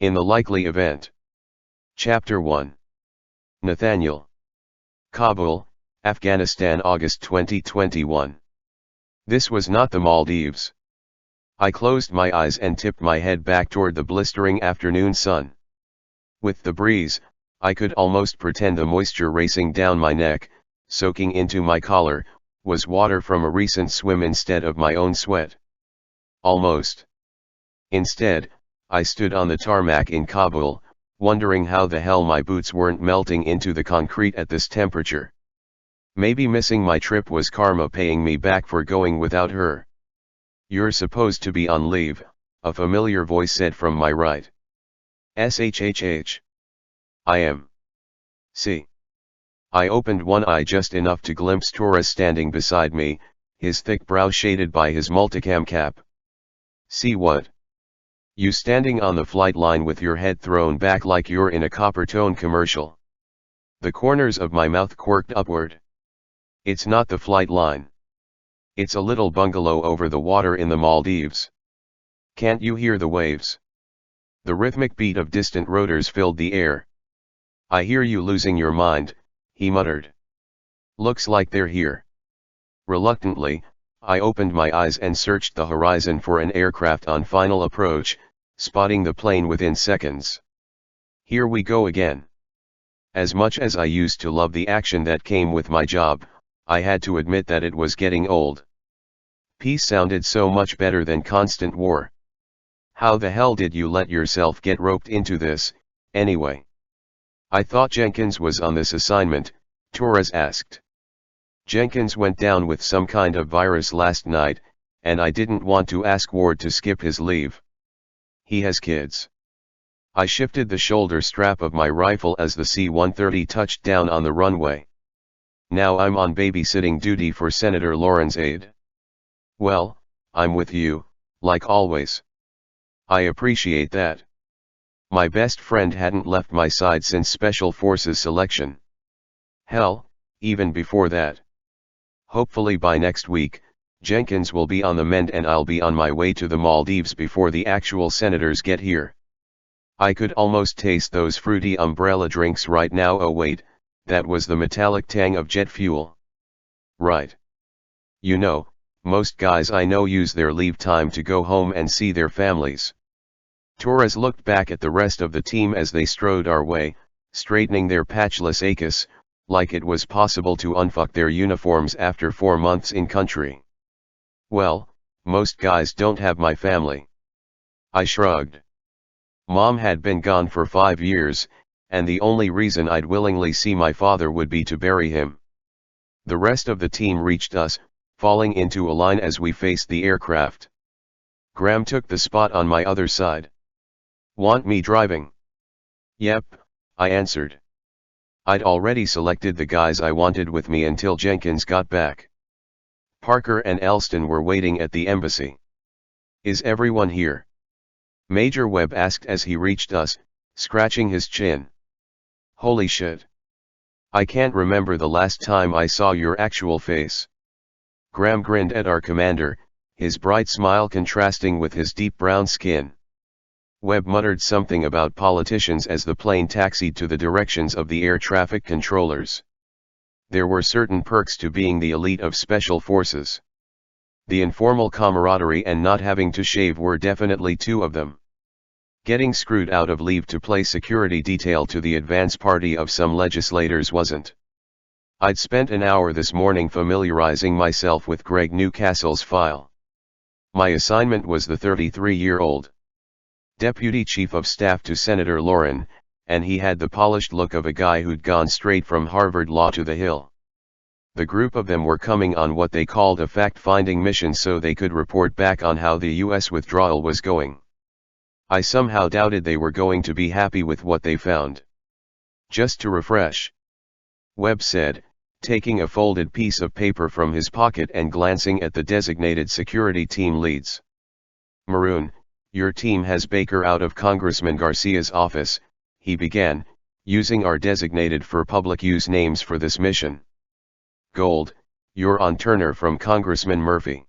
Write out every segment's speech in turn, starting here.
In the likely event. Chapter 1. Nathaniel. Kabul, Afghanistan, August 2021. This was not the Maldives. I closed my eyes and tipped my head back toward the blistering afternoon sun. With the breeze, I could almost pretend the moisture racing down my neck, soaking into my collar, was water from a recent swim instead of my own sweat. Almost. Instead, I stood on the tarmac in Kabul, wondering how the hell my boots weren't melting into the concrete at this temperature. Maybe missing my trip was karma paying me back for going without her. "You're supposed to be on leave," a familiar voice said from my right. "SHHH. I am." See. I opened one eye just enough to glimpse Torres standing beside me, his thick brow shaded by his multicam cap. "See what?" "You standing on the flight line with your head thrown back like you're in a Coppertone commercial." The corners of my mouth quirked upward. "It's not the flight line. It's a little bungalow over the water in the Maldives. Can't you hear the waves?" The rhythmic beat of distant rotors filled the air. "I hear you losing your mind," he muttered. "Looks like they're here." Reluctantly, I opened my eyes and searched the horizon for an aircraft on final approach, spotting the plane within seconds. Here we go again. As much as I used to love the action that came with my job, I had to admit that it was getting old. Peace sounded so much better than constant war. "How the hell did you let yourself get roped into this, anyway?" "I thought Jenkins was on this assignment," Torres asked. "Jenkins went down with some kind of virus last night, and I didn't want to ask Ward to skip his leave. He has kids." I shifted the shoulder strap of my rifle as the C-130 touched down on the runway. "Now I'm on babysitting duty for Senator Lauren's aide." "Well, I'm with you, like always." "I appreciate that. My best friend hadn't left my side since Special Forces selection. Hell, even before that. Hopefully by next week, Jenkins will be on the mend and I'll be on my way to the Maldives before the actual senators get here." I could almost taste those fruity umbrella drinks right now. Oh wait, that was the metallic tang of jet fuel. Right. You know, most guys I know use their leave time to go home and see their families. Torres looked back at the rest of the team as they strode our way, straightening their patchless ACUS, like it was possible to unfuck their uniforms after 4 months in country. "Well, most guys don't have my family." I shrugged. Mom had been gone for 5 years, and the only reason I'd willingly see my father would be to bury him. The rest of the team reached us, falling into a line as we faced the aircraft. Graham took the spot on my other side. "Want me driving?" "Yep," I answered. I'd already selected the guys I wanted with me until Jenkins got back. Parker and Elston were waiting at the embassy. "Is everyone here?" Major Webb asked as he reached us, scratching his chin. "Holy shit. I can't remember the last time I saw your actual face." Graham grinned at our commander, his bright smile contrasting with his deep brown skin. Webb muttered something about politicians as the plane taxied to the directions of the air traffic controllers. There were certain perks to being the elite of special forces. The informal camaraderie and not having to shave were definitely 2 of them. Getting screwed out of leave to play security detail to the advance party of some legislators wasn't. I'd spent an hour this morning familiarizing myself with Greg Newcastle's file. My assignment was the 33-year-old Deputy Chief of Staff to Senator Lauren, and he had the polished look of a guy who'd gone straight from Harvard Law to the Hill. The group of them were coming on what they called a fact-finding mission so they could report back on how the U.S. withdrawal was going. I somehow doubted they were going to be happy with what they found. "Just to refresh," Webb said, taking a folded piece of paper from his pocket and glancing at the designated security team leads. "Maroon, your team has Baker out of Congressman Garcia's office," he began, using our designated for public use names for this mission. "Gold, you're on Turner from Congressman Murphy.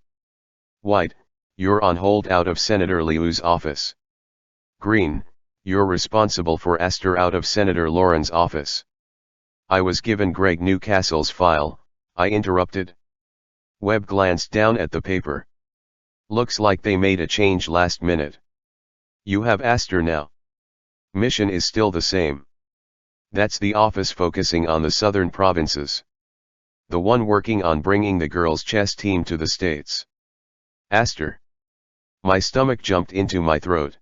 White, you're on hold out of Senator Liu's office. Green, You're responsible for Astor out of Senator Lauren's office. I was given Greg Newcastle's file, I interrupted. Webb glanced down at the paper. Looks like they made a change last minute. You have Astor now. Mission is still the same. That's the office focusing on the southern provinces. The one working on bringing the girls' chess team to the States. Astor. My stomach jumped into my throat.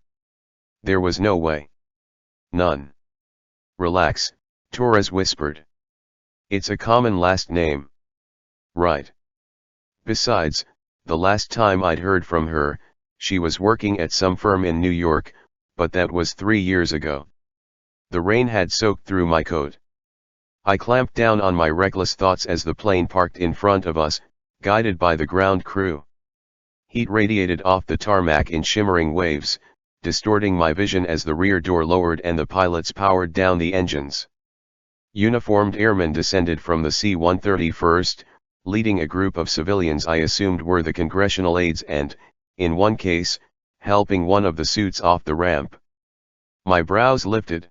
There was no way. None. Relax, Torres whispered. It's a common last name. Right. Besides, the last time I'd heard from her, she was working at some firm in New York, but that was 3 years ago. The rain had soaked through my coat. I clamped down on my reckless thoughts as the plane parked in front of us, guided by the ground crew. Heat radiated off the tarmac in shimmering waves, distorting my vision as the rear door lowered and the pilots powered down the engines. Uniformed airmen descended from the C-131st, leading a group of civilians I assumed were the congressional aides and, in one case, helping one of the suits off the ramp. My brows lifted.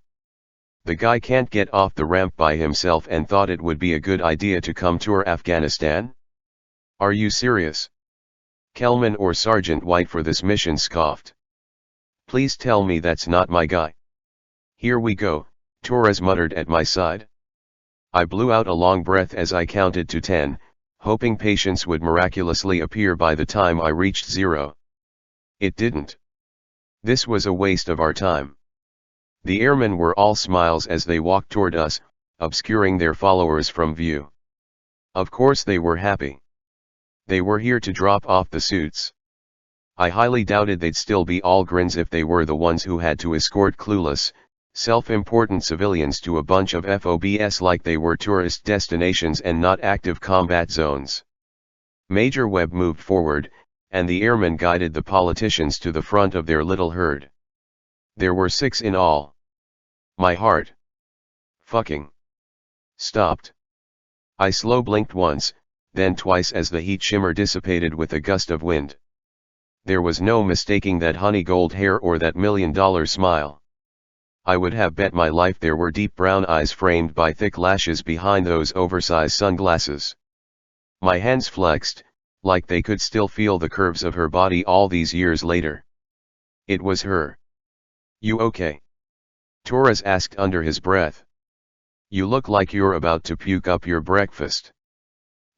The guy can't get off the ramp by himself and thought it would be a good idea to come tour Afghanistan? Are you serious? Kelman or Sergeant White for this mission scoffed. Please tell me that's not my guy. Here we go, Torres muttered at my side. I blew out a long breath as I counted to 10, hoping patience would miraculously appear by the time I reached 0. It didn't. This was a waste of our time. The airmen were all smiles as they walked toward us, obscuring their followers from view. Of course they were happy. They were here to drop off the suits. I highly doubted they'd still be all grins if they were the ones who had to escort clueless, self-important civilians to a bunch of FOBs like they were tourist destinations and not active combat zones. Major Webb moved forward, and the airmen guided the politicians to the front of their little herd. There were 6 in all. My heart. Fucking. Stopped. I slow blinked once, then twice as the heat shimmer dissipated with a gust of wind. There was no mistaking that honey gold hair or that $1 million smile. I would have bet my life there were deep brown eyes framed by thick lashes behind those oversized sunglasses. My hands flexed, like they could still feel the curves of her body all these years later. It was her. You okay? Torres asked under his breath. You look like you're about to puke up your breakfast.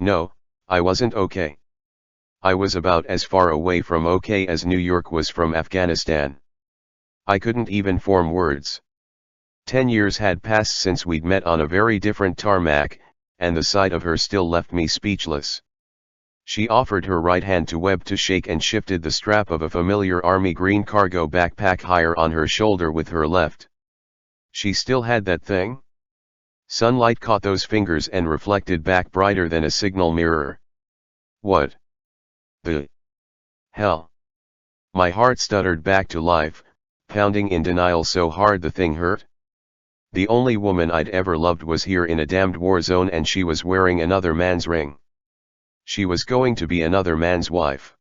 No, I wasn't okay. I was about as far away from okay as New York was from Afghanistan. I couldn't even form words. 10 years had passed since we'd met on a very different tarmac, and the sight of her still left me speechless. She offered her right hand to Webb to shake and shifted the strap of a familiar army green cargo backpack higher on her shoulder with her left. She still had that thing? Sunlight caught those fingers and reflected back brighter than a signal mirror. What the hell? My heart stuttered back to life, pounding in denial so hard the thing hurt. The only woman I'd ever loved was here in a damned war zone, and she was wearing another man's ring. She was going to be another man's wife.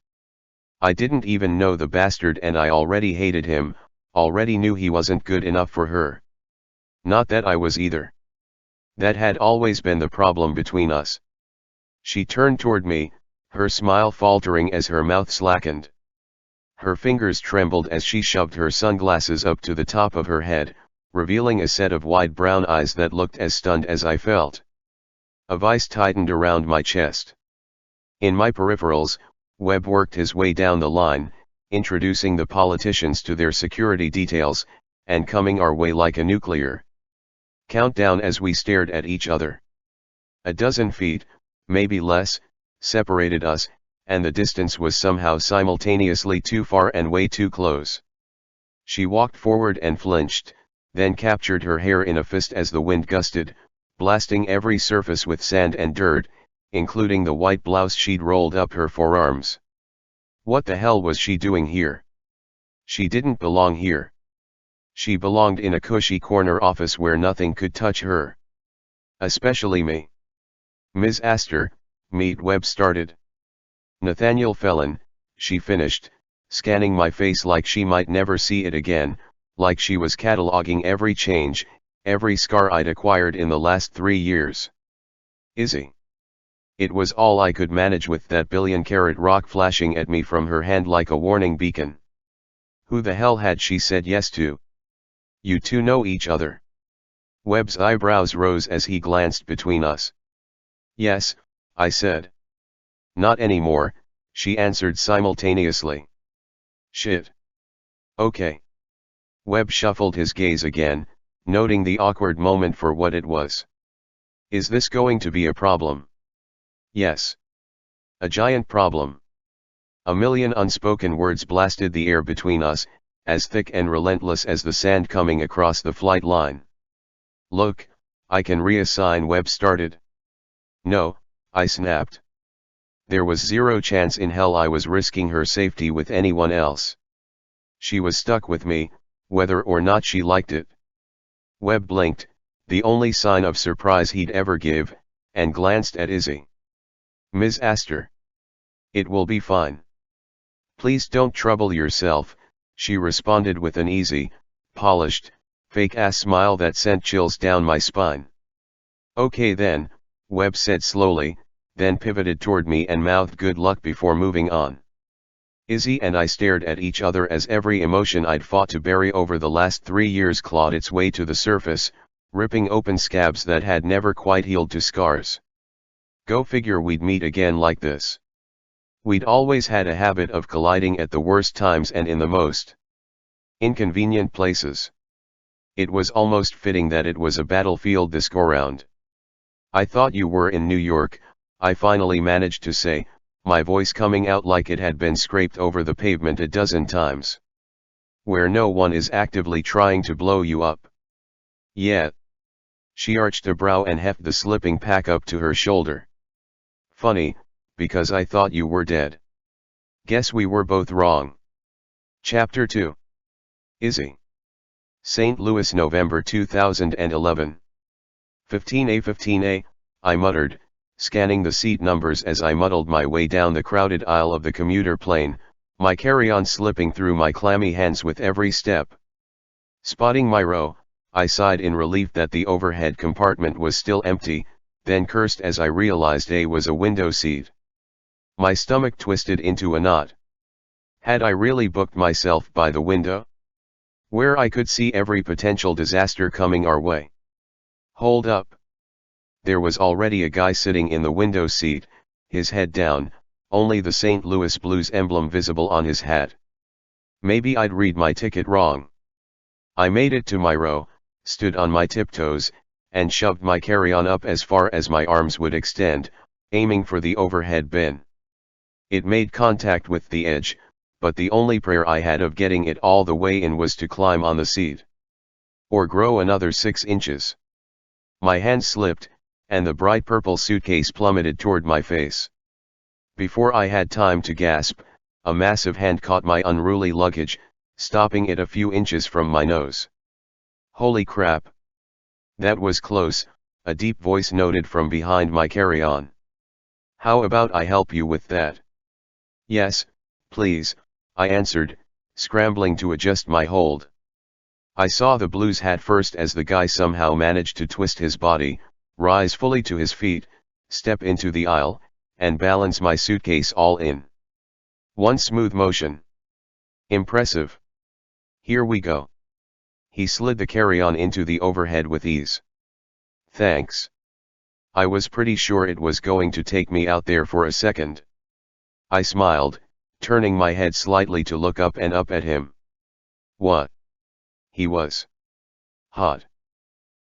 I didn't even know the bastard, and I already hated him, already knew he wasn't good enough for her. Not that I was either. That had always been the problem between us. She turned toward me, her smile faltering as her mouth slackened. Her fingers trembled as she shoved her sunglasses up to the top of her head, revealing a set of wide brown eyes that looked as stunned as I felt. A vice tightened around my chest. In my peripherals, Webb worked his way down the line, introducing the politicians to their security details, and coming our way like a nuclear countdown as we stared at each other. A dozen feet, maybe less, separated us, and the distance was somehow simultaneously too far and way too close. She walked forward and flinched, then captured her hair in a fist as the wind gusted, blasting every surface with sand and dirt, including the white blouse she'd rolled up her forearms. What the hell was she doing here? She didn't belong here. She belonged in a cushy corner office where nothing could touch her. Especially me. Ms. Astor, Meet Webb started. Nathaniel Felon, she finished, scanning my face like she might never see it again, like she was cataloging every change, every scar I'd acquired in the last 3 years. Izzy. It was all I could manage with that billion-carat rock flashing at me from her hand like a warning beacon. Who the hell had she said yes to? You two know each other. Webb's eyebrows rose as he glanced between us. Yes, I said. Not anymore, she answered simultaneously. Shit. Okay. Webb shuffled his gaze again, noting the awkward moment for what it was. Is this going to be a problem? Yes. A giant problem. A million unspoken words blasted the air between us, as thick and relentless as the sand coming across the flight line. Look, I can reassign. Webb started. No, I snapped. There was zero chance in hell I was risking her safety with anyone else. She was stuck with me, whether or not she liked it. Webb blinked, the only sign of surprise he'd ever give, and glanced at Izzy. Ms. Astor. It will be fine. Please don't trouble yourself, she responded with an easy, polished, fake-ass smile that sent chills down my spine. Okay then, Webb said slowly, then pivoted toward me and mouthed good luck before moving on. Izzy and I stared at each other as every emotion I'd fought to bury over the last 3 years clawed its way to the surface, ripping open scabs that had never quite healed to scars. Go figure we'd meet again like this. We'd always had a habit of colliding at the worst times and in the most inconvenient places. It was almost fitting that it was a battlefield this go-round. I thought you were in New York, I finally managed to say, my voice coming out like it had been scraped over the pavement a dozen times. Where no one is actively trying to blow you up. Yeah. She arched a brow and hefted the slipping pack up to her shoulder. Funny, because I thought you were dead. Guess we were both wrong. Chapter 2. Izzy. St. Louis, November 2011. 15A, I muttered, scanning the seat numbers as I muddled my way down the crowded aisle of the commuter plane, my carry-on slipping through my clammy hands with every step. Spotting my row, I sighed in relief that the overhead compartment was still empty, then cursed as I realized A was a window seat. My stomach twisted into a knot. Had I really booked myself by the window? Where I could see every potential disaster coming our way. Hold up. There was already a guy sitting in the window seat, his head down, only the St. Louis Blues emblem visible on his hat. Maybe I'd read my ticket wrong. I made it to my row, stood on my tiptoes, and shoved my carry-on up as far as my arms would extend, aiming for the overhead bin. It made contact with the edge, but the only prayer I had of getting it all the way in was to climb on the seat. Or grow another 6 inches. My hand slipped, and the bright purple suitcase plummeted toward my face. Before I had time to gasp, a massive hand caught my unruly luggage, stopping it a few inches from my nose. Holy crap! That was close, a deep voice noted from behind my carry-on. How about I help you with that? Yes, please, I answered, scrambling to adjust my hold. I saw the Blues hat first as the guy somehow managed to twist his body, rise fully to his feet, step into the aisle, and balance my suitcase all in one smooth motion. Impressive. Here we go. He slid the carry-on into the overhead with ease. Thanks. I was pretty sure it was going to take me out there for a second. I smiled, turning my head slightly to look up and up at him. What? He was hot.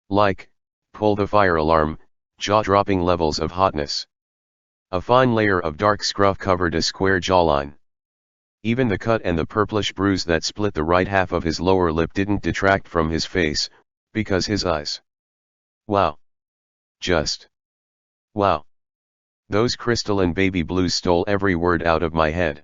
Like, pull the fire alarm, jaw-dropping levels of hotness. A fine layer of dark scruff covered a square jawline. Even the cut and the purplish bruise that split the right half of his lower lip didn't detract from his face, because his eyes. Wow. Just. Wow. Those crystalline baby blues stole every word out of my head.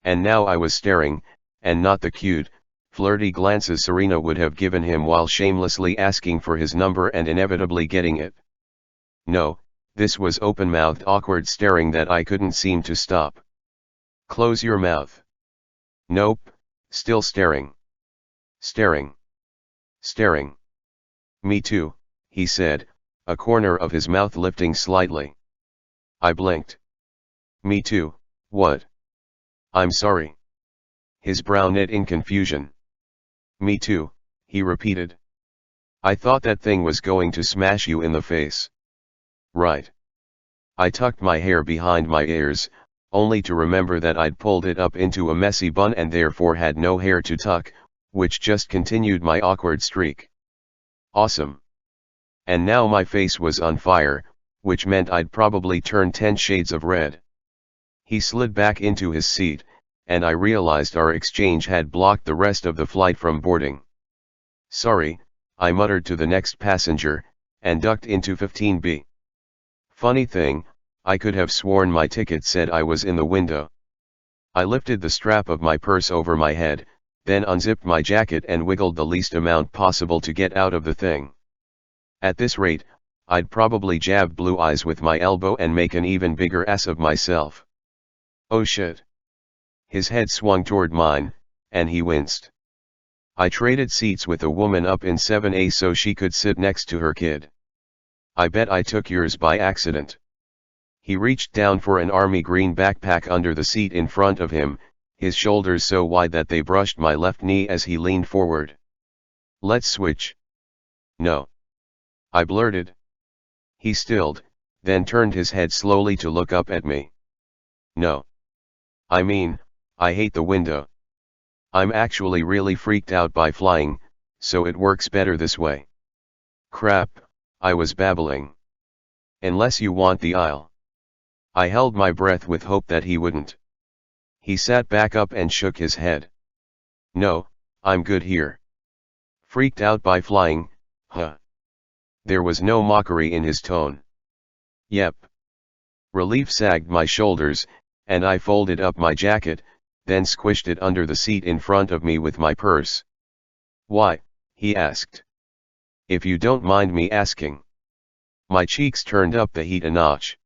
And now I was staring, and not the cute, flirty glances Serena would have given him while shamelessly asking for his number and inevitably getting it. No, this was open-mouthed awkward staring that I couldn't seem to stop. Close your mouth. Nope, still staring. Staring. Staring. Me too, he said, a corner of his mouth lifting slightly. I blinked. Me too, what? I'm sorry. His brow knit in confusion. Me too, he repeated. I thought that thing was going to smash you in the face. Right. I tucked my hair behind my ears, only to remember that I'd pulled it up into a messy bun and therefore had no hair to tuck, which just continued my awkward streak. Awesome. And now my face was on fire, which meant I'd probably turn 10 shades of red. He slid back into his seat, and I realized our exchange had blocked the rest of the flight from boarding. Sorry, I muttered to the next passenger, and ducked into 15B. Funny thing, I could have sworn my ticket said I was in the window. I lifted the strap of my purse over my head, then unzipped my jacket and wiggled the least amount possible to get out of the thing. At this rate, I'd probably jab Blue Eyes with my elbow and make an even bigger ass of myself. Oh shit. His head swung toward mine, and he winced. I traded seats with a woman up in 7A so she could sit next to her kid. I bet I took yours by accident. He reached down for an army green backpack under the seat in front of him, his shoulders so wide that they brushed my left knee as he leaned forward. Let's switch. No. I blurted. He stilled, then turned his head slowly to look up at me. No. I mean, I hate the window. I'm actually really freaked out by flying, so it works better this way. Crap, I was babbling. Unless you want the aisle. I held my breath with hope that he wouldn't. He sat back up and shook his head. No, I'm good here. Freaked out by flying, huh? There was no mockery in his tone. Yep. Relief sagged my shoulders, and I folded up my jacket, then squished it under the seat in front of me with my purse. Why? He asked. If you don't mind me asking. My cheeks turned up the heat a notch.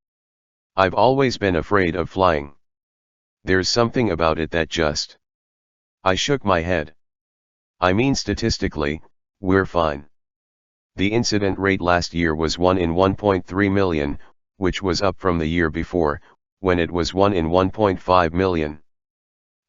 I've always been afraid of flying. There's something about it that just... I shook my head. I mean statistically, we're fine. The incident rate last year was 1 in 1.3 million, which was up from the year before, when it was 1 in 1.5 million.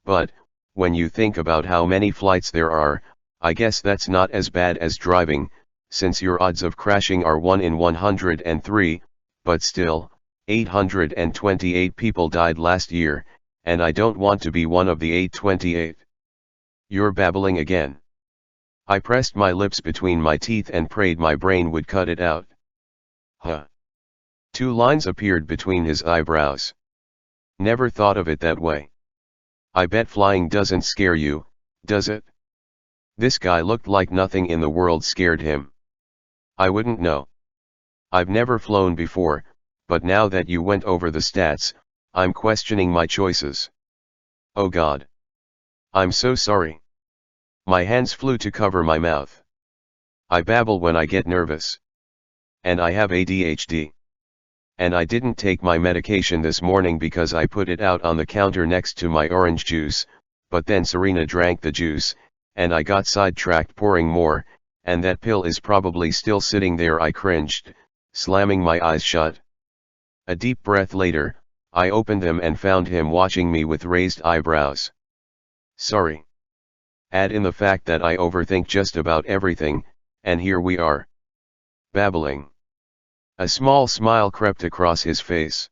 But, when you think about how many flights there are, I guess that's not as bad as driving, since your odds of crashing are 1 in 103, but still, 828 people died last year, and I don't want to be one of the 828. You're babbling again. I pressed my lips between my teeth and prayed my brain would cut it out. Huh. 2 lines appeared between his eyebrows. Never thought of it that way. I bet flying doesn't scare you, does it? This guy looked like nothing in the world scared him. I wouldn't know. I've never flown before, but now that you went over the stats, I'm questioning my choices. Oh God. I'm so sorry. My hands flew to cover my mouth. I babble when I get nervous. And I have ADHD. And I didn't take my medication this morning because I put it out on the counter next to my orange juice, but then Serena drank the juice, and I got sidetracked pouring more, and that pill is probably still sitting there. I cringed, slamming my eyes shut. A deep breath later, I opened them and found him watching me with raised eyebrows. Sorry. Add in the fact that I overthink just about everything, and here we are. Babbling. A small smile crept across his face.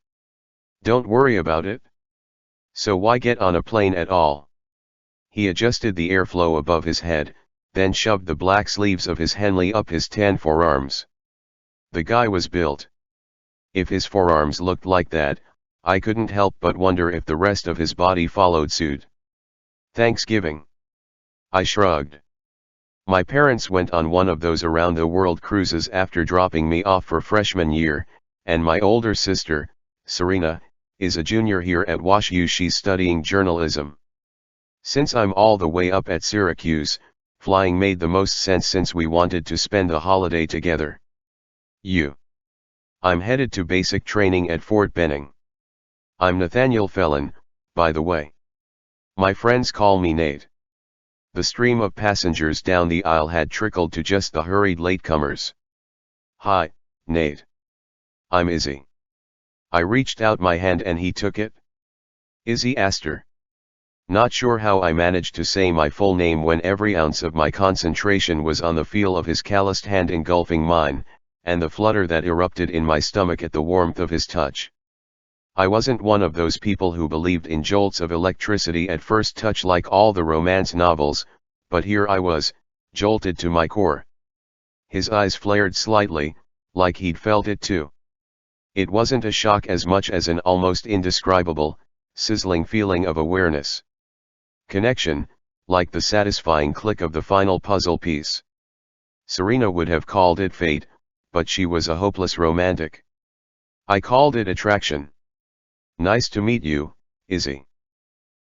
Don't worry about it. So why get on a plane at all? He adjusted the airflow above his head, then shoved the black sleeves of his Henley up his tan forearms. The guy was built. If his forearms looked like that, I couldn't help but wonder if the rest of his body followed suit. Thanksgiving. I shrugged. My parents went on one of those around-the-world cruises after dropping me off for freshman year, and my older sister, Serena, is a junior here at WashU. She's studying journalism. Since I'm all the way up at Syracuse, flying made the most sense since we wanted to spend the holiday together. I'm headed to basic training at Fort Benning. I'm Nathaniel Fellon, by the way. My friends call me Nate. The stream of passengers down the aisle had trickled to just the hurried latecomers. "Hi, Nate. I'm Izzy." I reached out my hand and he took it. "Izzy Astor." Not sure how I managed to say my full name when every ounce of my concentration was on the feel of his calloused hand engulfing mine, and the flutter that erupted in my stomach at the warmth of his touch. I wasn't one of those people who believed in jolts of electricity at first touch like all the romance novels, but here I was, jolted to my core. His eyes flared slightly, like he'd felt it too. It wasn't a shock as much as an almost indescribable, sizzling feeling of awareness. Connection, like the satisfying click of the final puzzle piece. Serena would have called it fate, but she was a hopeless romantic. I called it attraction. "Nice to meet you, Izzy."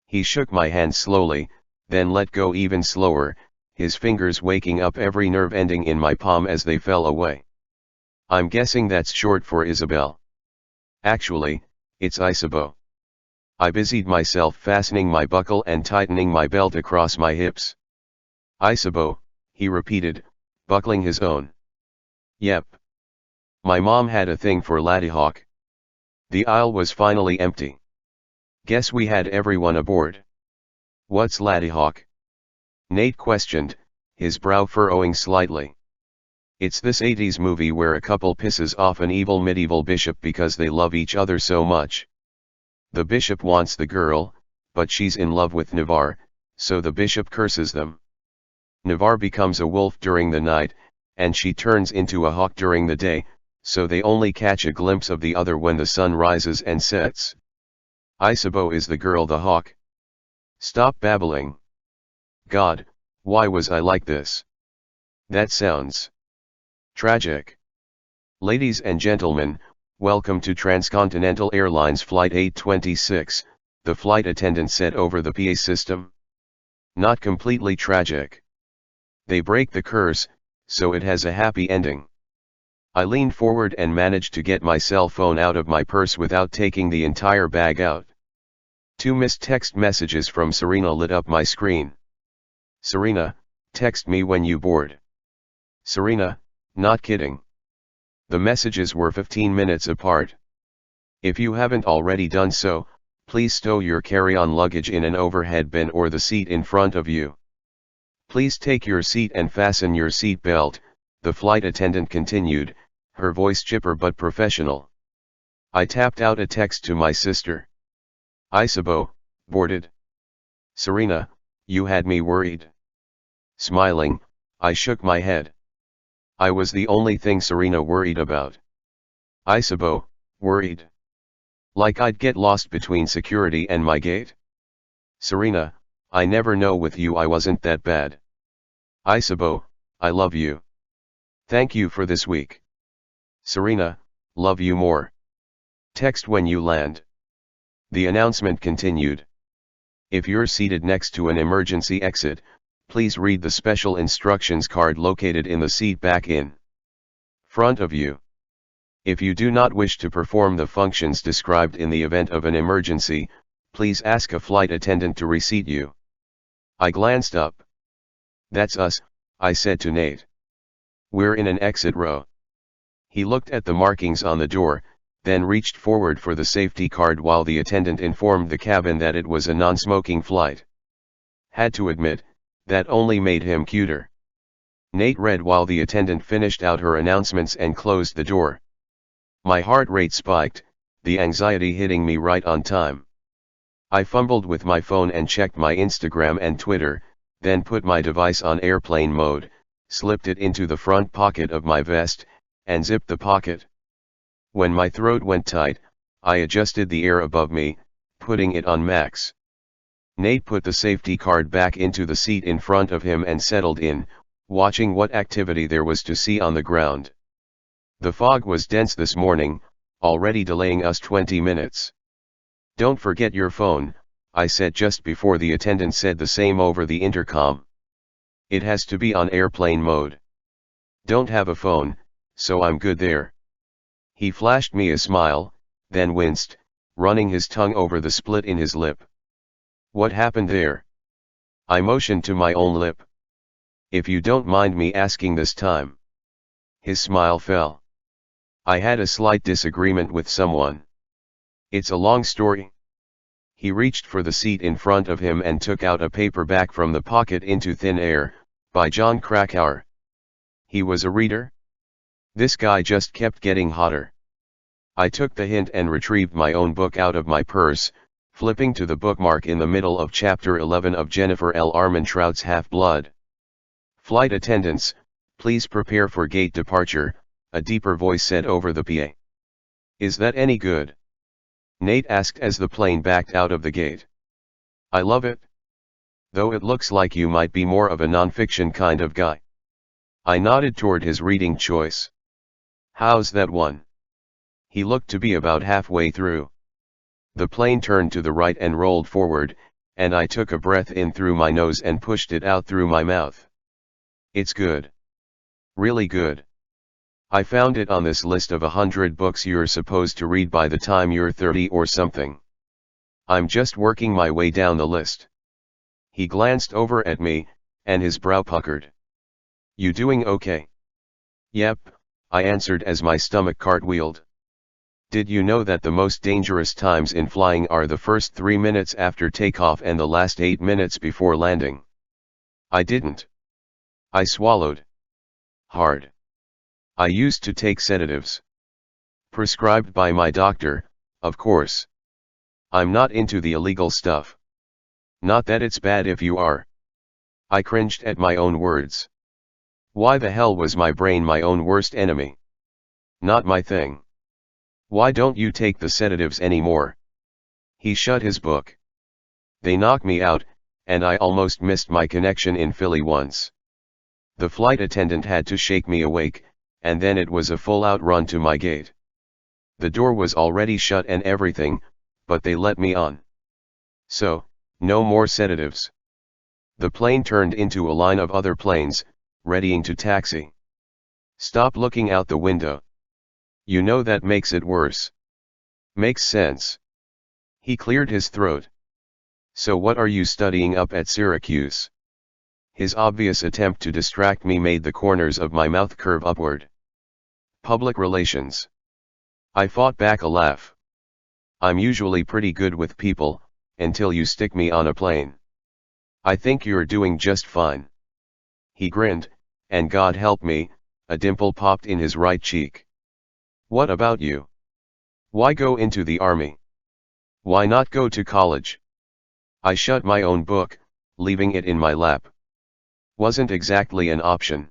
He shook my hand slowly, then let go even slower, his fingers waking up every nerve ending in my palm as they fell away. "I'm guessing that's short for Isabel." "Actually, it's Isabeau." I busied myself fastening my buckle and tightening my belt across my hips. "Isabeau," he repeated, buckling his own. "Yep. My mom had a thing for Ladyhawke." The aisle was finally empty. "Guess we had everyone aboard." "What's Ladyhawke?" Nate questioned, his brow furrowing slightly. "It's this 80s movie where a couple pisses off an evil medieval bishop because they love each other so much. The bishop wants the girl, but she's in love with Navarre, so the bishop curses them. Navarre becomes a wolf during the night, and she turns into a hawk during the day, so they only catch a glimpse of the other when the sun rises and sets. Isabeau is the girl, the hawk." "Stop babbling. God, why was I like this? That sounds tragic." "Ladies and gentlemen, welcome to Transcontinental Airlines Flight 826, the flight attendant said over the PA system. "Not completely tragic. They break the curse, so it has a happy ending." I leaned forward and managed to get my cell phone out of my purse without taking the entire bag out. 2 missed text messages from Serena lit up my screen. "Serena, text me when you board." "Serena, not kidding." The messages were 15 minutes apart. "If you haven't already done so, please stow your carry-on luggage in an overhead bin or the seat in front of you. Please take your seat and fasten your seat belt," the flight attendant continued, her voice chipper but professional. I tapped out a text to my sister. "Isabeau, boarded." "Serena, you had me worried." Smiling, I shook my head. I was the only thing Serena worried about. "Isabeau, worried? Like I'd get lost between security and my gate?" "Serena, I never know, with you I wasn't that bad." "Isabeau, I love you. Thank you for this week." "Serena, love you more. Text when you land." The announcement continued. "If you're seated next to an emergency exit, please read the special instructions card located in the seat back in front of you. If you do not wish to perform the functions described in the event of an emergency, please ask a flight attendant to reseat you." I glanced up. "That's us," I said to Nate. "We're in an exit row." He looked at the markings on the door, then reached forward for the safety card while the attendant informed the cabin that it was a non-smoking flight. Had to admit, that only made him cuter. Nate read while the attendant finished out her announcements and closed the door. My heart rate spiked, the anxiety hitting me right on time. I fumbled with my phone and checked my Instagram and Twitter, then put my device on airplane mode, slipped it into the front pocket of my vest, and zipped the pocket. When my throat went tight, I adjusted the air above me, putting it on max. Nate put the safety card back into the seat in front of him and settled in, watching what activity there was to see on the ground. The fog was dense this morning, already delaying us 20 minutes. "Don't forget your phone," I said just before the attendant said the same over the intercom. "It has to be on airplane mode." "Don't have a phone, so I'm good there." He flashed me a smile, then winced, running his tongue over the split in his lip. "What happened there?" I motioned to my own lip. If you don't mind me asking this time. His smile fell. I had a slight disagreement with someone. It's a long story. He reached for the seat in front of him and took out a paperback from the pocket Into Thin Air, by John Krakauer. He was a reader? This guy just kept getting hotter. I took the hint and retrieved my own book out of my purse, flipping to the bookmark in the middle of chapter 11 of Jennifer L. Armentrout's Half-Blood. Flight attendants, please prepare for gate departure, a deeper voice said over the PA. Is that any good? Nate asked as the plane backed out of the gate. I love it. Though it looks like you might be more of a non-fiction kind of guy. I nodded toward his reading choice. How's that one? He looked to be about halfway through. The plane turned to the right and rolled forward, and I took a breath in through my nose and pushed it out through my mouth. It's good. Really good. I found it on this list of 100 books you're supposed to read by the time you're 30 or something. I'm just working my way down the list. He glanced over at me, and his brow puckered. You doing okay? Yep, I answered as my stomach cartwheeled. Did you know that the most dangerous times in flying are the first 3 minutes after takeoff and the last 8 minutes before landing? I didn't. I swallowed. Hard. I used to take sedatives. Prescribed by my doctor, of course. I'm not into the illegal stuff. Not that it's bad if you are. I cringed at my own words. Why the hell was my brain my own worst enemy? Not my thing. Why don't you take the sedatives anymore? He shut his book. They knock me out, and I almost missed my connection in Philly once. The flight attendant had to shake me awake, and then it was a full-out run to my gate. The door was already shut and everything, but they let me on. So, no more sedatives. The plane turned into a line of other planes, readying to taxi. Stop looking out the window. You know that makes it worse. Makes sense. He cleared his throat. So what are you studying up at Syracuse? His obvious attempt to distract me made the corners of my mouth curve upward. Public relations. I fought back a laugh. I'm usually pretty good with people, until you stick me on a plane. I think you're doing just fine. He grinned, and God help me, a dimple popped in his right cheek. What about you? Why go into the army? Why not go to college? I shut my own book, leaving it in my lap. Wasn't exactly an option.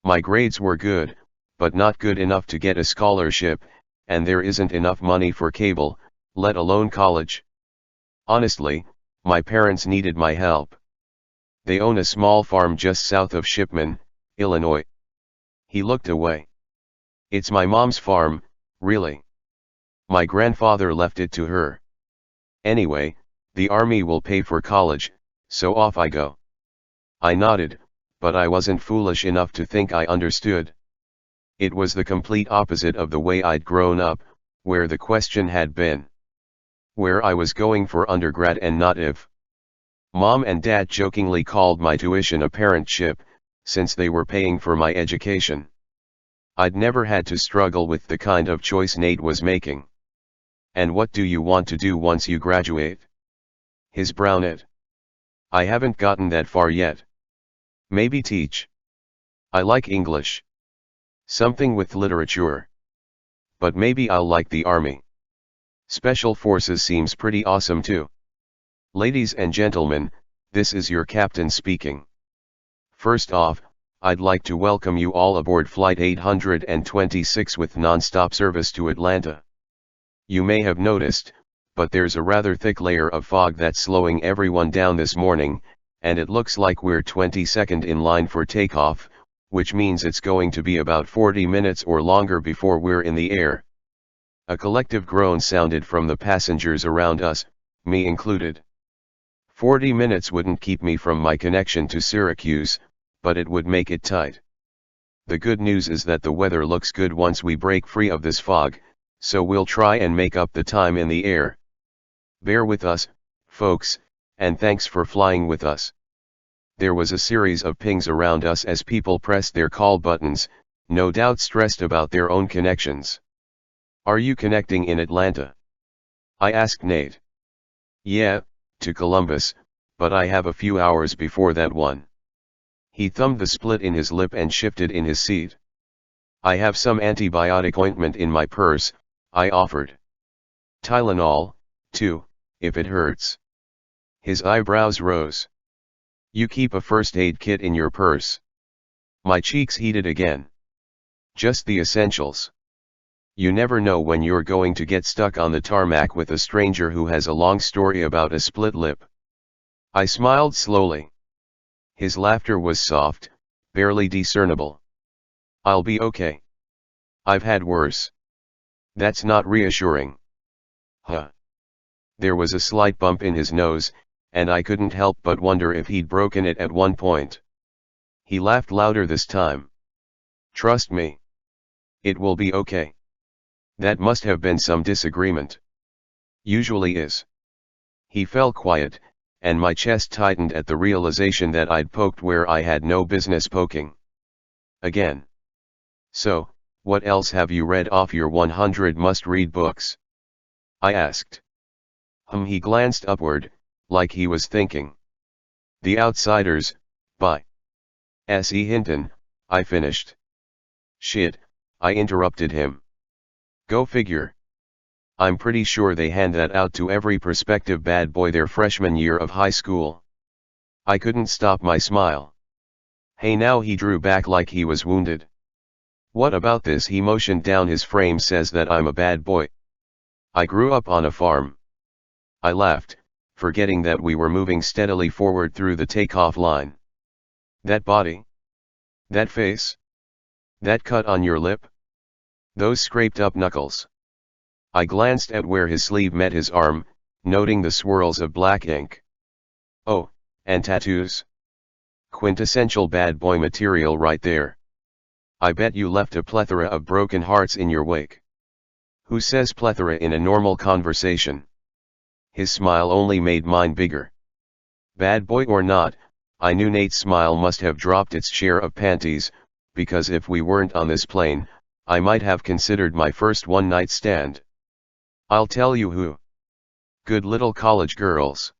My grades were good, but not good enough to get a scholarship, and there isn't enough money for cable, let alone college. Honestly, my parents needed my help. They own a small farm just south of Shipman, Illinois. He looked away. It's my mom's farm, really. My grandfather left it to her. Anyway, the army will pay for college, so off I go. I nodded, but I wasn't foolish enough to think I understood. It was the complete opposite of the way I'd grown up, where the question had been where I was going for undergrad and not if. Mom and Dad jokingly called my tuition a parentship, since they were paying for my education. I'd never had to struggle with the kind of choice Nate was making. And what do you want to do once you graduate? His brow knit. I haven't gotten that far yet. Maybe teach. I like English. Something with literature. But maybe I'll like the army. Special forces seems pretty awesome too. Ladies and gentlemen, this is your captain speaking. First off, I'd like to welcome you all aboard Flight 826 with non-stop service to Atlanta. You may have noticed, but there's a rather thick layer of fog that's slowing everyone down this morning, and it looks like we're 22nd in line for takeoff, which means it's going to be about 40 minutes or longer before we're in the air. A collective groan sounded from the passengers around us, me included. 40 minutes wouldn't keep me from my connection to Syracuse, but it would make it tight. The good news is that the weather looks good once we break free of this fog, so we'll try and make up the time in the air. Bear with us, folks, and thanks for flying with us. There was a series of pings around us as people pressed their call buttons, no doubt stressed about their own connections. "Are you connecting in Atlanta?" I asked Nate. "Yeah, to Columbus, but I have a few hours before that one." He thumbed the split in his lip and shifted in his seat. "I have some antibiotic ointment in my purse," I offered. "Tylenol, too, if it hurts." His eyebrows rose. "You keep a first aid kit in your purse?" My cheeks heated again. "Just the essentials. You never know when you're going to get stuck on the tarmac with a stranger who has a long story about a split lip." I smiled slowly. His laughter was soft, barely discernible. "I'll be okay. I've had worse." "That's not reassuring." "Huh." There was a slight bump in his nose, and I couldn't help but wonder if he'd broken it at one point. He laughed louder this time. "Trust me. It will be okay. That must have been some disagreement." "Usually is." He fell quiet, and my chest tightened at the realization that I'd poked where I had no business poking. Again. "So, what else have you read off your 100 must-read books?" I asked. He glanced upward, like he was thinking. "The Outsiders, by S.E. Hinton," I finished. "Shit," I interrupted him. "Go figure. I'm pretty sure they hand that out to every prospective bad boy their freshman year of high school." I couldn't stop my smile. "Hey now," he drew back like he was wounded. "What about this?" He motioned down his frame. "Says that I'm a bad boy. I grew up on a farm." I laughed, forgetting that we were moving steadily forward through the takeoff line. "That body? That face? That cut on your lip? Those scraped up knuckles?" I glanced at where his sleeve met his arm, noting the swirls of black ink. "Oh, and tattoos? Quintessential bad boy material right there. I bet you left a plethora of broken hearts in your wake." "Who says plethora in a normal conversation?" His smile only made mine bigger. Bad boy or not, I knew Nate's smile must have dropped its share of panties, because if we weren't on this plane, I might have considered my first one-night stand. "I'll tell you who. Good little college girls.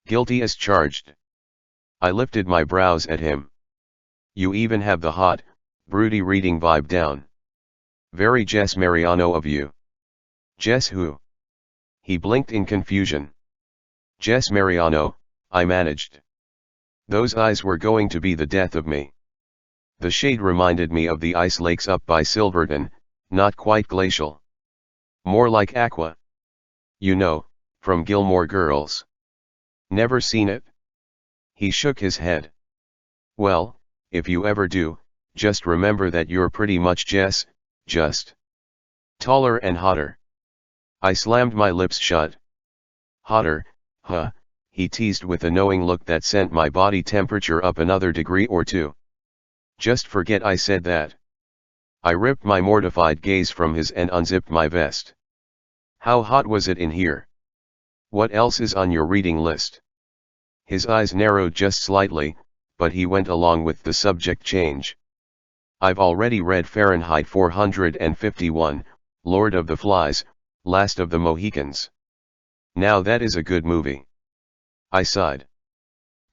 Guilty as charged." I lifted my brows at him. "You even have the hot, broody reading vibe down. Very Jess Mariano of you." "Jess who?" He blinked in confusion. "Jess Mariano," I managed. Those eyes were going to be the death of me. The shade reminded me of the ice lakes up by Silverton, not quite glacial. More like aqua. You know, from Gilmore Girls. "Never seen it?" He shook his head. "Well, if you ever do, just remember that you're pretty much Jess, just taller and hotter." I slammed my lips shut. "Hotter, huh?" he teased with a knowing look that sent my body temperature up another degree or two. "Just forget I said that." I ripped my mortified gaze from his and unzipped my vest. "How hot was it in here? What else is on your reading list?" His eyes narrowed just slightly, but he went along with the subject change. "I've already read Fahrenheit 451, Lord of the Flies, Last of the Mohicans. Now that is a good movie." I sighed.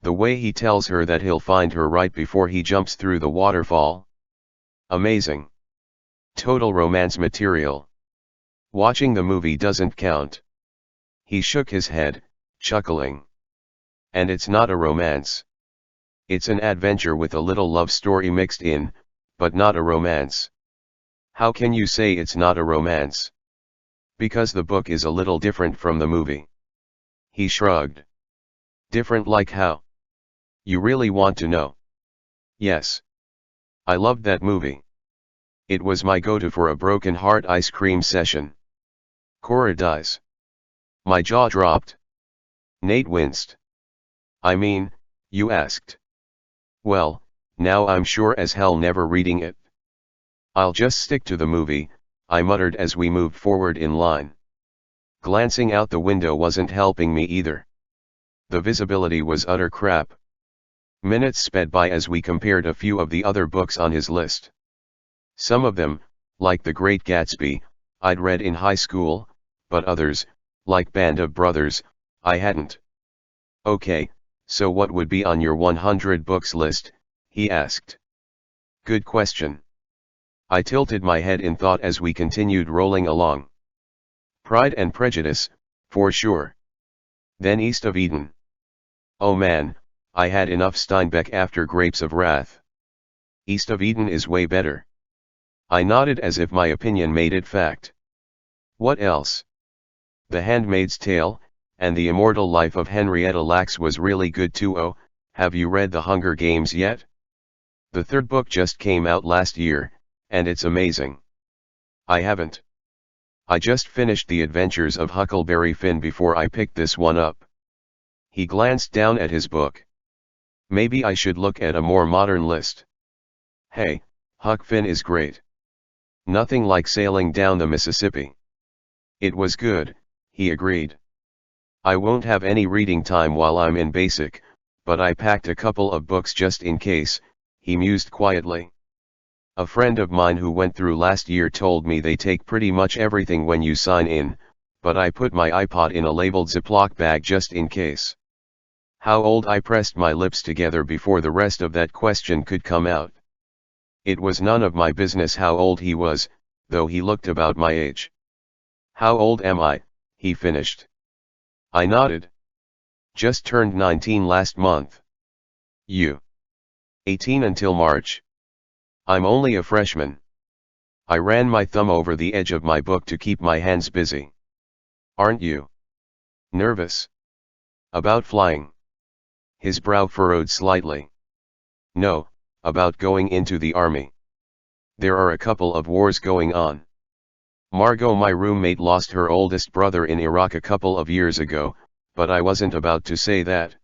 The way he tells her that he'll find her right before he jumps through the waterfall. Amazing. Total romance material. Watching the movie doesn't count. He shook his head, chuckling. "And it's not a romance. It's an adventure with a little love story mixed in, but not a romance." "How can you say it's not a romance?" "Because the book is a little different from the movie." He shrugged. "Different like how? You really want to know?" "Yes. I loved that movie. It was my go-to for a broken heart ice cream session." Cora dies. My jaw dropped. Nate winced. "I mean, you asked." "Well, now I'm sure as hell never reading it." "I'll just stick to the movie," I muttered as we moved forward in line. Glancing out the window wasn't helping me either. The visibility was utter crap. Minutes sped by as we compared a few of the other books on his list. Some of them, like The Great Gatsby, I'd read in high school, but others, like Band of Brothers, I hadn't. "Okay, so what would be on your 100 books list?" he asked. "Good question." I tilted my head in thought as we continued rolling along. "Pride and Prejudice, for sure. Then East of Eden. Oh man, I had enough Steinbeck after Grapes of Wrath. East of Eden is way better." I nodded as if my opinion made it fact. "What else?" "The Handmaid's Tale, and The Immortal Life of Henrietta Lacks was really good too. Oh, have you read The Hunger Games yet? The third book just came out last year, and it's amazing." "I haven't. I just finished The Adventures of Huckleberry Finn before I picked this one up." He glanced down at his book. "Maybe I should look at a more modern list." "Hey, Huck Finn is great. Nothing like sailing down the Mississippi." "It was good," he agreed. "I won't have any reading time while I'm in basic, but I packed a couple of books just in case," he mused quietly. "A friend of mine who went through last year told me they take pretty much everything when you sign in, but I put my iPod in a labeled Ziploc bag just in case." How old? I pressed my lips together before the rest of that question could come out. It was none of my business how old he was, though he looked about my age. "How old am I?" he finished. I nodded. "Just turned 19 last month." "You?" "18 until March. I'm only a freshman." I ran my thumb over the edge of my book to keep my hands busy. "Aren't you nervous about flying?" His brow furrowed slightly. "No, about going into the army. There are a couple of wars going on. Margot, my roommate, lost her oldest brother in Iraq a couple of years ago, but I wasn't about to say that."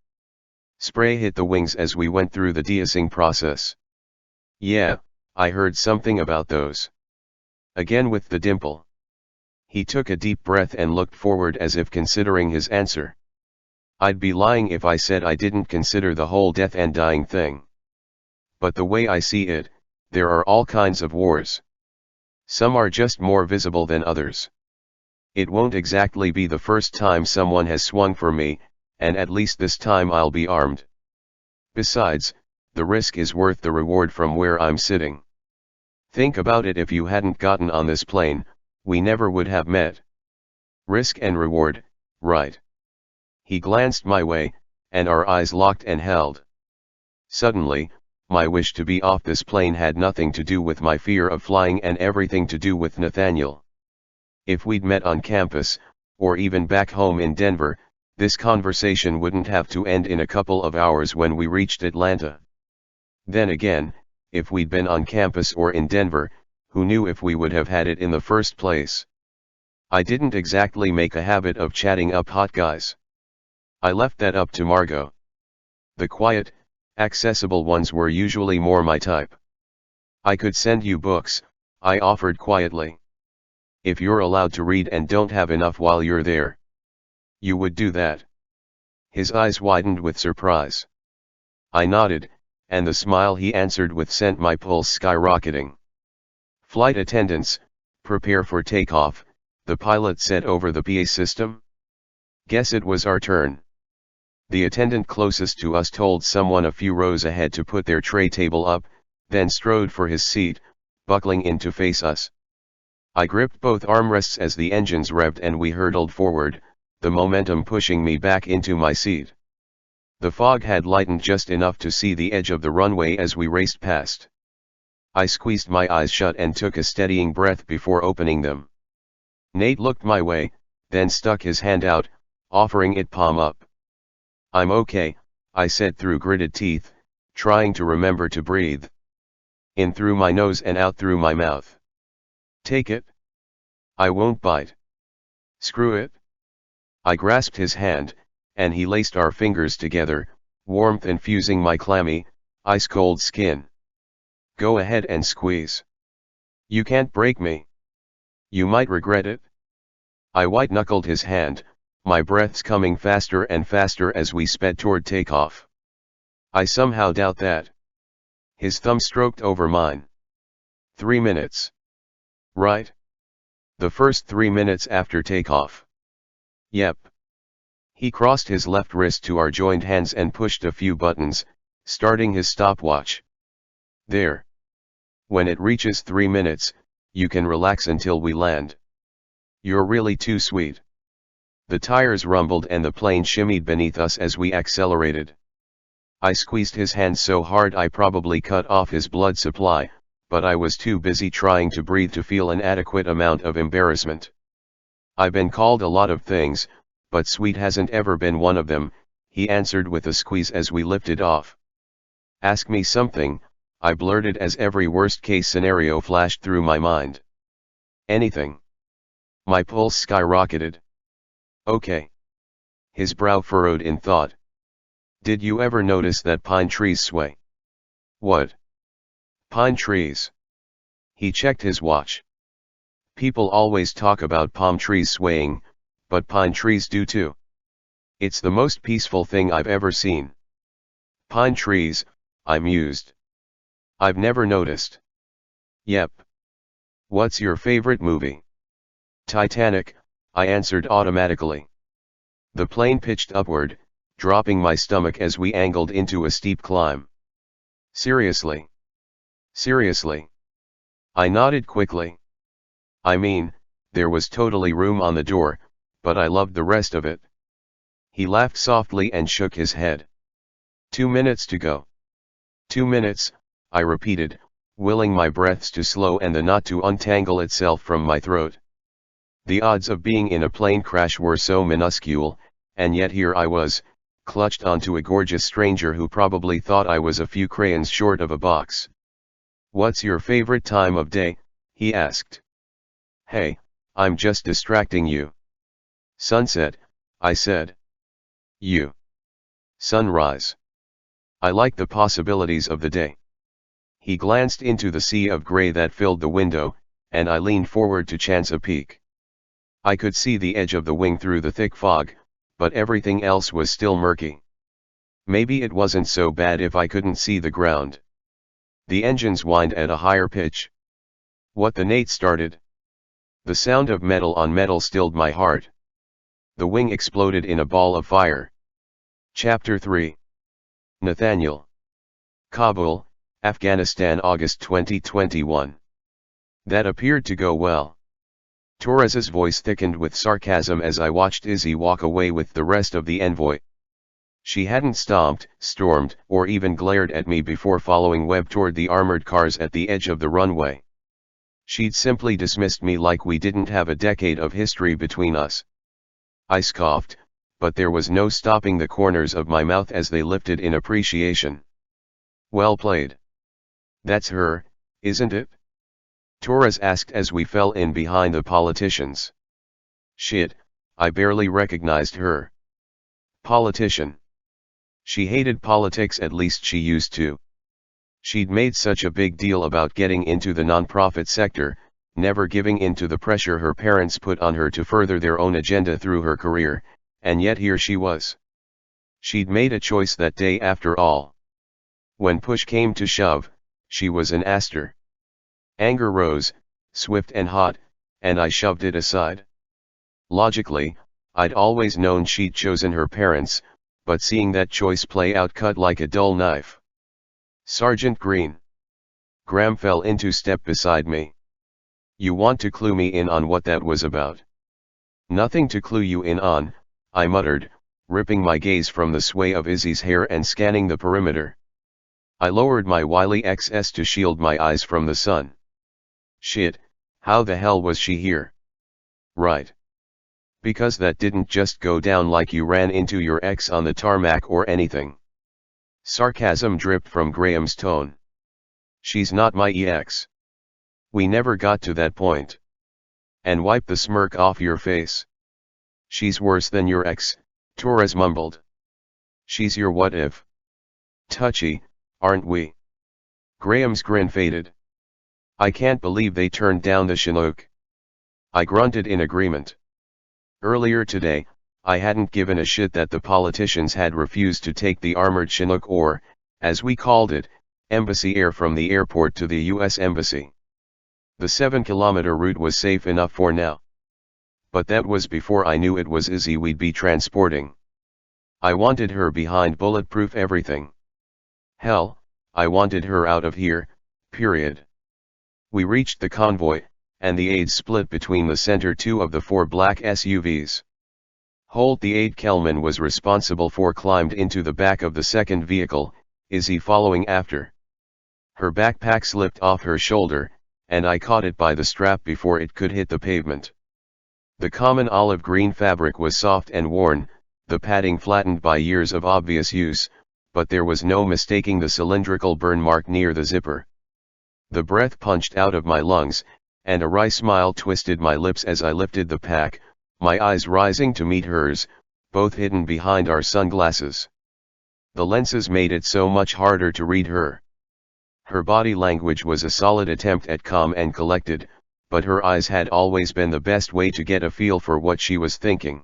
Spray hit the wings as we went through the deicing process. "Yeah, I heard something about those." Again with the dimple. He took a deep breath and looked forward as if considering his answer. "I'd be lying if I said I didn't consider the whole death and dying thing. But the way I see it, there are all kinds of wars. Some are just more visible than others. It won't exactly be the first time someone has swung for me, and at least this time I'll be armed. Besides, the risk is worth the reward from where I'm sitting. Think about it, if you hadn't gotten on this plane, we never would have met. Risk and reward, right?" He glanced my way, and our eyes locked and held. Suddenly, my wish to be off this plane had nothing to do with my fear of flying and everything to do with Nathaniel. If we'd met on campus, or even back home in Denver, this conversation wouldn't have to end in a couple of hours when we reached Atlanta. Then again, if we'd been on campus or in Denver, who knew if we would have had it in the first place? I didn't exactly make a habit of chatting up hot guys. I left that up to Margot. The quiet, accessible ones were usually more my type. "I could send you books," I offered quietly. "If you're allowed to read and don't have enough while you're there." "You would do that?" His eyes widened with surprise. I nodded, and the smile he answered with sent my pulse skyrocketing. "Flight attendants, prepare for takeoff," the pilot said over the PA system. Guess it was our turn. The attendant closest to us told someone a few rows ahead to put their tray table up, then strode for his seat, buckling in to face us. I gripped both armrests as the engines revved and we hurtled forward, the momentum pushing me back into my seat. The fog had lightened just enough to see the edge of the runway as we raced past. I squeezed my eyes shut and took a steadying breath before opening them. Nate looked my way, then stuck his hand out, offering it palm up. "I'm okay," I said through gritted teeth, trying to remember to breathe. In through my nose and out through my mouth. "Take it." "I won't bite." "Screw it." I grasped his hand, and he laced our fingers together, warmth infusing my clammy, ice-cold skin. "Go ahead and squeeze. You can't break me. You might regret it." I white-knuckled his hand, my breaths coming faster and faster as we sped toward takeoff. I somehow doubt that. His thumb stroked over mine. 3 minutes. Right? The first 3 minutes after takeoff. Yep. He crossed his left wrist to our joined hands and pushed a few buttons, starting his stopwatch. There. When it reaches 3 minutes, you can relax until we land. You're really too sweet. The tires rumbled and the plane shimmied beneath us as we accelerated. I squeezed his hand so hard I probably cut off his blood supply, but I was too busy trying to breathe to feel an adequate amount of embarrassment. I've been called a lot of things, but sweet hasn't ever been one of them, he answered with a squeeze as we lifted off. Ask me something, I blurted as every worst-case scenario flashed through my mind. Anything. My pulse skyrocketed. Okay. His brow furrowed in thought. Did you ever notice that pine trees sway? What? Pine trees. He checked his watch. People always talk about palm trees swaying, but pine trees do too. It's the most peaceful thing I've ever seen. Pine trees, I mused. I've never noticed. Yep. What's your favorite movie? Titanic, I answered automatically. The plane pitched upward, dropping my stomach as we angled into a steep climb. Seriously? Seriously? I nodded quickly. I mean, there was totally room on the door, but I loved the rest of it. He laughed softly and shook his head. 2 minutes to go. 2 minutes, I repeated, willing my breaths to slow and the knot to untangle itself from my throat. The odds of being in a plane crash were so minuscule, and yet here I was, clutched onto a gorgeous stranger who probably thought I was a few crayons short of a box. What's your favorite time of day? He asked. Hey, I'm just distracting you. Sunset, I said. You. Sunrise. I like the possibilities of the day. He glanced into the sea of gray that filled the window, and I leaned forward to chance a peek. I could see the edge of the wing through the thick fog, but everything else was still murky. Maybe it wasn't so bad if I couldn't see the ground. The engines whined at a higher pitch. What the Nate started. The sound of metal on metal stilled my heart. The wing exploded in a ball of fire. Chapter 3. Nathaniel. Kabul, Afghanistan, August 2021. That appeared to go well. Torres's voice thickened with sarcasm as I watched Izzy walk away with the rest of the envoy. She hadn't stomped, stormed, or even glared at me before following Webb toward the armored cars at the edge of the runway. She'd simply dismissed me like we didn't have a decade of history between us. I scoffed, but there was no stopping the corners of my mouth as they lifted in appreciation. Well played. That's her, isn't it? Torres asked as we fell in behind the politicians. Shit, I barely recognized her. Politician. She hated politics, at least she used to. She'd made such a big deal about getting into the nonprofit sector, never giving in to the pressure her parents put on her to further their own agenda through her career, and yet here she was. She'd made a choice that day after all. When push came to shove, she was an aster. Anger rose, swift and hot, and I shoved it aside. Logically, I'd always known she'd chosen her parents, but seeing that choice play out cut like a dull knife. Sergeant Green. Graham fell into step beside me. You want to clue me in on what that was about? Nothing to clue you in on, I muttered, ripping my gaze from the sway of Izzy's hair and scanning the perimeter. I lowered my Wiley XS to shield my eyes from the sun. Shit, how the hell was she here? Right. Because that didn't just go down like you ran into your ex on the tarmac or anything. Sarcasm dripped from Graham's tone. She's not my ex. We never got to that point. And wipe the smirk off your face. She's worse than your ex, Torres mumbled. She's your what if. Touchy, aren't we? Graham's grin faded. I can't believe they turned down the Chinook. I grunted in agreement. Earlier today, I hadn't given a shit that the politicians had refused to take the armored Chinook or, as we called it, embassy air from the airport to the US Embassy. The 7-kilometer route was safe enough for now. But that was before I knew it was Izzy we'd be transporting. I wanted her behind bulletproof everything. Hell, I wanted her out of here, period. We reached the convoy, and the aides split between the center two of the 4 black SUVs. Holt, the aide Kelman was responsible for, climbed into the back of the second vehicle, Izzy following after. Her backpack slipped off her shoulder, and I caught it by the strap before it could hit the pavement. The common olive green fabric was soft and worn, the padding flattened by years of obvious use, but there was no mistaking the cylindrical burn mark near the zipper. The breath punched out of my lungs, and a wry smile twisted my lips as I lifted the pack, my eyes rising to meet hers, both hidden behind our sunglasses. The lenses made it so much harder to read her. Her body language was a solid attempt at calm and collected, but her eyes had always been the best way to get a feel for what she was thinking.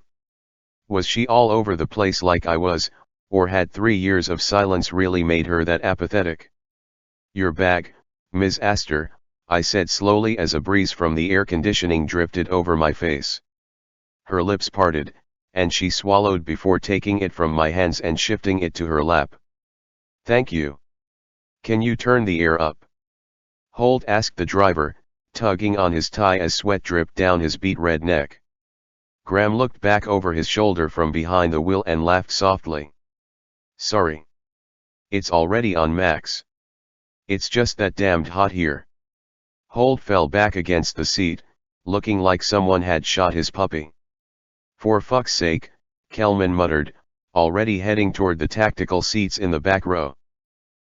Was she all over the place like I was, or had 3 years of silence really made her that apathetic? "Your bag, Ms. Astor," I said slowly as a breeze from the air conditioning drifted over my face. Her lips parted, and she swallowed before taking it from my hands and shifting it to her lap. "Thank you. Can you turn the air up?" Holt asked the driver, tugging on his tie as sweat dripped down his beet red neck. Graham looked back over his shoulder from behind the wheel and laughed softly. "Sorry. It's already on max. It's just that damned hot here." Holt fell back against the seat, looking like someone had shot his puppy. "For fuck's sake," Kelman muttered, already heading toward the tactical seats in the back row.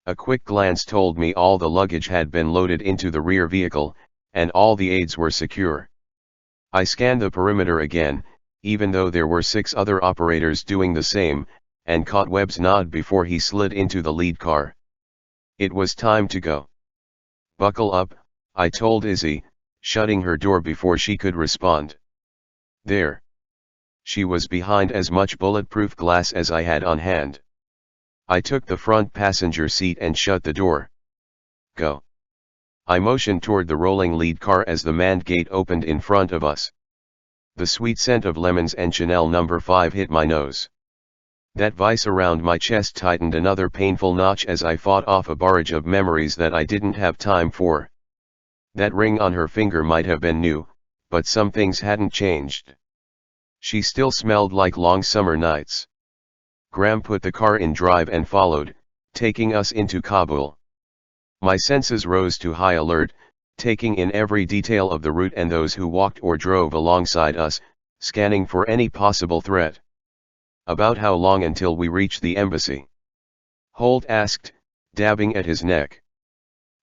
A quick glance told me all the luggage had been loaded into the rear vehicle, and all the aides were secure. I scanned the perimeter again, even though there were 6 other operators doing the same, and caught Webb's nod before he slid into the lead car. It was time to go. "Buckle up," I told Izzy, shutting her door before she could respond. There. She was behind as much bulletproof glass as I had on hand. I took the front passenger seat and shut the door. "Go." I motioned toward the rolling lead car as the manned gate opened in front of us. The sweet scent of lemons and Chanel No. 5 hit my nose. That vice around my chest tightened another painful notch as I fought off a barrage of memories that I didn't have time for. That ring on her finger might have been new, but some things hadn't changed. She still smelled like long summer nights. Graham put the car in drive and followed, taking us into Kabul. My senses rose to high alert, taking in every detail of the route and those who walked or drove alongside us, scanning for any possible threat. "About how long until we reach the embassy?" Holt asked, dabbing at his neck.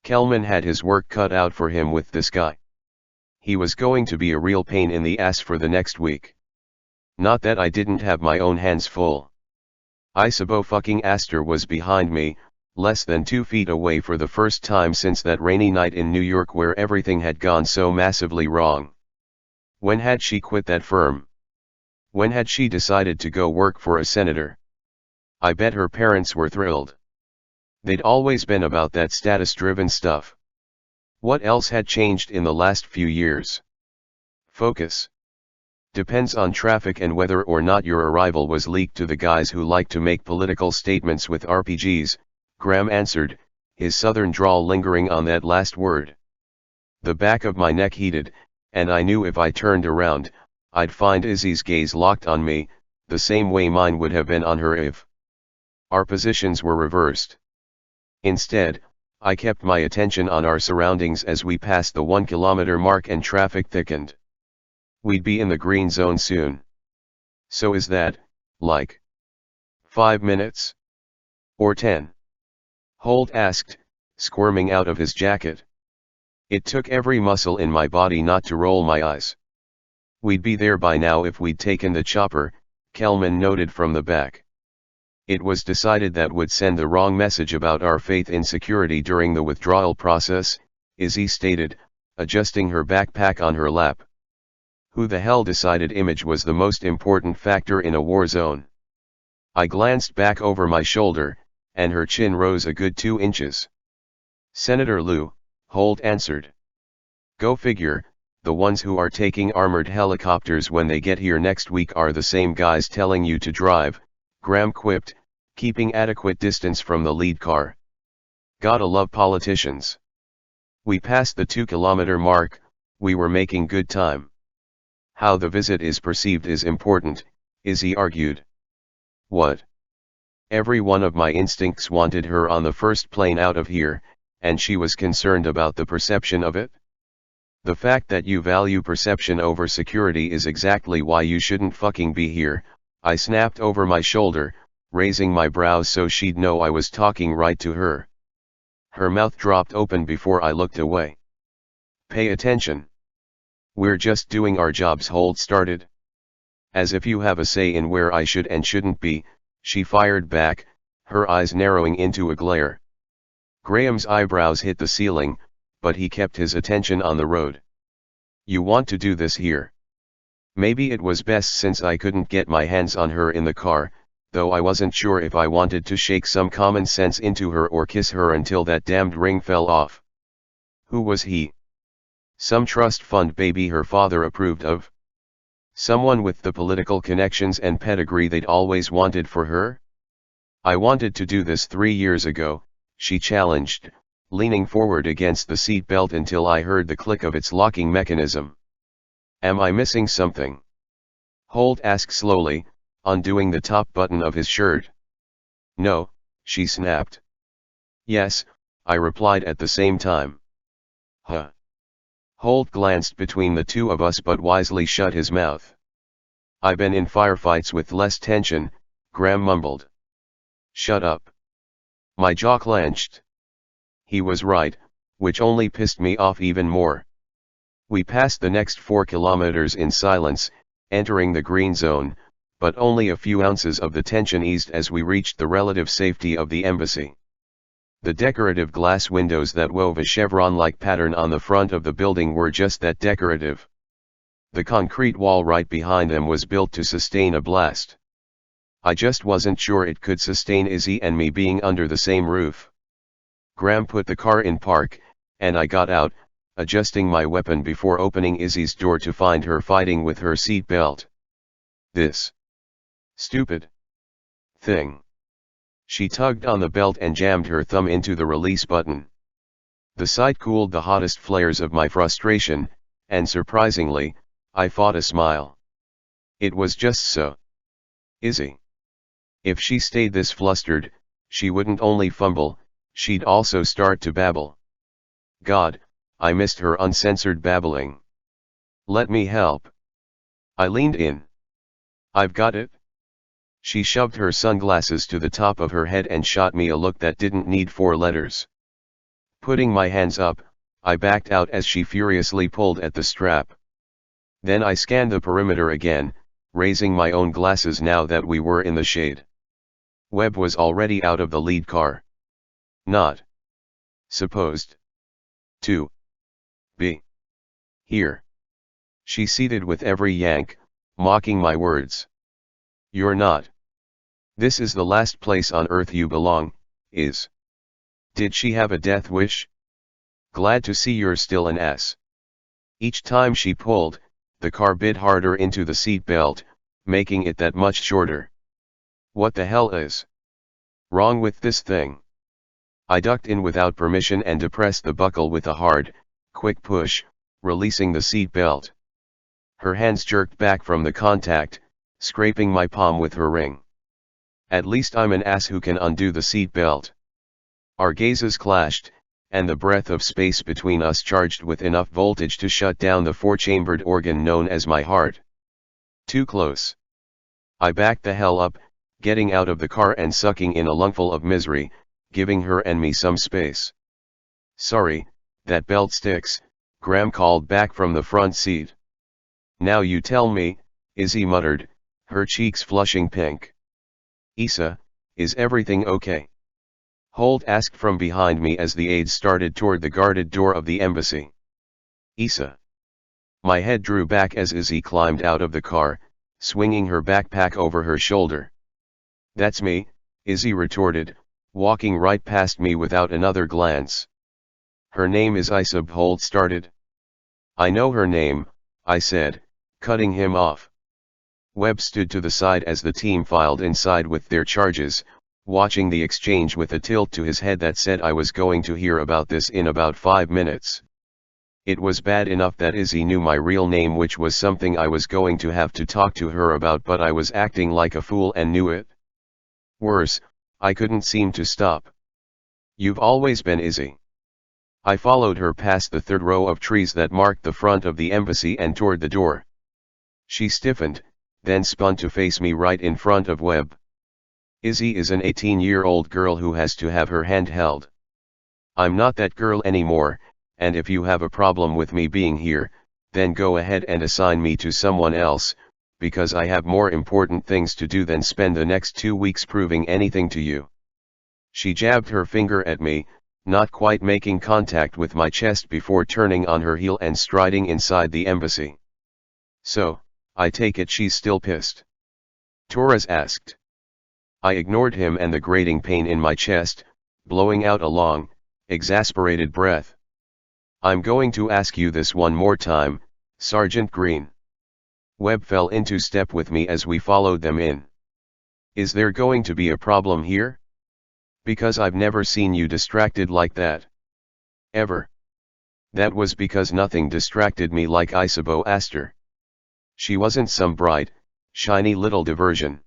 Kelman had his work cut out for him with this guy. He was going to be a real pain in the ass for the next week. Not that I didn't have my own hands full. Isabo fucking Astor was behind me, less than 2 feet away for the first time since that rainy night in New York where everything had gone so massively wrong. When had she quit that firm? When had she decided to go work for a senator? I bet her parents were thrilled. They'd always been about that status-driven stuff. What else had changed in the last few years? Focus. Depends on traffic and whether or not your arrival was leaked to the guys who like to make political statements with RPGs, Graham answered, his southern drawl lingering on that last word. The back of my neck heated, and I knew if I turned around, I'd find Izzy's gaze locked on me, the same way mine would have been on her if our positions were reversed. Instead, I kept my attention on our surroundings as we passed the 1-kilometer mark and traffic thickened. We'd be in the green zone soon. So is that, like, 5 minutes? Or 10? Holt asked, squirming out of his jacket. It took every muscle in my body not to roll my eyes. We'd be there by now if we'd taken the chopper, Kelman noted from the back. It was decided that would send the wrong message about our faith in security during the withdrawal process, Izzy stated, adjusting her backpack on her lap. Who the hell decided image was the most important factor in a war zone? I glanced back over my shoulder, and her chin rose a good 2 inches. "Senator Lou," Holt answered. "Go figure, the ones who are taking armored helicopters when they get here next week are the same guys telling you to drive," Graham quipped, keeping adequate distance from the lead car. "Gotta love politicians." We passed the 2-kilometer mark. We were making good time. "How the visit is perceived is important," Izzy argued. "What?" "Every one of my instincts wanted her on the first plane out of here, and she was concerned about the perception of it." "The fact that you value perception over security is exactly why you shouldn't fucking be here," I snapped over my shoulder, raising my brows so she'd know I was talking right to her. Her mouth dropped open before I looked away. "Pay attention. We're just doing our jobs," Holt started. "As if you have a say in where I should and shouldn't be," she fired back, her eyes narrowing into a glare. Graham's eyebrows hit the ceiling, but he kept his attention on the road. "You want to do this here?" Maybe it was best since I couldn't get my hands on her in the car, though I wasn't sure if I wanted to shake some common sense into her or kiss her until that damned ring fell off. Who was he? Some trust fund baby her father approved of? Someone with the political connections and pedigree they'd always wanted for her? "I wanted to do this 3 years ago," she challenged, leaning forward against the seat belt until I heard the click of its locking mechanism. "Am I missing something?" Holt asked slowly, undoing the top button of his shirt. "No," she snapped. "Yes," I replied at the same time. "Huh." Holt glanced between the two of us but wisely shut his mouth. "I been in firefights with less tension," Graham mumbled. "Shut up." My jaw clenched. He was right, which only pissed me off even more. We passed the next 4 kilometers in silence, entering the green zone, but only a few ounces of the tension eased as we reached the relative safety of the embassy. The decorative glass windows that wove a chevron-like pattern on the front of the building were just that, decorative. The concrete wall right behind them was built to sustain a blast. I just wasn't sure it could sustain Izzy and me being under the same roof. Graham put the car in park, and I got out, adjusting my weapon before opening Izzy's door to find her fighting with her seat belt. "This stupid thing." She tugged on the belt and jammed her thumb into the release button. The sight cooled the hottest flares of my frustration, and surprisingly, I fought a smile. It was just so. Izzy. If she stayed this flustered, she wouldn't only fumble, she'd also start to babble. God, I missed her uncensored babbling. "Let me help." I leaned in. "I've got it." She shoved her sunglasses to the top of her head and shot me a look that didn't need 4 letters. Putting my hands up, I backed out as she furiously pulled at the strap. Then I scanned the perimeter again, raising my own glasses now that we were in the shade. Webb was already out of the lead car. Not supposed to be here. She ceded with every yank, mocking my words. "You're not. This is the last place on earth you belong, is." Did she have a death wish? "Glad to see you're still an ass." Each time she pulled, the car bit harder into the seat belt, making it that much shorter. What the hell is wrong with this thing? I ducked in without permission and depressed the buckle with a hard, quick push, releasing the seat belt. Her hands jerked back from the contact, scraping my palm with her ring. At least I'm an ass who can undo the seat belt. Our gazes clashed, and the breath of space between us charged with enough voltage to shut down the 4-chambered organ known as my heart. Too close. I backed the hell up, getting out of the car and sucking in a lungful of misery, giving her and me some space. "Sorry, that belt sticks," Graham called back from the front seat. "Now you tell me," Izzy muttered, her cheeks flushing pink. "Issa, is everything okay?" Holt asked from behind me as the aides started toward the guarded door of the embassy. "Issa." My head drew back as Izzy climbed out of the car, swinging her backpack over her shoulder. "That's me," Izzy retorted, walking right past me without another glance. Her name is Isab. Holt started. I know her name, I said, cutting him off. Webb stood to the side as the team filed inside with their charges, watching the exchange with a tilt to his head that said I was going to hear about this in about 5 minutes. It was bad enough that Izzy knew my real name, which was something I was going to have to talk to her about, but I was acting like a fool and knew it. Worse, I couldn't seem to stop. You've always been Izzy. I followed her past the third row of trees that marked the front of the embassy and toward the door. She stiffened, then spun to face me right in front of Webb. Izzy is an 18-year-old girl who has to have her hand held. I'm not that girl anymore, and if you have a problem with me being here, then go ahead and assign me to someone else, because I have more important things to do than spend the next 2 weeks proving anything to you. She jabbed her finger at me, not quite making contact with my chest before turning on her heel and striding inside the embassy. So, I take it she's still pissed? Torres asked. I ignored him and the grating pain in my chest, blowing out a long, exasperated breath. I'm going to ask you this one more time, Sergeant Green. Webb fell into step with me as we followed them in. Is there going to be a problem here? Because I've never seen you distracted like that. Ever. That was because nothing distracted me like Isabeau Astor. She wasn't some bright, shiny little diversion.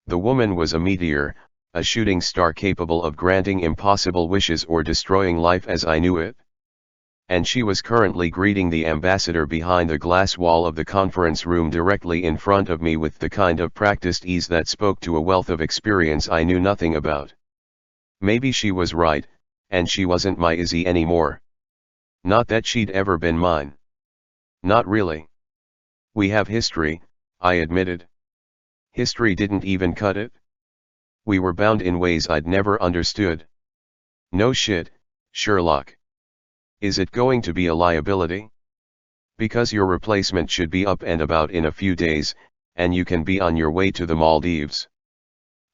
The woman was a meteor, a shooting star capable of granting impossible wishes or destroying life as I knew it. And she was currently greeting the ambassador behind the glass wall of the conference room directly in front of me with the kind of practiced ease that spoke to a wealth of experience I knew nothing about. Maybe she was right, and she wasn't my Izzy anymore. Not that she'd ever been mine. Not really. We have history, I admitted. History didn't even cut it. We were bound in ways I'd never understood. No shit, Sherlock. Is it going to be a liability? Because your replacement should be up and about in a few days, and you can be on your way to the Maldives.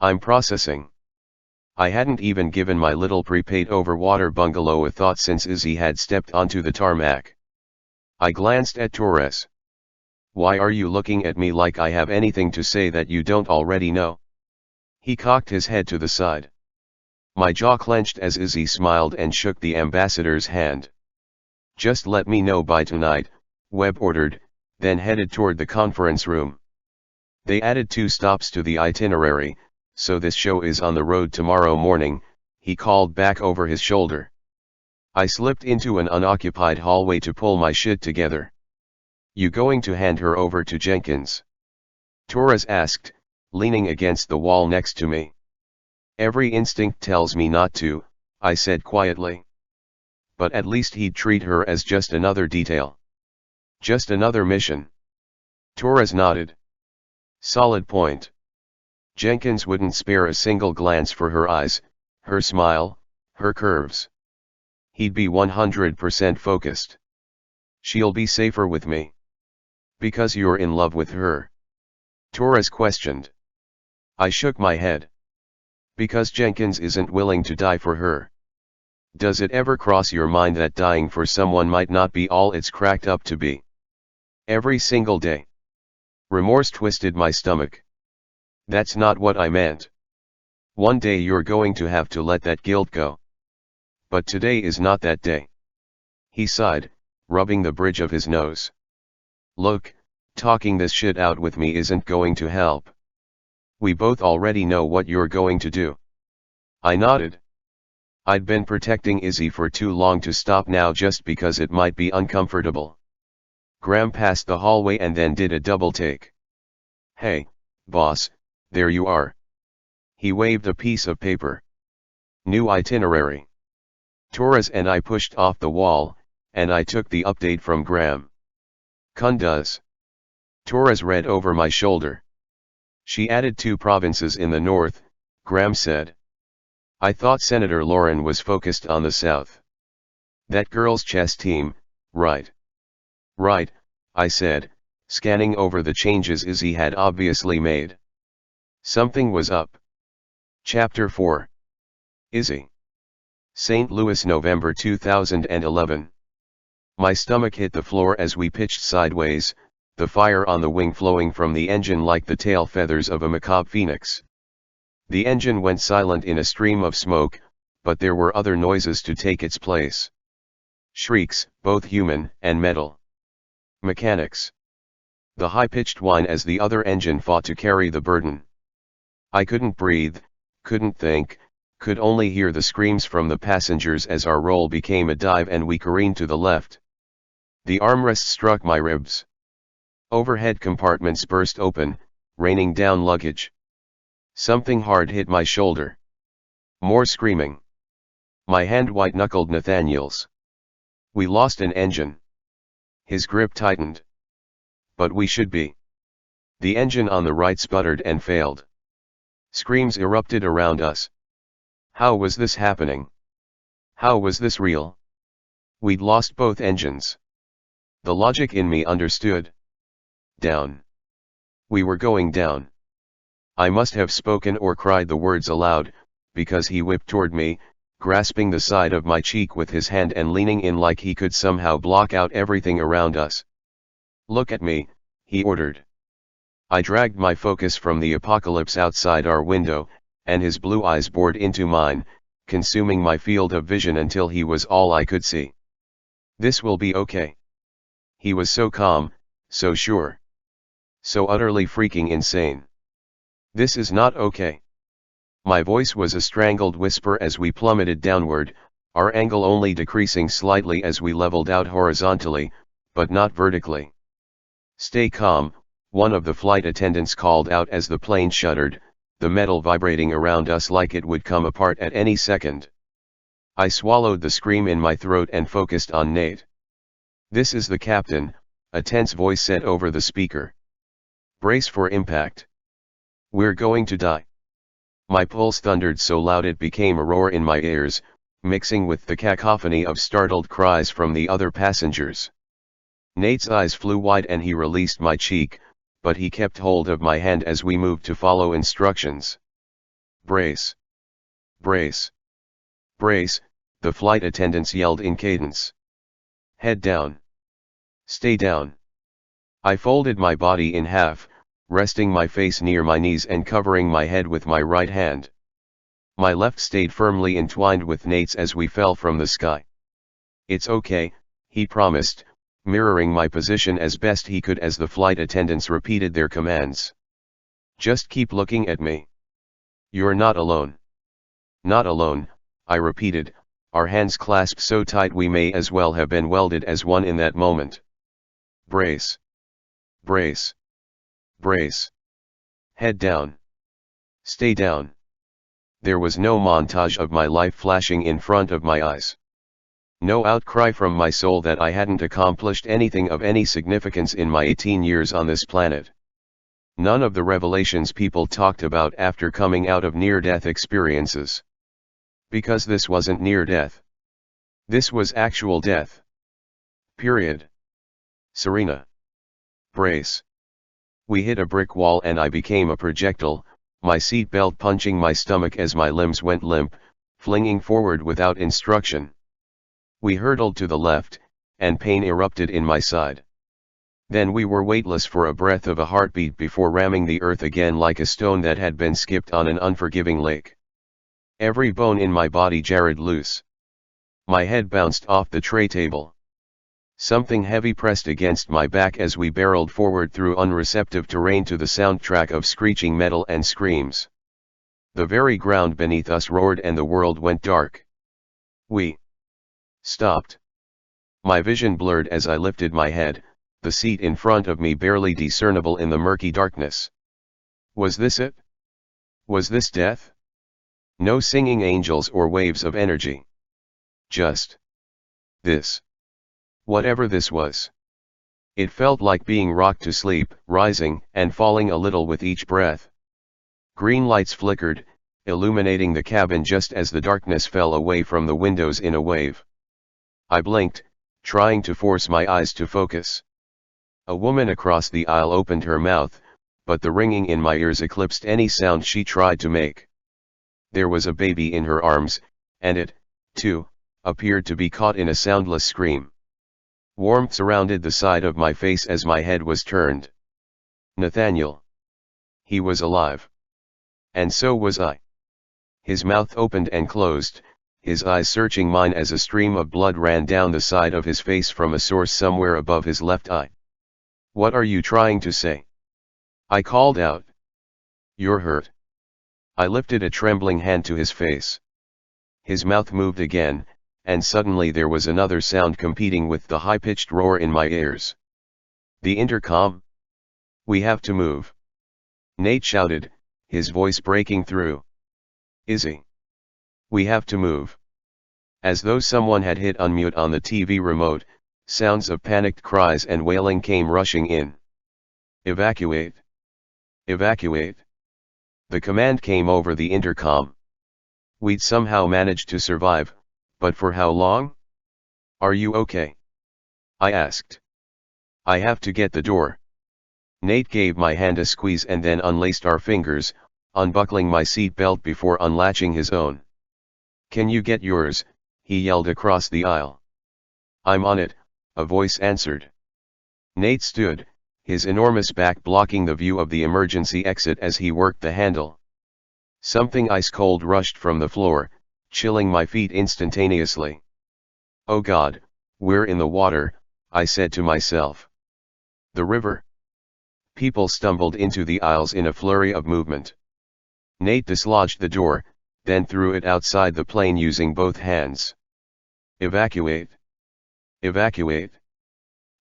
I'm processing. I hadn't even given my little prepaid overwater bungalow a thought since Izzy had stepped onto the tarmac. I glanced at Torres. Why are you looking at me like I have anything to say that you don't already know? He cocked his head to the side. My jaw clenched as Izzy smiled and shook the ambassador's hand. Just let me know by tonight, Webb ordered, then headed toward the conference room. They added 2 stops to the itinerary, so this show is on the road tomorrow morning, he called back over his shoulder. I slipped into an unoccupied hallway to pull my shit together. You going to hand her over to Jenkins? Torres asked, leaning against the wall next to me. Every instinct tells me not to, I said quietly. But at least he'd treat her as just another detail. Just another mission. Torres nodded. Solid point. Jenkins wouldn't spare a single glance for her eyes, her smile, her curves. He'd be 100% focused. She'll be safer with me. Because you're in love with her? Torres questioned. I shook my head. Because Jenkins isn't willing to die for her. Does it ever cross your mind that dying for someone might not be all it's cracked up to be? Every single day. Remorse twisted my stomach. That's not what I meant. One day you're going to have to let that guilt go. But today is not that day. He sighed, rubbing the bridge of his nose. Look, talking this shit out with me isn't going to help. We both already know what you're going to do. I nodded. I'd been protecting Izzy for too long to stop now just because it might be uncomfortable. Graham passed the hallway and then did a double take. Hey, boss, there you are. He waved a piece of paper. New itinerary. Torres and I pushed off the wall, and I took the update from Graham. Kunduz. Torres read over my shoulder. She added 2 provinces in the north, Graham said. I thought Senator Lauren was focused on the south. That girl's chess team, right? Right, I said, scanning over the changes Izzy had obviously made. Something was up. Chapter 4. Izzy. St. Louis, November 2011. My stomach hit the floor as we pitched sideways, the fire on the wing flowing from the engine like the tail feathers of a macabre phoenix. The engine went silent in a stream of smoke, but there were other noises to take its place. Shrieks, both human and metal. Mechanics. The high-pitched whine as the other engine fought to carry the burden. I couldn't breathe, couldn't think, could only hear the screams from the passengers as our roll became a dive and we careened to the left. The armrest struck my ribs. Overhead compartments burst open, raining down luggage. Something hard hit my shoulder. More screaming. My hand white-knuckled Nathaniel's. We lost an engine. His grip tightened. But we should be. The engine on the right sputtered and failed. Screams erupted around us. How was this happening? How was this real? We'd lost both engines. The logic in me understood. Down. We were going down. I must have spoken or cried the words aloud, because he whipped toward me, grasping the side of my cheek with his hand and leaning in like he could somehow block out everything around us. Look at me, he ordered. I dragged my focus from the apocalypse outside our window, and his blue eyes bored into mine, consuming my field of vision until he was all I could see. This will be okay. He was so calm, so sure. So utterly freaking insane. This is not okay. My voice was a strangled whisper as we plummeted downward, our angle only decreasing slightly as we leveled out horizontally, but not vertically. Stay calm, one of the flight attendants called out as the plane shuddered, the metal vibrating around us like it would come apart at any second. I swallowed the scream in my throat and focused on Nate. This is the captain, a tense voice said over the speaker. Brace for impact. We're going to die. My pulse thundered so loud it became a roar in my ears, mixing with the cacophony of startled cries from the other passengers. Nate's eyes flew wide and he released my cheek, but he kept hold of my hand as we moved to follow instructions. Brace. Brace. Brace, the flight attendants yelled in cadence. Head down. Stay down. I folded my body in half, resting my face near my knees and covering my head with my right hand. My left stayed firmly entwined with Nate's as we fell from the sky. It's okay, he promised, mirroring my position as best he could as the flight attendants repeated their commands. Just keep looking at me. You're not alone. Not alone, I repeated, our hands clasped so tight we may as well have been welded as one in that moment. Brace. Brace. Brace. Head down. Stay down. There was no montage of my life flashing in front of my eyes. No outcry from my soul that I hadn't accomplished anything of any significance in my 18 years on this planet. None of the revelations people talked about after coming out of near-death experiences. Because this wasn't near-death. This was actual death. Period. Serena. Brace. We hit a brick wall and I became a projectile, my seat belt punching my stomach as my limbs went limp, flinging forward without instruction. We hurtled to the left, and pain erupted in my side. Then we were weightless for a breath of a heartbeat before ramming the earth again like a stone that had been skipped on an unforgiving lake. Every bone in my body jarred loose. My head bounced off the tray table. Something heavy pressed against my back as we barreled forward through unreceptive terrain to the soundtrack of screeching metal and screams. The very ground beneath us roared and the world went dark. We stopped. My vision blurred as I lifted my head, the seat in front of me barely discernible in the murky darkness. Was this it? Was this death? No singing angels or waves of energy. Just this. Whatever this was. It felt like being rocked to sleep, rising and falling a little with each breath. Green lights flickered, illuminating the cabin just as the darkness fell away from the windows in a wave. I blinked, trying to force my eyes to focus. A woman across the aisle opened her mouth, but the ringing in my ears eclipsed any sound she tried to make. There was a baby in her arms, and it, too, appeared to be caught in a soundless scream. Warmth surrounded the side of my face as my head was turned. Nathaniel. He was alive. And so was I. His mouth opened and closed, his eyes searching mine as a stream of blood ran down the side of his face from a source somewhere above his left eye. "What are you trying to say?" I called out. "You're hurt." I lifted a trembling hand to his face. His mouth moved again, and suddenly there was another sound competing with the high-pitched roar in my ears. "The intercom? We have to move," Nate shouted, his voice breaking through. "Izzy. We have to move." As though someone had hit unmute on the TV remote, sounds of panicked cries and wailing came rushing in. "Evacuate! Evacuate!" The command came over the intercom. We'd somehow managed to survive, but for how long? "Are you okay?" I asked. "I have to get the door." Nate gave my hand a squeeze and then unlaced our fingers, unbuckling my seat belt before unlatching his own. "Can you get yours?" he yelled across the aisle. "I'm on it," a voice answered. Nate stood, his enormous back blocking the view of the emergency exit as he worked the handle. Something ice-cold rushed from the floor, chilling my feet instantaneously. "Oh God, we're in the water," I said to myself. "The river?" People stumbled into the aisles in a flurry of movement. Nate dislodged the door, then threw it outside the plane using both hands. "Evacuate! Evacuate!"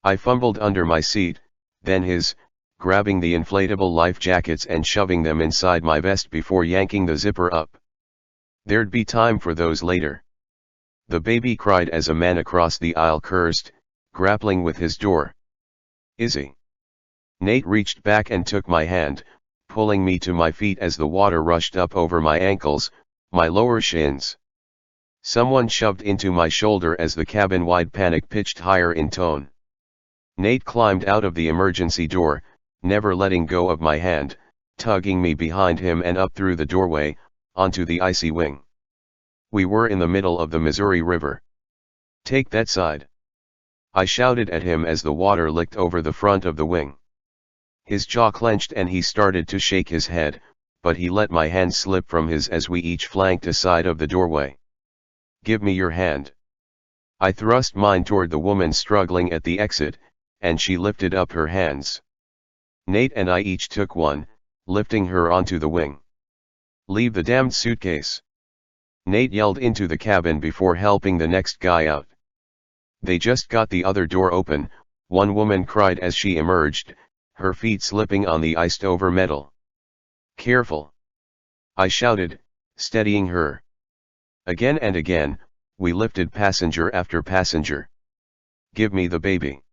I fumbled under my seat, then his, grabbing the inflatable life jackets and shoving them inside my vest before yanking the zipper up. There'd be time for those later. The baby cried as a man across the aisle cursed, grappling with his door. "Izzy!" Nate reached back and took my hand, pulling me to my feet as the water rushed up over my ankles, my lower shins. Someone shoved into my shoulder as the cabin-wide panic pitched higher in tone. Nate climbed out of the emergency door, never letting go of my hand, tugging me behind him and up through the doorway, onto the icy wing. We were in the middle of the Missouri River. "Take that side!" I shouted at him as the water licked over the front of the wing. His jaw clenched and he started to shake his head, but he let my hand slip from his as we each flanked a side of the doorway. "Give me your hand." I thrust mine toward the woman struggling at the exit, and she lifted up her hands. Nate and I each took one, lifting her onto the wing. "Leave the damned suitcase!" Nate yelled into the cabin before helping the next guy out. "They just got the other door open," one woman cried as she emerged, her feet slipping on the iced-over metal. "Careful!" I shouted, steadying her. Again and again, we lifted passenger after passenger. "Give me the baby."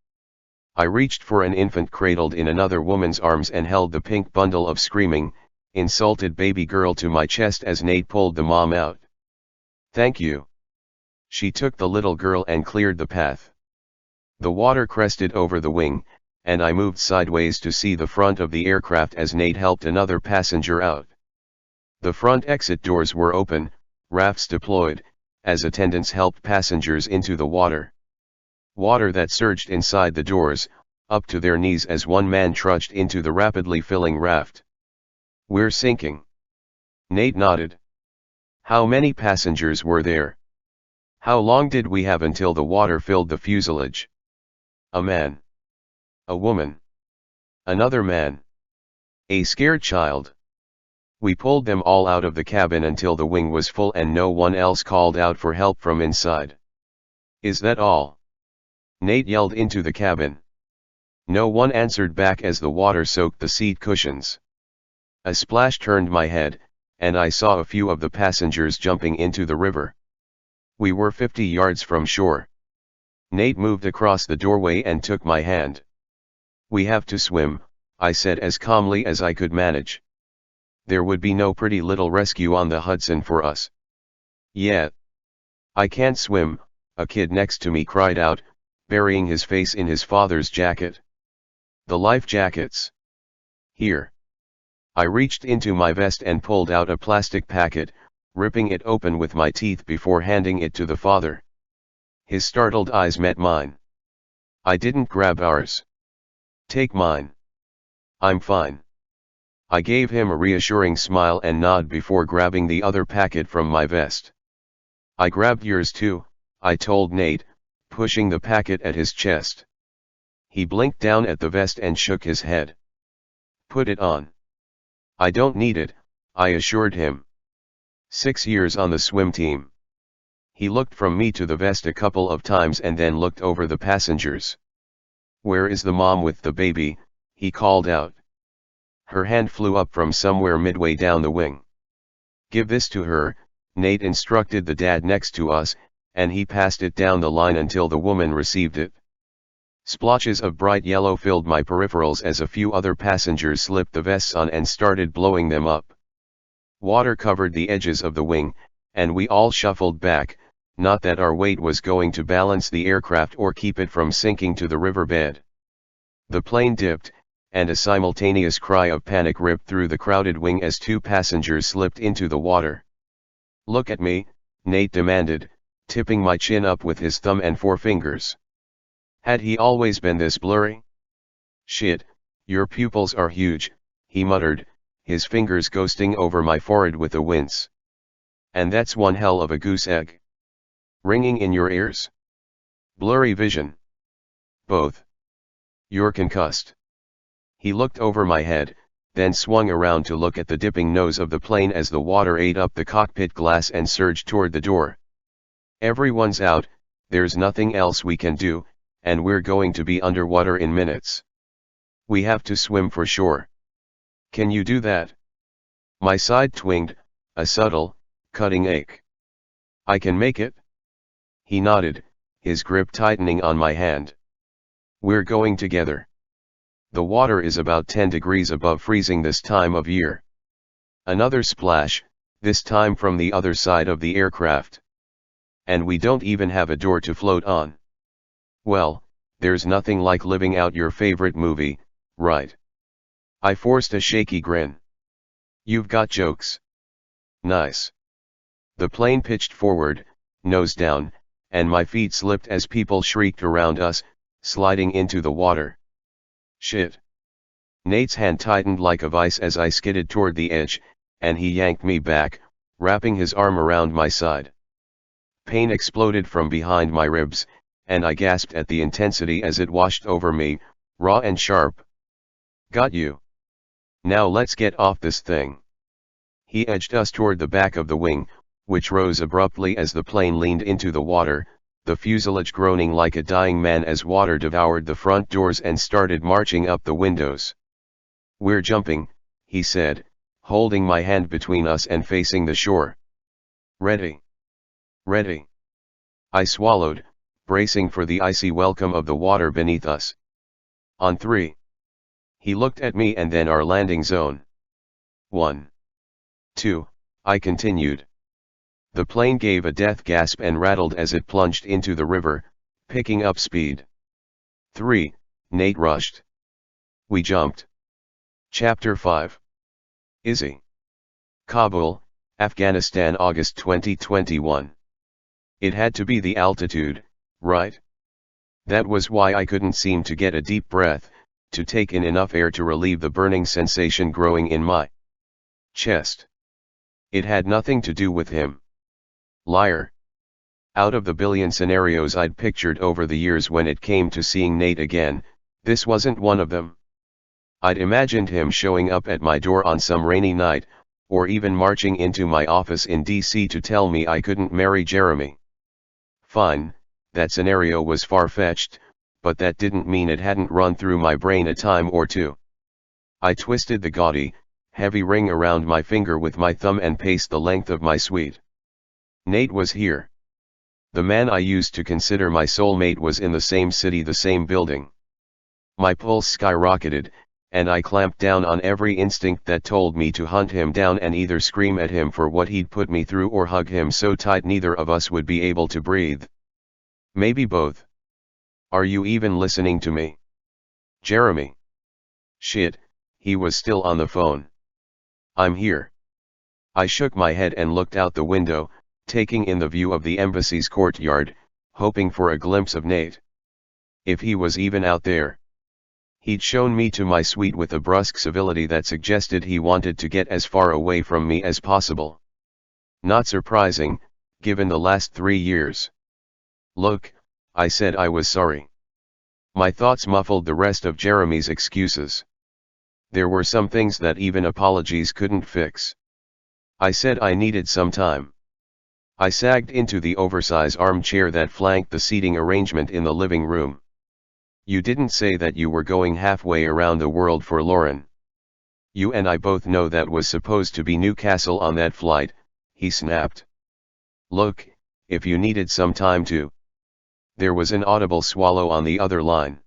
I reached for an infant cradled in another woman's arms and held the pink bundle of screaming, insulted baby girl to my chest as Nate pulled the mom out. "Thank you." She took the little girl and cleared the path. The water crested over the wing, and I moved sideways to see the front of the aircraft as Nate helped another passenger out. The front exit doors were open, rafts deployed, as attendants helped passengers into the water. Water that surged inside the doors, up to their knees as one man trudged into the rapidly filling raft. "We're sinking." Nate nodded. "How many passengers were there? How long did we have until the water filled the fuselage?" "A man. A woman. Another man. A scared child." We pulled them all out of the cabin until the wing was full and no one else called out for help from inside. "Is that all?" Nate yelled into the cabin. No one answered back as the water soaked the seat cushions. A splash turned my head, and I saw a few of the passengers jumping into the river. We were 50 yards from shore. Nate moved across the doorway and took my hand. "We have to swim," I said as calmly as I could manage. "There would be no pretty little rescue on the Hudson for us." "Yeah. I can't swim," a kid next to me cried out, burying his face in his father's jacket. "The life jackets. Here." I reached into my vest and pulled out a plastic packet, ripping it open with my teeth before handing it to the father. His startled eyes met mine. I didn't grab ours. Take mine. I'm fine. I gave him a reassuring smile and nod before grabbing the other packet from my vest. I grabbed yours too, I told Nate, pushing the packet at his chest. He blinked down at the vest and shook his head. Put it on. I don't need it, I assured him. 6 years on the swim team. He looked from me to the vest a couple of times and then looked over the passengers. Where is the mom with the baby? He called out. Her hand flew up from somewhere midway down the wing. Give this to her, Nate instructed the dad next to us, and he passed it down the line until the woman received it. Splotches of bright yellow filled my peripherals as a few other passengers slipped the vests on and started blowing them up. Water covered the edges of the wing, and we all shuffled back, not that our weight was going to balance the aircraft or keep it from sinking to the riverbed. The plane dipped, and a simultaneous cry of panic ripped through the crowded wing as 2 passengers slipped into the water. Look at me, Nate demanded, tipping my chin up with his thumb and forefingers. Had he always been this blurry? Shit, your pupils are huge, he muttered, his fingers ghosting over my forehead with a wince. And that's one hell of a goose egg. Ringing in your ears? Blurry vision? Both. You're concussed. He looked over my head, then swung around to look at the dipping nose of the plane as the water ate up the cockpit glass and surged toward the door. Everyone's out, there's nothing else we can do, and we're going to be underwater in minutes. We have to swim for shore. Can you do that? My side twinged, a subtle, cutting ache. I can make it. He nodded, his grip tightening on my hand. We're going together. The water is about 10 degrees above freezing this time of year. Another splash, this time from the other side of the aircraft. And we don't even have a door to float on. Well, there's nothing like living out your favorite movie, right? I forced a shaky grin. You've got jokes. Nice. The plane pitched forward, nose down, and my feet slipped as people shrieked around us, sliding into the water. Shit. Nate's hand tightened like a vice as I skidded toward the edge, and he yanked me back, wrapping his arm around my side. Pain exploded from behind my ribs, and I gasped at the intensity as it washed over me, raw and sharp. Got you. Now let's get off this thing. He edged us toward the back of the wing, which rose abruptly as the plane leaned into the water, the fuselage groaning like a dying man as water devoured the front doors and started marching up the windows. We're jumping, he said, holding my hand between us and facing the shore. Ready. Ready. I swallowed, bracing for the icy welcome of the water beneath us. On 3. He looked at me and then our landing zone. 1. 2, I continued. The plane gave a death gasp and rattled as it plunged into the river, picking up speed. 3, Nate rushed. We jumped. Chapter 5. Izzy. Kabul, Afghanistan, August 2021. It had to be the altitude, right? That was why I couldn't seem to get a deep breath, to take in enough air to relieve the burning sensation growing in my chest. It had nothing to do with him. Liar. Out of the billion scenarios I'd pictured over the years when it came to seeing Nate again, this wasn't one of them. I'd imagined him showing up at my door on some rainy night, or even marching into my office in DC to tell me I couldn't marry Jeremy. Fine, that scenario was far-fetched, but that didn't mean it hadn't run through my brain a time or two. I twisted the gaudy, heavy ring around my finger with my thumb and paced the length of my suite. Nate was here. The man I used to consider my soulmate was in the same city, the same building. My pulse skyrocketed, and I clamped down on every instinct that told me to hunt him down and either scream at him for what he'd put me through or hug him so tight neither of us would be able to breathe. Maybe both. Are you even listening to me? Jeremy. Shit, he was still on the phone. I'm here. I shook my head and looked out the window, taking in the view of the embassy's courtyard, hoping for a glimpse of Nate. If he was even out there. He'd shown me to my suite with a brusque civility that suggested he wanted to get as far away from me as possible. Not surprising, given the last 3 years. Look, I said I was sorry. My thoughts muffled the rest of Jeremy's excuses. There were some things that even apologies couldn't fix. I said I needed some time. I sagged into the oversized armchair that flanked the seating arrangement in the living room. You didn't say that you were going halfway around the world for Lauren. You and I both know that was supposed to be Newcastle on that flight, he snapped. Look, if you needed some time to. There was an audible swallow on the other line.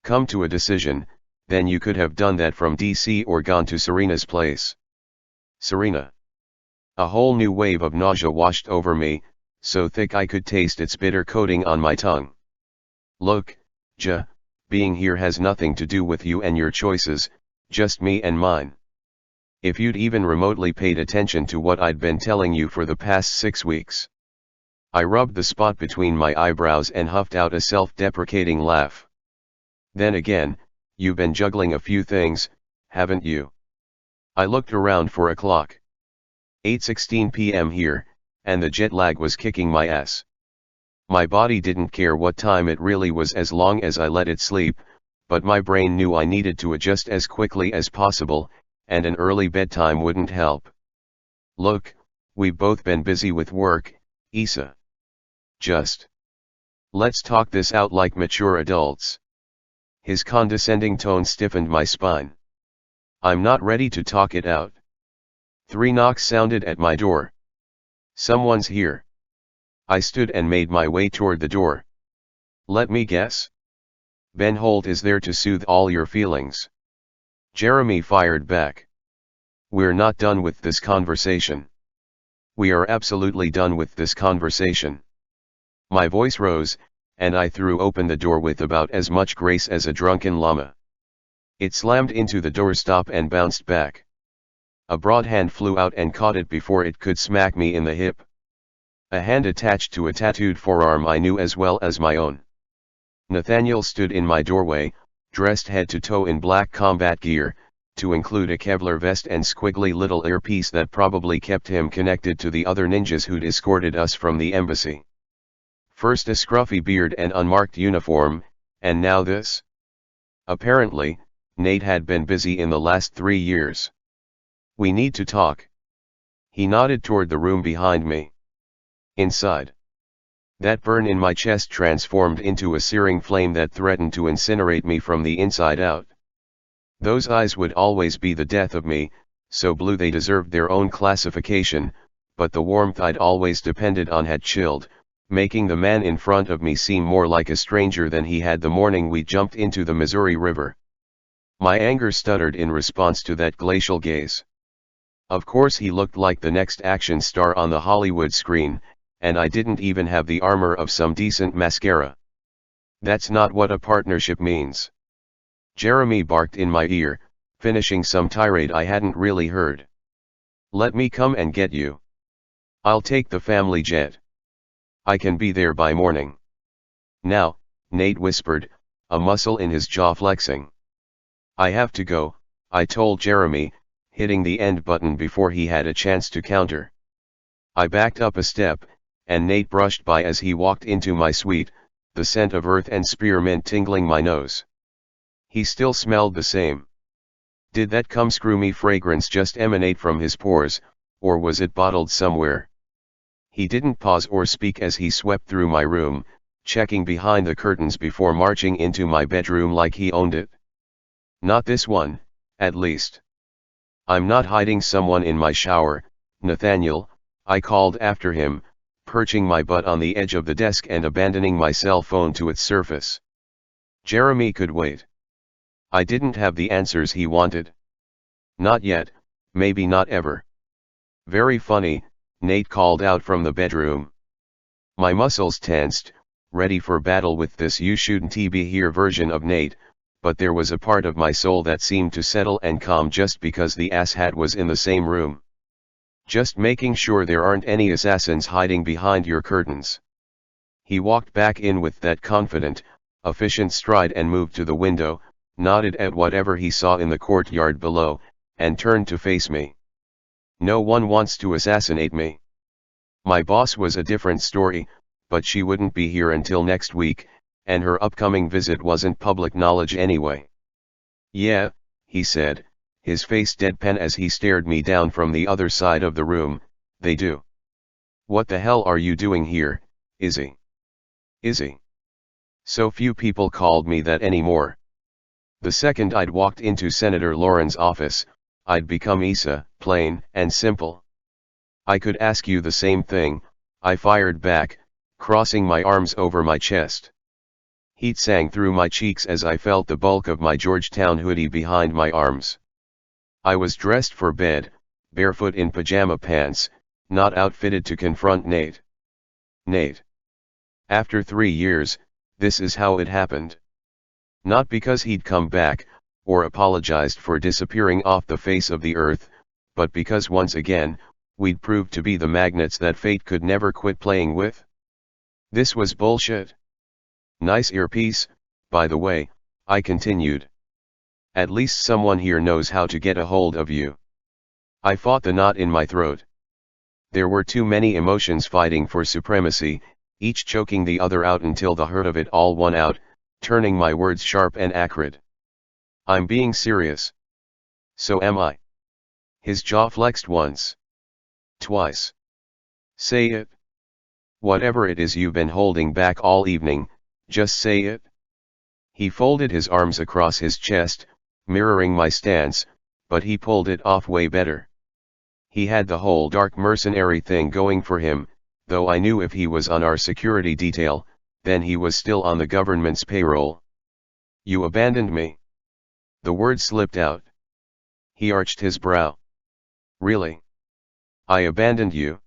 Come to a decision, then you could have done that from DC or gone to Serena's place. Serena. A whole new wave of nausea washed over me, so thick I could taste its bitter coating on my tongue. Look, being here has nothing to do with you and your choices, just me and mine. If you'd even remotely paid attention to what I'd been telling you for the past 6 weeks. I rubbed the spot between my eyebrows and huffed out a self-deprecating laugh. Then again, you've been juggling a few things, haven't you? I looked around for a clock. 8:16 p.m. here, and the jet lag was kicking my ass. My body didn't care what time it really was as long as I let it sleep, but my brain knew I needed to adjust as quickly as possible, and an early bedtime wouldn't help. Look, we've both been busy with work, Issa. Let's talk this out like mature adults. His condescending tone stiffened my spine. I'm not ready to talk it out. 3 knocks sounded at my door. Someone's here. I stood and made my way toward the door. Let me guess. Ben Holt is there to soothe all your feelings. Jeremy fired back. We're not done with this conversation. We are absolutely done with this conversation. My voice rose, and I threw open the door with about as much grace as a drunken llama. It slammed into the doorstop and bounced back. A broad hand flew out and caught it before it could smack me in the hip. A hand attached to a tattooed forearm I knew as well as my own. Nathaniel stood in my doorway, dressed head to toe in black combat gear, to include a Kevlar vest and squiggly little earpiece that probably kept him connected to the other ninjas who'd escorted us from the embassy. First a scruffy beard and unmarked uniform, and now this? Apparently, Nate had been busy in the last 3 years. We need to talk. He nodded toward the room behind me. Inside. That burn in my chest transformed into a searing flame that threatened to incinerate me from the inside out. Those eyes would always be the death of me, so blue they deserved their own classification, but the warmth I'd always depended on had chilled, making the man in front of me seem more like a stranger than he had the morning we jumped into the Missouri River. My anger stuttered in response to that glacial gaze. Of course he looked like the next action star on the Hollywood screen, and I didn't even have the armor of some decent mascara. That's not what a partnership means. Jeremy barked in my ear, finishing some tirade I hadn't really heard. Let me come and get you. I'll take the family jet. I can be there by morning. Now, Nate whispered, a muscle in his jaw flexing. I have to go, I told Jeremy, hitting the end button before he had a chance to counter. I backed up a step, and Nate brushed by as he walked into my suite, the scent of earth and spearmint tingling my nose. He still smelled the same. Did that come-screw-me fragrance just emanate from his pores, or was it bottled somewhere? He didn't pause or speak as he swept through my room, checking behind the curtains before marching into my bedroom like he owned it. Not this one, at least. I'm not hiding someone in my shower, Nathaniel, I called after him, perching my butt on the edge of the desk and abandoning my cell phone to its surface. Jeremy could wait. I didn't have the answers he wanted. Not yet, maybe not ever. Very funny, Nate called out from the bedroom. My muscles tensed, ready for battle with this you shouldn't be here version of Nate, but there was a part of my soul that seemed to settle and calm just because the asshat was in the same room. Just making sure there aren't any assassins hiding behind your curtains. He walked back in with that confident, efficient stride and moved to the window, nodded at whatever he saw in the courtyard below, and turned to face me. No one wants to assassinate me. My boss was a different story, but she wouldn't be here until next week, and her upcoming visit wasn't public knowledge anyway. Yeah, he said, his face deadpan as he stared me down from the other side of the room, they do. What the hell are you doing here, Izzy? Izzy. So few people called me that anymore. The second I'd walked into Senator Lauren's office, I'd become Issa, plain and simple. I could ask you the same thing, I fired back, crossing my arms over my chest. Heat sang through my cheeks as I felt the bulk of my Georgetown hoodie behind my arms. I was dressed for bed, barefoot in pajama pants, not outfitted to confront Nate. Nate. After 3 years, this is how it happened. Not because he'd come back, or apologized for disappearing off the face of the earth, but because once again, we'd proved to be the magnets that fate could never quit playing with. This was bullshit. Nice earpiece, by the way, I continued. At least someone here knows how to get a hold of you. I fought the knot in my throat. There were too many emotions fighting for supremacy, each choking the other out until the hurt of it all won out, turning my words sharp and acrid. I'm being serious. So am I. His jaw flexed once. Twice. Say it. Whatever it is you've been holding back all evening, just say it. He folded his arms across his chest, mirroring my stance, but he pulled it off way better. He had the whole dark mercenary thing going for him, though I knew if he was on our security detail, then he was still on the government's payroll. You abandoned me. The word slipped out. He arched his brow. Really? I abandoned you?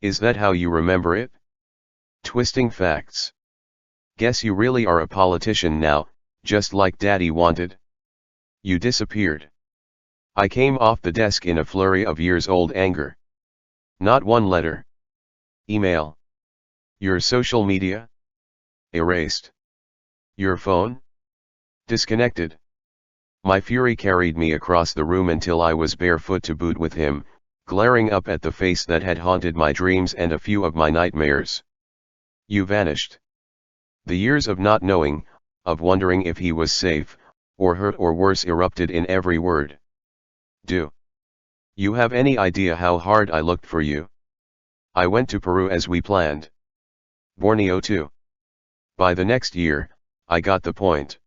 Is that how you remember it? Twisting facts. Guess you really are a politician now, just like Daddy wanted. You disappeared. I came off the desk in a flurry of years-old anger. Not one letter. Email. Your social media? Erased. Your phone? Disconnected. My fury carried me across the room until I was barefoot to boot with him, glaring up at the face that had haunted my dreams and a few of my nightmares. You vanished. The years of not knowing, of wondering if he was safe, or hurt or worse erupted in every word. Do you have any idea how hard I looked for you? I went to Peru as we planned. Borneo too. By the next year, I got the point.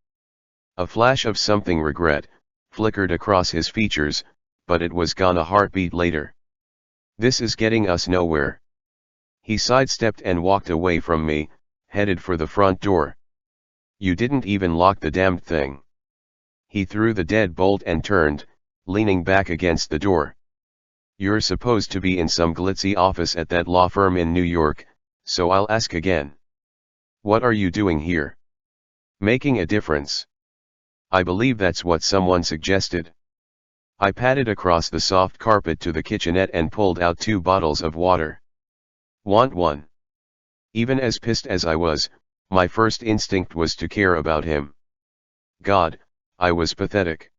A flash of something regret flickered across his features, but it was gone a heartbeat later. This is getting us nowhere. He sidestepped and walked away from me, headed for the front door. You didn't even lock the damned thing. He threw the deadbolt and turned, leaning back against the door. You're supposed to be in some glitzy office at that law firm in New York, so I'll ask again. What are you doing here? Making a difference. I believe that's what someone suggested. I padded across the soft carpet to the kitchenette and pulled out 2 bottles of water. Want one? Even as pissed as I was, my first instinct was to care about him. God, I was pathetic.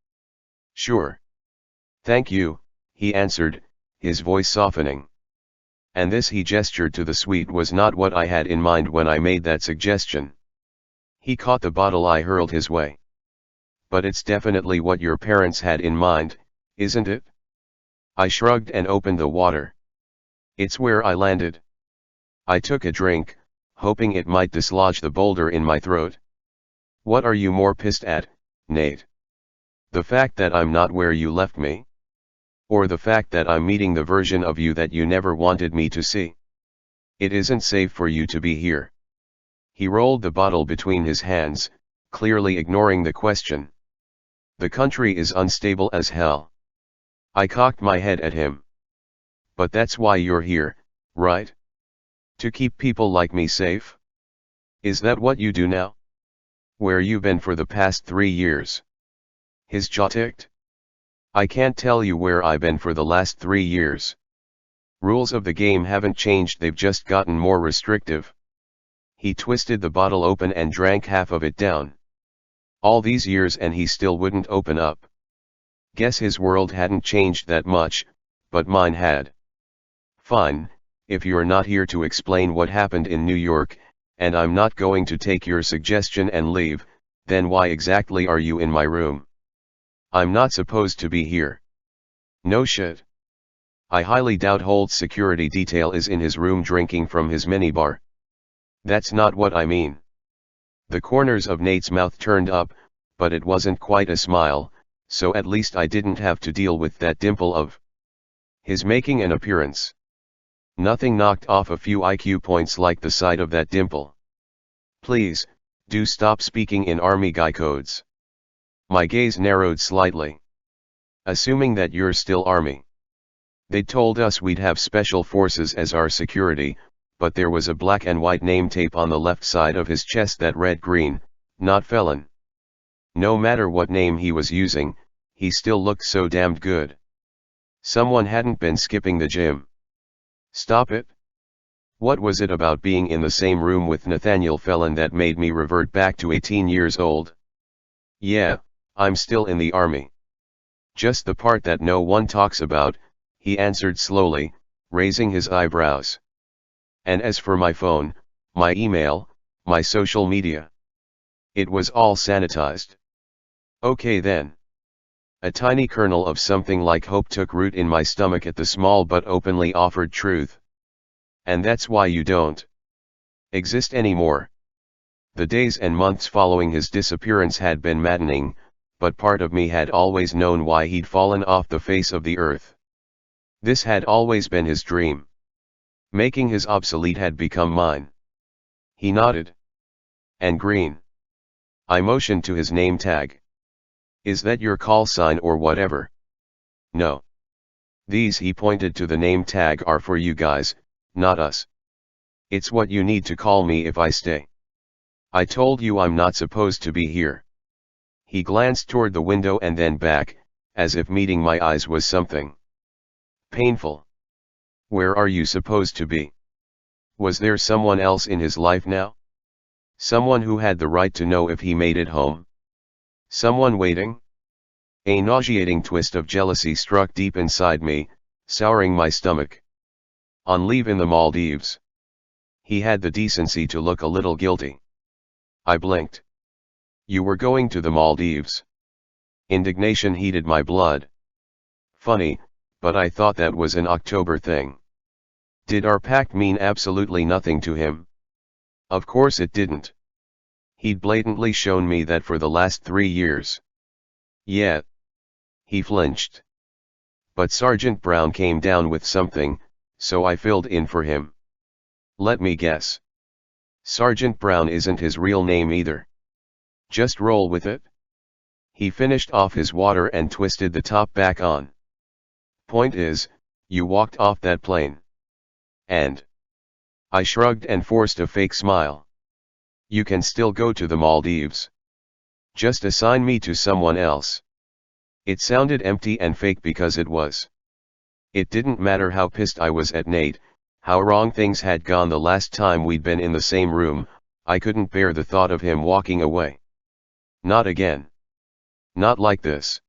Sure. Thank you, he answered, his voice softening. And this, he gestured to the suite, was not what I had in mind when I made that suggestion. He caught the bottle I hurled his way. But it's definitely what your parents had in mind, isn't it? I shrugged and opened the water. It's where I landed. I took a drink, hoping it might dislodge the boulder in my throat. What are you more pissed at, Nate? The fact that I'm not where you left me? Or the fact that I'm meeting the version of you that you never wanted me to see? It isn't safe for you to be here. He rolled the bottle between his hands, clearly ignoring the question. The country is unstable as hell. I cocked my head at him. But that's why you're here, right? To keep people like me safe? Is that what you do now? Where you been for the past 3 years? His jaw ticked. I can't tell you where I've been for the last 3 years. Rules of the game haven't changed, they've just gotten more restrictive. He twisted the bottle open and drank half of it down. All these years and he still wouldn't open up. Guess his world hadn't changed that much, but mine had. Fine, if you're not here to explain what happened in New York, and I'm not going to take your suggestion and leave, then why exactly are you in my room? I'm not supposed to be here. No shit. I highly doubt Holt's security detail is in his room drinking from his minibar. That's not what I mean. The corners of Nate's mouth turned up, but it wasn't quite a smile, so at least I didn't have to deal with that dimple of his making an appearance. Nothing knocked off a few IQ points like the sight of that dimple. Please, do stop speaking in army guy codes. My gaze narrowed slightly. Assuming that you're still army. They'd told us we'd have special forces as our security, but there was a black and white name tape on the left side of his chest that read green, not felon. No matter what name he was using, he still looked so damned good. Someone hadn't been skipping the gym. Stop it. What was it about being in the same room with Nathaniel Felon that made me revert back to 18 years old? Yeah, I'm still in the army. Just the part that no one talks about, he answered slowly, raising his eyebrows. And as for my phone, my email, my social media, it was all sanitized. Okay then. A tiny kernel of something like hope took root in my stomach at the small but openly offered truth. And that's why you don't exist anymore. The days and months following his disappearance had been maddening, but part of me had always known why he'd fallen off the face of the earth. This had always been his dream. Making his obsolete had become mine. He nodded. And green. I motioned to his name tag. Is that your call sign or whatever? No. These, he pointed to the name tag, are for you guys, not us. It's what you need to call me if I stay. I told you I'm not supposed to be here. He glanced toward the window and then back, as if meeting my eyes was something painful. Where are you supposed to be? Was there someone else in his life now? Someone who had the right to know if he made it home? Someone waiting? A nauseating twist of jealousy struck deep inside me, souring my stomach. On leave in the Maldives. He had the decency to look a little guilty. I blinked. You were going to the Maldives? Indignation heated my blood. Funny, but I thought that was an October thing. Did our pact mean absolutely nothing to him? Of course it didn't. He'd blatantly shown me that for the last 3 years. Yeah. He flinched. But Sergeant Brown came down with something, so I filled in for him. Let me guess. Sergeant Brown isn't his real name either. Just roll with it. He finished off his water and twisted the top back on. Point is, you walked off that plane. And I shrugged and forced a fake smile. You can still go to the Maldives. Just assign me to someone else. It sounded empty and fake because it was. It didn't matter how pissed I was at Nate, how wrong things had gone the last time we'd been in the same room, I couldn't bear the thought of him walking away. Not again. Not like this.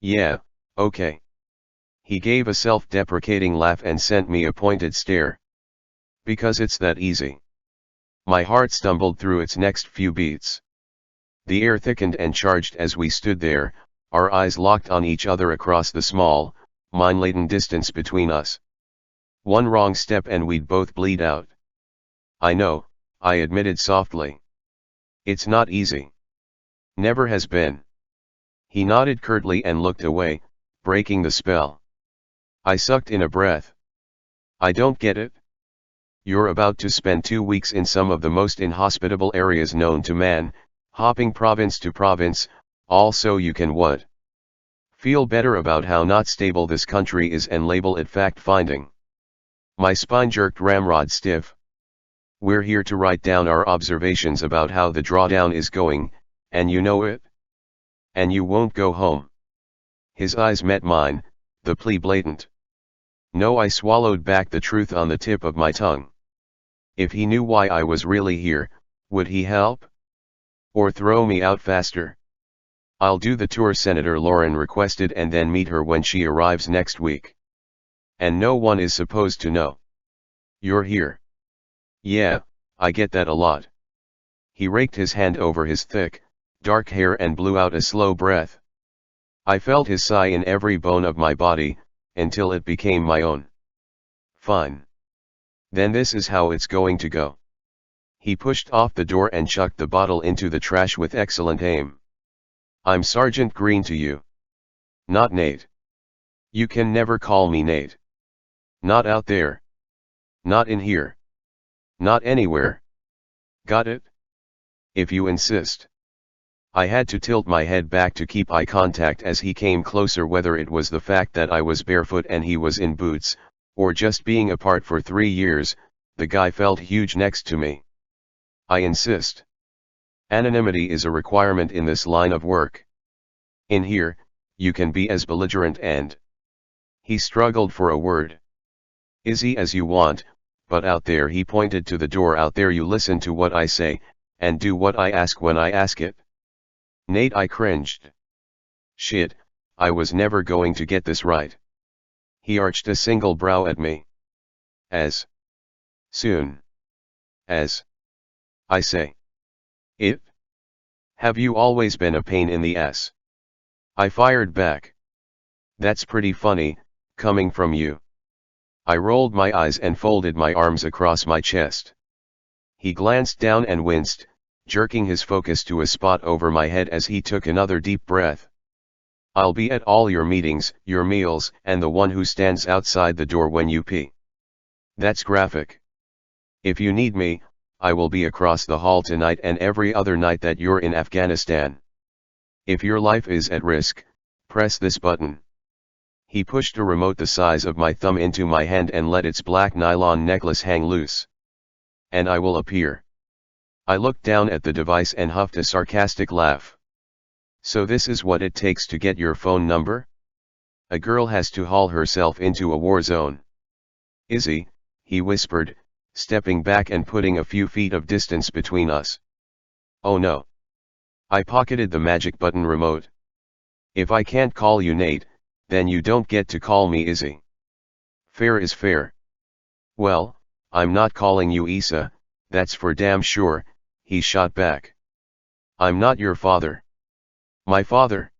Yeah, okay. He gave a self-deprecating laugh and sent me a pointed stare. Because it's that easy. My heart stumbled through its next few beats. The air thickened and charged as we stood there, our eyes locked on each other across the small, mine-laden distance between us. One wrong step and we'd both bleed out. I know, I admitted softly. It's not easy. Never has been. He nodded curtly and looked away, breaking the spell. I sucked in a breath. I don't get it. You're about to spend 2 weeks in some of the most inhospitable areas known to man, hopping province to province, all so you can what? Feel better about how not stable this country is and label it fact-finding. My spine jerked ramrod stiff. We're here to write down our observations about how the drawdown is going, and you know it? And you won't go home. His eyes met mine, the plea blatant. No, I swallowed back the truth on the tip of my tongue. If he knew why I was really here, would he help? Or throw me out faster? I'll do the tour Senator Lauren requested and then meet her when she arrives next week. And no one is supposed to know. You're here. Yeah, I get that a lot. He raked his hand over his thick, dark hair and blew out a slow breath. I felt his sigh in every bone of my body, until it became my own. Fine. Then this is how it's going to go. He pushed off the door and chucked the bottle into the trash with excellent aim. I'm Sergeant Green to you. Not Nate. You can never call me Nate. Not out there. Not in here. Not anywhere. Got it? If you insist. I had to tilt my head back to keep eye contact as he came closer, whether it was the fact that I was barefoot and he was in boots, or just being apart for 3 years, the guy felt huge next to me. I insist. Anonymity is a requirement in this line of work. In here, you can be as belligerent and... He struggled for a word. Easy as you want, but out there, he pointed to the door, out there you listen to what I say, and do what I ask when I ask it. Nate, I cringed. Shit, I was never going to get this right. He arched a single brow at me. As soon as I say it. Have you always been a pain in the ass? I fired back. That's pretty funny, coming from you. I rolled my eyes and folded my arms across my chest. He glanced down and winced, jerking his focus to a spot over my head as he took another deep breath. I'll be at all your meetings, your meals, and the one who stands outside the door when you pee. That's graphic. If you need me, I will be across the hall tonight and every other night that you're in Afghanistan. If your life is at risk, press this button. He pushed a remote the size of my thumb into my hand and let its black nylon necklace hang loose. And I will appear. I looked down at the device and huffed a sarcastic laugh. So this is what it takes to get your phone number? A girl has to haul herself into a war zone. Izzy, he whispered, stepping back and putting a few feet of distance between us. Oh no. I pocketed the magic button remote. If I can't call you Nate, then you don't get to call me Izzy. Fair is fair. Well, I'm not calling you Issa, that's for damn sure, he shot back. I'm not your father. My father?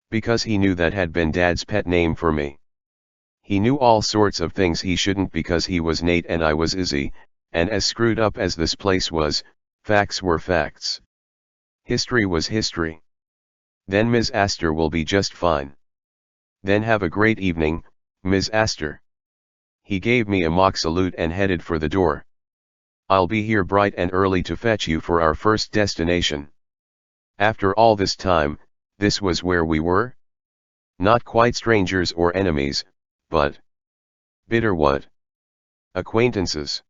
Because he knew that had been Dad's pet name for me. He knew all sorts of things he shouldn't because he was Nate and I was Izzy, and as screwed up as this place was, facts were facts. History was history. Then Ms. Astor will be just fine. Then have a great evening, Ms. Astor. He gave me a mock salute and headed for the door. I'll be here bright and early to fetch you for our first destination. After all this time, this was where we were? Not quite strangers or enemies, but... bitter what? Acquaintances.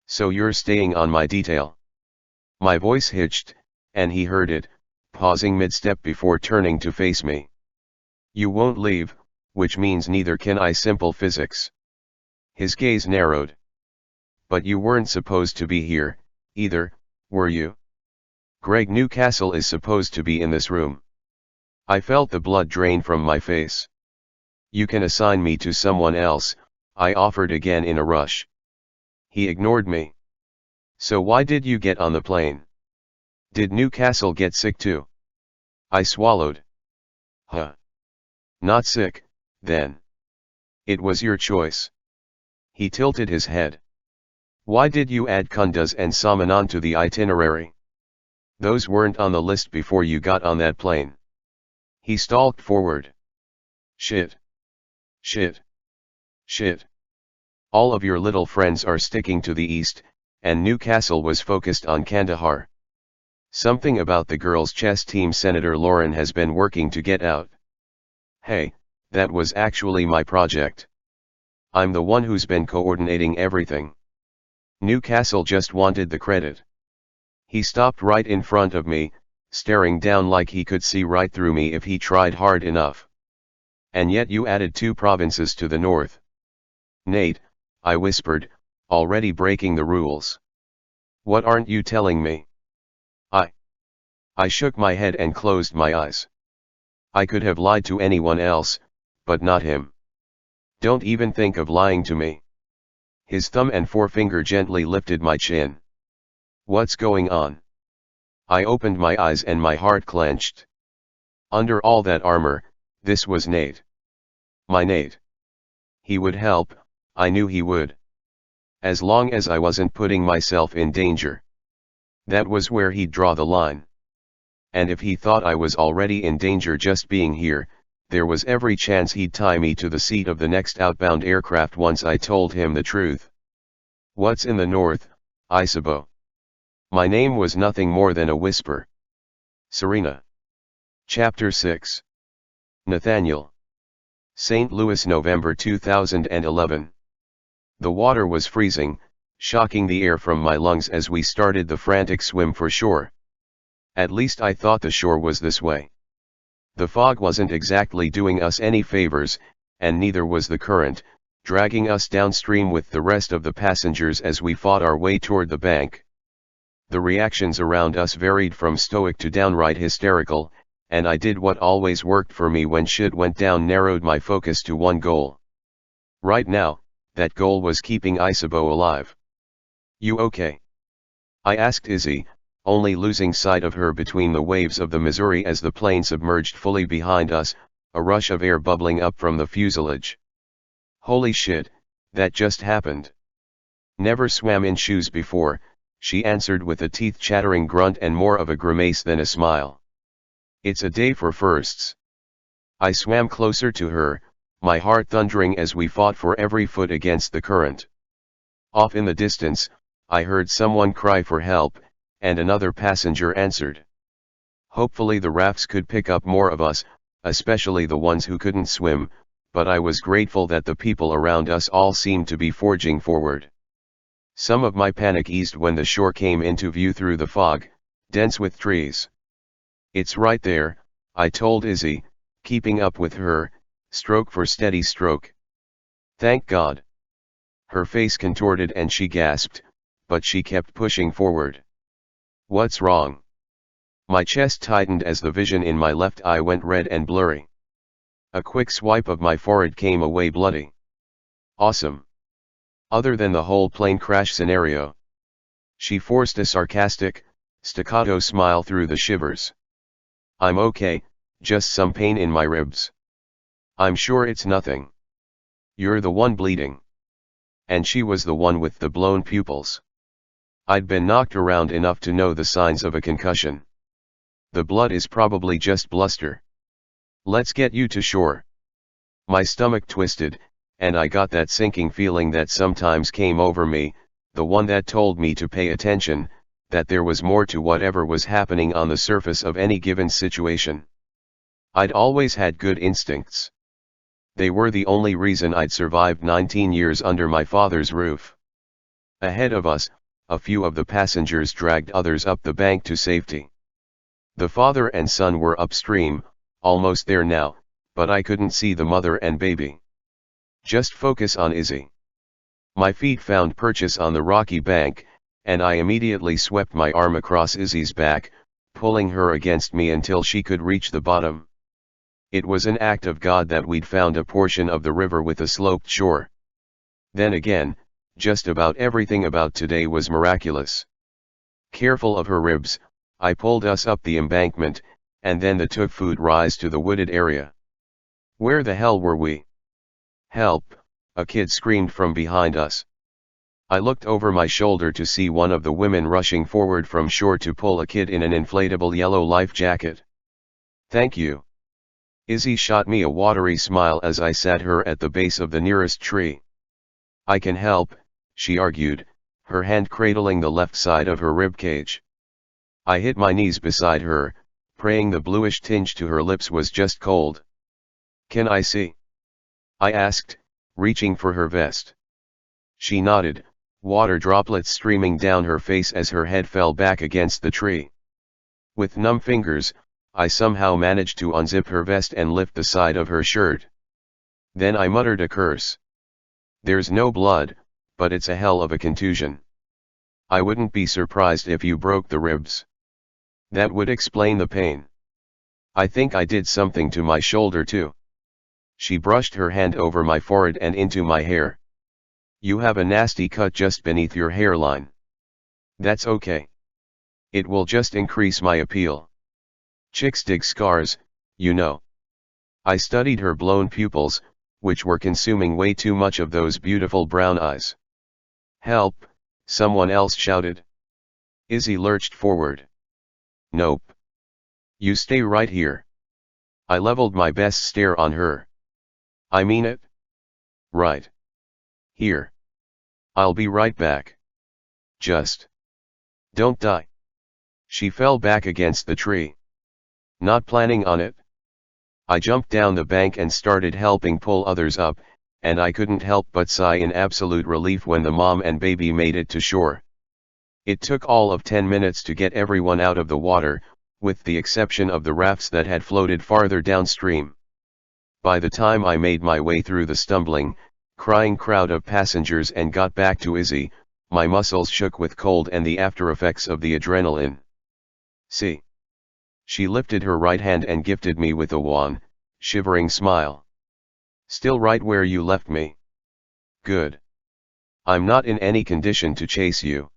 So you're staying on my detail. My voice hitched, and he heard it, pausing mid-step before turning to face me. You won't leave, which means neither can I. Simple physics. His gaze narrowed. But you weren't supposed to be here, either, were you? Greg Newcastle is supposed to be in this room. I felt the blood drain from my face. You can assign me to someone else, I offered again in a rush. He ignored me. So why did you get on the plane? Did Newcastle get sick too? I swallowed. Huh. Not sick, then. It was your choice. He tilted his head. Why did you add Kunduz and Samanan to the itinerary? Those weren't on the list before you got on that plane. He stalked forward. Shit. Shit. Shit. All of your little friends are sticking to the east, and Newcastle was focused on Kandahar. Something about the girls' chess team Senator Lauren has been working to get out. Hey, that was actually my project. I'm the one who's been coordinating everything. Newcastle just wanted the credit. He stopped right in front of me, staring down like he could see right through me if he tried hard enough. And yet you added 2 provinces to the north. Nate, I whispered, already breaking the rules. What aren't you telling me? I. I shook my head and closed my eyes. I could have lied to anyone else, but not him. Don't even think of lying to me. His thumb and forefinger gently lifted my chin. What's going on? I opened my eyes and my heart clenched. Under all that armor, this was Nate. My Nate. He would help, I knew he would. As long as I wasn't putting myself in danger. That was where he'd draw the line. And if he thought I was already in danger just being here, there was every chance he'd tie me to the seat of the next outbound aircraft once I told him the truth. What's in the north, Isabeau? My name was nothing more than a whisper. Serena. Chapter 6. Nathaniel. St. Louis, November 2011. The water was freezing, shocking the air from my lungs as we started the frantic swim for shore. At least I thought the shore was this way. The fog wasn't exactly doing us any favors, and neither was the current, dragging us downstream with the rest of the passengers as we fought our way toward the bank. The reactions around us varied from stoic to downright hysterical, and I did what always worked for me when shit went down: narrowed my focus to one goal. Right now, that goal was keeping Isabeau alive. You okay? I asked Izzy, only losing sight of her between the waves of the Missouri as the plane submerged fully behind us, a rush of air bubbling up from the fuselage. Holy shit, that just happened. Never swam in shoes before, she answered with a teeth-chattering grunt and more of a grimace than a smile. It's a day for firsts. I swam closer to her, my heart thundering as we fought for every foot against the current. Off in the distance, I heard someone cry for help, and another passenger answered. Hopefully the rafts could pick up more of us, especially the ones who couldn't swim, but I was grateful that the people around us all seemed to be forging forward. Some of my panic eased when the shore came into view through the fog, dense with trees. It's right there, I told Izzy, keeping up with her, stroke for steady stroke. Thank God. Her face contorted and she gasped, but she kept pushing forward. What's wrong? My chest tightened as the vision in my left eye went red and blurry. A quick swipe of my forehead came away bloody. Awesome. Other than the whole plane crash scenario. She forced a sarcastic, staccato smile through the shivers. I'm okay, just some pain in my ribs. I'm sure it's nothing. You're the one bleeding. And she was the one with the blown pupils. I'd been knocked around enough to know the signs of a concussion. The blood is probably just bluster. Let's get you to shore. My stomach twisted, and I got that sinking feeling that sometimes came over me, the one that told me to pay attention, that there was more to whatever was happening on the surface of any given situation. I'd always had good instincts. They were the only reason I'd survived 19 years under my father's roof. Ahead of us, a few of the passengers dragged others up the bank to safety. The father and son were upstream, almost there now, but I couldn't see the mother and baby. Just focus on Izzy. My feet found purchase on the rocky bank, and I immediately swept my arm across Izzy's back, pulling her against me until she could reach the bottom. It was an act of God that we'd found a portion of the river with a sloped shore. Then again, just about everything about today was miraculous. Careful of her ribs, I pulled us up the embankment, and then the took food rise to the wooded area. Where the hell were we? Help, a kid screamed from behind us. I looked over my shoulder to see one of the women rushing forward from shore to pull a kid in an inflatable yellow life jacket. Thank you. Izzy shot me a watery smile as I sat her at the base of the nearest tree. I can help, she argued, her hand cradling the left side of her rib cage. I hit my knees beside her, praying the bluish tinge to her lips was just cold. Can I see? I asked, reaching for her vest. She nodded, water droplets streaming down her face as her head fell back against the tree. With numb fingers, I somehow managed to unzip her vest and lift the side of her shirt. Then I muttered a curse. There's no blood, but it's a hell of a contusion. I wouldn't be surprised if you broke the ribs. That would explain the pain. I think I did something to my shoulder too. She brushed her hand over my forehead and into my hair. You have a nasty cut just beneath your hairline. That's okay. It will just increase my appeal. Chicks dig scars, you know. I studied her blown pupils, which were consuming way too much of those beautiful brown eyes. Help, someone else shouted. Izzy lurched forward. Nope. You stay right here. I leveled my best stare on her. I mean it. Right. Here. I'll be right back. Just. Don't die. She fell back against the tree. Not planning on it? I jumped down the bank and started helping pull others up, and I couldn't help but sigh in absolute relief when the mom and baby made it to shore. It took all of 10 minutes to get everyone out of the water, with the exception of the rafts that had floated farther downstream. By the time I made my way through the stumbling, crying crowd of passengers and got back to Izzy, my muscles shook with cold and the after-effects of the adrenaline. See. She lifted her right hand and gifted me with a wan, shivering smile. Still right where you left me. Good. I'm not in any condition to chase you.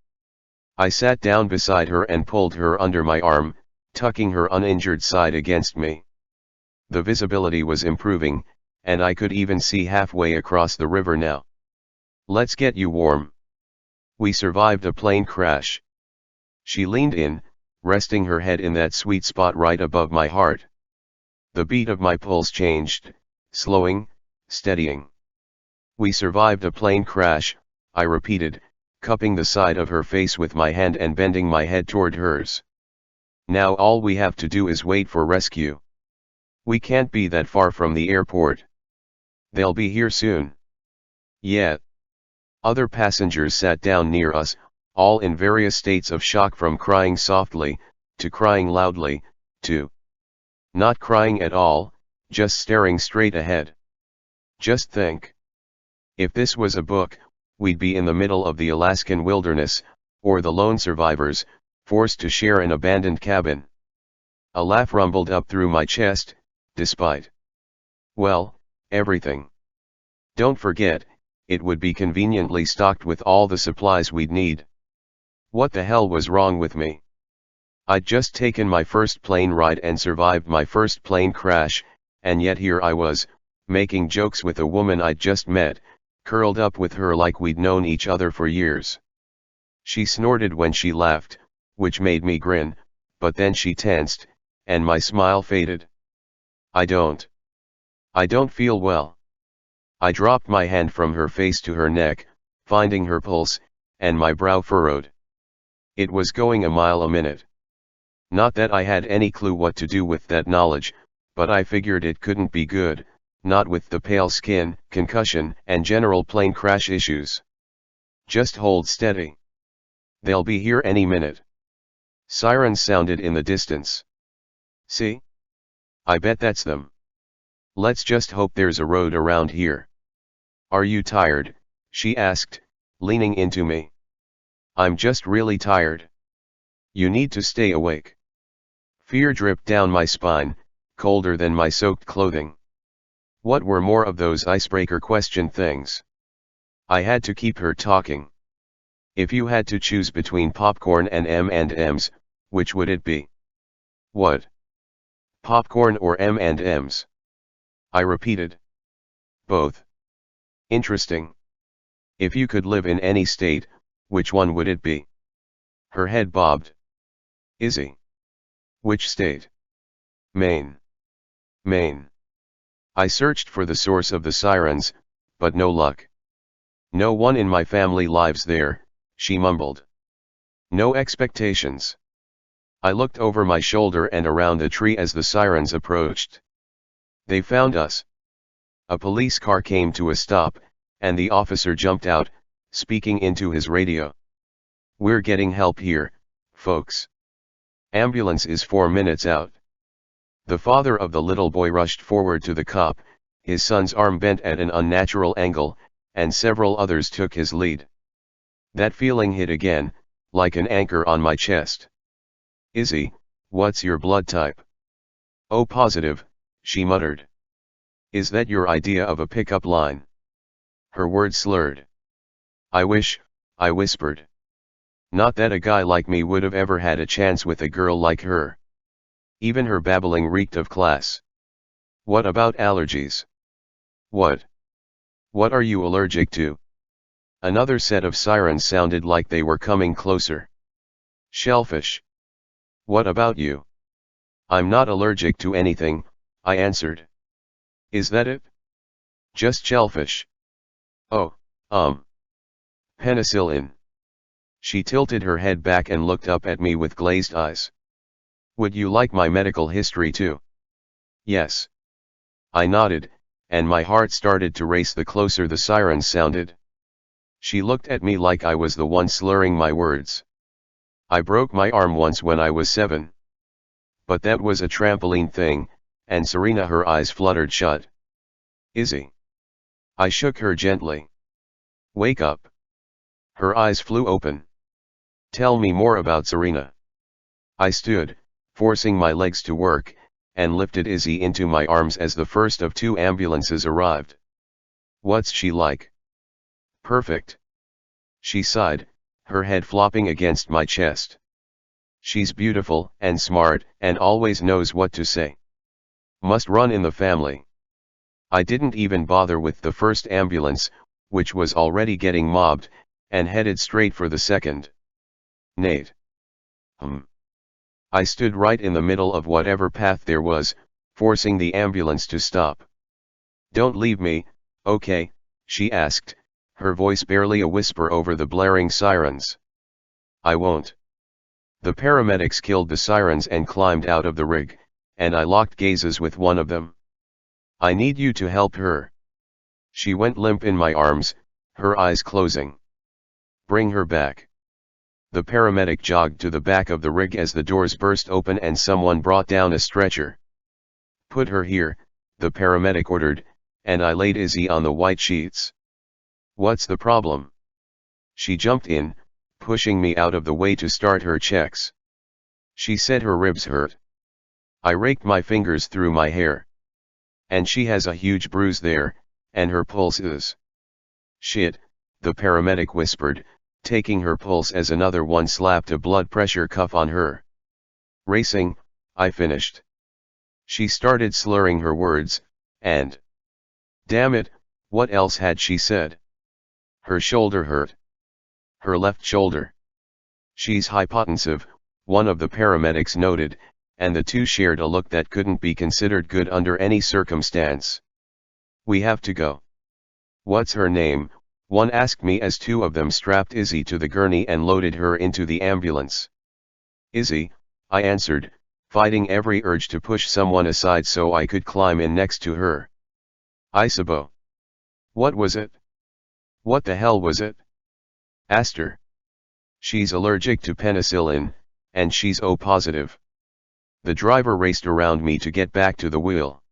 I sat down beside her and pulled her under my arm, tucking her uninjured side against me. The visibility was improving, and I could even see halfway across the river now. Let's get you warm. We survived a plane crash. She leaned in, resting her head in that sweet spot right above my heart. The beat of my pulse changed, slowing, steadying. We survived a plane crash, I repeated, cupping the side of her face with my hand and bending my head toward hers. Now all we have to do is wait for rescue. We can't be that far from the airport. They'll be here soon. Yeah. Other passengers sat down near us, all in various states of shock, from crying softly, to crying loudly, to not crying at all, just staring straight ahead. Just think. If this was a book, we'd be in the middle of the Alaskan wilderness, or the lone survivors, forced to share an abandoned cabin. A laugh rumbled up through my chest, despite, well, everything. Don't forget, it would be conveniently stocked with all the supplies we'd need. What the hell was wrong with me? I'd just taken my first plane ride and survived my first plane crash, and yet here I was, making jokes with a woman I'd just met, curled up with her like we'd known each other for years. She snorted when she laughed, which made me grin, but then she tensed, and my smile faded. I don't feel well. I dropped my hand from her face to her neck, finding her pulse, and my brow furrowed. It was going a mile a minute. Not that I had any clue what to do with that knowledge, but I figured it couldn't be good, not with the pale skin, concussion, and general plane crash issues. Just hold steady. They'll be here any minute. Sirens sounded in the distance. See? I bet that's them. Let's just hope there's a road around here. Are you tired? She asked, leaning into me. I'm just really tired. You need to stay awake. Fear dripped down my spine, colder than my soaked clothing. What were more of those icebreaker question things? I had to keep her talking. If you had to choose between popcorn and M&Ms, which would it be? What? Popcorn or M&Ms? I repeated. Both. Interesting. If you could live in any state, which one would it be? Her head bobbed. Izzy. Which state? Maine. Maine. I searched for the source of the sirens, but no luck. No one in my family lives there, she mumbled. No expectations. I looked over my shoulder and around the tree as the sirens approached. They found us. A police car came to a stop, and the officer jumped out, speaking into his radio. We're getting help here, folks. Ambulance is 4 minutes out. The father of the little boy rushed forward to the cop, his son's arm bent at an unnatural angle, and several others took his lead. That feeling hit again, like an anchor on my chest. "Izzy, what's your blood type?" "Oh, positive," she muttered. "Is that your idea of a pickup line?" Her words slurred. "I wish," I whispered. Not that a guy like me would have ever had a chance with a girl like her. Even her babbling reeked of class. "What about allergies?" "What? What are you allergic to?" Another set of sirens sounded like they were coming closer. "Shellfish." "What about you?" "I'm not allergic to anything," I answered. "Is that it?" "Just shellfish." "Oh, penicillin." She tilted her head back and looked up at me with glazed eyes. "Would you like my medical history too?" "Yes." I nodded, and my heart started to race the closer the sirens sounded. She looked at me like I was the one slurring my words. "I broke my arm once when I was 7. But that was a trampoline thing," and Serena, her eyes fluttered shut. "Izzy." I shook her gently. "Wake up." Her eyes flew open. "Tell me more about Serena." I stood, forcing my legs to work, and lifted Izzy into my arms as the first of 2 ambulances arrived. "What's she like?" "Perfect." She sighed, her head flopping against my chest. "She's beautiful and smart and always knows what to say. Must run in the family." I didn't even bother with the first ambulance, which was already getting mobbed, and headed straight for the second. "Nate." I stood right in the middle of whatever path there was, forcing the ambulance to stop. "Don't leave me, okay?" she asked, her voice barely a whisper over the blaring sirens. "I won't." The paramedics killed the sirens and climbed out of the rig, and I locked gazes with one of them. "I need you to help her." She went limp in my arms, her eyes closing. "Bring her back." The paramedic jogged to the back of the rig as the doors burst open and someone brought down a stretcher. "Put her here," the paramedic ordered, and I laid Izzy on the white sheets. "What's the problem?" She jumped in, pushing me out of the way to start her checks. She said her ribs hurt. I raked my fingers through my hair. "And she has a huge bruise there, and her pulse is..." "Shit," the paramedic whispered, taking her pulse as another one slapped a blood pressure cuff on her. "Racing," I finished. She started slurring her words, and... damn it, what else had she said? Her shoulder hurt. Her left shoulder. "She's hypotensive," one of the paramedics noted, and the 2 shared a look that couldn't be considered good under any circumstance. "We have to go." "What's her name?" one asked me as 2 of them strapped Izzy to the gurney and loaded her into the ambulance. "Izzy," I answered, fighting every urge to push someone aside so I could climb in next to her. "Isabeau." "What was it?" "What the hell was it?" "Aster. She's allergic to penicillin, and she's O positive." The driver raced around me to get back to the wheel.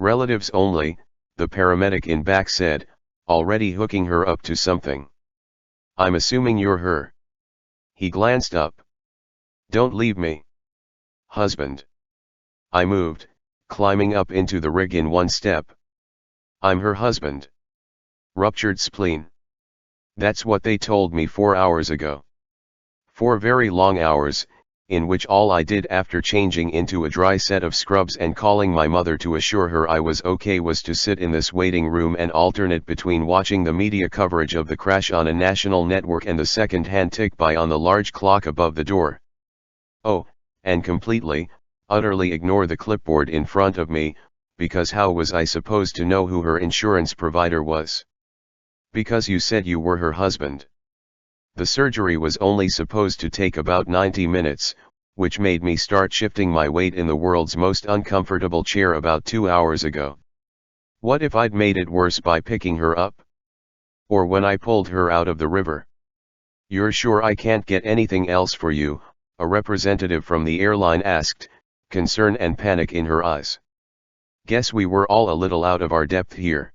"Relatives only," the paramedic in back said, already hooking her up to something. "I'm assuming you're her." He glanced up. "Don't leave me." "Husband." I moved, climbing up into the rig in one step. "I'm her husband." "Ruptured spleen." "That's what they told me 4 hours ago." 4 very long hours, in which all I did after changing into a dry set of scrubs and calling my mother to assure her I was okay was to sit in this waiting room and alternate between watching the media coverage of the crash on a national network and the second-hand tick by on the large clock above the door. Oh, and completely, utterly ignore the clipboard in front of me, because how was I supposed to know who her insurance provider was? "Because you said you were her husband." The surgery was only supposed to take about 90 minutes, which made me start shifting my weight in the world's most uncomfortable chair about 2 hours ago. What if I'd made it worse by picking her up? Or when I pulled her out of the river? "You're sure I can't get anything else for you?" a representative from the airline asked, concern and panic in her eyes. Guess we were all a little out of our depth here.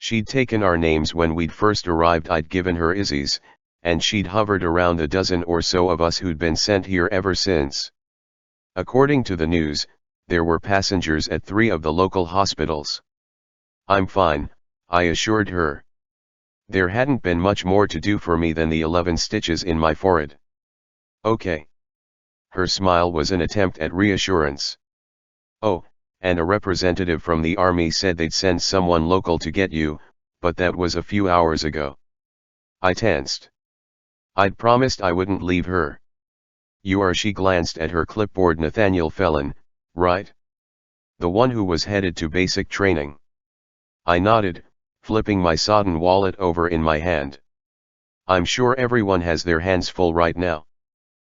She'd taken our names when we'd first arrived. I'd given her Izzy's, and she'd hovered around a dozen or so of us who'd been sent here ever since. According to the news, there were passengers at 3 of the local hospitals. I'm fine, I assured her. There hadn't been much more to do for me than the 11 stitches in my forehead. Okay. Her smile was an attempt at reassurance. Oh, and a representative from the army said they'd send someone local to get you, but that was a few hours ago. I tensed. I'd promised I wouldn't leave her. You are, she glanced at her clipboard, Nathaniel Felon, right? The one who was headed to basic training. I nodded, flipping my sodden wallet over in my hand. I'm sure everyone has their hands full right now.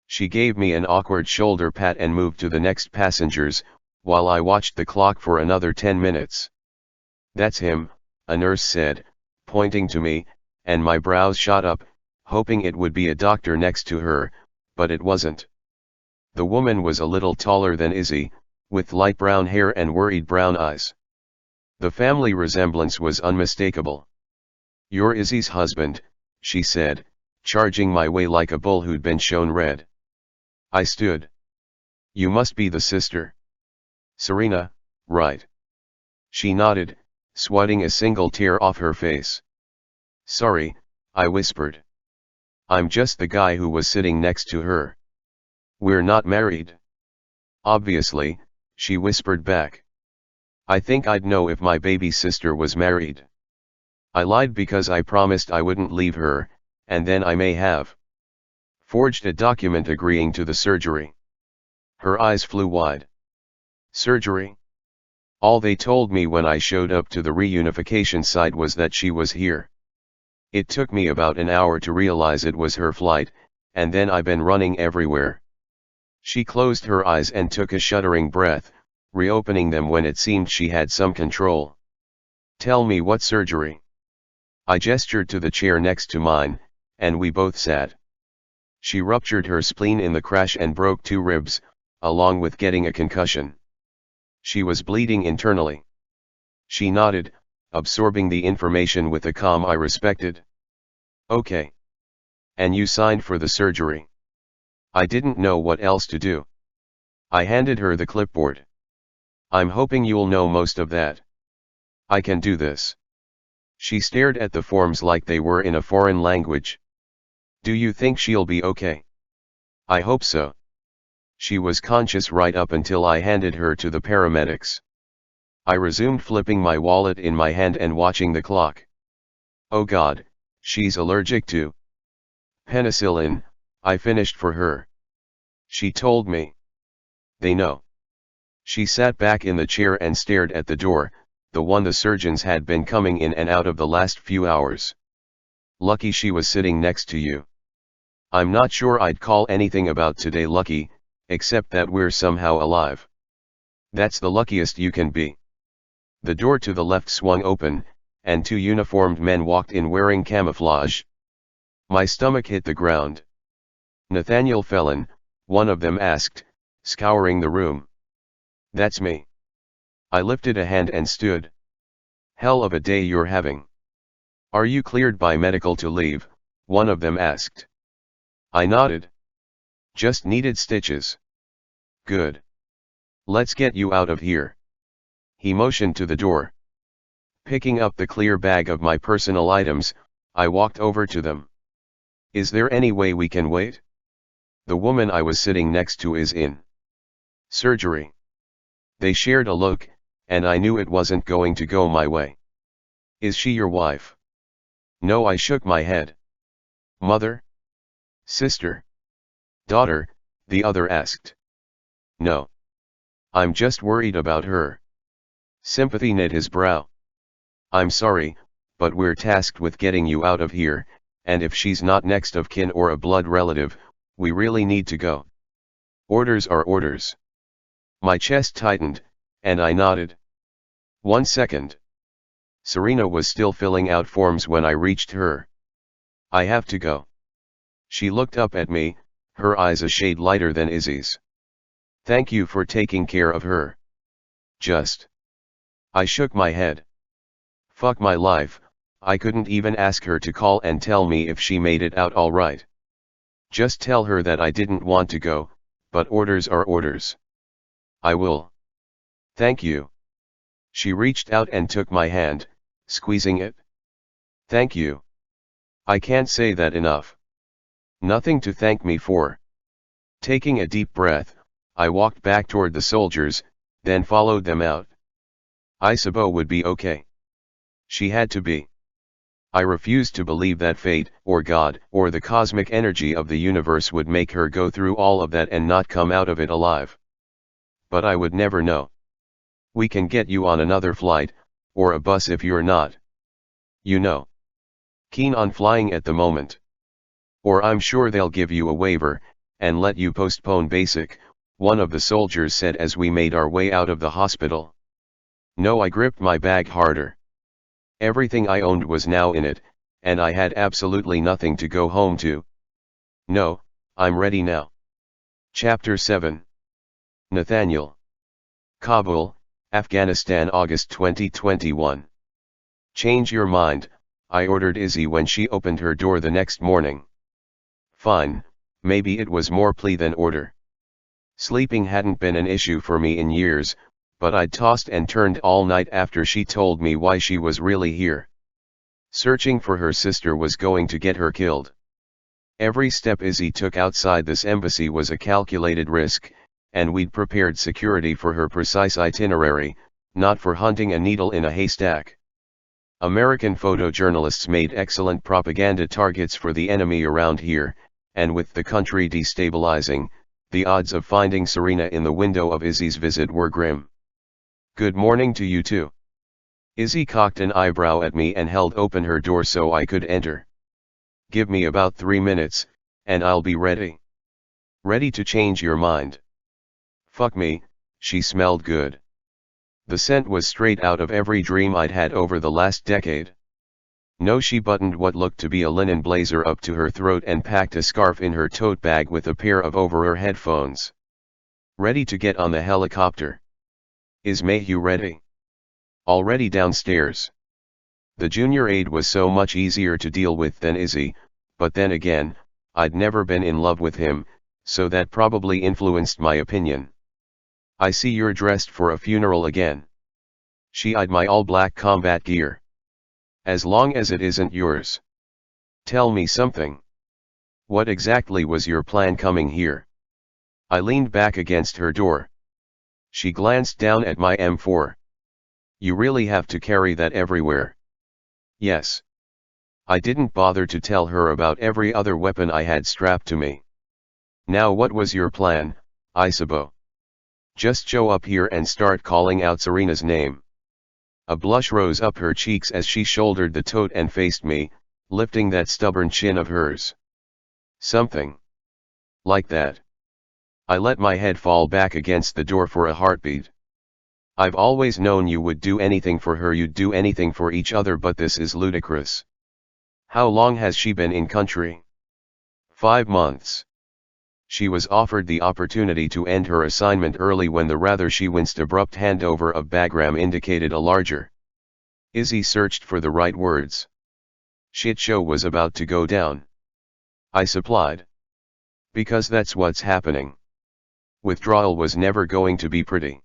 She gave me an awkward shoulder pat and moved to the next passengers, while I watched the clock for another 10 minutes. That's him, a nurse said, pointing to me, and my brows shot up, hoping it would be a doctor next to her, but it wasn't. The woman was a little taller than Izzy, with light brown hair and worried brown eyes. The family resemblance was unmistakable. You're Izzy's husband, she said, charging my way like a bull who'd been shown red. I stood. You must be the sister. Serena, right? She nodded, swatting a single tear off her face. Sorry, I whispered. I'm just the guy who was sitting next to her. We're not married. Obviously, she whispered back. I think I'd know if my baby sister was married. I lied because I promised I wouldn't leave her, and then I may have forged a document agreeing to the surgery. Her eyes flew wide. Surgery? All they told me when I showed up to the reunification site was that she was here. It took me about an hour to realize it was her flight, and then I've been running everywhere. She closed her eyes and took a shuddering breath, reopening them when it seemed she had some control. Tell me, what surgery? I gestured to the chair next to mine, and we both sat. She ruptured her spleen in the crash and broke 2 ribs, along with getting a concussion. She was bleeding internally. She nodded, absorbing the information with a calm I respected. Okay. And you signed for the surgery? I didn't know what else to do. I handed her the clipboard. I'm hoping you'll know most of that. I can do this. She stared at the forms like they were in a foreign language. Do you think she'll be okay? I hope so. She was conscious right up until I handed her to the paramedics. I resumed flipping my wallet in my hand and watching the clock. Oh God, she's allergic to penicillin, I finished for her. She told me. They know. She sat back in the chair and stared at the door, the one the surgeons had been coming in and out of the last few hours. Lucky she was sitting next to you. I'm not sure I'd call anything about today lucky, except that we're somehow alive. That's the luckiest you can be. The door to the left swung open, and 2 uniformed men walked in wearing camouflage. My stomach hit the ground. Nathaniel Felon, one of them asked, scouring the room. That's me. I lifted a hand and stood. Hell of a day you're having. Are you cleared by medical to leave? One of them asked. I nodded. Just needed stitches. Good. Let's get you out of here. He motioned to the door. Picking up the clear bag of my personal items, I walked over to them. Is there any way we can wait? The woman I was sitting next to is in surgery. They shared a look, and I knew it wasn't going to go my way. Is she your wife? No, I shook my head. Mother? Sister? Daughter? The other asked. No. I'm just worried about her. Sympathy knit his brow. I'm sorry, but we're tasked with getting you out of here, and if she's not next of kin or a blood relative, we really need to go. Orders are orders. My chest tightened, and I nodded. 1 second. Serena was still filling out forms when I reached her. I have to go. She looked up at me, her eyes a shade lighter than Izzy's. Thank you for taking care of her. Just. I shook my head. Fuck my life, I couldn't even ask her to call and tell me if she made it out alright. Just tell her that I didn't want to go, but orders are orders. I will. Thank you. She reached out and took my hand, squeezing it. Thank you. I can't say that enough. Nothing to thank me for. Taking a deep breath, I walked back toward the soldiers, then followed them out. Isabeau would be okay. She had to be. I refused to believe that fate, or God, or the cosmic energy of the universe would make her go through all of that and not come out of it alive. But I would never know. We can get you on another flight, or a bus if you're not, you know, keen on flying at the moment. Or I'm sure they'll give you a waiver, and let you postpone basic, one of the soldiers said as we made our way out of the hospital. No, I gripped my bag harder. Everything I owned was now in it, and I had absolutely nothing to go home to. No, I'm ready now. Chapter 7. Nathaniel. Kabul, Afghanistan, August 2021. Change your mind, I ordered Izzy when she opened her door the next morning. Fine, maybe it was more plea than order. Sleeping hadn't been an issue for me in years, but I'd tossed and turned all night after she told me why she was really here. Searching for her sister was going to get her killed. Every step Izzy took outside this embassy was a calculated risk, and we'd prepared security for her precise itinerary, not for hunting a needle in a haystack. American photojournalists made excellent propaganda targets for the enemy around here, and with the country destabilizing, the odds of finding Serena in the window of Izzy's visit were grim. Good morning to you too. Izzy cocked an eyebrow at me and held open her door so I could enter. Give me about 3 minutes, and I'll be ready. Ready to change your mind. Fuck me, she smelled good. The scent was straight out of every dream I'd had over the last decade. No, she buttoned what looked to be a linen blazer up to her throat and packed a scarf in her tote bag with a pair of over-ear headphones. Ready to get on the helicopter. Is Mayhew ready? Already downstairs. The junior aide was so much easier to deal with than Izzy, but then again, I'd never been in love with him, so that probably influenced my opinion. I see you're dressed for a funeral again. She eyed my all-black combat gear. As long as it isn't yours. Tell me something. What exactly was your plan coming here? I leaned back against her door. She glanced down at my M4. You really have to carry that everywhere. Yes. I didn't bother to tell her about every other weapon I had strapped to me. Now what was your plan, Isabeau? Just show up here and start calling out Serena's name. A blush rose up her cheeks as she shouldered the tote and faced me, lifting that stubborn chin of hers. Something like that. I let my head fall back against the door for a heartbeat. I've always known you would do anything for her, you'd do anything for each other, but this is ludicrous. How long has she been in country? 5 months. She was offered the opportunity to end her assignment early when the rather she winced abrupt handover of Bagram indicated a larger. Izzy searched for the right words. Shit show was about to go down. I supplied. Because that's what's happening. Withdrawal was never going to be pretty.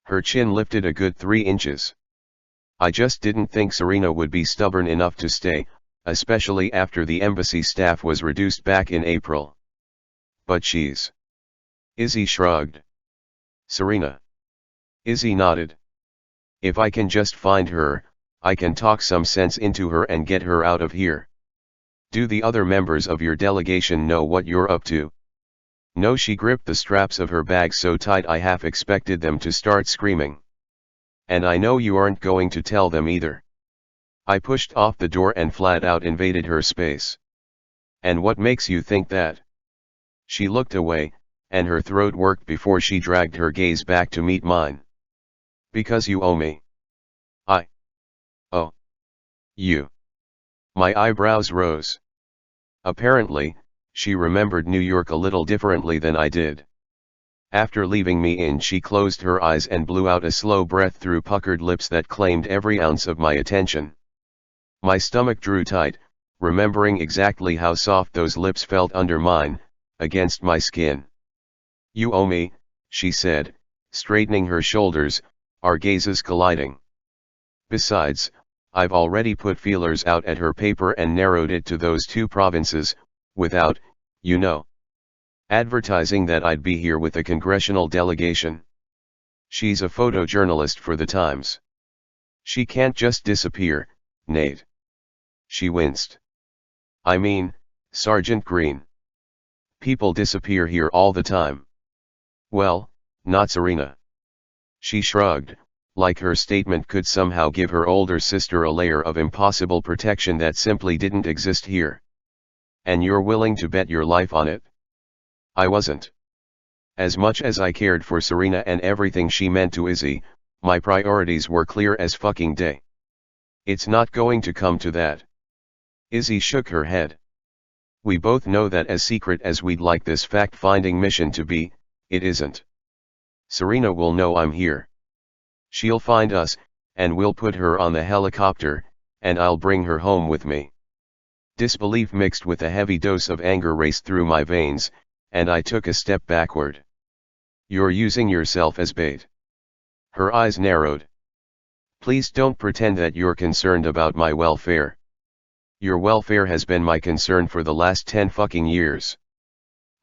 Her chin lifted a good 3 inches. I just didn't think Serena would be stubborn enough to stay, especially after the embassy staff was reduced back in April. But she's. Izzy shrugged. Serena. Izzy nodded. If I can just find her, I can talk some sense into her and get her out of here. Do the other members of your delegation know what you're up to? No, she gripped the straps of her bag so tight I half expected them to start screaming. And I know you aren't going to tell them either. I pushed off the door and flat out invaded her space. And what makes you think that? She looked away, and her throat worked before she dragged her gaze back to meet mine. Because you owe me. I. Oh. You. My eyebrows rose. Apparently, she remembered New York a little differently than I did. After leaving me in, she closed her eyes and blew out a slow breath through puckered lips that claimed every ounce of my attention. My stomach drew tight, remembering exactly how soft those lips felt under mine, against my skin. "You owe me," she said, straightening her shoulders, our gazes colliding. "Besides, I've already put feelers out at her paper and narrowed it to those 2 provinces, without, you know, advertising that I'd be here with a congressional delegation. She's a photojournalist for the Times. She can't just disappear, Nate." She winced. "I mean, Sergeant Green. People disappear here all the time." "Well, not Serena." She shrugged, like her statement could somehow give her older sister a layer of impossible protection that simply didn't exist here. "And you're willing to bet your life on it?" I wasn't. As much as I cared for Serena and everything she meant to Izzy, my priorities were clear as fucking day. "It's not going to come to that." Izzy shook her head. "We both know that as secret as we'd like this fact-finding mission to be, it isn't. Serena will know I'm here. She'll find us, and we'll put her on the helicopter, and I'll bring her home with me." Disbelief mixed with a heavy dose of anger raced through my veins, and I took a step backward. "You're using yourself as bait." Her eyes narrowed. "Please don't pretend that you're concerned about my welfare. Your welfare has been my concern for the last 10 fucking years."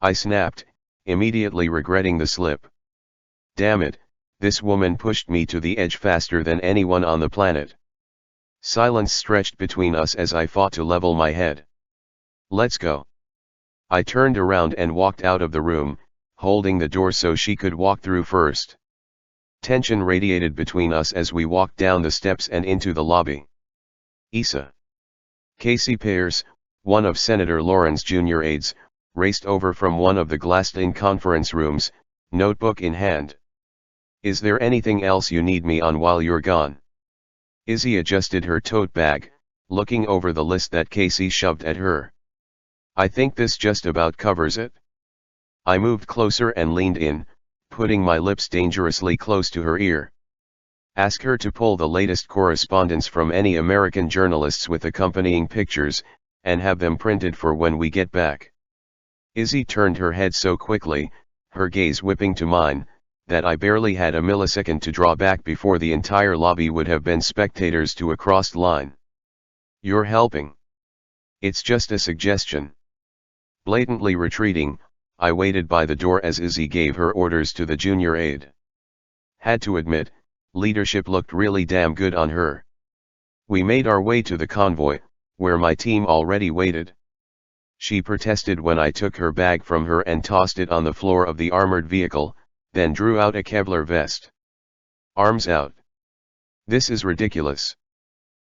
I snapped, immediately regretting the slip. Damn it, this woman pushed me to the edge faster than anyone on the planet. Silence stretched between us as I fought to level my head. "Let's go." I turned around and walked out of the room, holding the door so she could walk through first. Tension radiated between us as we walked down the steps and into the lobby. Issa. Casey Pearce, one of Senator Lauren's junior aides, raced over from one of the glassed-in conference rooms, notebook in hand. "Is there anything else you need me on while you're gone?" Izzy adjusted her tote bag, looking over the list that Casey shoved at her. "I think this just about covers it." I moved closer and leaned in, putting my lips dangerously close to her ear. "Ask her to pull the latest correspondence from any American journalists with accompanying pictures, and have them printed for when we get back." Izzy turned her head so quickly, her gaze whipping to mine, that I barely had a millisecond to draw back before the entire lobby would have been spectators to a crossed line. "You're helping." "It's just a suggestion." Blatantly retreating, I waited by the door as Izzy gave her orders to the junior aide. Had to admit, leadership looked really damn good on her. We made our way to the convoy, where my team already waited. She protested when I took her bag from her and tossed it on the floor of the armored vehicle, then drew out a Kevlar vest. "Arms out." "This is ridiculous."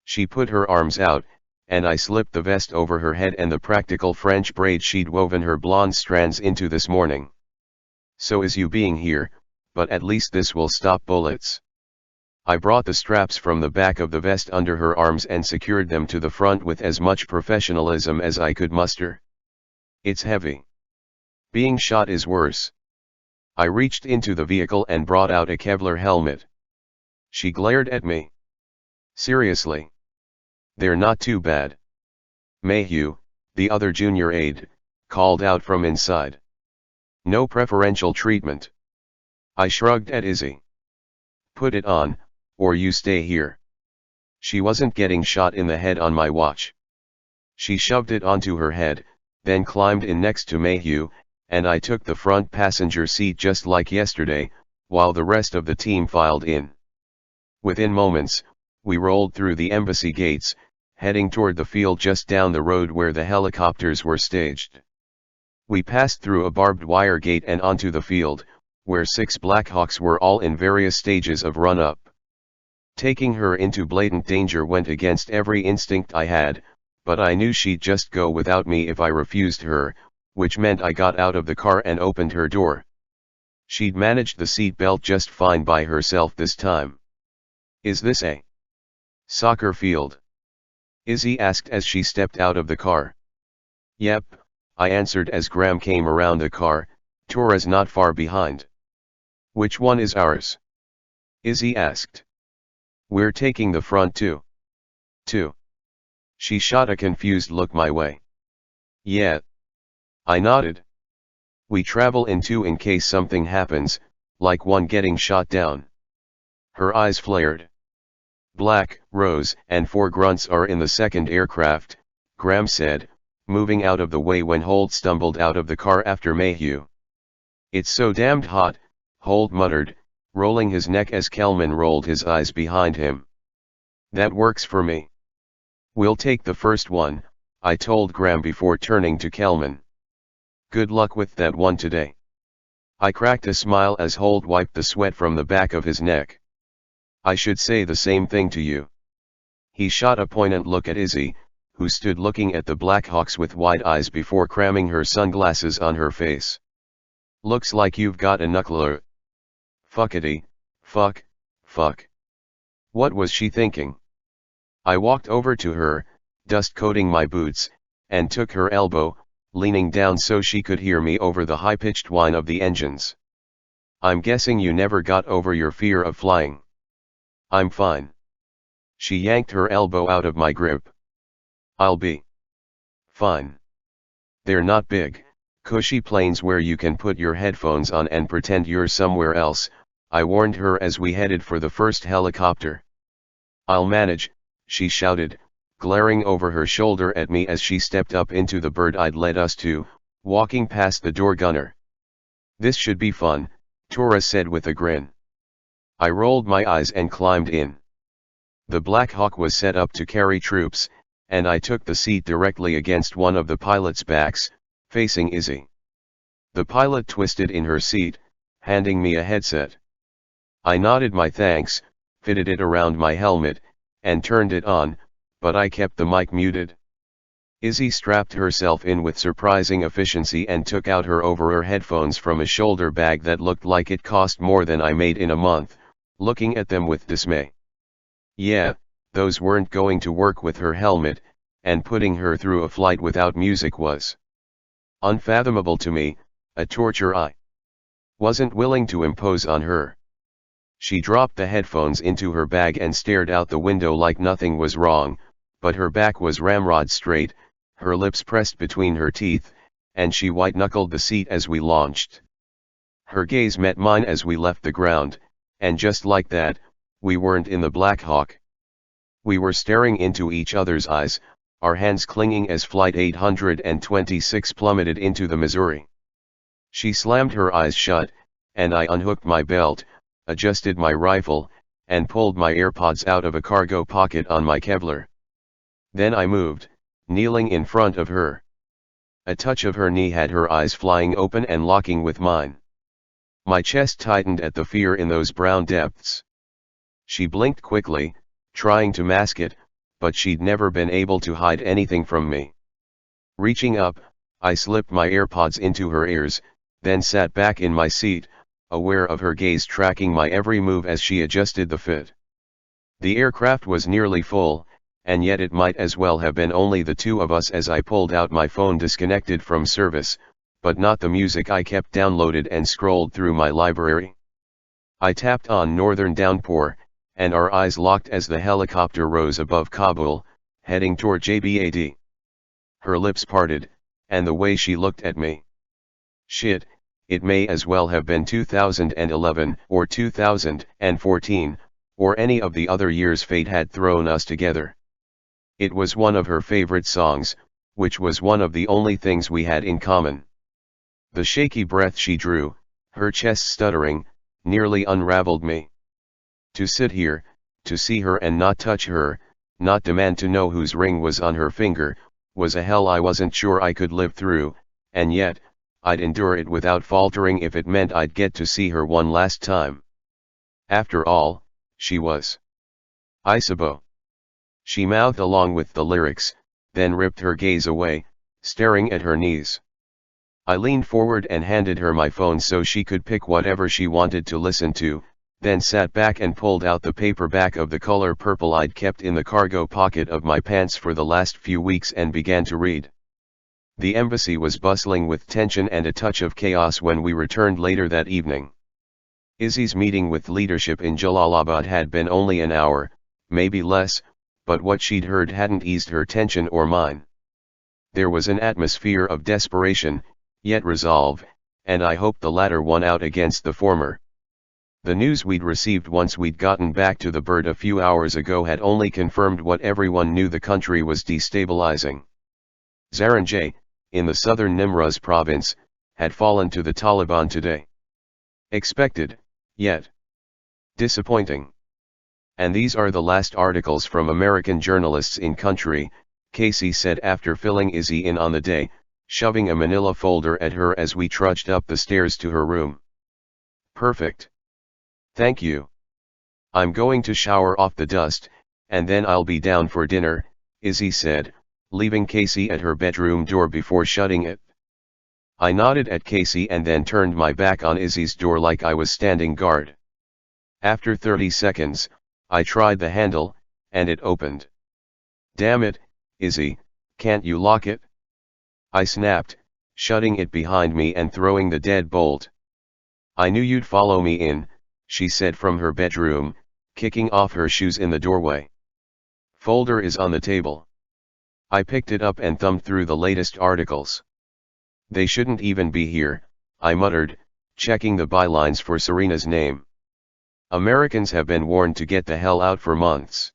She put her arms out, and I slipped the vest over her head and the practical French braid she'd woven her blonde strands into this morning. "So is you being here, but at least this will stop bullets." I brought the straps from the back of the vest under her arms and secured them to the front with as much professionalism as I could muster. "It's heavy. Being shot is worse." I reached into the vehicle and brought out a Kevlar helmet. She glared at me. "Seriously? They're not too bad." Mayhew, the other junior aide, called out from inside. "No preferential treatment." I shrugged at Izzy. "Put it on, or you stay here." She wasn't getting shot in the head on my watch. She shoved it onto her head, then climbed in next to Mayhew, and I took the front passenger seat just like yesterday, while the rest of the team filed in. Within moments, we rolled through the embassy gates, heading toward the field just down the road where the helicopters were staged. We passed through a barbed wire gate and onto the field, where 6 Blackhawks were all in various stages of run-up. Taking her into blatant danger went against every instinct I had, but I knew she'd just go without me if I refused her, which meant I got out of the car and opened her door. She'd managed the seat belt just fine by herself this time. "Is this a soccer field?" Izzy asked as she stepped out of the car. "Yep," I answered as Graham came around the car, Torres not far behind. Which one is ours? Izzy asked. We're taking the front too. Two. She shot a confused look my way. Yeah. I nodded. We travel in two in case something happens, like one getting shot down. Her eyes flared. Black, Rose, and 4 grunts are in the second aircraft, Graham said, moving out of the way when Holt stumbled out of the car after Mayhew. It's so damned hot, Holt muttered, rolling his neck as Kelman rolled his eyes behind him. That works for me. We'll take the first one, I told Graham before turning to Kelman. Good luck with that one today. I cracked a smile as Holt wiped the sweat from the back of his neck. I should say the same thing to you. He shot a poignant look at Izzy, who stood looking at the Blackhawks with wide eyes before cramming her sunglasses on her face. Looks like you've got a knuckler. Fuckity, fuck. What was she thinking? I walked over to her, dust coating my boots, and took her elbow, leaning down so she could hear me over the high-pitched whine of the engines. I'm guessing you never got over your fear of flying. I'm fine. She yanked her elbow out of my grip. I'll be fine. They're not big, cushy planes where you can put your headphones on and pretend you're somewhere else, I warned her as we headed for the first helicopter. I'll manage, she shouted, glaring over her shoulder at me as she stepped up into the bird I'd led us to, walking past the door gunner. This should be fun, Tora said with a grin. I rolled my eyes and climbed in. The Black Hawk was set up to carry troops, and I took the seat directly against one of the pilot's backs, facing Izzy. The pilot twisted in her seat, handing me a headset. I nodded my thanks, fitted it around my helmet, and turned it on, but I kept the mic muted. Izzy strapped herself in with surprising efficiency and took out her over-ear headphones from a shoulder bag that looked like it cost more than I made in a month, looking at them with dismay. Yeah, those weren't going to work with her helmet, and putting her through a flight without music was unfathomable to me, a torture I wasn't willing to impose on her. She dropped the headphones into her bag and stared out the window like nothing was wrong, but her back was ramrod straight, her lips pressed between her teeth, and she white-knuckled the seat as we launched. Her gaze met mine as we left the ground, and just like that, we weren't in the Black Hawk. We were staring into each other's eyes, our hands clinging as Flight 826 plummeted into the Missouri. She slammed her eyes shut, and I unhooked my belt, adjusted my rifle, and pulled my AirPods out of a cargo pocket on my Kevlar. Then I moved, kneeling in front of her. A touch of her knee had her eyes flying open and locking with mine. My chest tightened at the fear in those brown depths. She blinked quickly, trying to mask it, but she'd never been able to hide anything from me. Reaching up, I slipped my AirPods into her ears, then sat back in my seat, aware of her gaze tracking my every move as she adjusted the fit. The aircraft was nearly full, and yet it might as well have been only the two of us as I pulled out my phone disconnected from service, but not the music I kept downloaded and scrolled through my library. I tapped on Northern Downpour, and our eyes locked as the helicopter rose above Kabul, heading toward JBAD. Her lips parted, and the way she looked at me. Shit, it may as well have been 2011 or 2014, or any of the other years fate had thrown us together. It was one of her favorite songs, which was one of the only things we had in common. The shaky breath she drew, her chest stuttering, nearly unraveled me. To sit here, to see her and not touch her, not demand to know whose ring was on her finger, was a hell I wasn't sure I could live through, and yet, I'd endure it without faltering if it meant I'd get to see her one last time. After all, she was Isabeau. She mouthed along with the lyrics, then ripped her gaze away, staring at her knees. I leaned forward and handed her my phone so she could pick whatever she wanted to listen to, then sat back and pulled out the paperback of the color purple I'd kept in the cargo pocket of my pants for the last few weeks and began to read. The embassy was bustling with tension and a touch of chaos when we returned later that evening. Izzy's meeting with leadership in Jalalabad had been only an hour, maybe less, but what she'd heard hadn't eased her tension or mine. There was an atmosphere of desperation, yet resolve, and I hoped the latter won out against the former. The news we'd received once we'd gotten back to the bird a few hours ago had only confirmed what everyone knew: the country was destabilizing. Zaranjay, in the southern Nimruz province, had fallen to the Taliban today. Expected, yet disappointing. And these are the last articles from American journalists in country, Casey said after filling Izzy in on the day, shoving a manila folder at her as we trudged up the stairs to her room. Perfect. Thank you. I'm going to shower off the dust, and then I'll be down for dinner, Izzy said, leaving Casey at her bedroom door before shutting it. I nodded at Casey and then turned my back on Izzy's door like I was standing guard. After 30 seconds, I tried the handle, and it opened. Damn it, Izzy, can't you lock it? I snapped, shutting it behind me and throwing the dead bolt. I knew you'd follow me in, she said from her bedroom, kicking off her shoes in the doorway. Folder is on the table. I picked it up and thumbed through the latest articles. They shouldn't even be here, I muttered, checking the bylines for Serena's name. Americans have been warned to get the hell out for months.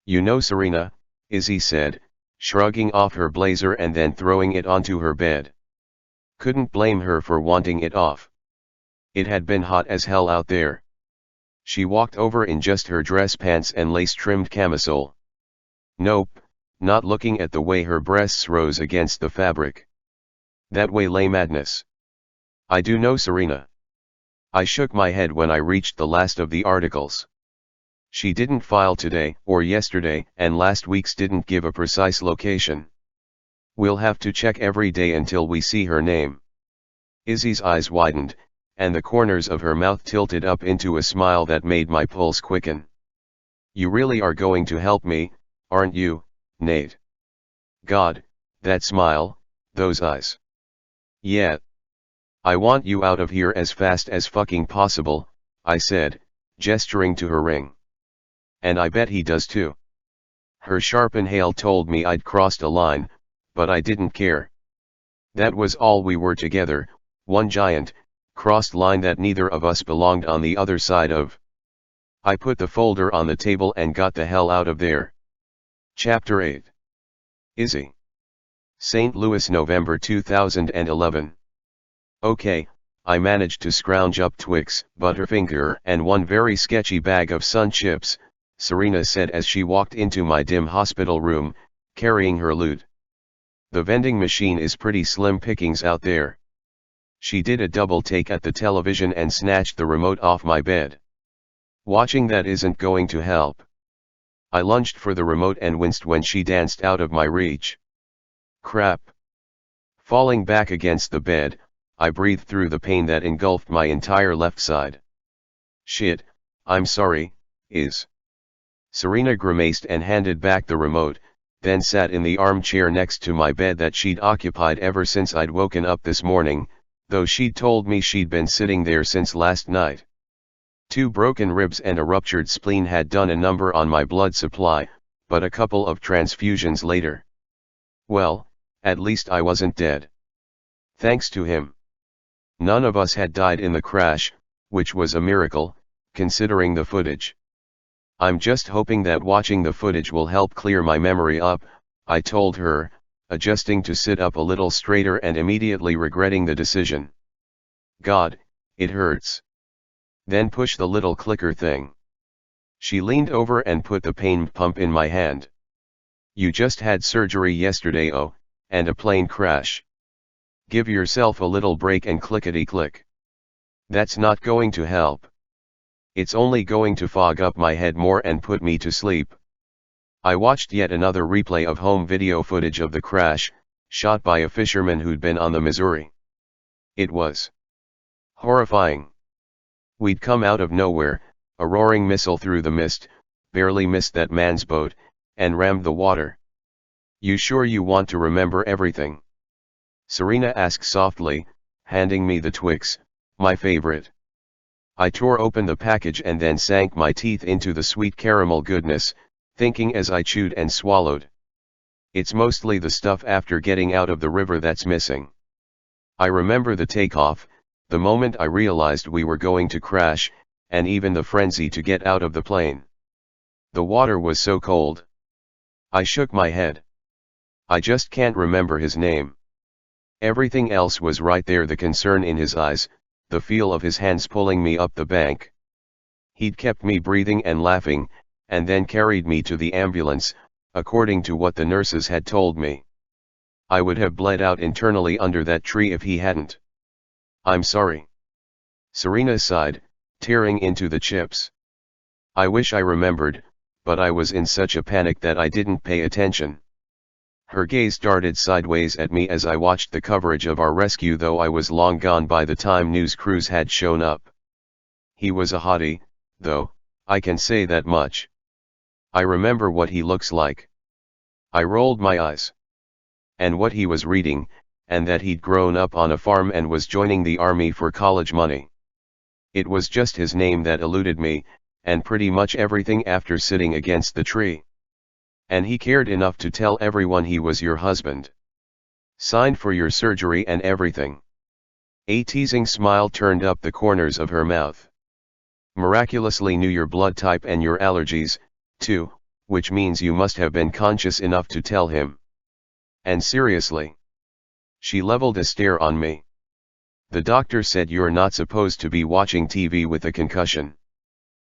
You know Serena, Izzy said, shrugging off her blazer and then throwing it onto her bed. Couldn't blame her for wanting it off. It had been hot as hell out there. She walked over in just her dress pants and lace-trimmed camisole. Nope, not looking at the way her breasts rose against the fabric. That way lay madness. I do know Serena. I shook my head when I reached the last of the articles. She didn't file today or yesterday, and last week's didn't give a precise location. We'll have to check every day until we see her name. Izzy's eyes widened, and the corners of her mouth tilted up into a smile that made my pulse quicken. You really are going to help me, aren't you, Nate? God, that smile, those eyes. Yeah. I want you out of here as fast as fucking possible, I said, gesturing to her ring. And I bet he does too. Her sharp inhale told me I'd crossed a line, but I didn't care. That was all we were together, one giant, crossed line that neither of us belonged on the other side of. I put the folder on the table and got the hell out of there. Chapter 8. Izzy. St. Louis, November 2011. Okay, I managed to scrounge up Twix, Butterfinger, and one very sketchy bag of Sun Chips, Serena said as she walked into my dim hospital room, carrying her loot. The vending machine is pretty slim pickings out there. She did a double take at the television and snatched the remote off my bed. Watching that isn't going to help. I lunged for the remote and winced when she danced out of my reach. Crap. Falling back against the bed, I breathed through the pain that engulfed my entire left side. Shit, I'm sorry, Iz. Serena grimaced and handed back the remote, then sat in the armchair next to my bed that she'd occupied ever since I'd woken up this morning, though she'd told me she'd been sitting there since last night. 2 broken ribs and a ruptured spleen had done a number on my blood supply, but a couple of transfusions later. Well, at least I wasn't dead. Thanks to him. None of us had died in the crash, which was a miracle, considering the footage. I'm just hoping that watching the footage will help clear my memory up, I told her, adjusting to sit up a little straighter and immediately regretting the decision. God, it hurts. Then push the little clicker thing. She leaned over and put the pain pump in my hand. You just had surgery yesterday, oh, and a plane crash. Give yourself a little break and clickety-click. That's not going to help. It's only going to fog up my head more and put me to sleep. I watched yet another replay of home video footage of the crash, shot by a fisherman who'd been on the Missouri. It was horrifying. We'd come out of nowhere, a roaring missile through the mist, barely missed that man's boat, and rammed the water. You sure you want to remember everything? Serena asked softly, handing me the Twix, my favorite. I tore open the package and then sank my teeth into the sweet caramel goodness, thinking as I chewed and swallowed. It's mostly the stuff after getting out of the river that's missing. I remember the takeoff, the moment I realized we were going to crash, and even the frenzy to get out of the plane. The water was so cold. I shook my head. I just can't remember his name. Everything else was right there, the concern in his eyes, the feel of his hands pulling me up the bank. He'd kept me breathing and laughing, and then carried me to the ambulance, according to what the nurses had told me. I would have bled out internally under that tree if he hadn't. I'm sorry. Serena sighed, tearing into the chips. I wish I remembered, but I was in such a panic that I didn't pay attention. Her gaze darted sideways at me as I watched the coverage of our rescue, though I was long gone by the time news crews had shown up. He was a hottie, though, I can say that much. I remember what he looks like. I rolled my eyes. And what he was reading, and that he'd grown up on a farm and was joining the army for college money. It was just his name that eluded me, and pretty much everything after sitting against the tree. And he cared enough to tell everyone he was your husband. Signed for your surgery and everything. A teasing smile turned up the corners of her mouth. Miraculously knew your blood type and your allergies, too, which means you must have been conscious enough to tell him. And seriously. She leveled a stare on me. The doctor said you're not supposed to be watching TV with a concussion.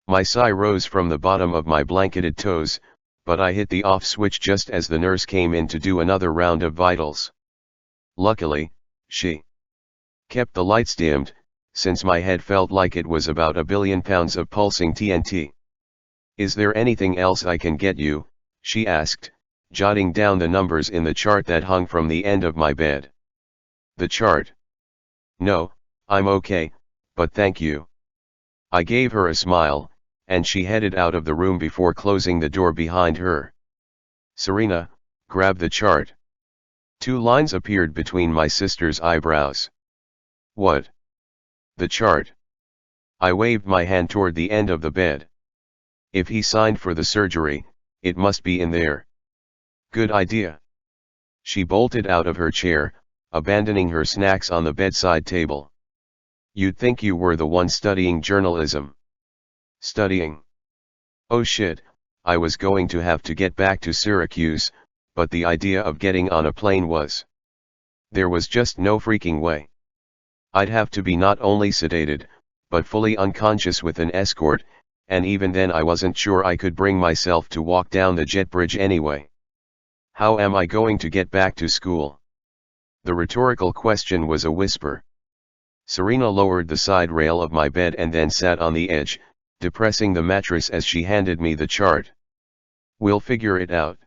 My sigh rose from the bottom of my blanketed toes, but I hit the off switch just as the nurse came in to do another round of vitals. Luckily, she kept the lights dimmed, since my head felt like it was about 1 billion pounds of pulsing TNT. Is there anything else I can get you? She asked, jotting down the numbers in the chart that hung from the end of my bed. The chart? No, I'm okay, but thank you. I gave her a smile, and she headed out of the room before closing the door behind her. Serena, grab the chart. 2 lines appeared between my sister's eyebrows. What? The chart. I waved my hand toward the end of the bed. If he signed for the surgery, it must be in there. Good idea. She bolted out of her chair, abandoning her snacks on the bedside table. You'd think you were the one studying journalism. Studying? Oh shit, I was going to have to get back to Syracuse, but the idea of getting on a plane was. There was just no freaking way. I'd have to be not only sedated, but fully unconscious with an escort, and even then I wasn't sure I could bring myself to walk down the jet bridge anyway. How am I going to get back to school? The rhetorical question was a whisper. Serena lowered the side rail of my bed and then sat on the edge, depressing the mattress as she handed me the chart. We'll figure it out.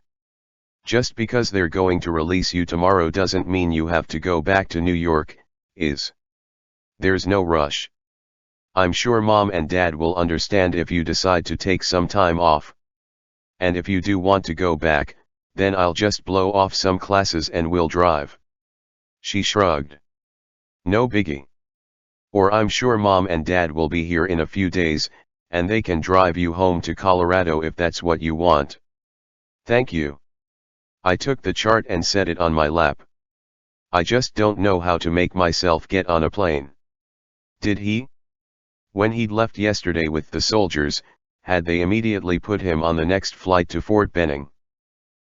Just because they're going to release you tomorrow doesn't mean you have to go back to New York, is. There's no rush. I'm sure Mom and Dad will understand if you decide to take some time off. And if you do want to go back, then I'll just blow off some classes and we'll drive. She shrugged. No biggie. Or I'm sure Mom and Dad will be here in a few days, and they can drive you home to Colorado if that's what you want. Thank you. I took the chart and set it on my lap. I just don't know how to make myself get on a plane. Did he? When he'd left yesterday with the soldiers, had they immediately put him on the next flight to Fort Benning?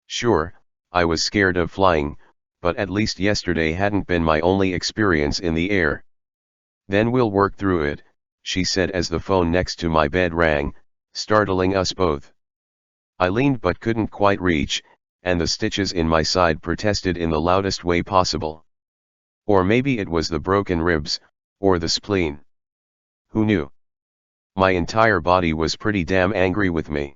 Sure, I was scared of flying, but at least yesterday hadn't been my only experience in the air. Then we'll work through it, she said as the phone next to my bed rang, startling us both. I leaned but couldn't quite reach, and the stitches in my side protested in the loudest way possible. Or maybe it was the broken ribs, or the spleen. Who knew? My entire body was pretty damn angry with me.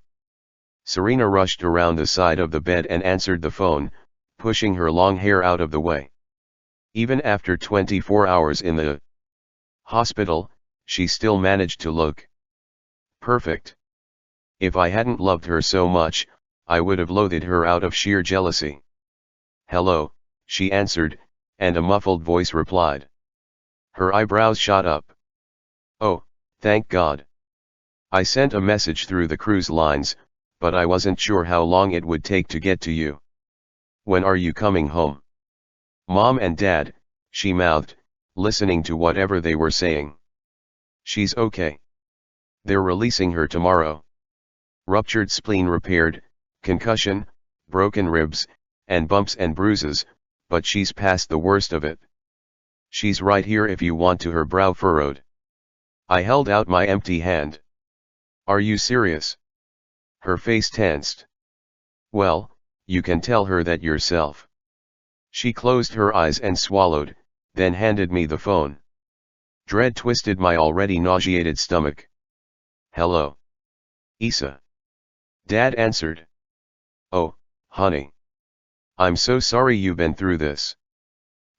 Serena rushed around the side of the bed and answered the phone, pushing her long hair out of the way. Even after 24 hours in the hospital, she still managed to look perfect. If I hadn't loved her so much, I would have loathed her out of sheer jealousy. Hello, she answered, and a muffled voice replied. Her eyebrows shot up. Oh, Thank God. I sent a message through the cruise lines, but I wasn't sure how long it would take to get to you. When are you coming home? Mom and Dad, she mouthed, listening to whatever they were saying. She's okay. They're releasing her tomorrow. Ruptured spleen repaired, concussion, broken ribs, and bumps and bruises, but she's past the worst of it. She's right here if you want to. Her brow furrowed. I held out my empty hand. Are you serious? Her face tensed. Well, you can tell her that yourself. She closed her eyes and swallowed, then handed me the phone. Dread twisted my already nauseated stomach. Hello. Isa. Dad answered. Oh, honey. I'm so sorry you've been through this.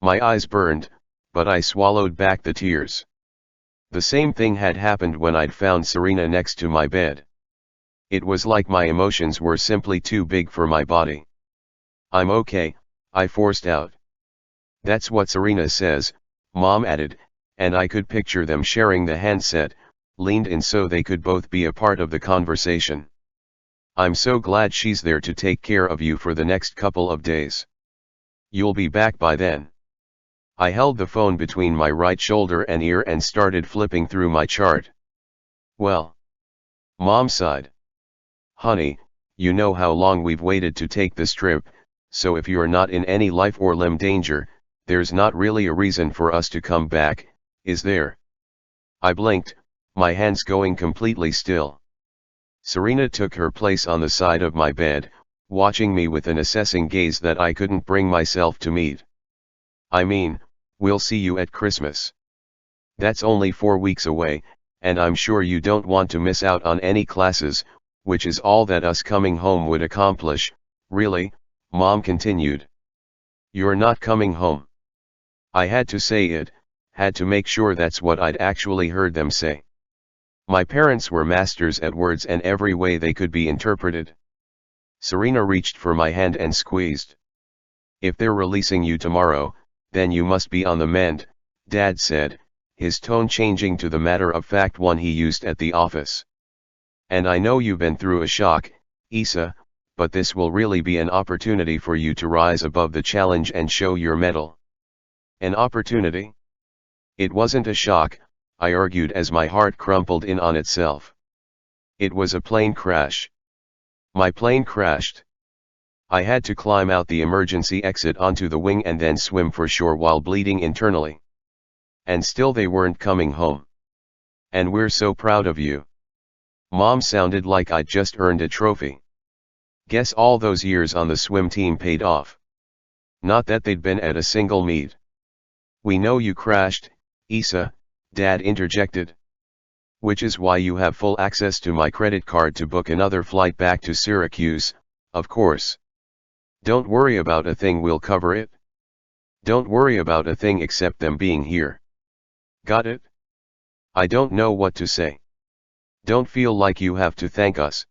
My eyes burned, but I swallowed back the tears. The same thing had happened when I'd found Serena next to my bed. It was like my emotions were simply too big for my body. I'm okay, I forced out. That's what Serena says, Mom added, and I could picture them sharing the handset, leaned in so they could both be a part of the conversation. I'm so glad she's there to take care of you for the next couple of days. You'll be back by then. I held the phone between my right shoulder and ear and started flipping through my chart. Well. Mom sighed. Honey, you know how long we've waited to take this trip, so if you're not in any life or limb danger, there's not really a reason for us to come back, is there? I blinked, my hands going completely still. Serena took her place on the side of my bed, watching me with an assessing gaze that I couldn't bring myself to meet. I mean, we'll see you at Christmas. That's only 4 weeks away, and I'm sure you don't want to miss out on any classes, which is all that us coming home would accomplish, really, Mom continued. You're not coming home. I had to say it, had to make sure that's what I'd actually heard them say. My parents were masters at words and every way they could be interpreted. Serena reached for my hand and squeezed. If they're releasing you tomorrow, then you must be on the mend, Dad said, his tone changing to the matter-of-fact one he used at the office. And I know you've been through a shock, Isa, but this will really be an opportunity for you to rise above the challenge and show your mettle. An opportunity? It wasn't a shock, I argued as my heart crumpled in on itself. It was a plane crash. My plane crashed. I had to climb out the emergency exit onto the wing and then swim for shore while bleeding internally. And still they weren't coming home. And we're so proud of you. Mom sounded like I'd just earned a trophy. Guess all those years on the swim team paid off. Not that they'd been at a single meet. We know you crashed, Isa, Dad interjected. Which is why you have full access to my credit card to book another flight back to Syracuse, of course. Don't worry about a thing, we'll cover it. Don't worry about a thing except them being here. Got it? I don't know what to say. Don't feel like you have to thank us.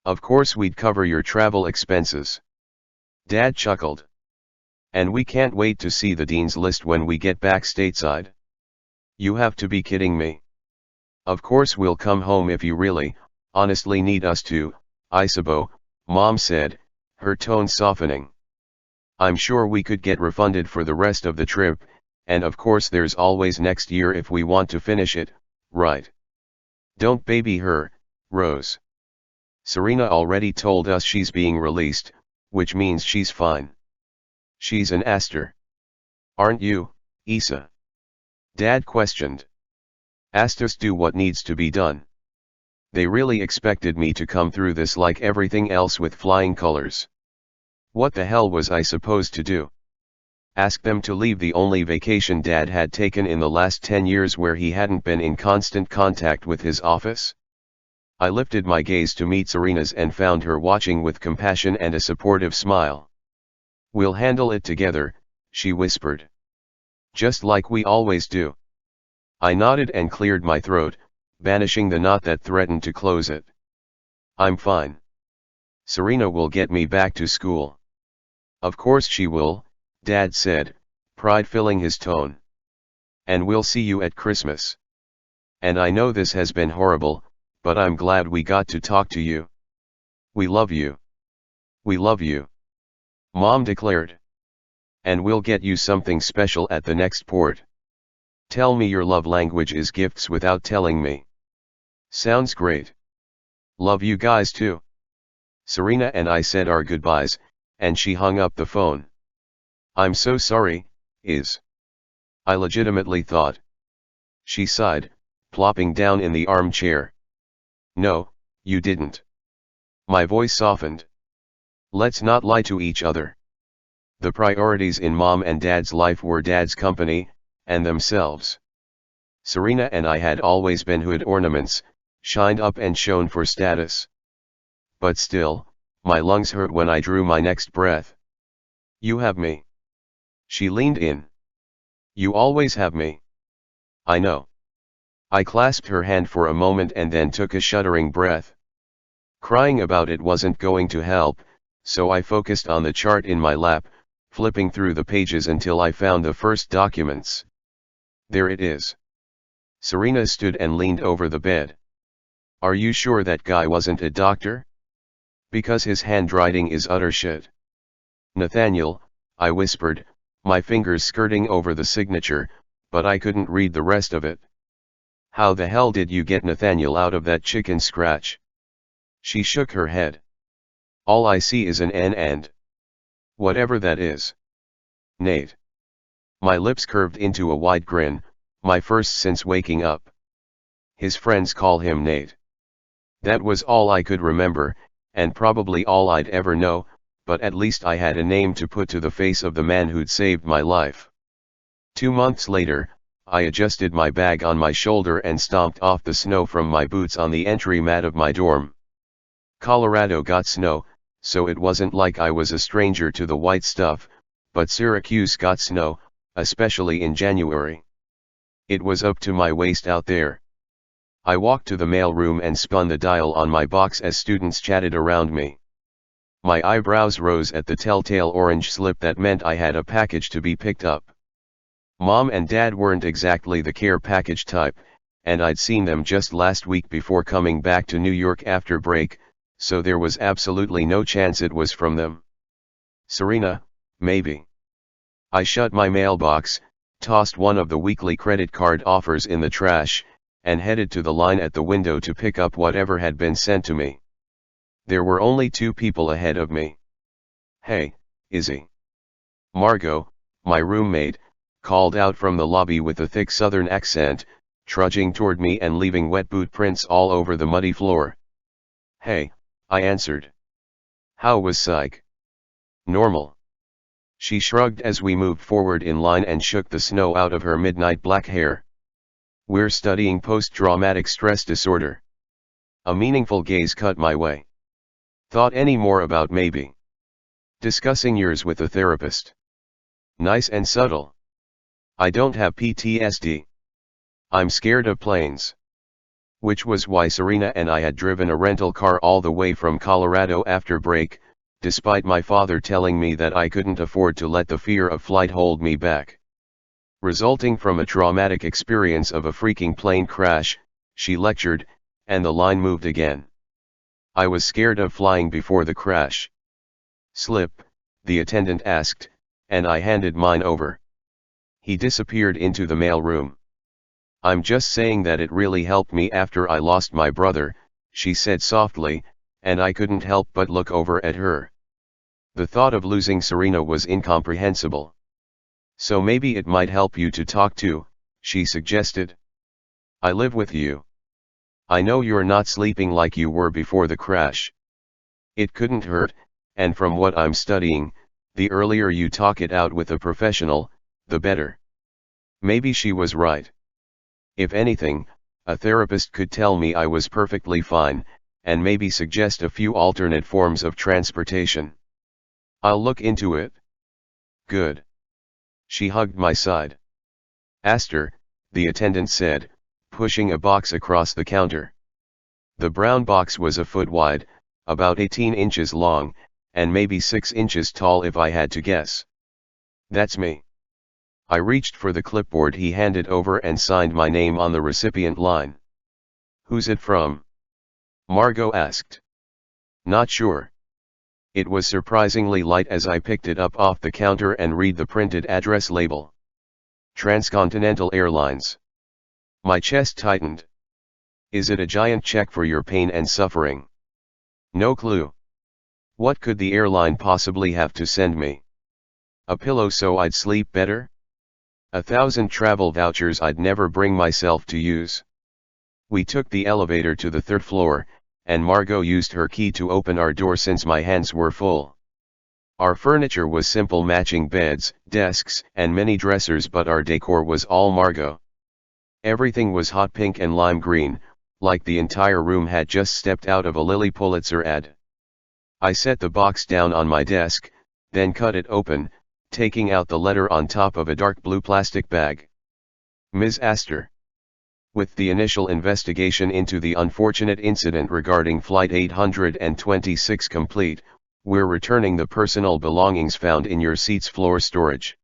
Of course we'd cover your travel expenses. Dad chuckled. And we can't wait to see the dean's list when we get back stateside. You have to be kidding me. Of course we'll come home if you really, honestly need us to, Isabo, Mom said, her tone softening. I'm sure we could get refunded for the rest of the trip, and of course there's always next year if we want to finish it, right? Don't baby her, Rose. Serena already told us she's being released, which means she's fine. She's an Aster. Aren't you, Isa? Dad questioned. Asters do what needs to be done. They really expected me to come through this like everything else with flying colors. What the hell was I supposed to do? Ask them to leave the only vacation Dad had taken in the last 10 years where he hadn't been in constant contact with his office? I lifted my gaze to meet Serena's and found her watching with compassion and a supportive smile. We'll handle it together, she whispered. Just like we always do. I nodded and cleared my throat, banishing the knot that threatened to close it. I'm fine. Serena will get me back to school. Of course she will, Dad said, pride filling his tone. And we'll see you at Christmas. And I know this has been horrible, but I'm glad we got to talk to you. We love you. We love you. Mom declared. And we'll get you something special at the next port. Tell me your love language is gifts without telling me. Sounds great. Love you guys too. Serena and I said our goodbyes, and she hung up the phone. I'm so sorry, I legitimately thought. She sighed, plopping down in the armchair. No, you didn't. My voice softened. Let's not lie to each other. The priorities in Mom and Dad's life were Dad's company, and themselves. Serena and I had always been hood ornaments, shined up and shone for status. But still, my lungs hurt when I drew my next breath. You have me. She leaned in. You always have me. I know. I clasped her hand for a moment and then took a shuddering breath. Crying about it wasn't going to help, so I focused on the chart in my lap, flipping through the pages until I found the first documents. There it is. Serena stood and leaned over the bed. Are you sure that guy wasn't a doctor? Because his handwriting is utter shit. Nathaniel, I whispered, my fingers skirting over the signature, but I couldn't read the rest of it. How the hell did you get Nathaniel out of that chicken scratch? She shook her head. All I see is an N and whatever that is. Nate. My lips curved into a wide grin, my first since waking up. His friends call him Nate. That was all I could remember, and probably all I'd ever know, but at least I had a name to put to the face of the man who'd saved my life. 2 months later, I adjusted my bag on my shoulder and stomped off the snow from my boots on the entry mat of my dorm. Colorado got snow, so it wasn't like I was a stranger to the white stuff, but Syracuse got snow, especially in January. It was up to my waist out there. I walked to the mailroom and spun the dial on my box as students chatted around me. My eyebrows rose at the telltale orange slip that meant I had a package to be picked up. Mom and Dad weren't exactly the care package type, and I'd seen them just last week before coming back to New York after break, so there was absolutely no chance it was from them. Serena, maybe. I shut my mailbox, tossed one of the weekly credit card offers in the trash, and headed to the line at the window to pick up whatever had been sent to me. There were only 2 people ahead of me. Hey, Izzy. Margot, my roommate, called out from the lobby with a thick southern accent, trudging toward me and leaving wet boot prints all over the muddy floor. Hey, I answered. How was psych? Normal. She shrugged as we moved forward in line and shook the snow out of her midnight black hair. We're studying post-traumatic stress disorder. A meaningful gaze cut my way. Thought any more about maybe discussing yours with a therapist? Nice and subtle. I don't have PTSD. I'm scared of planes. Which was why Serena and I had driven a rental car all the way from Colorado after break, despite my father telling me that I couldn't afford to let the fear of flight hold me back. Resulting from a traumatic experience of a freaking plane crash, she lectured, and the line moved again. I was scared of flying before the crash. Slip, the attendant asked, and I handed mine over. He disappeared into the mailroom. I'm just saying that it really helped me after I lost my brother, she said softly, and I couldn't help but look over at her. The thought of losing Serena was incomprehensible. So maybe it might help you to talk to, she suggested. I live with you. I know you're not sleeping like you were before the crash. It couldn't hurt, and from what I'm studying, the earlier you talk it out with a professional, the better. Maybe she was right. If anything, a therapist could tell me I was perfectly fine, and maybe suggest a few alternate forms of transportation. I'll look into it. Good. She hugged my side. Aster, the attendant said, pushing a box across the counter. The brown box was a foot wide, about 18 inches long, and maybe 6 inches tall if I had to guess. That's me. I reached for the clipboard he handed over and signed my name on the recipient line. "Who's it from?" Margot asked. "Not sure." It was surprisingly light as I picked it up off the counter and read the printed address label. Transcontinental Airlines. My chest tightened. Is it a giant check for your pain and suffering? No clue. What could the airline possibly have to send me? A pillow so I'd sleep better? 1,000 travel vouchers I'd never bring myself to use. We took the elevator to the third floor, and Margot used her key to open our door since my hands were full. Our furniture was simple matching beds, desks, and many dressers, but our decor was all Margot. Everything was hot pink and lime green, like the entire room had just stepped out of a Lilly Pulitzer ad. I set the box down on my desk, then cut it open, taking out the letter on top of a dark blue plastic bag. Ms. Astor. With the initial investigation into the unfortunate incident regarding Flight 826 complete, we're returning the personal belongings found in your seat's floor storage.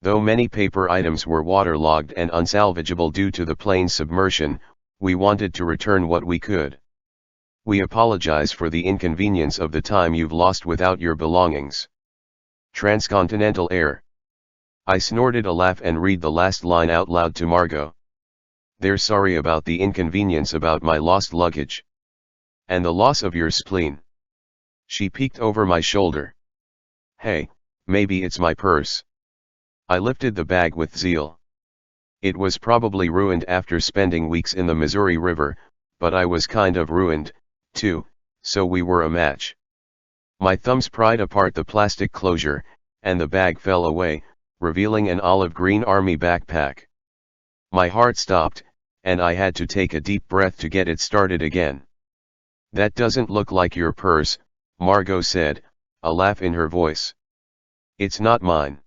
Though many paper items were waterlogged and unsalvageable due to the plane's submersion, we wanted to return what we could. We apologize for the inconvenience of the time you've lost without your belongings. Transcontinental Air. I snorted a laugh and read the last line out loud to Margot. They're sorry about the inconvenience about my lost luggage. And the loss of your spleen. She peeked over my shoulder. Hey, maybe it's my purse. I lifted the bag with zeal. It was probably ruined after spending weeks in the Missouri River, but I was kind of ruined, too, so we were a match. My thumbs pried apart the plastic closure, and the bag fell away, revealing an olive green army backpack. My heart stopped, and I had to take a deep breath to get it started again. That doesn't look like your purse, Margot said, a laugh in her voice. It's not mine.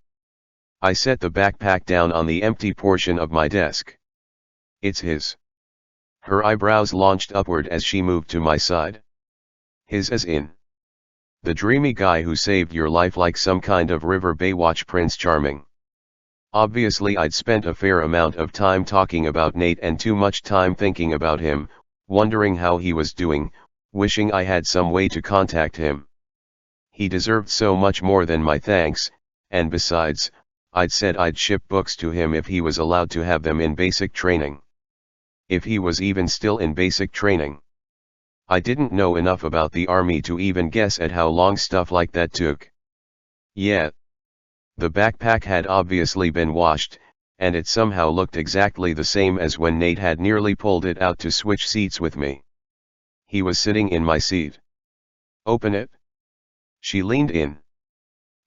I set the backpack down on the empty portion of my desk. It's his. Her eyebrows launched upward as she moved to my side. His as in the dreamy guy who saved your life like some kind of River Baywatch Prince Charming. Obviously I'd spent a fair amount of time talking about Nate and too much time thinking about him, wondering how he was doing, wishing I had some way to contact him. He deserved so much more than my thanks, and besides, I'd said I'd ship books to him if he was allowed to have them in basic training. If he was even still in basic training. I didn't know enough about the army to even guess at how long stuff like that took. Yet, the backpack had obviously been washed, and it somehow looked exactly the same as when Nate had nearly pulled it out to switch seats with me. He was sitting in my seat. Open it. She leaned in.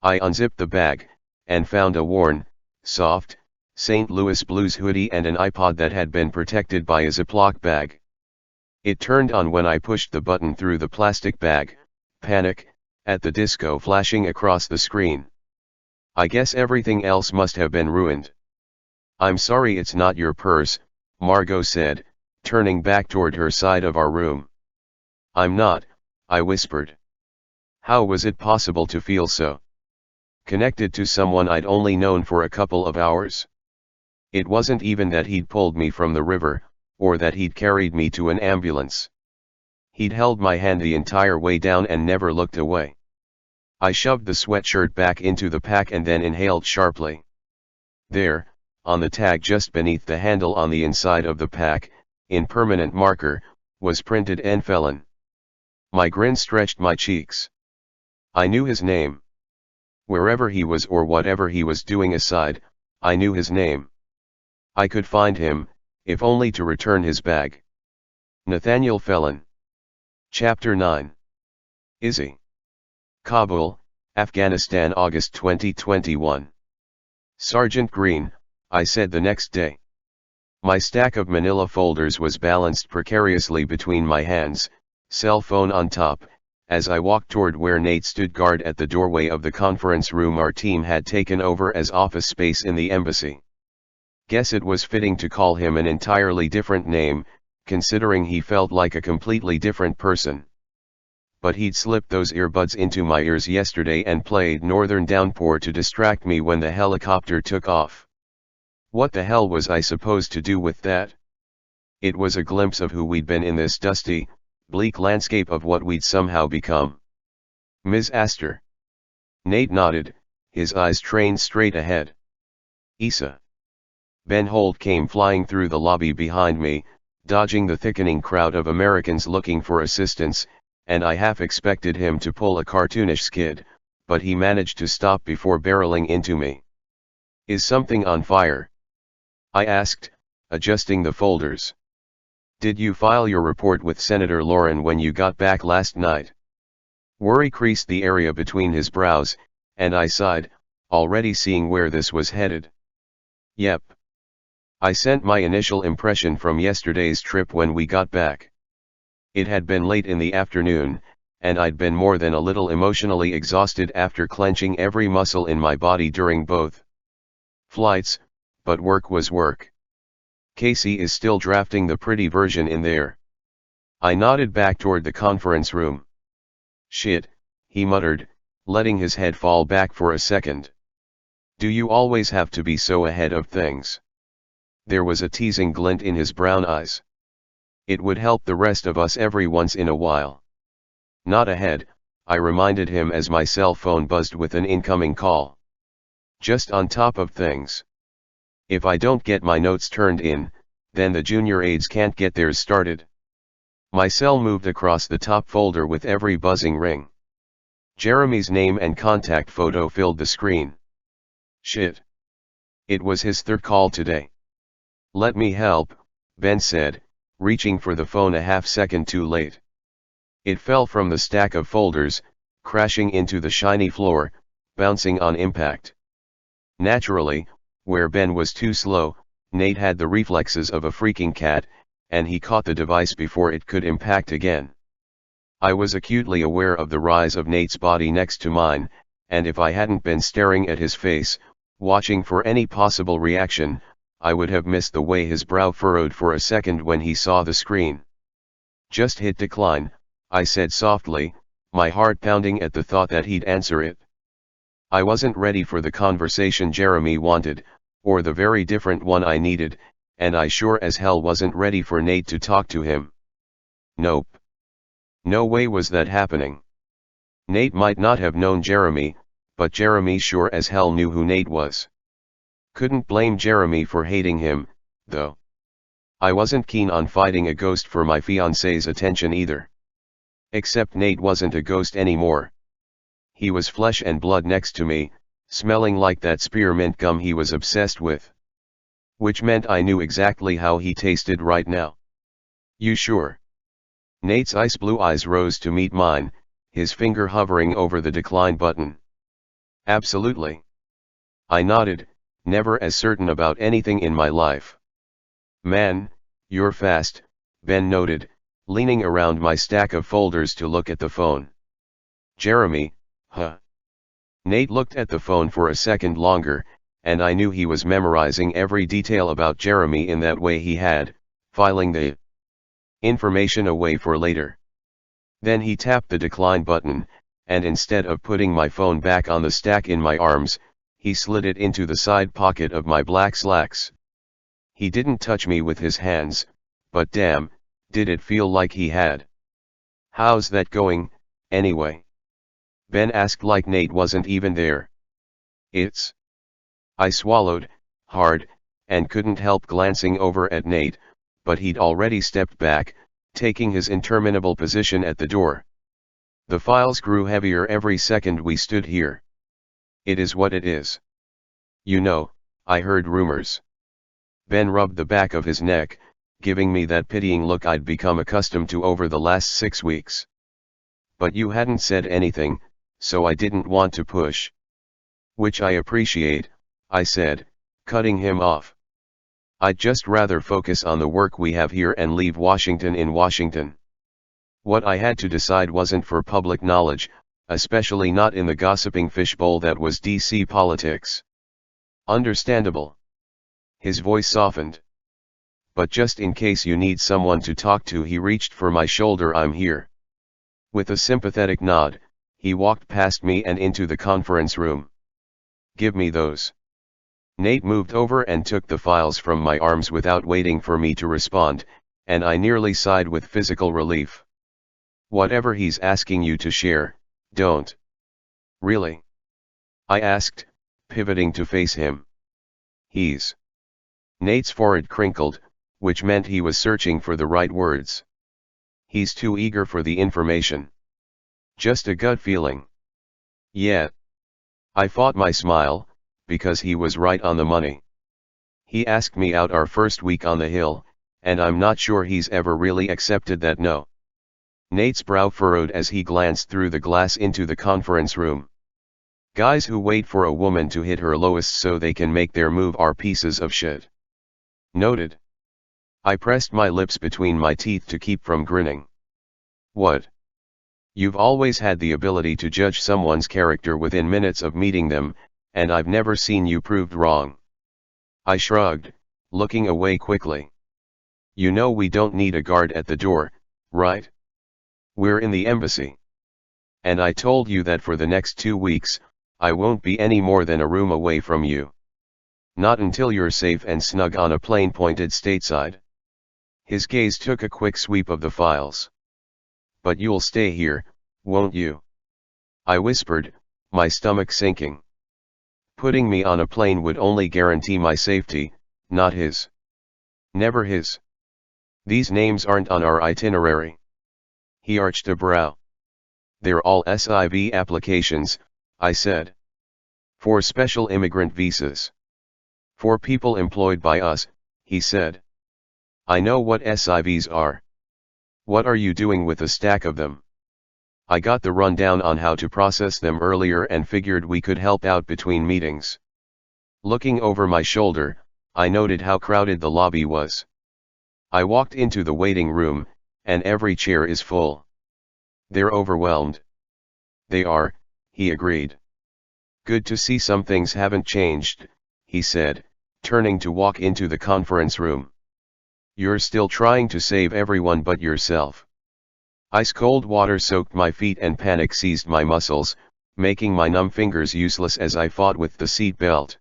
I unzipped the bag, and found a worn, soft, St. Louis Blues hoodie and an iPod that had been protected by a Ziploc bag. It turned on when I pushed the button through the plastic bag, panic, at the disco flashing across the screen. I guess everything else must have been ruined. I'm sorry it's not your purse, Margot said, turning back toward her side of our room. I'm not, I whispered. How was it possible to feel so connected to someone I'd only known for a couple of hours? It wasn't even that he'd pulled me from the river, or that he'd carried me to an ambulance. He'd held my hand the entire way down and never looked away. I shoved the sweatshirt back into the pack and then inhaled sharply. There, on the tag just beneath the handle on the inside of the pack, in permanent marker, was printed "N Felon." My grin stretched my cheeks. I knew his name. Wherever he was or whatever he was doing aside, I knew his name. I could find him, if only to return his bag. Nathaniel Felon. Chapter 9. Izzy. Kabul, Afghanistan, August 2021. Sergeant Green, I said the next day. My stack of manila folders was balanced precariously between my hands, cell phone on top, as I walked toward where Nate stood guard at the doorway of the conference room our team had taken over as office space in the embassy. Guess it was fitting to call him an entirely different name, considering he felt like a completely different person. but he'd slipped those earbuds into my ears yesterday and played Northern Downpour to distract me when the helicopter took off. What the hell was I supposed to do with that? It was a glimpse of who we'd been in this dusty, bleak landscape of what we'd somehow become. Ms. Astor. Nate nodded, his eyes trained straight ahead. Isa. Ben Holt came flying through the lobby behind me, dodging the thickening crowd of Americans looking for assistance, and I half expected him to pull a cartoonish skid, but he managed to stop before barreling into me. Is something on fire? I asked, adjusting the folders. Did you file your report with Senator Lauren when you got back last night? Worry creased the area between his brows, and I sighed, already seeing where this was headed. Yep. I sent my initial impression from yesterday's trip when we got back. It had been late in the afternoon, and I'd been more than a little emotionally exhausted after clenching every muscle in my body during both flights, but work was work. Casey is still drafting the pretty version in there. I nodded back toward the conference room. Shit, he muttered, letting his head fall back for a second. Do you always have to be so ahead of things? There was a teasing glint in his brown eyes. It would help the rest of us every once in a while. Not ahead, I reminded him as my cell phone buzzed with an incoming call. Just on top of things. If I don't get my notes turned in, then the junior aides can't get theirs started. My cell moved across the top folder with every buzzing ring. Jeremy's name and contact photo filled the screen. Shit. It was his third call today. Let me help, Ben said, reaching for the phone a half-second too late. It fell from the stack of folders, crashing into the shiny floor, bouncing on impact. Naturally, where Ben was too slow, Nate had the reflexes of a freaking cat, and he caught the device before it could impact again. I was acutely aware of the rise of Nate's body next to mine, and if I hadn't been staring at his face, watching for any possible reaction, I would have missed the way his brow furrowed for a second when he saw the screen. Just hit decline, I said softly, my heart pounding at the thought that he'd answer it. I wasn't ready for the conversation Jeremy wanted, or the very different one I needed, and I sure as hell wasn't ready for Nate to talk to him. Nope. No way was that happening. Nate might not have known Jeremy, but Jeremy sure as hell knew who Nate was. Couldn't blame Jeremy for hating him, though. I wasn't keen on fighting a ghost for my fiancée's attention either. Except Nate wasn't a ghost anymore. He was flesh and blood next to me, smelling like that spearmint gum he was obsessed with. Which meant I knew exactly how he tasted right now. You sure? Nate's ice blue eyes rose to meet mine, his finger hovering over the decline button. Absolutely. I nodded, never as certain about anything in my life. Man, you're fast, Ben noted, leaning around my stack of folders to look at the phone. Jeremy, huh? Nate looked at the phone for a second longer, and I knew he was memorizing every detail about Jeremy in that way he had, filing the information away for later. Then he tapped the decline button, and instead of putting my phone back on the stack in my arms, he slid it into the side pocket of my black slacks. He didn't touch me with his hands, but damn, did it feel like he had. How's that going, anyway? Ben asked like Nate wasn't even there. It's. I swallowed, hard, and couldn't help glancing over at Nate, but he'd already stepped back, taking his interminable position at the door. The files grew heavier every second we stood here. It is what it is. You know, I heard rumors. Ben rubbed the back of his neck, giving me that pitying look I'd become accustomed to over the last 6 weeks. But you hadn't said anything, so I didn't want to push. Which I appreciate, I said, cutting him off. I'd just rather focus on the work we have here and leave Washington in Washington. What I had to decide wasn't for public knowledge, especially not in the gossiping fishbowl that was DC politics. Understandable. His voice softened. But just in case you need someone to talk to, he reached for my shoulder. I'm here. With a sympathetic nod, he walked past me and into the conference room. "Give me those." Nate moved over and took the files from my arms without waiting for me to respond, and I nearly sighed with physical relief. "Whatever he's asking you to share, don't." "Really?" I asked, pivoting to face him. "He's..." Nate's forehead crinkled, which meant he was searching for the right words. "He's too eager for the information. Just a gut feeling." "Yeah." I fought my smile, because he was right on the money. "He asked me out our first week on the Hill, and I'm not sure he's ever really accepted that no." Nate's brow furrowed as he glanced through the glass into the conference room. "Guys who wait for a woman to hit her lowest so they can make their move are pieces of shit." "Noted." I pressed my lips between my teeth to keep from grinning. "What? You've always had the ability to judge someone's character within minutes of meeting them, and I've never seen you proved wrong." I shrugged, looking away quickly. "You know we don't need a guard at the door, right? We're in the embassy. And I told you that for the next 2 weeks, I won't be any more than a room away from you. Not until you're safe and snug on a plane pointed stateside." His gaze took a quick sweep of the files. "But you'll stay here, won't you?" I whispered, my stomach sinking. Putting me on a plane would only guarantee my safety, not his. Never his. "These names aren't on our itinerary." He arched a brow. "They're all SIV applications," I said. "For special immigrant visas. For people employed by us," he said. "I know what SIVs are." "What are you doing with a stack of them?" I got the rundown on how to process them earlier and figured we could help out between meetings. Looking over my shoulder, I noted how crowded the lobby was. I walked into the waiting room, and every chair is full. "They're overwhelmed." "They are," he agreed. "Good to see some things haven't changed," he said, turning to walk into the conference room. "You're still trying to save everyone but yourself." Ice cold water soaked my feet and panic seized my muscles, making my numb fingers useless as I fought with the seat belt.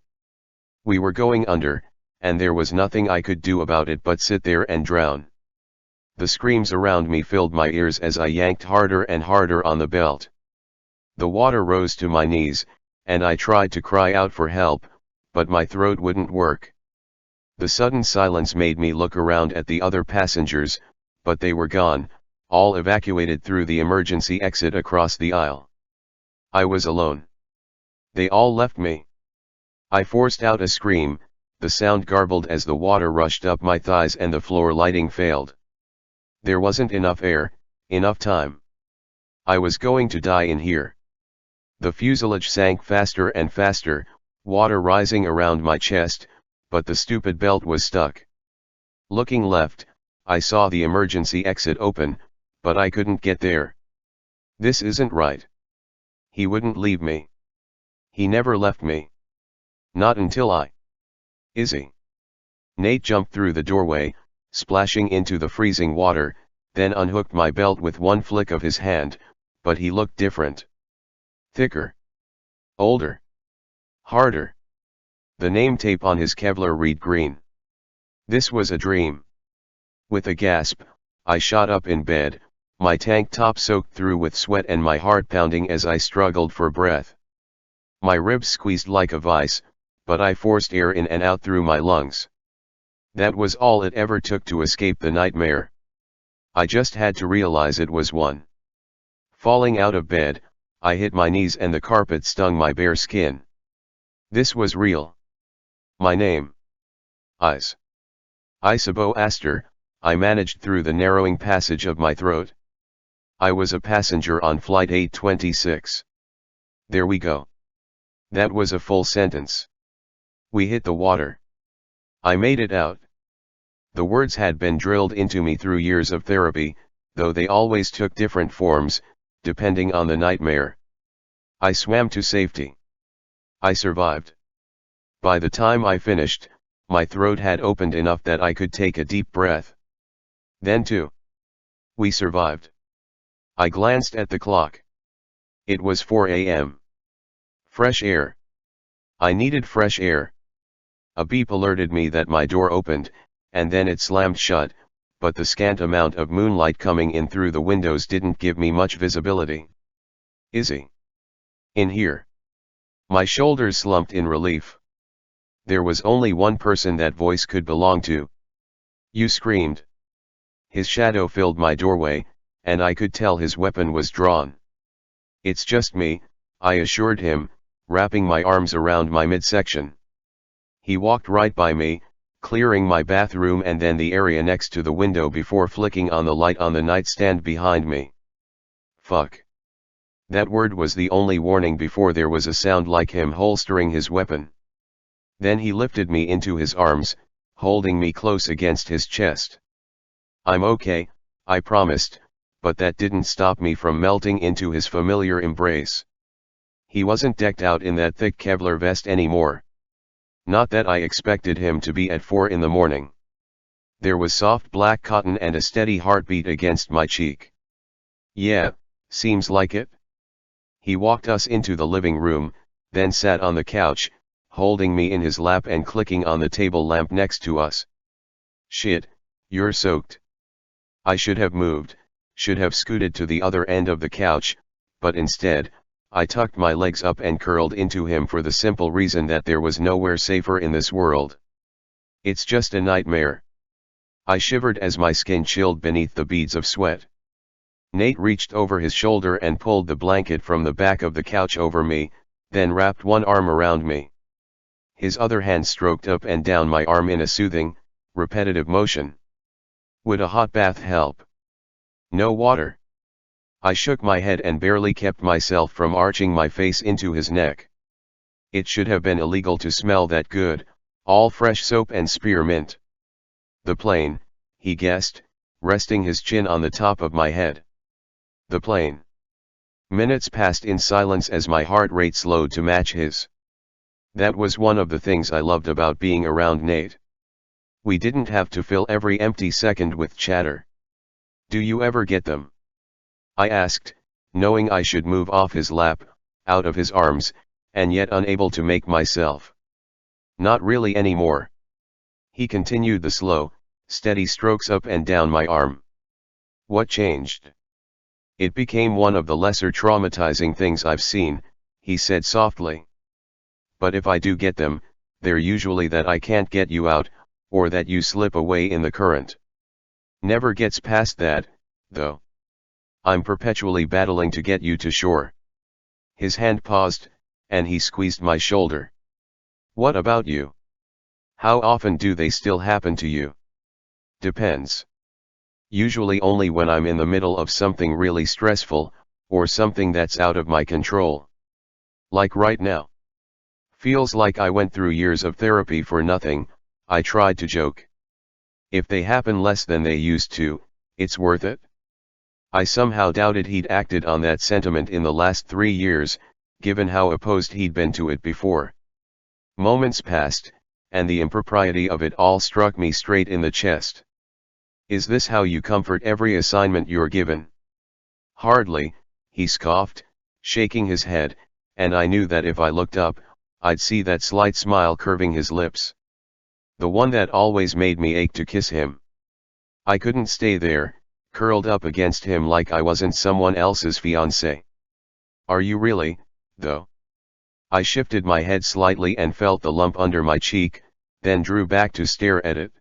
We were going under, and there was nothing I could do about it but sit there and drown. The screams around me filled my ears as I yanked harder and harder on the belt. The water rose to my knees, and I tried to cry out for help, but my throat wouldn't work. The sudden silence made me look around at the other passengers, but they were gone, all evacuated through the emergency exit across the aisle. I was alone. They all left me. I forced out a scream, the sound garbled as the water rushed up my thighs and the floor lighting failed. There wasn't enough air, enough time. I was going to die in here. The fuselage sank faster and faster, water rising around my chest, but the stupid belt was stuck. Looking left, I saw the emergency exit open, but I couldn't get there. This isn't right. He wouldn't leave me. He never left me. Not until I... Izzy. Nate jumped through the doorway, splashing into the freezing water, then unhooked my belt with one flick of his hand, but he looked different. Thicker. Older. Harder. The name tape on his Kevlar read green. This was a dream. With a gasp, I shot up in bed, my tank top soaked through with sweat and my heart pounding as I struggled for breath. My ribs squeezed like a vice, but I forced air in and out through my lungs. That was all it ever took to escape the nightmare. I just had to realize it was one. Falling out of bed, I hit my knees and the carpet stung my bare skin. This was real. My name. Isabeau Astor, I managed through the narrowing passage of my throat. I was a passenger on Flight 826. There we go. That was a full sentence. We hit the water. I made it out. The words had been drilled into me through years of therapy, though they always took different forms, depending on the nightmare. I swam to safety. I survived. By the time I finished, my throat had opened enough that I could take a deep breath. Then too. We survived. I glanced at the clock. It was 4 a.m. Fresh air. I needed fresh air. A beep alerted me that my door opened, and then it slammed shut, but the scant amount of moonlight coming in through the windows didn't give me much visibility. Is he in here? My shoulders slumped in relief. There was only one person that voice could belong to. You screamed. His shadow filled my doorway, and I could tell his weapon was drawn. It's just me, I assured him, wrapping my arms around my midsection. He walked right by me, clearing my bathroom and then the area next to the window before flicking on the light on the nightstand behind me. Fuck. That word was the only warning before there was a sound like him holstering his weapon. Then he lifted me into his arms, holding me close against his chest. I'm okay, I promised, but that didn't stop me from melting into his familiar embrace. He wasn't decked out in that thick Kevlar vest anymore. Not that I expected him to be at 4 in the morning. There was soft black cotton and a steady heartbeat against my cheek. Yeah, seems like it. He walked us into the living room, then sat on the couch, holding me in his lap and clicking on the table lamp next to us. Shit, you're soaked. I should have moved, should have scooted to the other end of the couch, but instead, I tucked my legs up and curled into him for the simple reason that there was nowhere safer in this world. It's just a nightmare. I shivered as my skin chilled beneath the beads of sweat. Nate reached over his shoulder and pulled the blanket from the back of the couch over me, then wrapped one arm around me. His other hand stroked up and down my arm in a soothing, repetitive motion. Would a hot bath help? No water. I shook my head and barely kept myself from arching my face into his neck. It should have been illegal to smell that good, all fresh soap and spearmint. The plane, he guessed, resting his chin on the top of my head. The plane. Minutes passed in silence as my heart rate slowed to match his. That was one of the things I loved about being around Nate. We didn't have to fill every empty second with chatter. Do you ever get them? I asked, knowing I should move off his lap, out of his arms, and yet unable to make myself. Not really anymore. He continued the slow, steady strokes up and down my arm. What changed? It became one of the lesser traumatizing things I've seen, he said softly. But if I do get them, they're usually that I can't get you out, or that you slip away in the current. Never gets past that, though. I'm perpetually battling to get you to shore. His hand paused, and he squeezed my shoulder. What about you? How often do they still happen to you? Depends. Usually only when I'm in the middle of something really stressful, or something that's out of my control. Like right now. Feels like I went through years of therapy for nothing, I tried to joke. If they happen less than they used to, it's worth it. I somehow doubted he'd acted on that sentiment in the last 3 years, given how opposed he'd been to it before. Moments passed, and the impropriety of it all struck me straight in the chest. Is this how you comfort every assignment you're given? Hardly, he scoffed, shaking his head, and I knew that if I looked up, I'd see that slight smile curving his lips. The one that always made me ache to kiss him. I couldn't stay there, curled up against him like I wasn't someone else's fiancé. Are you really, though? I shifted my head slightly and felt the lump under my cheek, then drew back to stare at it.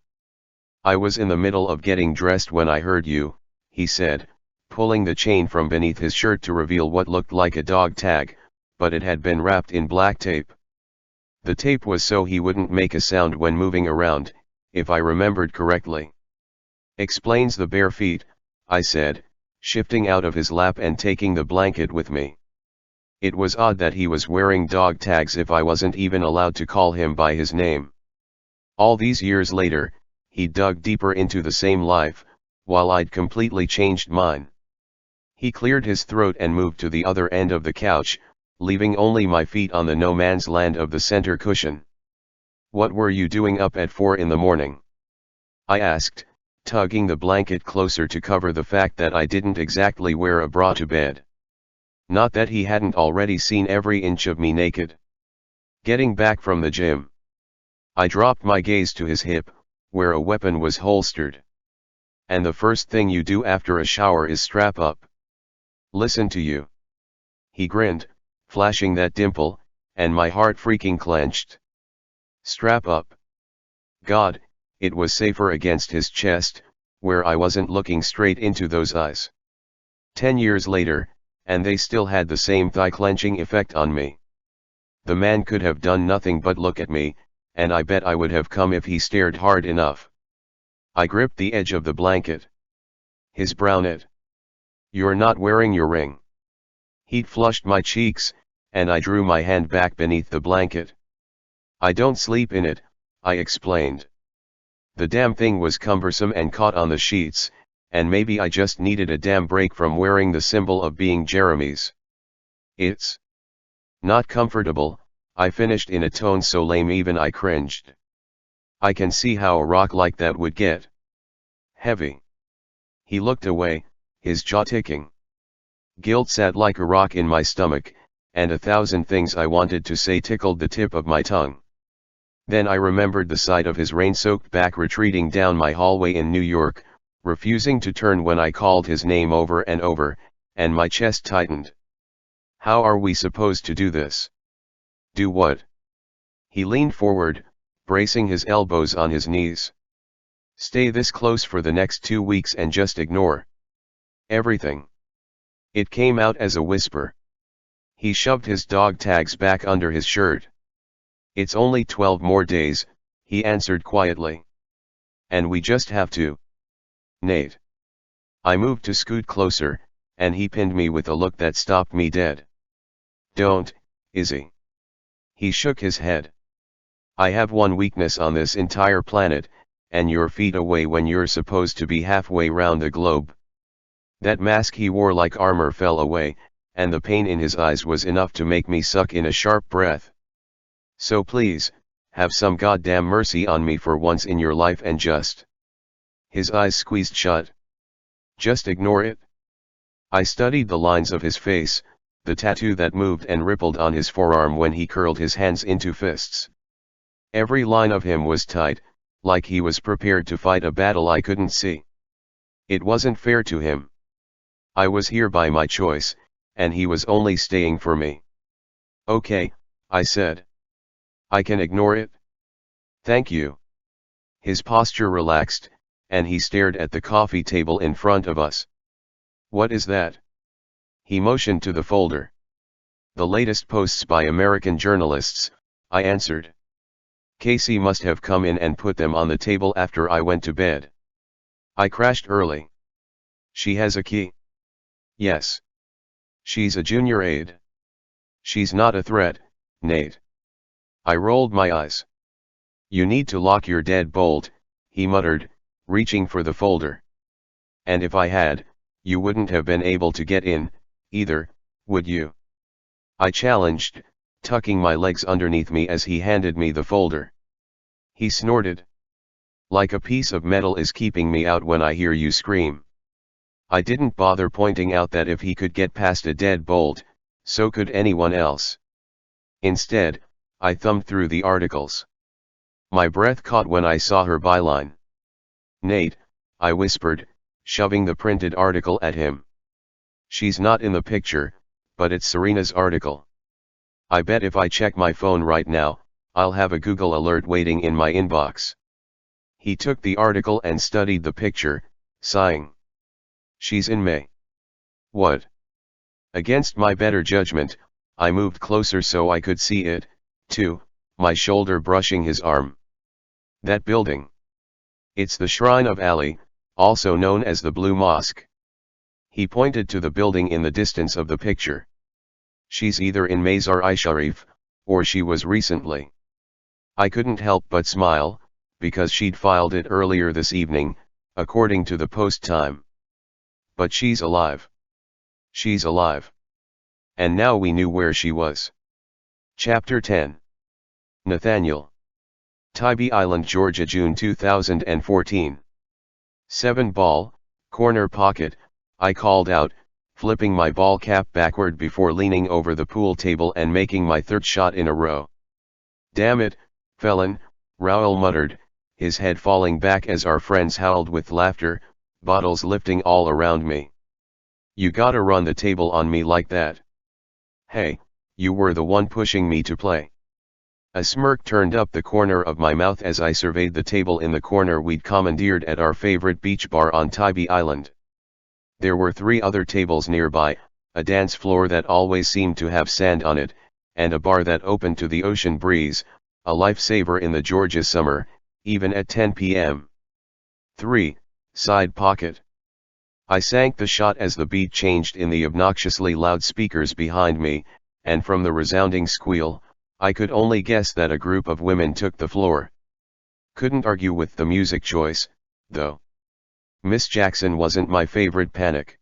I was in the middle of getting dressed when I heard you, he said, pulling the chain from beneath his shirt to reveal what looked like a dog tag, but it had been wrapped in black tape. The tape was so he wouldn't make a sound when moving around, if I remembered correctly. Explains the bare feet, I said, shifting out of his lap and taking the blanket with me. It was odd that he was wearing dog tags if I wasn't even allowed to call him by his name. All these years later, he dug deeper into the same life, while I'd completely changed mine. He cleared his throat and moved to the other end of the couch, leaving only my feet on the no man's land of the center cushion. What were you doing up at 4 in the morning? I asked, tugging the blanket closer to cover the fact that I didn't exactly wear a bra to bed. Not that he hadn't already seen every inch of me naked. Getting back from the gym, I dropped my gaze to his hip, where a weapon was holstered. And the first thing you do after a shower is strap up. Listen to you. He grinned, flashing that dimple, and my heart freaking clenched. Strap up. God, it was safer against his chest, where I wasn't looking straight into those eyes. 10 years later, and they still had the same thigh-clenching effect on me. The man could have done nothing but look at me, and I bet I would have come if he stared hard enough. I gripped the edge of the blanket. His brown it. You're not wearing your ring. Heat flushed my cheeks, and I drew my hand back beneath the blanket. I don't sleep in it, I explained. The damn thing was cumbersome and caught on the sheets, and maybe I just needed a damn break from wearing the symbol of being Jeremy's. It's not comfortable, I finished in a tone so lame even I cringed. I can see how a rock like that would get heavy. He looked away, his jaw ticking. Guilt sat like a rock in my stomach, and 1,000 things I wanted to say tickled the tip of my tongue. Then I remembered the sight of his rain-soaked back retreating down my hallway in New York, refusing to turn when I called his name over and over, and my chest tightened. How are we supposed to do this? Do what? He leaned forward, bracing his elbows on his knees. Stay this close for the next 2 weeks and just ignore everything. It came out as a whisper. He shoved his dog tags back under his shirt. It's only 12 more days, he answered quietly. And we just have to. Nate. I moved to scoot closer, and he pinned me with a look that stopped me dead. Don't, Izzy. He shook his head. I have one weakness on this entire planet, and you're feet away when you're supposed to be halfway round the globe. That mask he wore like armor fell away, and the pain in his eyes was enough to make me suck in a sharp breath. So please, have some goddamn mercy on me for once in your life and just. His eyes squeezed shut. Just ignore it. I studied the lines of his face, the tattoo that moved and rippled on his forearm when he curled his hands into fists. Every line of him was tight, like he was prepared to fight a battle I couldn't see. It wasn't fair to him. I was here by my choice, and he was only staying for me. Okay, I said. I can ignore it. Thank you. His posture relaxed, and he stared at the coffee table in front of us. What is that? He motioned to the folder. The latest posts by American journalists, I answered. Casey must have come in and put them on the table after I went to bed. I crashed early. She has a key. Yes. She's a junior aide. She's not a threat, Nate. I rolled my eyes. You need to lock your deadbolt, he muttered, reaching for the folder. And if I had, you wouldn't have been able to get in, either, would you? I challenged, tucking my legs underneath me as he handed me the folder. He snorted. Like a piece of metal is keeping me out when I hear you scream. I didn't bother pointing out that if he could get past a deadbolt, so could anyone else. Instead, I thumbed through the articles. My breath caught when I saw her byline. Nate, I whispered, shoving the printed article at him. She's not in the picture, but it's Serena's article. I bet if I check my phone right now, I'll have a Google alert waiting in my inbox. He took the article and studied the picture, sighing. She's in May. What? Against my better judgment, I moved closer so I could see it, too, my shoulder brushing his arm. That building. It's the Shrine of Ali, also known as the Blue Mosque. He pointed to the building in the distance of the picture. She's either in Mazar-i-Sharif, or she was recently. I couldn't help but smile, because she'd filed it earlier this evening, according to the post time. But she's alive. She's alive. And now we knew where she was. Chapter 10. Nathaniel. Tybee Island, Georgia, June 2014. 7 ball, corner pocket, I called out, flipping my ball cap backward before leaning over the pool table and making my third shot in a row. Damn it, felon, Raoul muttered, his head falling back as our friends howled with laughter, bottles lifting all around me. You gotta run the table on me like that. Hey, you were the one pushing me to play. A smirk turned up the corner of my mouth as I surveyed the table in the corner we'd commandeered at our favorite beach bar on Tybee Island. There were 3 other tables nearby, a dance floor that always seemed to have sand on it, and a bar that opened to the ocean breeze, a lifesaver in the Georgia summer, even at 10 p.m. 3. Side pocket. I sank the shot as the beat changed in the obnoxiously loud speakers behind me, and from the resounding squeal, I could only guess that a group of women took the floor. Couldn't argue with the music choice, though. Miss Jackson wasn't my favorite Panic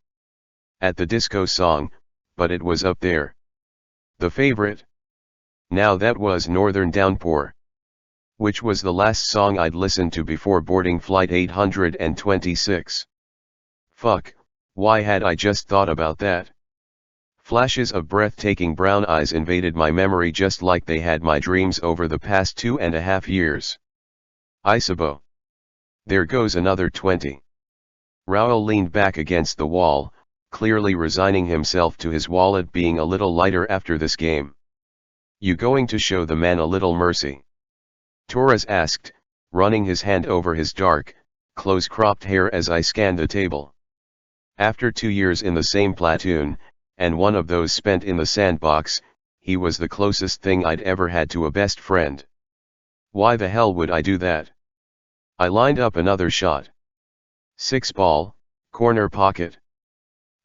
at the Disco song, but it was up there. The favorite? Now that was Northern Downpour, which was the last song I'd listened to before boarding flight 826. Fuck, why had I just thought about that? Flashes of breathtaking brown eyes invaded my memory just like they had my dreams over the past 2.5 years. Isabeau. There goes another 20. Raoul leaned back against the wall, clearly resigning himself to his wallet being a little lighter after this game. You going to show the man a little mercy? Torres asked, running his hand over his dark, close-cropped hair as I scanned the table. After 2 years in the same platoon, and one of those spent in the sandbox, he was the closest thing I'd ever had to a best friend. Why the hell would I do that? I lined up another shot. 6 ball, corner pocket.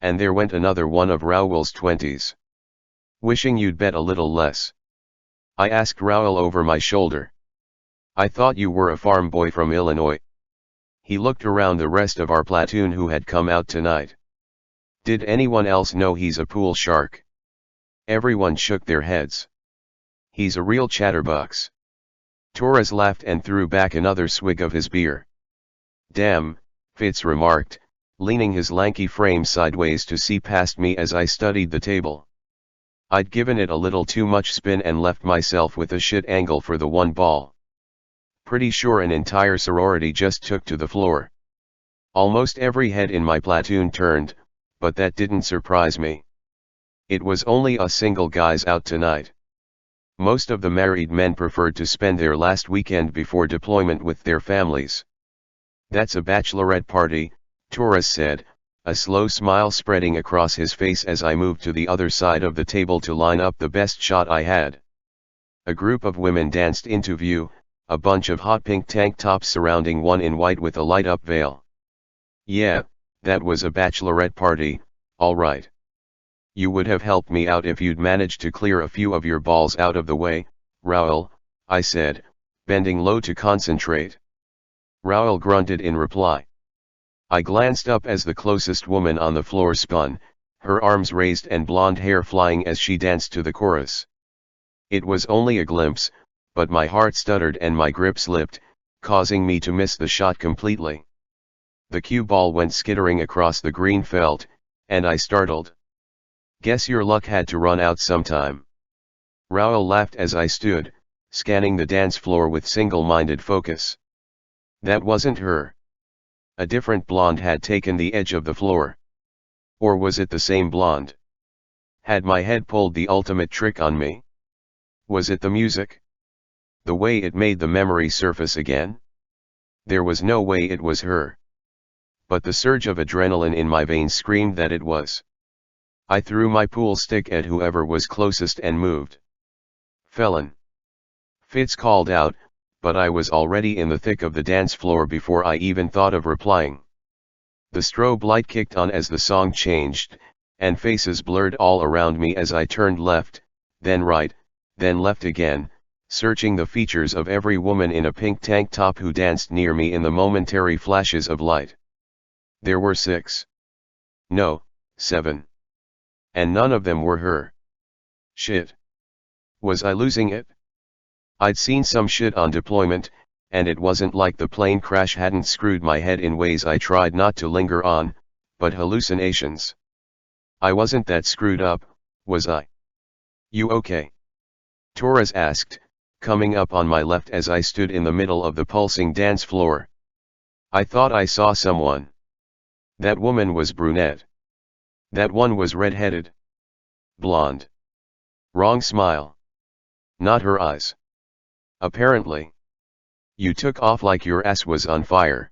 And there went another one of Raoul's 20s. Wishing you'd bet a little less. I asked Raoul over my shoulder. I thought you were a farm boy from Illinois. He looked around the rest of our platoon who had come out tonight. Did anyone else know he's a pool shark? Everyone shook their heads. He's a real chatterbox. Torres laughed and threw back another swig of his beer. Damn, Fitz remarked, leaning his lanky frame sideways to see past me as I studied the table. I'd given it a little too much spin and left myself with a shit angle for the 1 ball. Pretty sure an entire sorority just took to the floor. Almost every head in my platoon turned, but that didn't surprise me. It was only us single guys out tonight. Most of the married men preferred to spend their last weekend before deployment with their families. That's a bachelorette party, Torres said, a slow smile spreading across his face as I moved to the other side of the table to line up the best shot I had. A group of women danced into view, a bunch of hot pink tank tops surrounding one in white with a light-up veil. Yeah, that was a bachelorette party, all right. You would have helped me out if you'd managed to clear a few of your balls out of the way, Raoul, I said, bending low to concentrate. Raoul grunted in reply. I glanced up as the closest woman on the floor spun, her arms raised and blonde hair flying as she danced to the chorus. It was only a glimpse, but my heart stuttered and my grip slipped, causing me to miss the shot completely. The cue ball went skittering across the green felt, and I startled. Guess your luck had to run out sometime. Raoul laughed as I stood, scanning the dance floor with single-minded focus. That wasn't her. A different blonde had taken the edge of the floor. Or was it the same blonde? Had my head pulled the ultimate trick on me? Was it the music? The way it made the memory surface again? There was no way it was her. But the surge of adrenaline in my veins screamed that it was. I threw my pool stick at whoever was closest and moved. Felon. Fitz called out, but I was already in the thick of the dance floor before I even thought of replying. The strobe light kicked on as the song changed, and faces blurred all around me as I turned left, then right, then left again, searching the features of every woman in a pink tank top who danced near me in the momentary flashes of light. There were 6. No, 7. And none of them were her. Shit. Was I losing it? I'd seen some shit on deployment, and it wasn't like the plane crash hadn't screwed my head in ways I tried not to linger on, but hallucinations. I wasn't that screwed up, was I? You okay? Torres asked, coming up on my left as I stood in the middle of the pulsing dance floor. I thought I saw someone. That woman was brunette. That one was red-headed. Blonde. Wrong smile. Not her eyes. Apparently. You took off like your ass was on fire.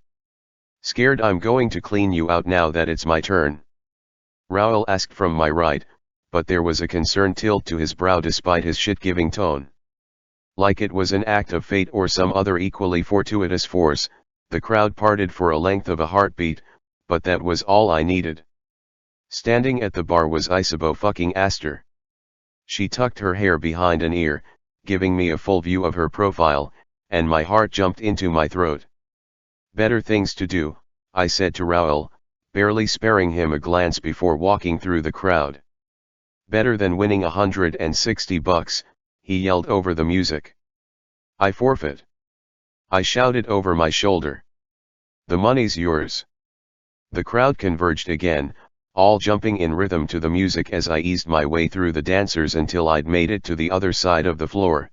Scared I'm going to clean you out now that it's my turn? Raoul asked from my right, but there was a concerned tilt to his brow despite his shit-giving tone. Like it was an act of fate or some other equally fortuitous force, the crowd parted for a length of a heartbeat, but that was all I needed. Standing at the bar was Isabeau fucking Astor. She tucked her hair behind an ear, giving me a full view of her profile, and my heart jumped into my throat. Better things to do, I said to Raoul, barely sparing him a glance before walking through the crowd. Better than winning $160, he yelled over the music. I forfeit. I shouted over my shoulder. The money's yours. The crowd converged again, all jumping in rhythm to the music as I eased my way through the dancers until I'd made it to the other side of the floor.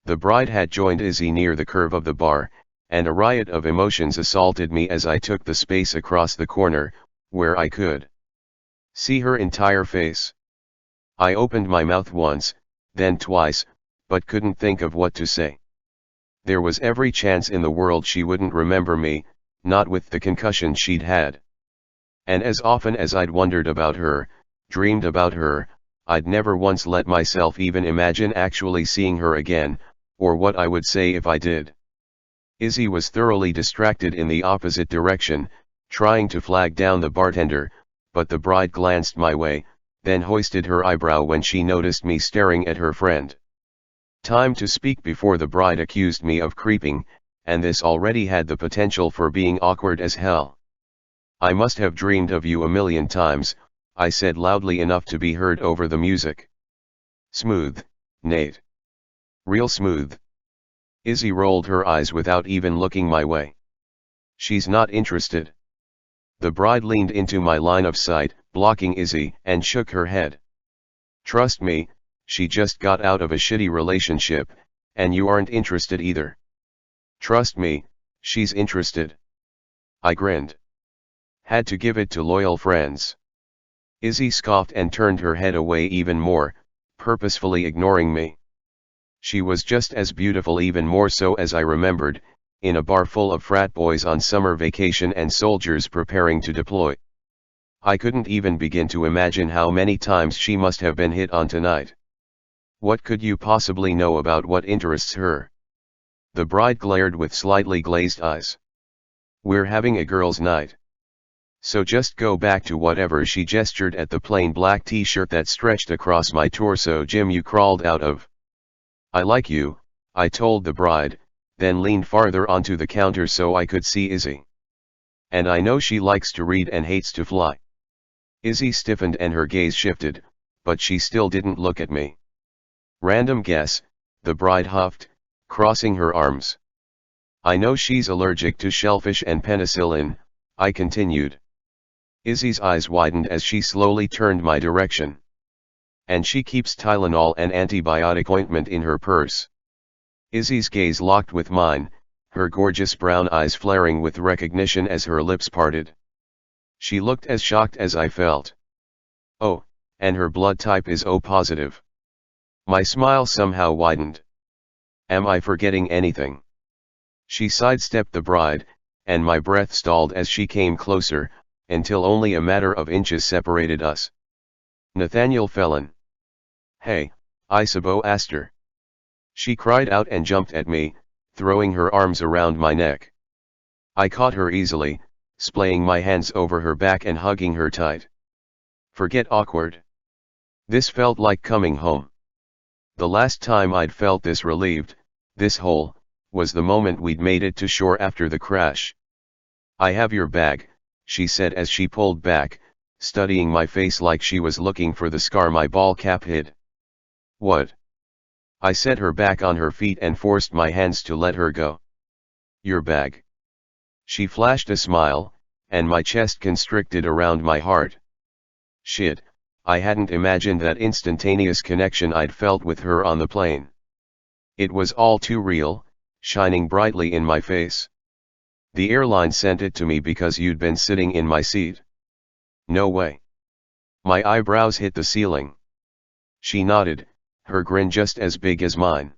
The bride had joined Izzy near the curve of the bar, and a riot of emotions assaulted me as I took the space across the corner, where I could see her entire face. I opened my mouth once, then twice, but couldn't think of what to say. There was every chance in the world she wouldn't remember me, not with the concussion she'd had. And as often as I'd wondered about her, dreamed about her, I'd never once let myself even imagine actually seeing her again, or what I would say if I did. Izzy was thoroughly distracted in the opposite direction, trying to flag down the bartender, but the bride glanced my way, then hoisted her eyebrow when she noticed me staring at her friend. Time to speak before the bride accused me of creeping, and this already had the potential for being awkward as hell. I must have dreamed of you a million times, I said loudly enough to be heard over the music. Smooth, Nate. Real smooth. Izzy rolled her eyes without even looking my way. She's not interested. The bride leaned into my line of sight, blocking Izzy, and shook her head. Trust me, she just got out of a shitty relationship, and you aren't interested either. Trust me, she's interested. I grinned. Had to give it to loyal friends. Izzy scoffed and turned her head away even more, purposefully ignoring me. She was just as beautiful, even more so as I remembered, in a bar full of frat boys on summer vacation and soldiers preparing to deploy. I couldn't even begin to imagine how many times she must have been hit on tonight. What could you possibly know about what interests her? The bride glared with slightly glazed eyes. We're having a girls' night. So just go back to whatever. She gestured at the plain black t-shirt that stretched across my torso gym you crawled out of. I like you, I told the bride, then leaned farther onto the counter so I could see Izzy. And I know she likes to read and hates to fly. Izzy stiffened and her gaze shifted, but she still didn't look at me. Random guess, the bride huffed, crossing her arms. I know she's allergic to shellfish and penicillin, I continued. Izzy's eyes widened as she slowly turned my direction. And she keeps Tylenol and antibiotic ointment in her purse. Izzy's gaze locked with mine, her gorgeous brown eyes flaring with recognition as her lips parted. She looked as shocked as I felt. Oh, and her blood type is O positive. My smile somehow widened. Am I forgetting anything? She sidestepped the bride, and my breath stalled as she came closer, until only a matter of inches separated us. Nathaniel Felon. Hey, Isabeau Astor. She cried out and jumped at me, throwing her arms around my neck. I caught her easily, splaying my hands over her back and hugging her tight. Forget awkward. This felt like coming home. The last time I'd felt this relieved, this whole, was the moment we'd made it to shore after the crash. I have your bag, she said as she pulled back, studying my face like she was looking for the scar my ball cap hid. What? I set her back on her feet and forced my hands to let her go. Your bag. She flashed a smile, and my chest constricted around my heart. Shit, I hadn't imagined that instantaneous connection I'd felt with her on the plane. It was all too real, shining brightly in my face. The airline sent it to me because you'd been sitting in my seat. No way. My eyebrows hit the ceiling. She nodded, her grin just as big as mine.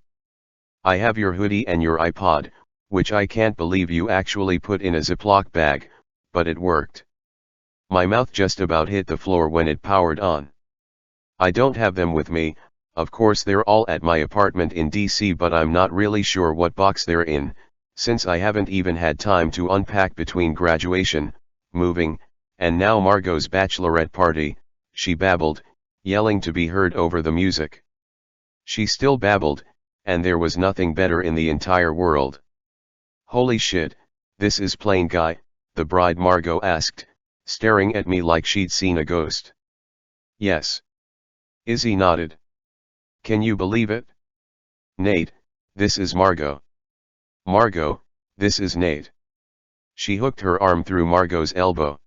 I have your hoodie and your iPod, which I can't believe you actually put in a Ziploc bag, but it worked. My mouth just about hit the floor when it powered on. I don't have them with me, of course they're all at my apartment in DC, but I'm not really sure what box they're in, since I haven't even had time to unpack between graduation, moving, and now Margot's bachelorette party, she babbled, yelling to be heard over the music. She still babbled, and there was nothing better in the entire world. Holy shit, this is Plain Guy, the bride Margot asked, staring at me like she'd seen a ghost. Yes. Izzy nodded. Can you believe it? Nate, this is Margot. Margot, this is Nate. She hooked her arm through Margot's elbow.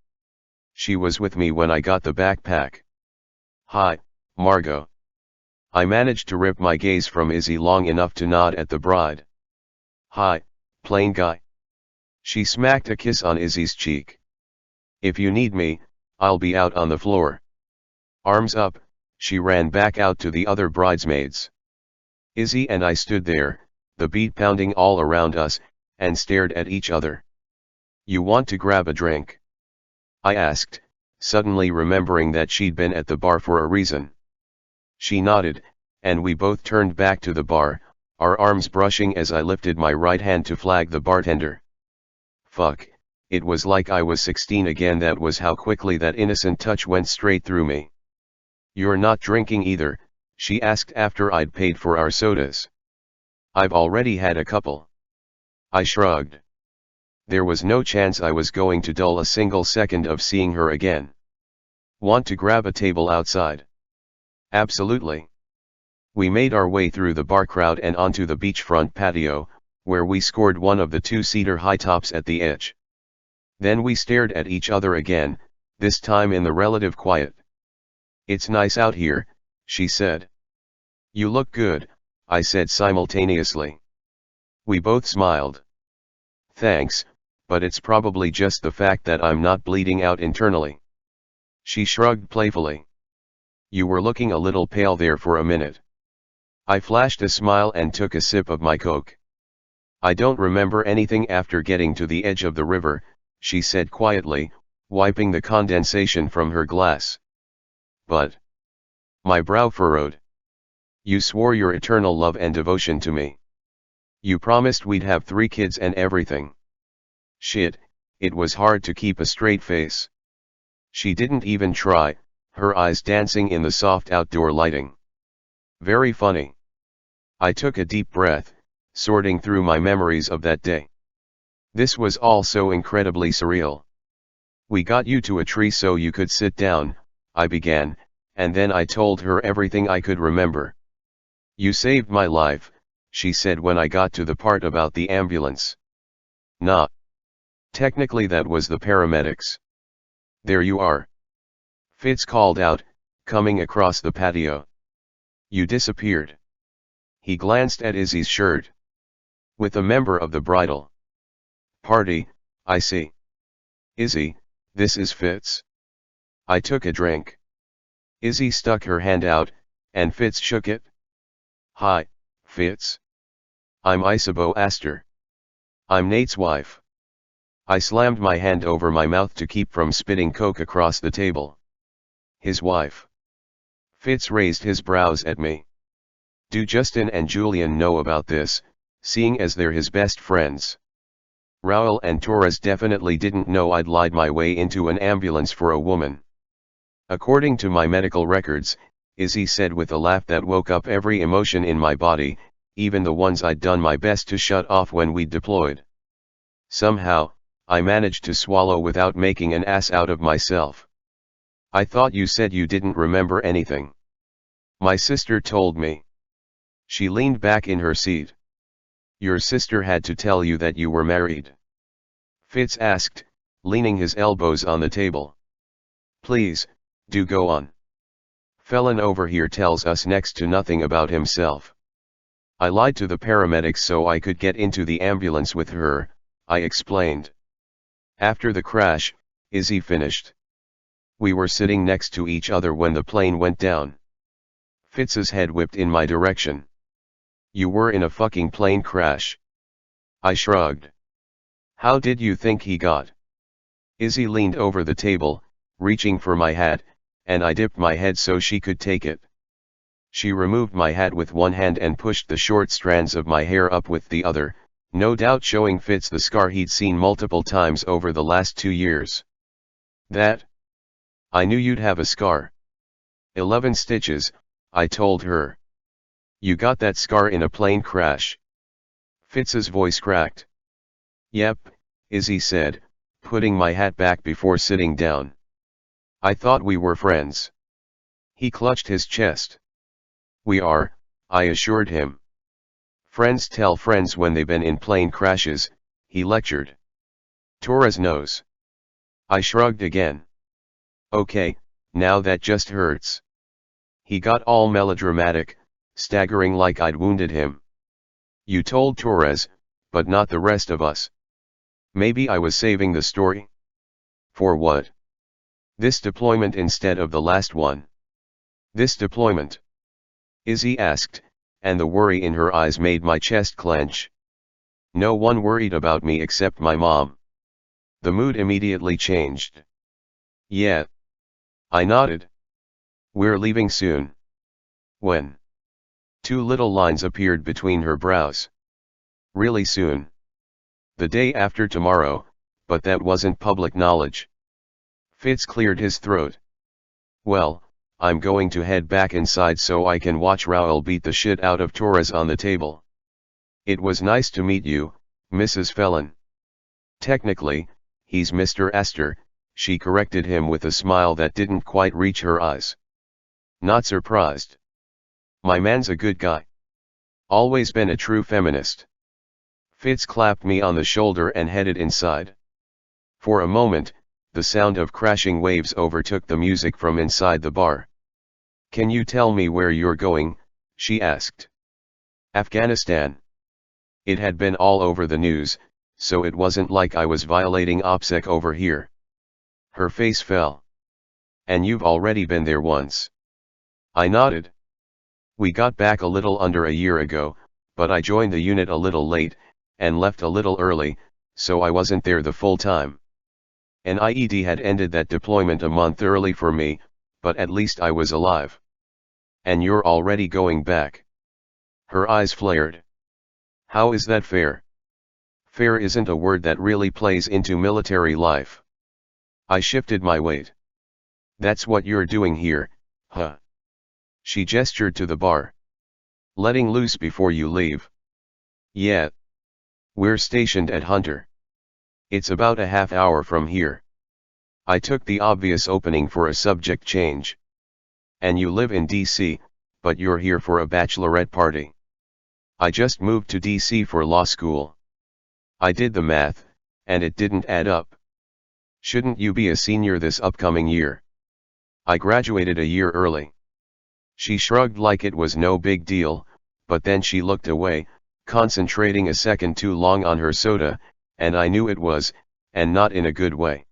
She was with me when I got the backpack. Hi, Margot. I managed to rip my gaze from Izzy long enough to nod at the bride. Hi, Plain Guy. She smacked a kiss on Izzy's cheek. If you need me, I'll be out on the floor. Arms up, she ran back out to the other bridesmaids. Izzy and I stood there, the beat pounding all around us, and stared at each other. You want to grab a drink? I asked, suddenly remembering that she'd been at the bar for a reason. She nodded, and we both turned back to the bar, our arms brushing as I lifted my right hand to flag the bartender. Fuck, it was like I was 16 again. That was how quickly that innocent touch went straight through me. You're not drinking either, she asked after I'd paid for our sodas. I've already had a couple. I shrugged. There was no chance I was going to dull a single second of seeing her again. Want to grab a table outside? Absolutely. We made our way through the bar crowd and onto the beachfront patio, where we scored one of the two-seater high tops at the edge. Then we stared at each other again, this time in the relative quiet. It's nice out here, she said. You look good, I said simultaneously. We both smiled. Thanks, but it's probably just the fact that I'm not bleeding out internally. She shrugged playfully. You were looking a little pale there for a minute. I flashed a smile and took a sip of my Coke. I don't remember anything after getting to the edge of the river, she said quietly, wiping the condensation from her glass. But my brow furrowed. You swore your eternal love and devotion to me. You promised we'd have 3 kids and everything. Shit, it was hard to keep a straight face. She didn't even try, her eyes dancing in the soft outdoor lighting. Very funny. I took a deep breath, sorting through my memories of that day. This was all so incredibly surreal. We got you to a tree so you could sit down, I began, and then I told her everything I could remember. You saved my life, she said when I got to the part about the ambulance. Nah. Technically that was the paramedics. There you are. Fitz called out, coming across the patio. You disappeared. He glanced at Izzy's shirt. With a member of the bridal party, I see. Izzy, this is Fitz. I took a drink. Izzy stuck her hand out, and Fitz shook it. Hi, Fitz. I'm Isabeau Astor. I'm Nate's wife. I slammed my hand over my mouth to keep from spitting Coke across the table. His wife. Fitz raised his brows at me. Do Justin and Julian know about this, seeing as they're his best friends? Raul and Torres definitely didn't know I'd lied my way into an ambulance for a woman. According to my medical records, Izzy said with a laugh that woke up every emotion in my body, even the ones I'd done my best to shut off when we'd deployed. Somehow, I managed to swallow without making an ass out of myself. I thought you said you didn't remember anything. My sister told me. She leaned back in her seat. Your sister had to tell you that you were married? Fitz asked, leaning his elbows on the table. Please, do go on. Felon over here tells us next to nothing about himself. I lied to the paramedics so I could get into the ambulance with her, I explained. After the crash, Izzy finished. We were sitting next to each other when the plane went down. Fitz's head whipped in my direction. You were in a fucking plane crash. I shrugged. How did you think he got? Izzy leaned over the table, reaching for my hat, and I dipped my head so she could take it. She removed my hat with one hand and pushed the short strands of my hair up with the other, no doubt showing Fitz the scar he'd seen multiple times over the last 2 years. That? I knew you'd have a scar. 11 stitches, I told her. You got that scar in a plane crash. Fitz's voice cracked. Yep, Izzy said, putting my hat back before sitting down. I thought we were friends. He clutched his chest. We are, I assured him. Friends tell friends when they've been in plane crashes, he lectured. Torres knows. I shrugged again. Okay, now that just hurts. He got all melodramatic, staggering like I'd wounded him. You told Torres, but not the rest of us. Maybe I was saving the story? For what? This deployment instead of the last one. This deployment? Izzy asked, and the worry in her eyes made my chest clench. No one worried about me except my mom. The mood immediately changed. Yeah. I nodded. We're leaving soon. When? 2 little lines appeared between her brows. Really soon. The day after tomorrow, but that wasn't public knowledge. Fitz cleared his throat. Well, I'm going to head back inside so I can watch Raoul beat the shit out of Torres on the table. It was nice to meet you, Mrs. Felon. Technically, he's Mr. Astor, she corrected him with a smile that didn't quite reach her eyes. Not surprised. My man's a good guy. Always been a true feminist. Fitz clapped me on the shoulder and headed inside. For a moment, the sound of crashing waves overtook the music from inside the bar. Can you tell me where you're going? She asked. Afghanistan. It had been all over the news, so it wasn't like I was violating OPSEC over here. Her face fell. And you've already been there once. I nodded. We got back a little under a year ago, but I joined the unit a little late, and left a little early, so I wasn't there the full time. An IED had ended that deployment a month early for me, but at least I was alive. And you're already going back. Her eyes flared. How is that fair? Fair isn't a word that really plays into military life. I shifted my weight. That's what you're doing here, huh? She gestured to the bar. Letting loose before you leave. Yeah. We're stationed at Hunter. It's about a half hour from here. I took the obvious opening for a subject change. And you live in DC, but you're here for a bachelorette party. I just moved to DC for law school. I did the math, and it didn't add up. Shouldn't you be a senior this upcoming year? I graduated a year early. She shrugged like it was no big deal, but then she looked away, concentrating a second too long on her soda, and I knew it was, and not in a good way.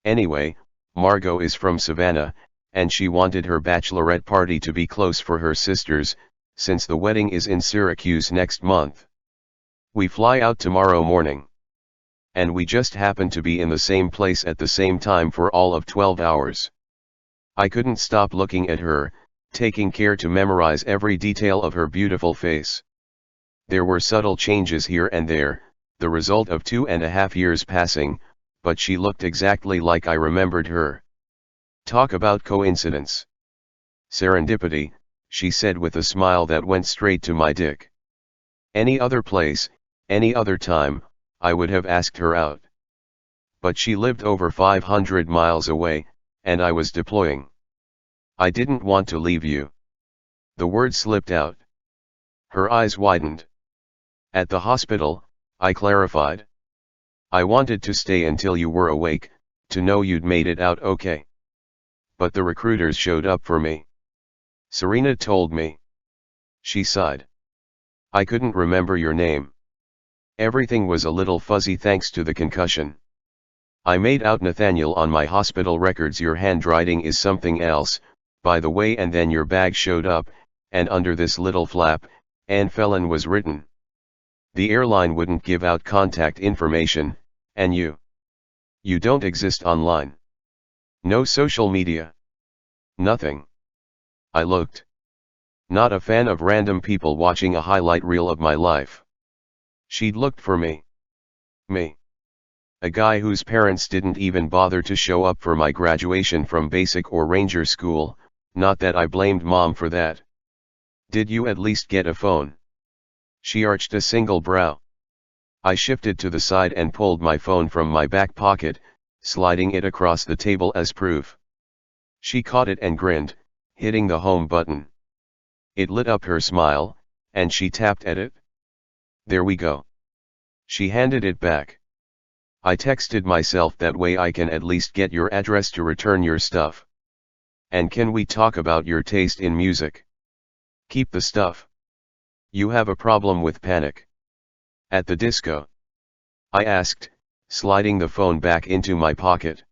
Anyway, Margot is from Savannah, and she wanted her bachelorette party to be close for her sisters, since the wedding is in Syracuse next month. We fly out tomorrow morning. And we just happen to be in the same place at the same time for all of 12 hours. I couldn't stop looking at her, taking care to memorize every detail of her beautiful face. There were subtle changes here and there, the result of 2.5 years passing, but she looked exactly like I remembered her. Talk about coincidence. Serendipity, she said with a smile that went straight to my dick. Any other place, any other time, I would have asked her out. But she lived over 500 miles away, and I was deploying. I didn't want to leave you. The word slipped out. Her eyes widened. At the hospital, I clarified. I wanted to stay until you were awake, to know you'd made it out okay. But the recruiters showed up for me. Serena told me. She sighed. I couldn't remember your name. Everything was a little fuzzy thanks to the concussion. I made out Nathaniel on my hospital records. Your handwriting is something else, by the way, and then your bag showed up, and under this little flap, Anne Felon was written. The airline wouldn't give out contact information, and you don't exist online. No social media. Nothing. I looked. Not a fan of random people watching a highlight reel of my life. She'd looked for me. Me. A guy whose parents didn't even bother to show up for my graduation from basic or ranger school, not that I blamed mom for that. Did you at least get a phone? She arched a single brow. I shifted to the side and pulled my phone from my back pocket, sliding it across the table as proof. She caught it and grinned, hitting the home button. It lit up her smile, and she tapped at it. There we go. She handed it back. I texted myself, that way I can at least get your address to return your stuff. And can we talk about your taste in music? Keep the stuff. You have a problem with panic. At the disco? I asked, sliding the phone back into my pocket.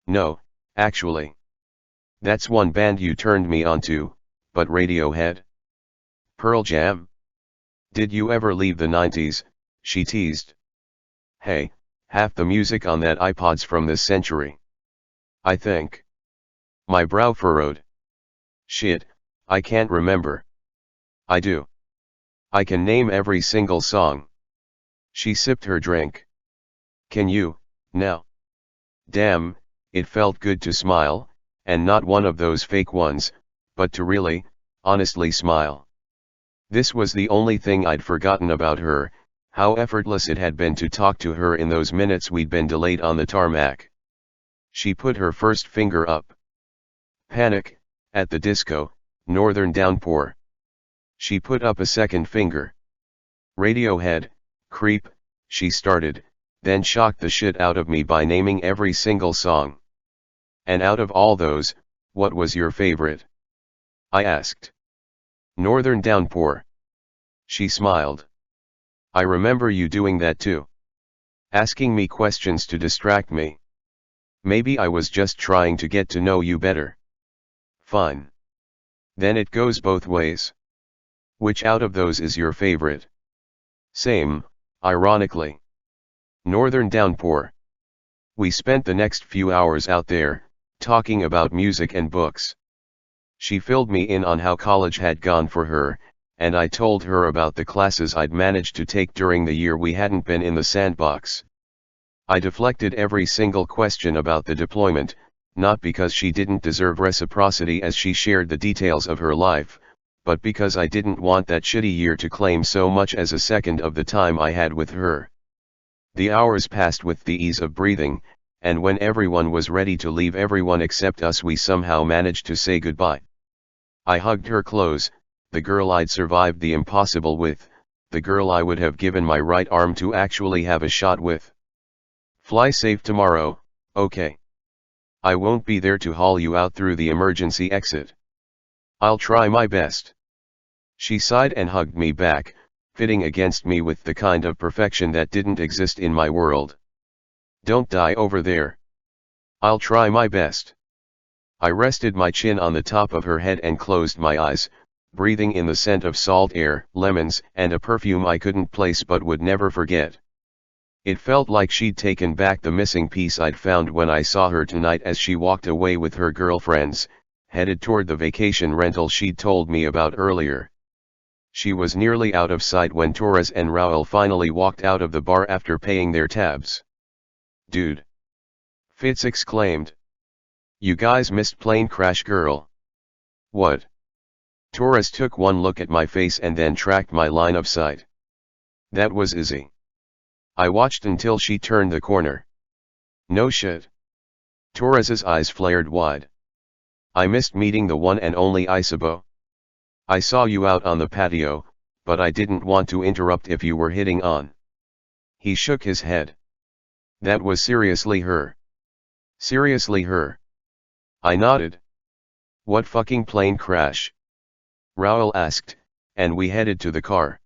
No, actually. That's one band you turned me onto, but Radiohead? Pearl Jam? Did you ever leave the 90s? She teased. Hey, half the music on that iPod's from this century. I think. My brow furrowed. Shit, I can't remember. I do. I can name every single song. She sipped her drink. Can you, now? Damn, it felt good to smile, and not one of those fake ones, but to really, honestly smile. This was the only thing I'd forgotten about her, how effortless it had been to talk to her in those minutes we'd been delayed on the tarmac. She put her first finger up. Panic, at the disco, Northern Downpour. She put up a second finger. Radiohead, Creep, she started, then shocked the shit out of me by naming every single song. And out of all those, what was your favorite? I asked. Northern Downpour. She smiled. I remember you doing that too. Asking me questions to distract me. Maybe I was just trying to get to know you better. Fine. Then it goes both ways. Which out of those is your favorite? Same, ironically. Northern Downpour. We spent the next few hours out there, talking about music and books. She filled me in on how college had gone for her, and I told her about the classes I'd managed to take during the year we hadn't been in the sandbox. I deflected every single question about the deployment, not because she didn't deserve reciprocity as she shared the details of her life, but because I didn't want that shitty year to claim so much as a second of the time I had with her. The hours passed with the ease of breathing, and when everyone was ready to leave, everyone except us, we somehow managed to say goodbye. I hugged her close, the girl I'd survived the impossible with, the girl I would have given my right arm to actually have a shot with. Fly safe tomorrow, okay? I won't be there to haul you out through the emergency exit. I'll try my best. She sighed and hugged me back, fitting against me with the kind of perfection that didn't exist in my world. Don't die over there. I'll try my best. I rested my chin on the top of her head and closed my eyes, breathing in the scent of salt air, lemons, and a perfume I couldn't place but would never forget. It felt like she'd taken back the missing piece I'd found when I saw her tonight as she walked away with her girlfriends, headed toward the vacation rental she'd told me about earlier. She was nearly out of sight when Torres and Raul finally walked out of the bar after paying their tabs. Dude! Fitz exclaimed. You guys missed Plane Crash Girl. What? Torres took one look at my face and then tracked my line of sight. That was Izzy. I watched until she turned the corner. No shit. Torres's eyes flared wide. I missed meeting the one and only Isabeau. I saw you out on the patio, but I didn't want to interrupt if you were hitting on. He shook his head. That was seriously her. Seriously her. I nodded. What fucking plane crash? Raoul asked, and we headed to the car.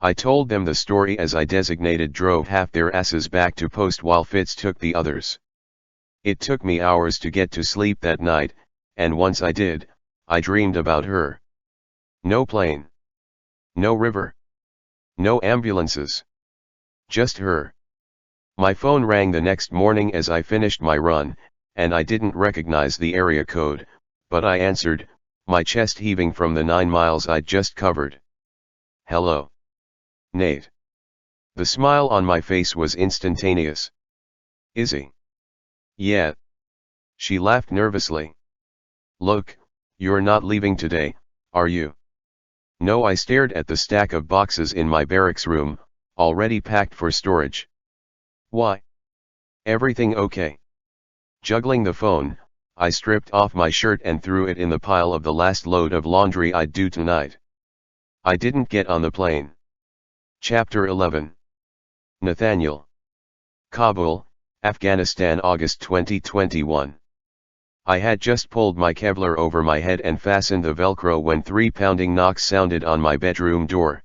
I told them the story as I designated drove half their asses back to post while Fitz took the others. It took me hours to get to sleep that night, and once I did, I dreamed about her. No plane. No river. No ambulances. Just her. My phone rang the next morning as I finished my run, and I didn't recognize the area code, but I answered, my chest heaving from the 9 miles I'd just covered. Hello. Nate. The smile on my face was instantaneous. Izzy. Yeah. She laughed nervously. Look, you're not leaving today, are you? No, I stared at the stack of boxes in my barracks room, already packed for storage. Why? Everything okay? Juggling the phone, I stripped off my shirt and threw it in the pile of the last load of laundry I'd do tonight. I didn't get on the plane. Chapter 11. Nathaniel. Kabul, Afghanistan, August 2021. I had just pulled my Kevlar over my head and fastened the Velcro when 3 pounding knocks sounded on my bedroom door.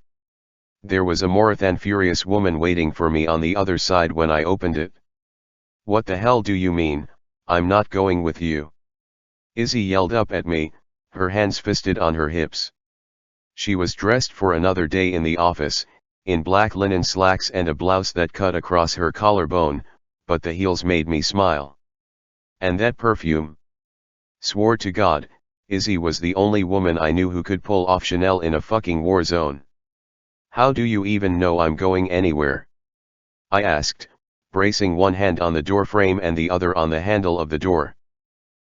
There was a more than furious woman waiting for me on the other side when I opened it. What the hell do you mean, I'm not going with you? Izzy yelled up at me, her hands fisted on her hips. She was dressed for another day in the office, in black linen slacks and a blouse that cut across her collarbone, but the heels made me smile. And that perfume. Swore to God, Izzy was the only woman I knew who could pull off Chanel in a fucking war zone. How do you even know I'm going anywhere? I asked, bracing one hand on the door frame and the other on the handle of the door.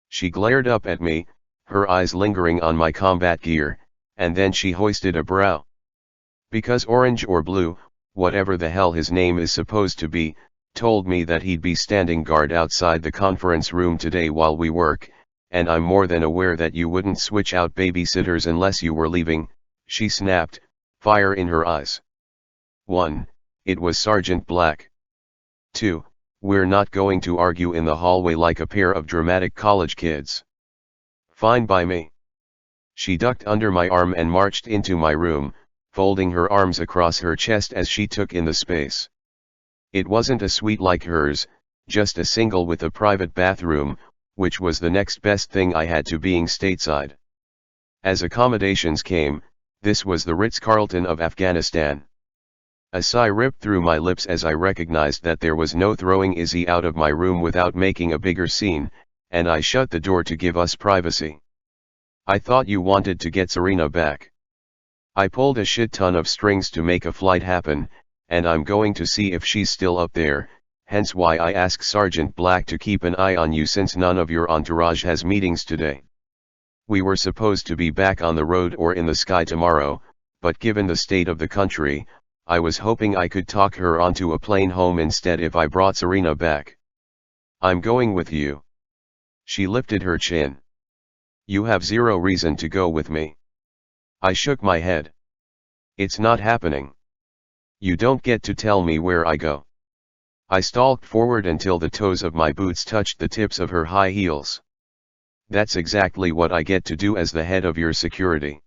She glared up at me, her eyes lingering on my combat gear, and then she hoisted a brow. Because Orange or Blue, whatever the hell his name is supposed to be, told me that he'd be standing guard outside the conference room today while we work, and I'm more than aware that you wouldn't switch out babysitters unless you were leaving, she snapped, fire in her eyes. 1. It was Sergeant Black. 2. We're not going to argue in the hallway like a pair of dramatic college kids. Fine by me. She ducked under my arm and marched into my room, folding her arms across her chest as she took in the space. It wasn't a suite like hers, just a single with a private bathroom, which was the next best thing I had to being stateside. As accommodations came, this was the Ritz-Carlton of Afghanistan. A sigh ripped through my lips as I recognized that there was no throwing Izzy out of my room without making a bigger scene, and I shut the door to give us privacy. I thought you wanted to get Serena back. I pulled a shit ton of strings to make a flight happen, and I'm going to see if she's still up there, hence why I asked Sergeant Black to keep an eye on you since none of your entourage has meetings today. We were supposed to be back on the road or in the sky tomorrow, but given the state of the country, I was hoping I could talk her onto a plane home instead if I brought Serena back. I'm going with you. She lifted her chin. You have zero reason to go with me. I shook my head. It's not happening. You don't get to tell me where I go. I stalked forward until the toes of my boots touched the tips of her high heels. That's exactly what I get to do as the head of your security.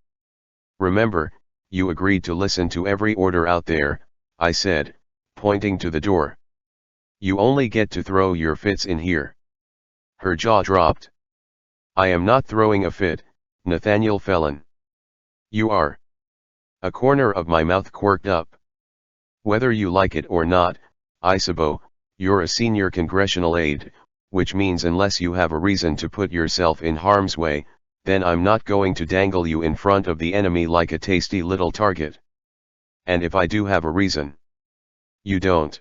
Remember, you agreed to listen to every order out there, I said, pointing to the door. You only get to throw your fits in here. Her jaw dropped. I am not throwing a fit, Nathaniel Felon. You are. A corner of my mouth quirked up. Whether you like it or not, Isabo, you're a senior congressional aide, which means unless you have a reason to put yourself in harm's way, then I'm not going to dangle you in front of the enemy like a tasty little target. And if I do have a reason? You don't.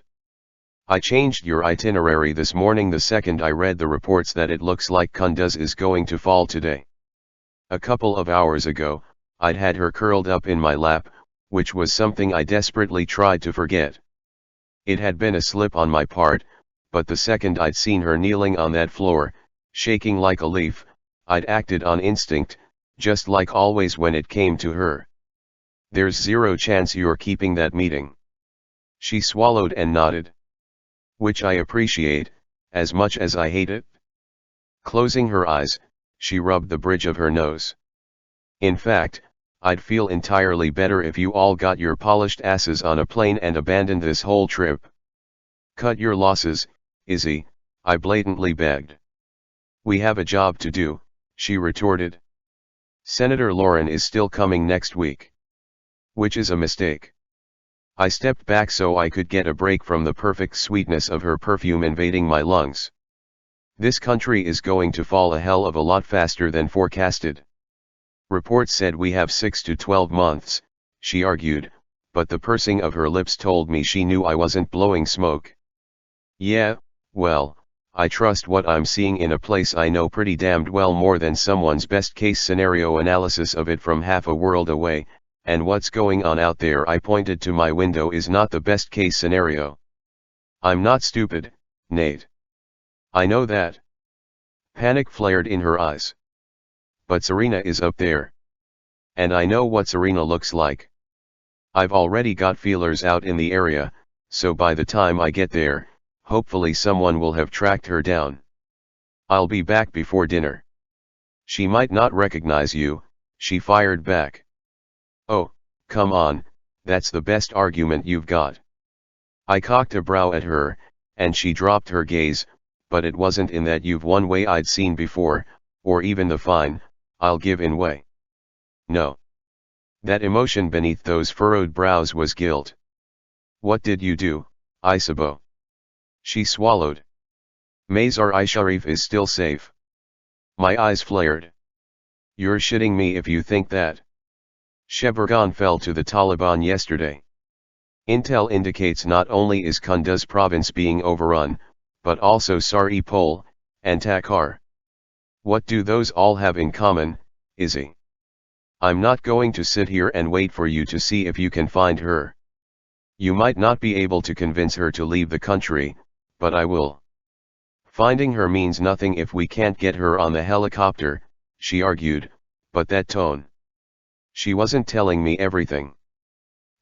I changed your itinerary this morning the second I read the reports that it looks like Kunduz is going to fall today. A couple of hours ago, I'd had her curled up in my lap, which was something I desperately tried to forget. It had been a slip on my part, but the second I'd seen her kneeling on that floor, shaking like a leaf, I'd acted on instinct, just like always when it came to her. There's zero chance you're keeping that meeting. She swallowed and nodded. Which I appreciate, as much as I hate it. Closing her eyes, she rubbed the bridge of her nose. In fact, I'd feel entirely better if you all got your polished asses on a plane and abandoned this whole trip. Cut your losses, Izzy, I blatantly begged. We have a job to do, she retorted. Senator Lauren is still coming next week. Which is a mistake. I stepped back so I could get a break from the perfect sweetness of her perfume invading my lungs. This country is going to fall a hell of a lot faster than forecasted. Reports said we have 6 to 12 months, she argued, but the pursing of her lips told me she knew I wasn't blowing smoke. Yeah, well, I trust what I'm seeing in a place I know pretty damned well more than someone's best case scenario analysis of it from half a world away, and what's going on out there I pointed to my window is not the best case scenario. I'm not stupid, Nate. I know that. Panic flared in her eyes. But Serena is up there. And I know what Serena looks like. I've already got feelers out in the area, so by the time I get there, hopefully someone will have tracked her down. I'll be back before dinner. She might not recognize you, she fired back. Oh, come on, that's the best argument you've got. I cocked a brow at her, and she dropped her gaze, but it wasn't in that you've won way I'd seen before, or even the fine, I'll give in way. No. That emotion beneath those furrowed brows was guilt. What did you do, Isabeau? She swallowed. Mazar-i-Sharif is still safe. My eyes flared. You're shitting me if you think that. Shebirgan fell to the Taliban yesterday. Intel indicates not only is Kunduz province being overrun, but also Saripol, and Takhar. What do those all have in common, Izzy? I'm not going to sit here and wait for you to see if you can find her. You might not be able to convince her to leave the country, but I will. Finding her means nothing if we can't get her on the helicopter, she argued, but that tone. She wasn't telling me everything.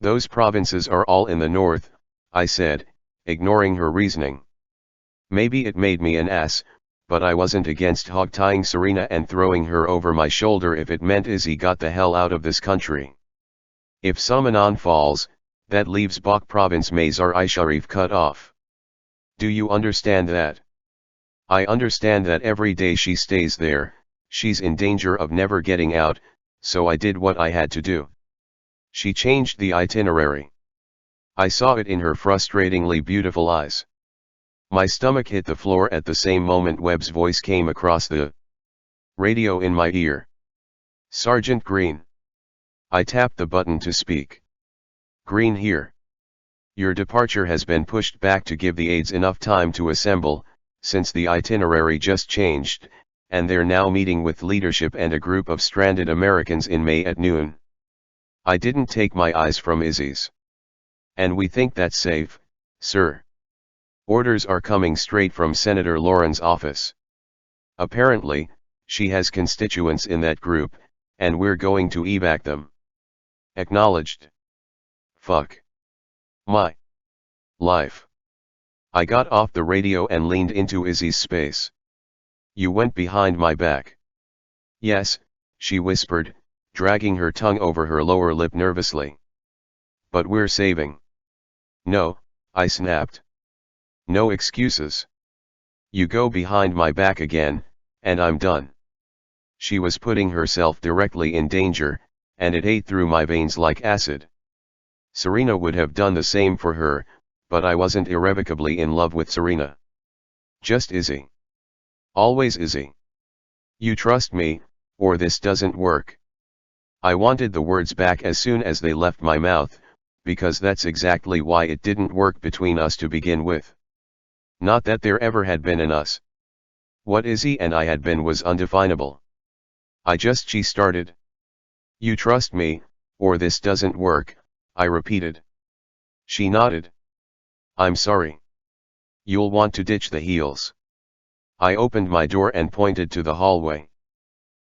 Those provinces are all in the north, I said, ignoring her reasoning. Maybe it made me an ass, but I wasn't against hog-tying Serena and throwing her over my shoulder if it meant Izzy got the hell out of this country. If Samanan falls, that leaves Bok province Mazar-i-Sharif cut off. Do you understand that? I understand that every day she stays there, she's in danger of never getting out, so I did what I had to do. She changed the itinerary. I saw it in her frustratingly beautiful eyes. My stomach hit the floor at the same moment Webb's voice came across the radio in my ear. Sergeant Green. I tapped the button to speak. Green here. Your departure has been pushed back to give the aides enough time to assemble, since the itinerary just changed, and they're now meeting with leadership and a group of stranded Americans in May at noon. I didn't take my eyes from Izzy's. And we think that's safe, sir. Orders are coming straight from Senator Lauren's office. Apparently, she has constituents in that group, and we're going to evac them. Acknowledged. Fuck. My life. I got off the radio and leaned into Izzy's space. You went behind my back. Yes, she whispered, dragging her tongue over her lower lip nervously. But we're saving. No, I snapped. No excuses. You go behind my back again, and I'm done. She was putting herself directly in danger, and it ate through my veins like acid. Serena would have done the same for her, but I wasn't irrevocably in love with Serena. Just Izzy. Always Izzy. You trust me, or this doesn't work. I wanted the words back as soon as they left my mouth, because that's exactly why it didn't work between us to begin with. Not that there ever had been an us. What Izzy and I had been was undefinable. She started. You trust me, or this doesn't work, I repeated. She nodded. I'm sorry. You'll want to ditch the heels. I opened my door and pointed to the hallway.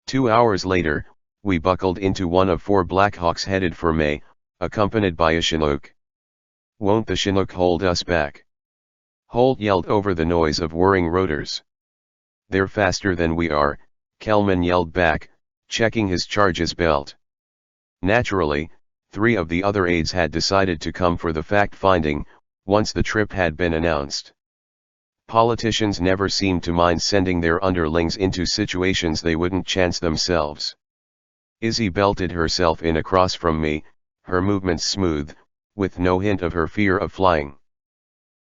2 hours later, we buckled into one of 4 Blackhawks headed for May, accompanied by a Chinook. Won't the Chinook hold us back? Holt yelled over the noise of whirring rotors. They're faster than we are, Kelman yelled back, checking his charges belt. Naturally, 3 of the other aides had decided to come for the fact-finding, once the trip had been announced. Politicians never seemed to mind sending their underlings into situations they wouldn't chance themselves. Izzy belted herself in across from me, her movements smooth, with no hint of her fear of flying.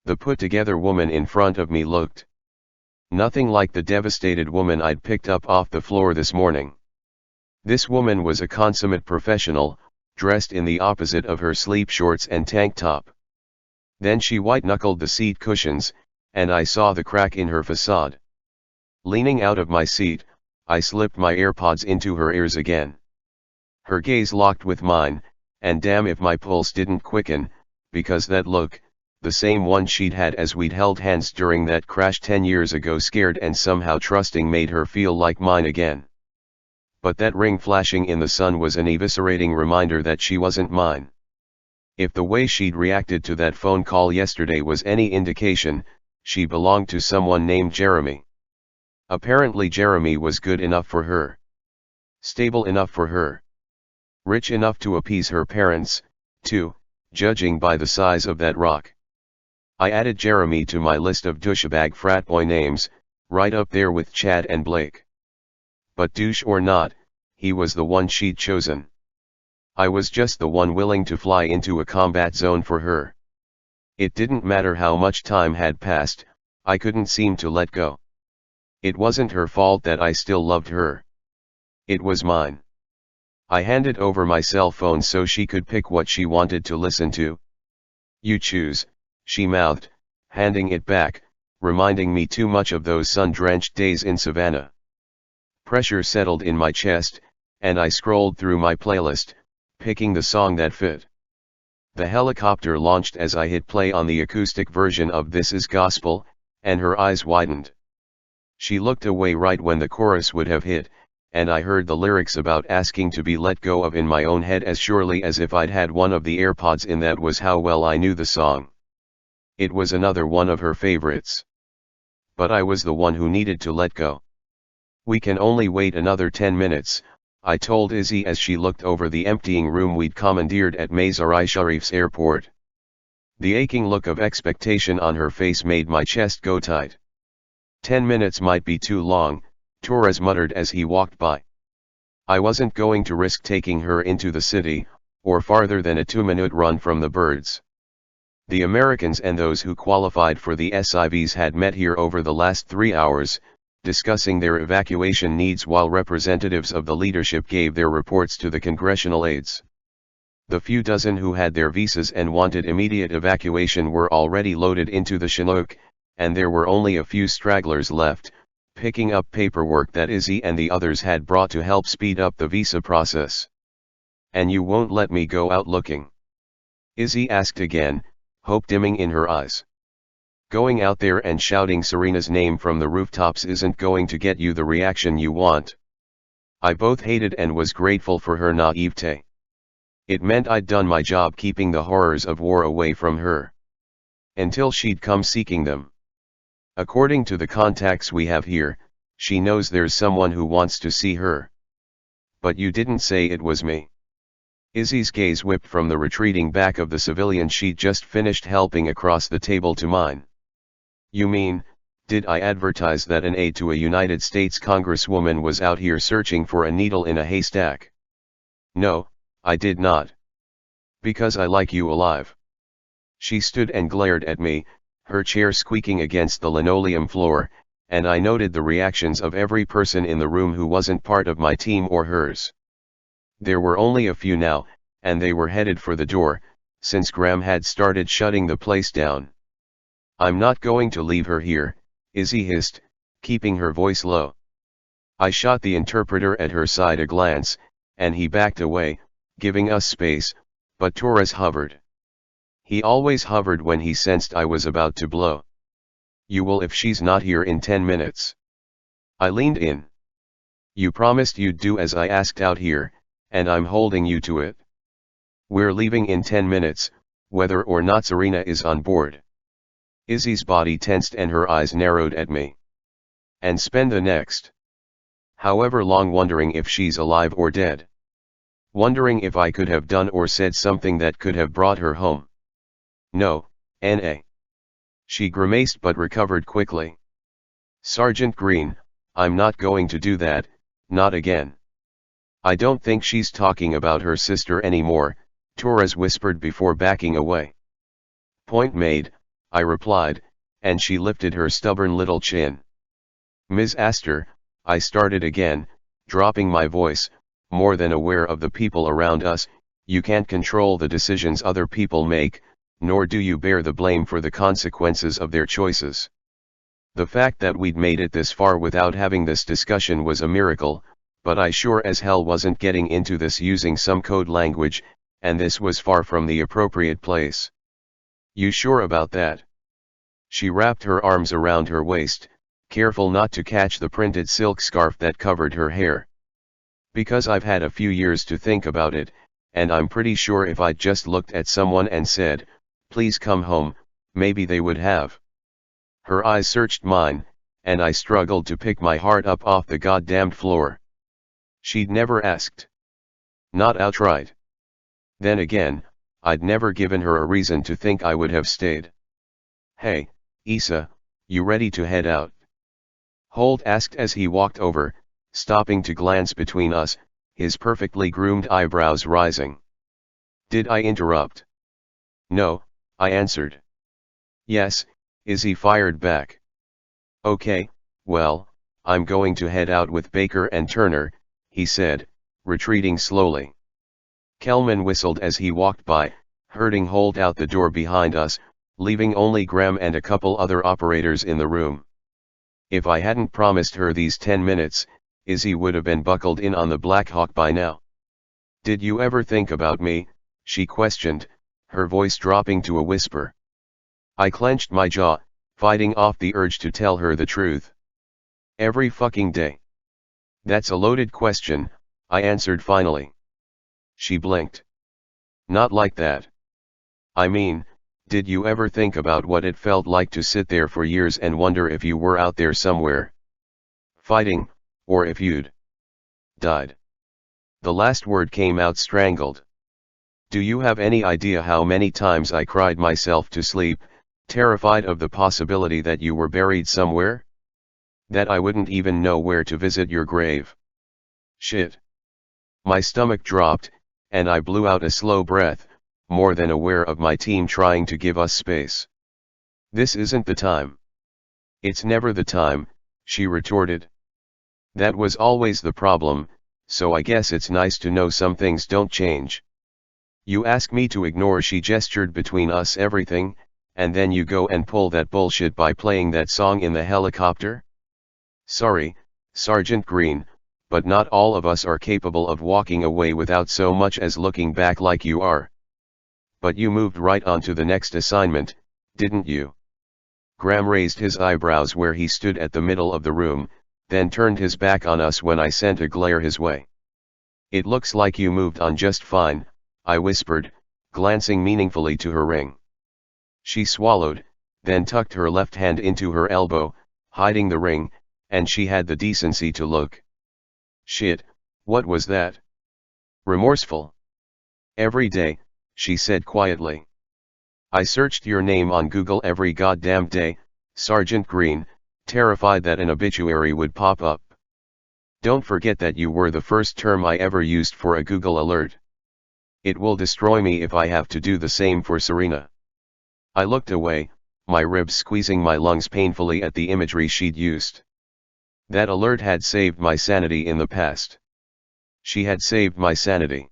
The put-together woman in front of me looked nothing like the devastated woman I'd picked up off the floor this morning. This woman was a consummate professional, dressed in the opposite of her sleep shorts and tank top. Then she white-knuckled the seat cushions, and I saw the crack in her facade. Leaning out of my seat, I slipped my AirPods into her ears again. Her gaze locked with mine, and damn if my pulse didn't quicken, because that look, the same one she'd had as we'd held hands during that crash 10 years ago, scared and somehow trusting, made her feel like mine again. But that ring flashing in the sun was an eviscerating reminder that she wasn't mine. If the way she'd reacted to that phone call yesterday was any indication, she belonged to someone named Jeremy. Apparently Jeremy was good enough for her. Stable enough for her. Rich enough to appease her parents, too, judging by the size of that rock. I added Jeremy to my list of douchebag frat boy names, right up there with Chad and Blake. But douche or not, he was the one she'd chosen. I was just the one willing to fly into a combat zone for her. It didn't matter how much time had passed, I couldn't seem to let go. It wasn't her fault that I still loved her. It was mine. I handed over my cell phone so she could pick what she wanted to listen to. You choose, she mouthed, handing it back, reminding me too much of those sun-drenched days in Savannah. Pressure settled in my chest, and I scrolled through my playlist, picking the song that fit. The helicopter launched as I hit play on the acoustic version of This Is Gospel, and her eyes widened. She looked away right when the chorus would have hit, and I heard the lyrics about asking to be let go of in my own head as surely as if I'd had one of the AirPods in. That was how well I knew the song. It was another one of her favorites. But I was the one who needed to let go. We can only wait another 10 minutes, I told Izzy as she looked over the emptying room we'd commandeered at Mazar-i-Sharif's airport. The aching look of expectation on her face made my chest go tight. 10 minutes might be too long, Torres muttered as he walked by. I wasn't going to risk taking her into the city, or farther than a 2-minute run from the birds. The Americans and those who qualified for the SIVs had met here over the last 3 hours, discussing their evacuation needs while representatives of the leadership gave their reports to the congressional aides. The few dozen who had their visas and wanted immediate evacuation were already loaded into the Chinook, and there were only a few stragglers left, picking up paperwork that Izzy and the others had brought to help speed up the visa process. And you won't let me go out looking? Izzy asked again, hope dimming in her eyes. Going out there and shouting Serena's name from the rooftops isn't going to get you the reaction you want. I both hated and was grateful for her naivete. It meant I'd done my job keeping the horrors of war away from her. Until she'd come seeking them. According to the contacts we have here, she knows there's someone who wants to see her. But you didn't say it was me. Izzy's gaze whipped from the retreating back of the civilian she'd just finished helping across the table to mine. You mean, did I advertise that an aide to a United States Congresswoman was out here searching for a needle in a haystack? No, I did not. Because I like you alive. She stood and glared at me, her chair squeaking against the linoleum floor, and I noted the reactions of every person in the room who wasn't part of my team or hers. There were only a few now, and they were headed for the door, since Graham had started shutting the place down. I'm not going to leave her here, Izzy hissed, keeping her voice low. I shot the interpreter at her side a glance, and he backed away, giving us space, but Torres hovered. He always hovered when he sensed I was about to blow. You will if she's not here in 10 minutes. I leaned in. You promised you'd do as I asked out here, and I'm holding you to it. We're leaving in 10 minutes, whether or not Serena is on board. Izzy's body tensed and her eyes narrowed at me. And spend the next however long wondering if she's alive or dead. Wondering if I could have done or said something that could have brought her home. No, N.A. She grimaced but recovered quickly. Sergeant Green, I'm not going to do that, not again. I don't think she's talking about her sister anymore, Torres whispered before backing away. Point made, I replied, and she lifted her stubborn little chin. Ms. Astor, I started again, dropping my voice, more than aware of the people around us. You can't control the decisions other people make, nor do you bear the blame for the consequences of their choices. The fact that we'd made it this far without having this discussion was a miracle, but I sure as hell wasn't getting into this using some code language, and this was far from the appropriate place. You sure about that? She wrapped her arms around her waist, careful not to catch the printed silk scarf that covered her hair. Because I've had a few years to think about it, and I'm pretty sure if I'd just looked at someone and said, please come home, maybe they would have. Her eyes searched mine, and I struggled to pick my heart up off the goddamned floor. She'd never asked. Not outright. Then again, I'd never given her a reason to think I would have stayed. Hey, Issa, you ready to head out? Holt asked as he walked over, stopping to glance between us, his perfectly groomed eyebrows rising. Did I interrupt? No, I answered. Yes, Izzy fired back. Okay, well, I'm going to head out with Baker and Turner, he said, retreating slowly. Kelman whistled as he walked by, herding Holt out the door behind us, leaving only Graham and a couple other operators in the room. If I hadn't promised her these 10 minutes, Izzy would have been buckled in on the Black Hawk by now. Did you ever think about me? She questioned, her voice dropping to a whisper. I clenched my jaw, fighting off the urge to tell her the truth. Every fucking day. That's a loaded question, I answered finally. She blinked. Not like that. I mean, did you ever think about what it felt like to sit there for years and wonder if you were out there somewhere? Fighting, or if you'd died. The last word came out strangled. Do you have any idea how many times I cried myself to sleep, terrified of the possibility that you were buried somewhere? That I wouldn't even know where to visit your grave. Shit. My stomach dropped, and I blew out a slow breath, more than aware of my team trying to give us space. This isn't the time. It's never the time, she retorted. That was always the problem, so I guess it's nice to know some things don't change. You ask me to ignore, she gestured between us, everything, and then you go and pull that bullshit by playing that song in the helicopter? Sorry, Sergeant Green, but not all of us are capable of walking away without so much as looking back like you are. But you moved right on to the next assignment, didn't you? Graham raised his eyebrows where he stood at the middle of the room, then turned his back on us when I sent a glare his way. It looks like you moved on just fine, I whispered, glancing meaningfully to her ring. She swallowed, then tucked her left hand into her elbow, hiding the ring, and she had the decency to look. Shit, what was that? Remorseful. Every day, she said quietly. I searched your name on Google every goddamn day, Sergeant Green, terrified that an obituary would pop up. Don't forget that you were the first term I ever used for a Google alert. It will destroy me if I have to do the same for Serena. I looked away, my ribs squeezing my lungs painfully at the imagery she'd used. That alert had saved my sanity in the past. She had saved my sanity.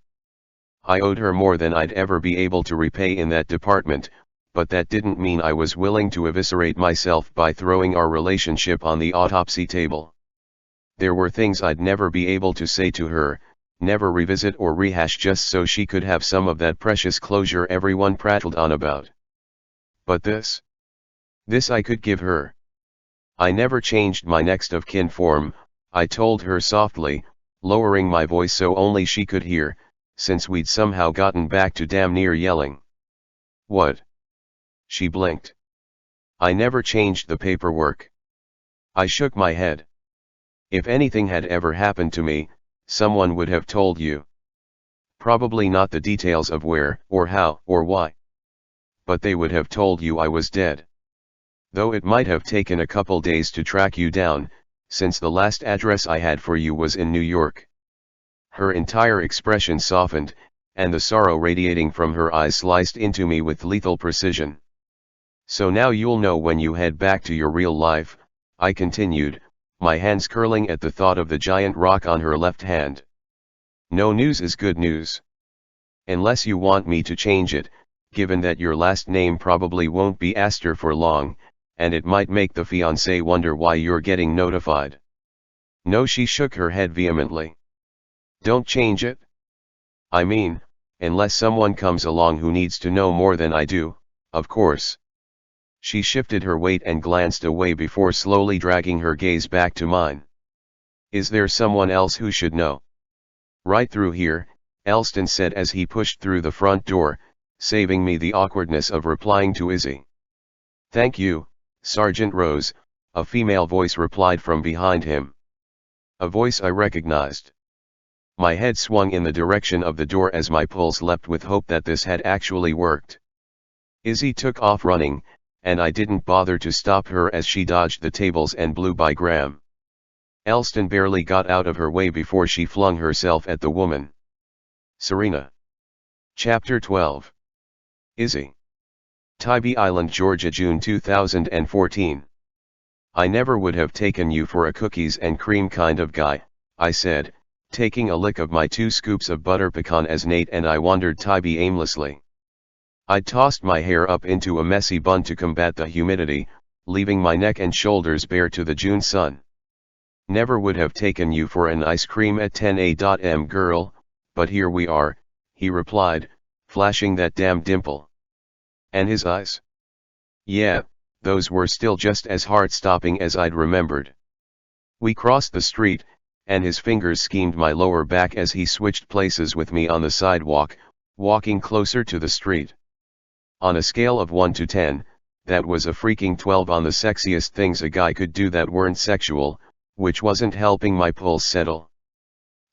I owed her more than I'd ever be able to repay in that department, but that didn't mean I was willing to eviscerate myself by throwing our relationship on the autopsy table. There were things I'd never be able to say to her, never revisit or rehash, just so she could have some of that precious closure everyone prattled on about. But this I could give her. I never changed my next of kin form, I told her softly, lowering my voice so only she could hear, since we'd somehow gotten back to damn near yelling. What? She blinked. I never changed the paperwork. I shook my head. If anything had ever happened to me, someone would have told you. Probably not the details of where, or how, or why. But they would have told you I was dead. Though it might have taken a couple days to track you down, since the last address I had for you was in New York. Her entire expression softened, and the sorrow radiating from her eyes sliced into me with lethal precision. So now you'll know when you head back to your real life, I continued, my hands curling at the thought of the giant rock on her left hand. No news is good news. Unless you want me to change it, given that your last name probably won't be Astor for long, and it might make the fiancé wonder why you're getting notified. No, she shook her head vehemently. Don't change it. I mean, unless someone comes along who needs to know more than I do, of course. She shifted her weight and glanced away before slowly dragging her gaze back to mine. Is there someone else who should know? Right through here, Elston said as he pushed through the front door, saving me the awkwardness of replying to Izzy. Thank you, Sergeant Rose, a female voice replied from behind him. A voice I recognized. My head swung in the direction of the door as my pulse leapt with hope that this had actually worked. Izzy took off running, and I didn't bother to stop her as she dodged the tables and blew by Graham. Elston barely got out of her way before she flung herself at the woman. Serena. Chapter 12. Izzy. Tybee Island, Georgia, June 2014. I never would have taken you for a cookies and cream kind of guy, I said, taking a lick of my 2 scoops of butter pecan as Nate and I wandered Tybee aimlessly. I'd tossed my hair up into a messy bun to combat the humidity, leaving my neck and shoulders bare to the June sun. Never would have taken you for an ice cream at 10 a.m. girl, but here we are, he replied, flashing that damn dimple. And his eyes? Yeah, those were still just as heart-stopping as I'd remembered. We crossed the street, and his fingers schemed my lower back as he switched places with me on the sidewalk, walking closer to the street. On a scale of 1 to 10, that was a freaking 12 on the sexiest things a guy could do that weren't sexual, which wasn't helping my pulse settle.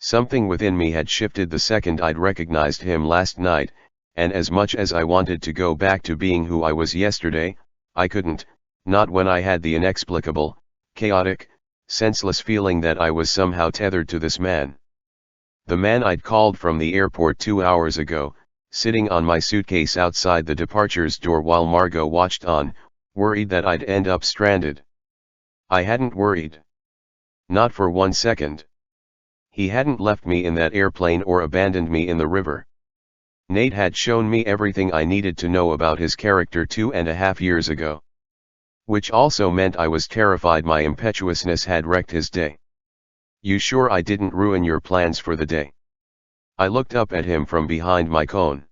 Something within me had shifted the second I'd recognized him last night, and as much as I wanted to go back to being who I was yesterday, I couldn't, not when I had the inexplicable, chaotic, senseless feeling that I was somehow tethered to this man. The man I'd called from the airport 2 hours ago, sitting on my suitcase outside the departures door while Margot watched on, worried that I'd end up stranded. I hadn't worried. Not for 1 second. He hadn't left me in that airplane or abandoned me in the river. Nate had shown me everything I needed to know about his character 2.5 years ago. Which also meant I was terrified my impetuousness had wrecked his day. You sure I didn't ruin your plans for the day? I looked up at him from behind my cone.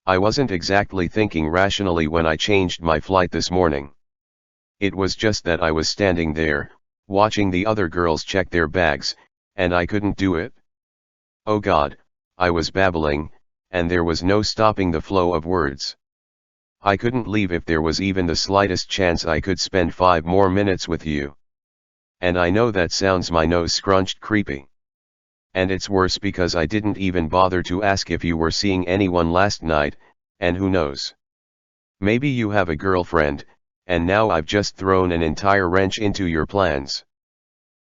I wasn't exactly thinking rationally when I changed my flight this morning. It was just that I was standing there, watching the other girls check their bags, and I couldn't do it. Oh God, I was babbling, and there was no stopping the flow of words. I couldn't leave if there was even the slightest chance I could spend 5 more minutes with you. And I know that sounds my nose scrunched creepy. And it's worse because I didn't even bother to ask if you were seeing anyone last night, and who knows. Maybe you have a girlfriend, and now I've just thrown an entire wrench into your plans.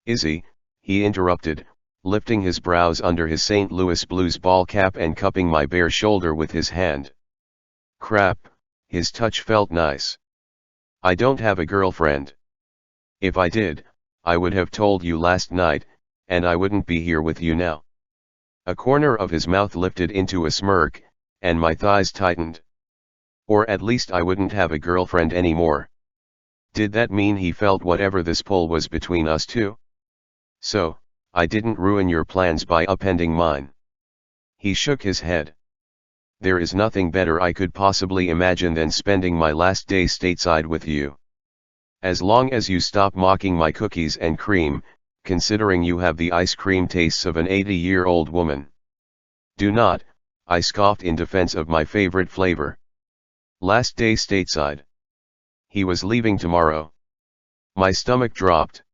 Izzy, he interrupted, lifting his brows under his St. Louis Blues ball cap and cupping my bare shoulder with his hand. Crap, his touch felt nice. I don't have a girlfriend. If I did, I would have told you last night, and I wouldn't be here with you now. A corner of his mouth lifted into a smirk, and my thighs tightened. Or at least I wouldn't have a girlfriend anymore. Did that mean he felt whatever this pull was between us two? So, I didn't ruin your plans by upending mine. He shook his head. There is nothing better I could possibly imagine than spending my last day stateside with you. As long as you stop mocking my cookies and cream, considering you have the ice cream tastes of an 80-year-old woman. Do not, I scoffed in defense of my favorite flavor. Last day stateside. He was leaving tomorrow. My stomach dropped.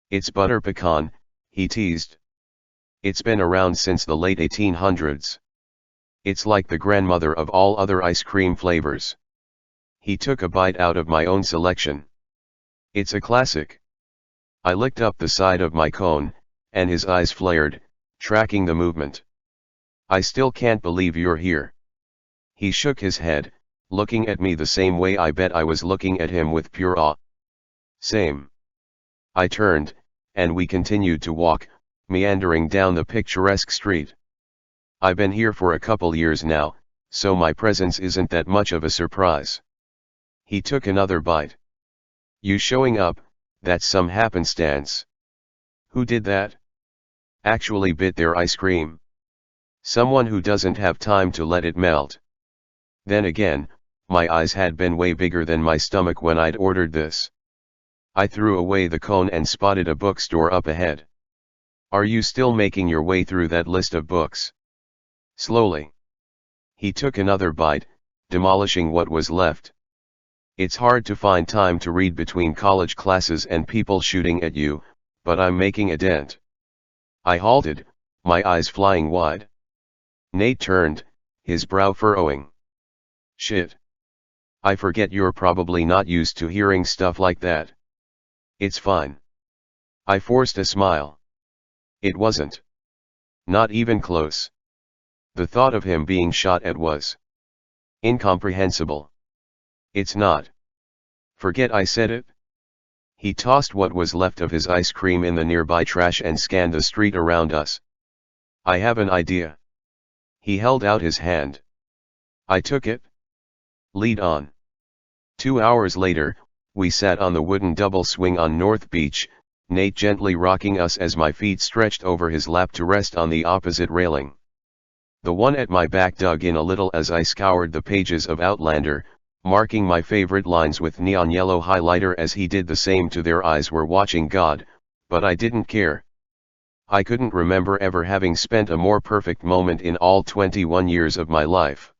It's butter pecan, he teased. It's been around since the late 1800s. It's like the grandmother of all other ice cream flavors. He took a bite out of my own selection. It's a classic. I licked up the side of my cone, and his eyes flared, tracking the movement. I still can't believe you're here. He shook his head, looking at me the same way I bet I was looking at him, with pure awe. Same. I turned, and we continued to walk, meandering down the picturesque street. I've been here for a couple years now, so my presence isn't that much of a surprise. He took another bite. You showing up, that's some happenstance. Who did that? Actually bit their ice cream. Someone who doesn't have time to let it melt. Then again, my eyes had been way bigger than my stomach when I'd ordered this. I threw away the cone and spotted a bookstore up ahead. Are you still making your way through that list of books? Slowly. He took another bite, demolishing what was left. It's hard to find time to read between college classes and people shooting at you, but I'm making a dent. I halted, my eyes flying wide. Nate turned, his brow furrowing. Shit. I forget you're probably not used to hearing stuff like that. It's fine. I forced a smile. It wasn't. Not even close. The thought of him being shot at was incomprehensible. It's not. Forget I said it. He tossed what was left of his ice cream in the nearby trash and scanned the street around us. I have an idea. He held out his hand. I took it. Lead on. 2 hours later, we sat on the wooden double swing on North Beach, Nate gently rocking us as my feet stretched over his lap to rest on the opposite railing. The one at my back dug in a little as I scoured the pages of Outlander, marking my favorite lines with neon yellow highlighter as he did the same. To their eyes were watching God, but I didn't care. I couldn't remember ever having spent a more perfect moment in all 21 years of my life.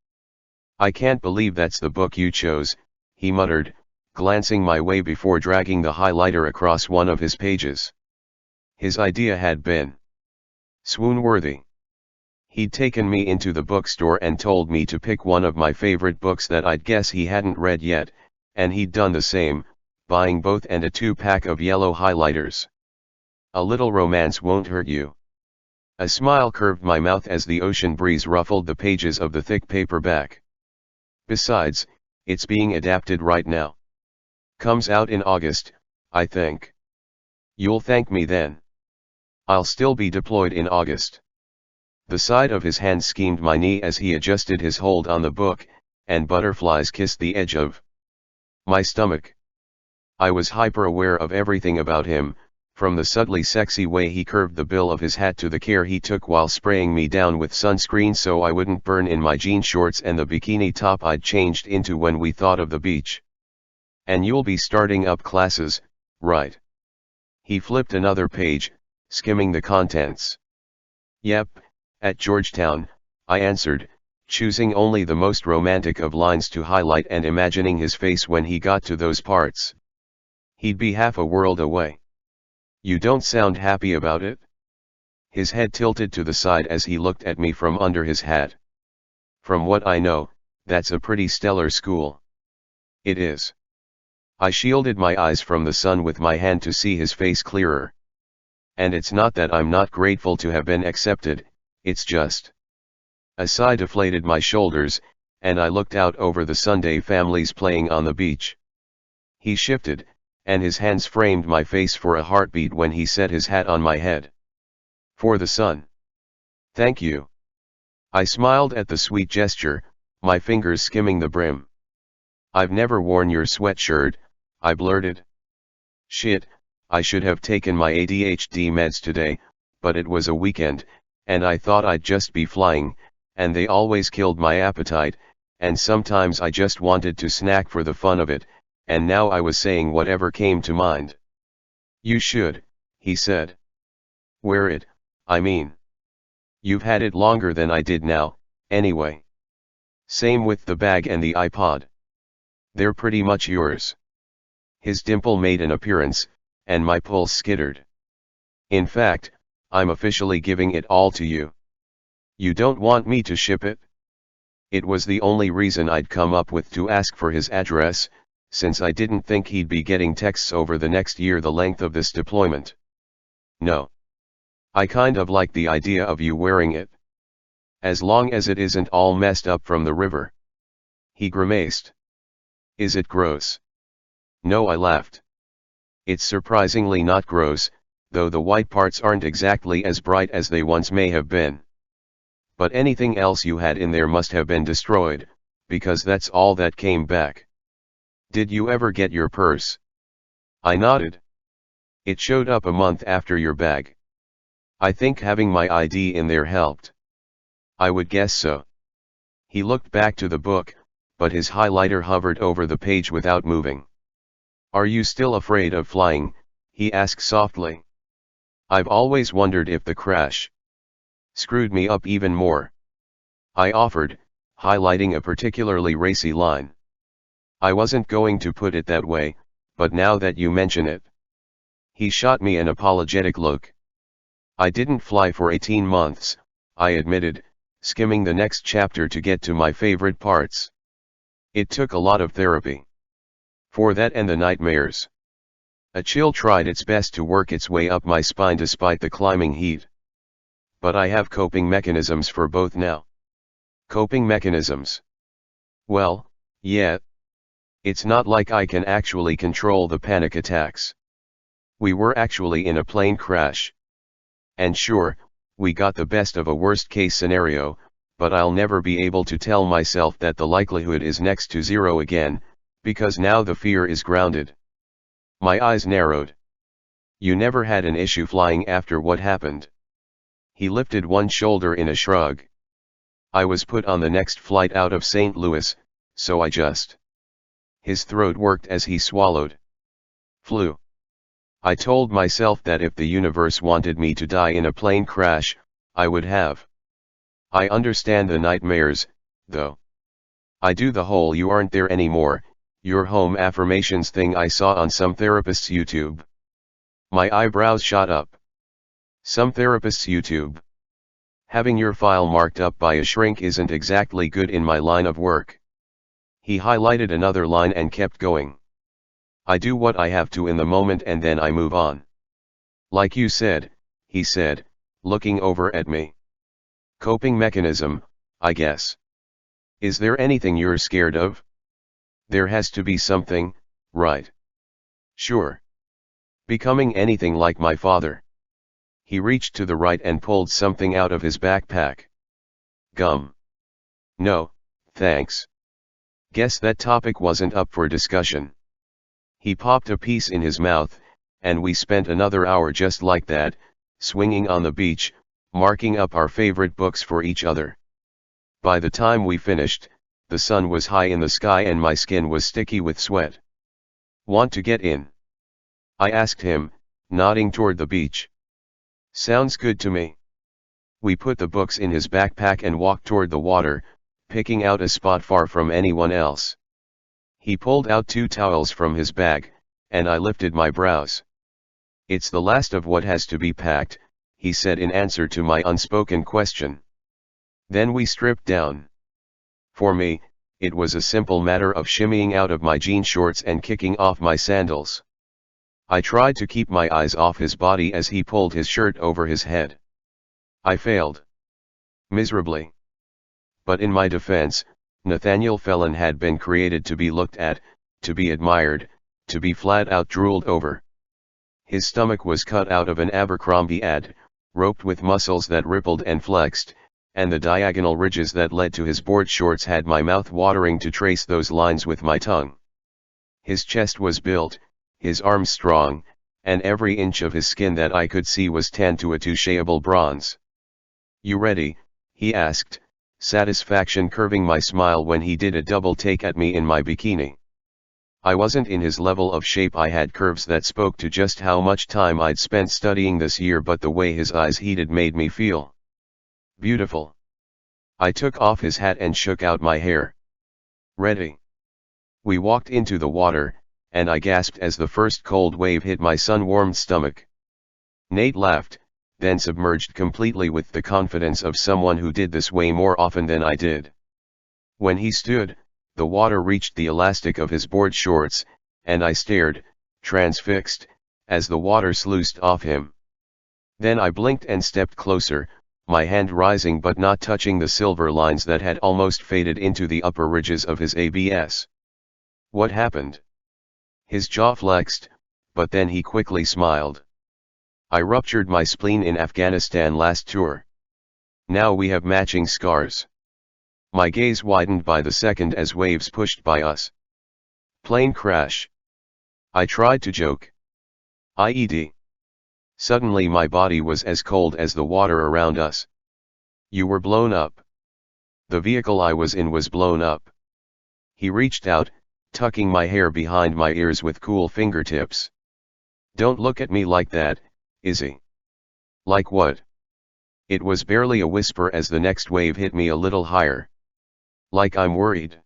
I can't believe that's the book you chose, he muttered, glancing my way before dragging the highlighter across one of his pages. His idea had been swoon-worthy. He'd taken me into the bookstore and told me to pick one of my favorite books that I'd guess he hadn't read yet, and he'd done the same, buying both and a 2-pack of yellow highlighters. A little romance won't hurt you. A smile curved my mouth as the ocean breeze ruffled the pages of the thick paperback. Besides, it's being adapted right now. Comes out in August, I think. You'll thank me then. I'll still be deployed in August. The side of his hand schemed my knee as he adjusted his hold on the book, and butterflies kissed the edge of my stomach. I was hyper-aware of everything about him, from the subtly sexy way he curved the bill of his hat to the care he took while spraying me down with sunscreen so I wouldn't burn in my jean shorts and the bikini top I'd changed into when we thought of the beach. And you'll be starting up classes, right? He flipped another page, skimming the contents. Yep, at Georgetown, I answered, choosing only the most romantic of lines to highlight and imagining his face when he got to those parts. He'd be half a world away. You don't sound happy about it? His head tilted to the side as he looked at me from under his hat. From what I know, that's a pretty stellar school. It is. I shielded my eyes from the sun with my hand to see his face clearer. And it's not that I'm not grateful to have been accepted, it's just. A sigh deflated my shoulders, and I looked out over the Sunday families playing on the beach. He shifted, and his hands framed my face for a heartbeat when he set his hat on my head. For the sun. Thank you. I smiled at the sweet gesture, my fingers skimming the brim. I've never worn your sweatshirt, I blurted. Shit, I should have taken my ADHD meds today, but it was a weekend, and I thought I'd just be flying, and they always killed my appetite, and sometimes I just wanted to snack for the fun of it, and now I was saying whatever came to mind. You should, he said. Wear it, I mean. You've had it longer than I did now, anyway. Same with the bag and the iPod. They're pretty much yours. His dimple made an appearance, and my pulse skittered. In fact, I'm officially giving it all to you. You don't want me to ship it? It was the only reason I'd come up with to ask for his address, since I didn't think he'd be getting texts over the next year the length of this deployment. No. I kind of like the idea of you wearing it. As long as it isn't all messed up from the river. He grimaced. Is it gross? No, I laughed. It's surprisingly not gross, though the white parts aren't exactly as bright as they once may have been. But anything else you had in there must have been destroyed, because that's all that came back. Did you ever get your purse? I nodded. It showed up a month after your bag. I think having my ID in there helped. I would guess so. He looked back to the book, but his highlighter hovered over the page without moving. Are you still afraid of flying? He asked softly. I've always wondered if the crash screwed me up even more. I offered, highlighting a particularly racy line. I wasn't going to put it that way, but now that you mention it. He shot me an apologetic look. I didn't fly for 18 months, I admitted, skimming the next chapter to get to my favorite parts. It took a lot of therapy. For that and the nightmares. A chill tried its best to work its way up my spine despite the climbing heat. But I have coping mechanisms for both now. Coping mechanisms? Well, yeah. It's not like I can actually control the panic attacks. We were actually in a plane crash. And sure, we got the best of a worst-case scenario, but I'll never be able to tell myself that the likelihood is next to zero again, because now the fear is grounded. My eyes narrowed. You never had an issue flying after what happened. He lifted one shoulder in a shrug. I was put on the next flight out of St. Louis, so I just... His throat worked as he swallowed. Flew. I told myself that if the universe wanted me to die in a plane crash, I would have. I understand the nightmares, though. I do the whole "you aren't there anymore, your home affirmations" thing I saw on some therapist's YouTube. My eyebrows shot up. Some therapist's YouTube. Having your file marked up by a shrink isn't exactly good in my line of work. He highlighted another line and kept going. I do what I have to in the moment and then I move on. Like you said, he said, looking over at me. Coping mechanism, I guess. Is there anything you're scared of? There has to be something, right? Sure. Becoming anything like my father. He reached to the right and pulled something out of his backpack. Gum. No, thanks. Guess that topic wasn't up for discussion. He popped a piece in his mouth, and we spent another hour just like that, swinging on the beach, marking up our favorite books for each other. By the time we finished, the sun was high in the sky and my skin was sticky with sweat. Want to get in? I asked him, nodding toward the beach. Sounds good to me. We put the books in his backpack and walked toward the water, picking out a spot far from anyone else. He pulled out 2 towels from his bag, and I lifted my brows. It's the last of what has to be packed, he said in answer to my unspoken question. Then we stripped down. For me, it was a simple matter of shimmying out of my jean shorts and kicking off my sandals. I tried to keep my eyes off his body as he pulled his shirt over his head. I failed. Miserably. But in my defense, Nathaniel Felon had been created to be looked at, to be admired, to be flat out drooled over. His stomach was cut out of an Abercrombie ad, roped with muscles that rippled and flexed, and the diagonal ridges that led to his board shorts had my mouth watering to trace those lines with my tongue. His chest was built, his arms strong, and every inch of his skin that I could see was tanned to a touchable bronze. You ready? He asked, satisfaction curving my smile when he did a double take at me in my bikini. I wasn't in his level of shape. I had curves that spoke to just how much time I'd spent studying this year, but the way his eyes heated made me feel Beautiful. I took off his hat and shook out my hair. Ready. We walked into the water, and I gasped as the first cold wave hit my sun-warmed stomach. Nate laughed, then submerged completely with the confidence of someone who did this way more often than I did. When he stood, the water reached the elastic of his board shorts, and I stared, transfixed, as the water sluiced off him. Then I blinked and stepped closer, my hand rising but not touching the silver lines that had almost faded into the upper ridges of his ABS. What happened? His jaw flexed, but then he quickly smiled. I ruptured my spleen in Afghanistan last tour. Now we have matching scars. My gaze widened by the second as waves pushed by us. Plane crash. I tried to joke. IED. Suddenly my body was as cold as the water around us. You were blown up. The vehicle I was in was blown up. He reached out, tucking my hair behind my ears with cool fingertips. Don't look at me like that, Izzy. Like what? It was barely a whisper as the next wave hit me a little higher. Like I'm worried.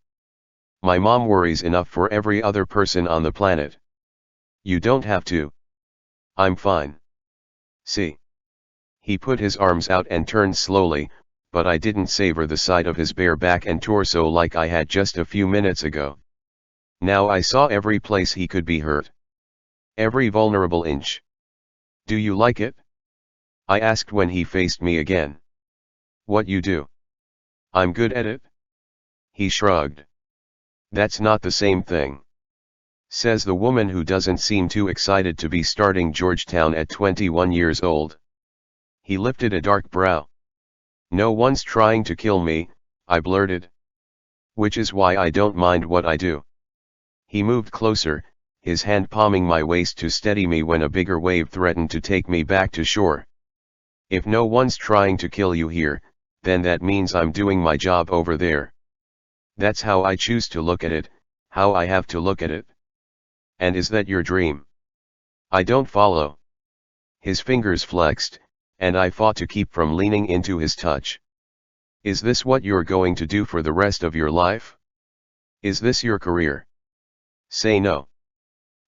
My mom worries enough for every other person on the planet. You don't have to. I'm fine. See. He put his arms out and turned slowly, but I didn't savor the sight of his bare back and torso like I had just a few minutes ago. Now I saw every place he could be hurt. Every vulnerable inch. Do you like it? I asked when he faced me again. What you do? I'm good at it? He shrugged. That's not the same thing. Says the woman who doesn't seem too excited to be starting Georgetown at 21 years old. He lifted a dark brow. No one's trying to kill me, I blurted. Which is why I don't mind what I do. He moved closer, his hand palming my waist to steady me when a bigger wave threatened to take me back to shore. If no one's trying to kill you here, then that means I'm doing my job over there. That's how I choose to look at it, how I have to look at it. And is that your dream? I don't follow. His fingers flexed, and I fought to keep from leaning into his touch. Is this what you're going to do for the rest of your life? Is this your career? Say no.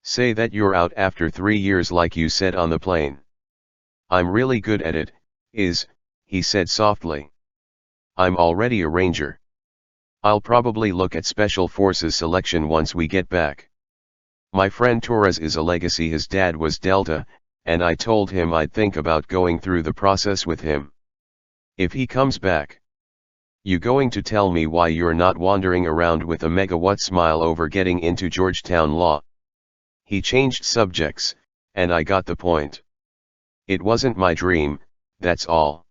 Say that you're out after 3 years like you said on the plane. I'm really good at it, he said softly. I'm already a ranger. I'll probably look at Special Forces selection once we get back. My friend Torres is a legacy. His dad was Delta, and I told him I'd think about going through the process with him. If he comes back. You going to tell me why you're not wandering around with a megawatt smile over getting into Georgetown law? He changed subjects, and I got the point. It wasn't my dream, that's all.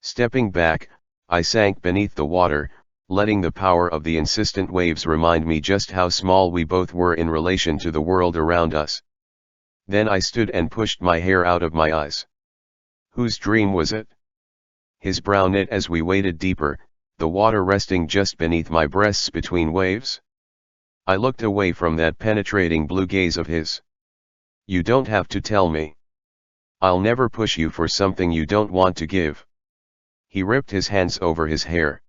Stepping back, I sank beneath the water, letting the power of the insistent waves remind me just how small we both were in relation to the world around us. Then I stood and pushed my hair out of my eyes. Whose dream was it? His brow knit as we waded deeper, the water resting just beneath my breasts between waves. I looked away from that penetrating blue gaze of his. You don't have to tell me. I'll never push you for something you don't want to give. He ripped his hands over his hair.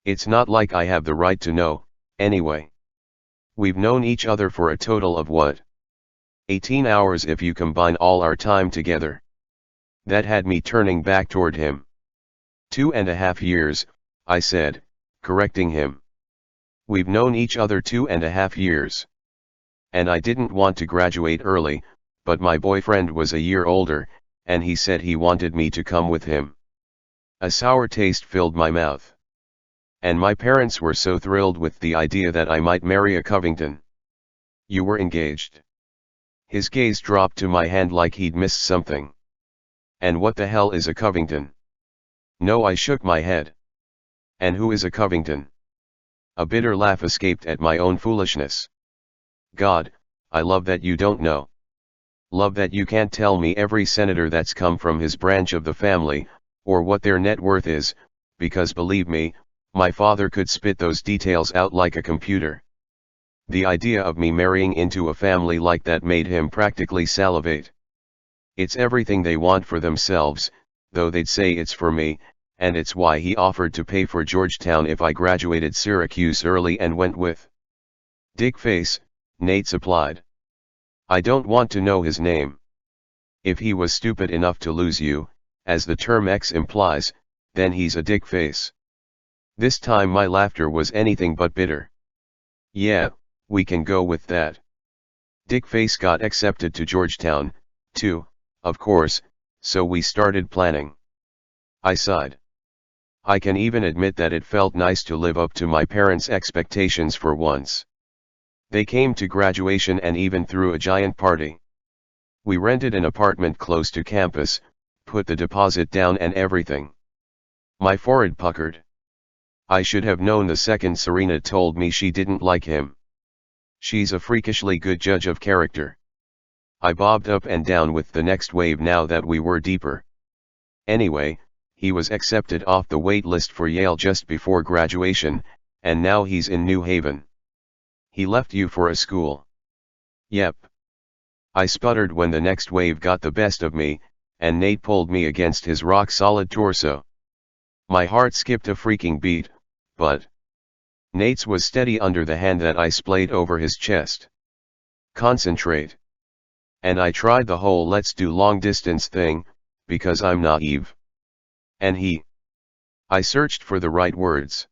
It's not like I have the right to know, anyway. We've known each other for a total of what? 18 hours if you combine all our time together. That had me turning back toward him. 2.5 years, I said, correcting him. We've known each other 2.5 years. And I didn't want to graduate early, but my boyfriend was a year older, and he said he wanted me to come with him. A sour taste filled my mouth. And my parents were so thrilled with the idea that I might marry a Covington. You were engaged. His gaze dropped to my hand like he'd missed something. And what the hell is a Covington? No, I shook my head. And who is a Covington? A bitter laugh escaped at my own foolishness. God, I love that you don't know. Love that you can't tell me every senator that's come from his branch of the family, or what their net worth is, because believe me, my father could spit those details out like a computer. The idea of me marrying into a family like that made him practically salivate. It's everything they want for themselves, though they'd say it's for me, and it's why he offered to pay for Georgetown if I graduated Syracuse early and went with Dickface, Nate supplied. I don't want to know his name. If he was stupid enough to lose you, as the term X implies, then he's a dickface. This time my laughter was anything but bitter. Yeah, we can go with that. Dickface got accepted to Georgetown, too, of course, so we started planning. I sighed. I can even admit that it felt nice to live up to my parents' expectations for once. They came to graduation and even threw a giant party. We rented an apartment close to campus, put the deposit down and everything. My forehead puckered. I should have known the second Serena told me she didn't like him. She's a freakishly good judge of character. I bobbed up and down with the next wave now that we were deeper. Anyway, he was accepted off the wait list for Yale just before graduation, and now he's in New Haven. He left you for a school. Yep. I sputtered when the next wave got the best of me, and Nate pulled me against his rock-solid torso. My heart skipped a freaking beat, but Nate's was steady under the hand that I splayed over his chest. Concentrate. And I tried the whole let's do long distance thing, because I'm naive. And I searched for the right words.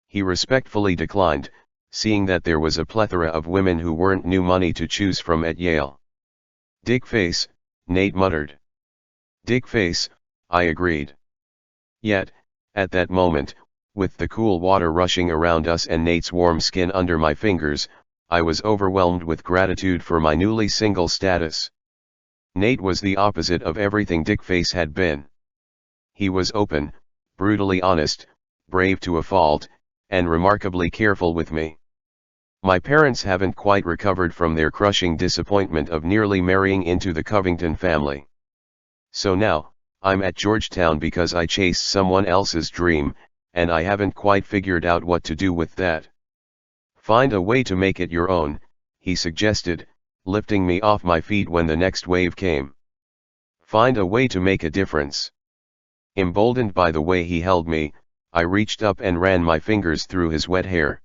He respectfully declined, seeing that there was a plethora of women who weren't new money to choose from at Yale. Dickface, Nate muttered. Dickface, I agreed. Yet, at that moment, with the cool water rushing around us and Nate's warm skin under my fingers, I was overwhelmed with gratitude for my newly single status. Nate was the opposite of everything Dickface had been. He was open, brutally honest, brave to a fault, and remarkably careful with me. My parents haven't quite recovered from their crushing disappointment of nearly marrying into the Covington family. So now, I'm at Georgetown because I chased someone else's dream, and I haven't quite figured out what to do with that. Find a way to make it your own, he suggested, lifting me off my feet when the next wave came. Find a way to make a difference. Emboldened by the way he held me, I reached up and ran my fingers through his wet hair.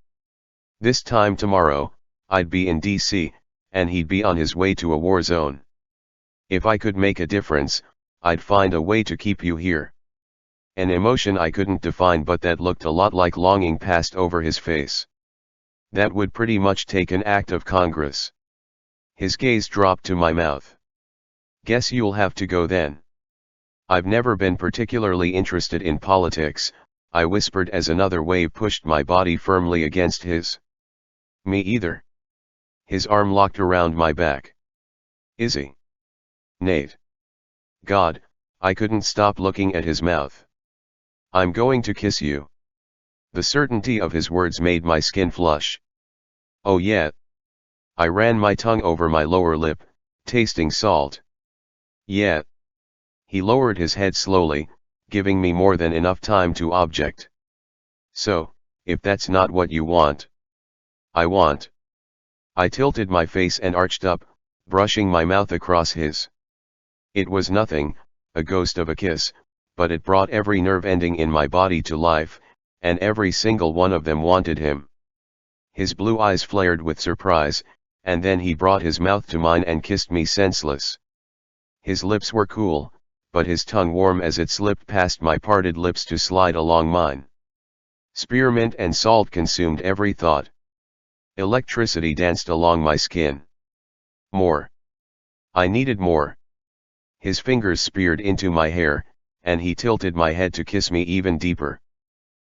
This time tomorrow, I'd be in D.C., and he'd be on his way to a war zone. If I could make a difference, I'd find a way to keep you here. An emotion I couldn't define but that looked a lot like longing passed over his face. That would pretty much take an act of Congress. His gaze dropped to my mouth. Guess you'll have to go then. I've never been particularly interested in politics, I whispered as another wave pushed my body firmly against his. Me either. His arm locked around my back. Izzy. Nate. God, I couldn't stop looking at his mouth. I'm going to kiss you. The certainty of his words made my skin flush. Oh yeah. I ran my tongue over my lower lip, tasting salt. Yeah. He lowered his head slowly, giving me more than enough time to object. So, if that's not what you want. I want. I tilted my face and arched up, brushing my mouth across his. It was nothing, a ghost of a kiss, but it brought every nerve ending in my body to life, and every single one of them wanted him. His blue eyes flared with surprise, and then he brought his mouth to mine and kissed me senseless. His lips were cool, but his tongue warm as it slipped past my parted lips to slide along mine. Spearmint and salt consumed every thought. Electricity danced along my skin. More. I needed more. His fingers speared into my hair, and he tilted my head to kiss me even deeper.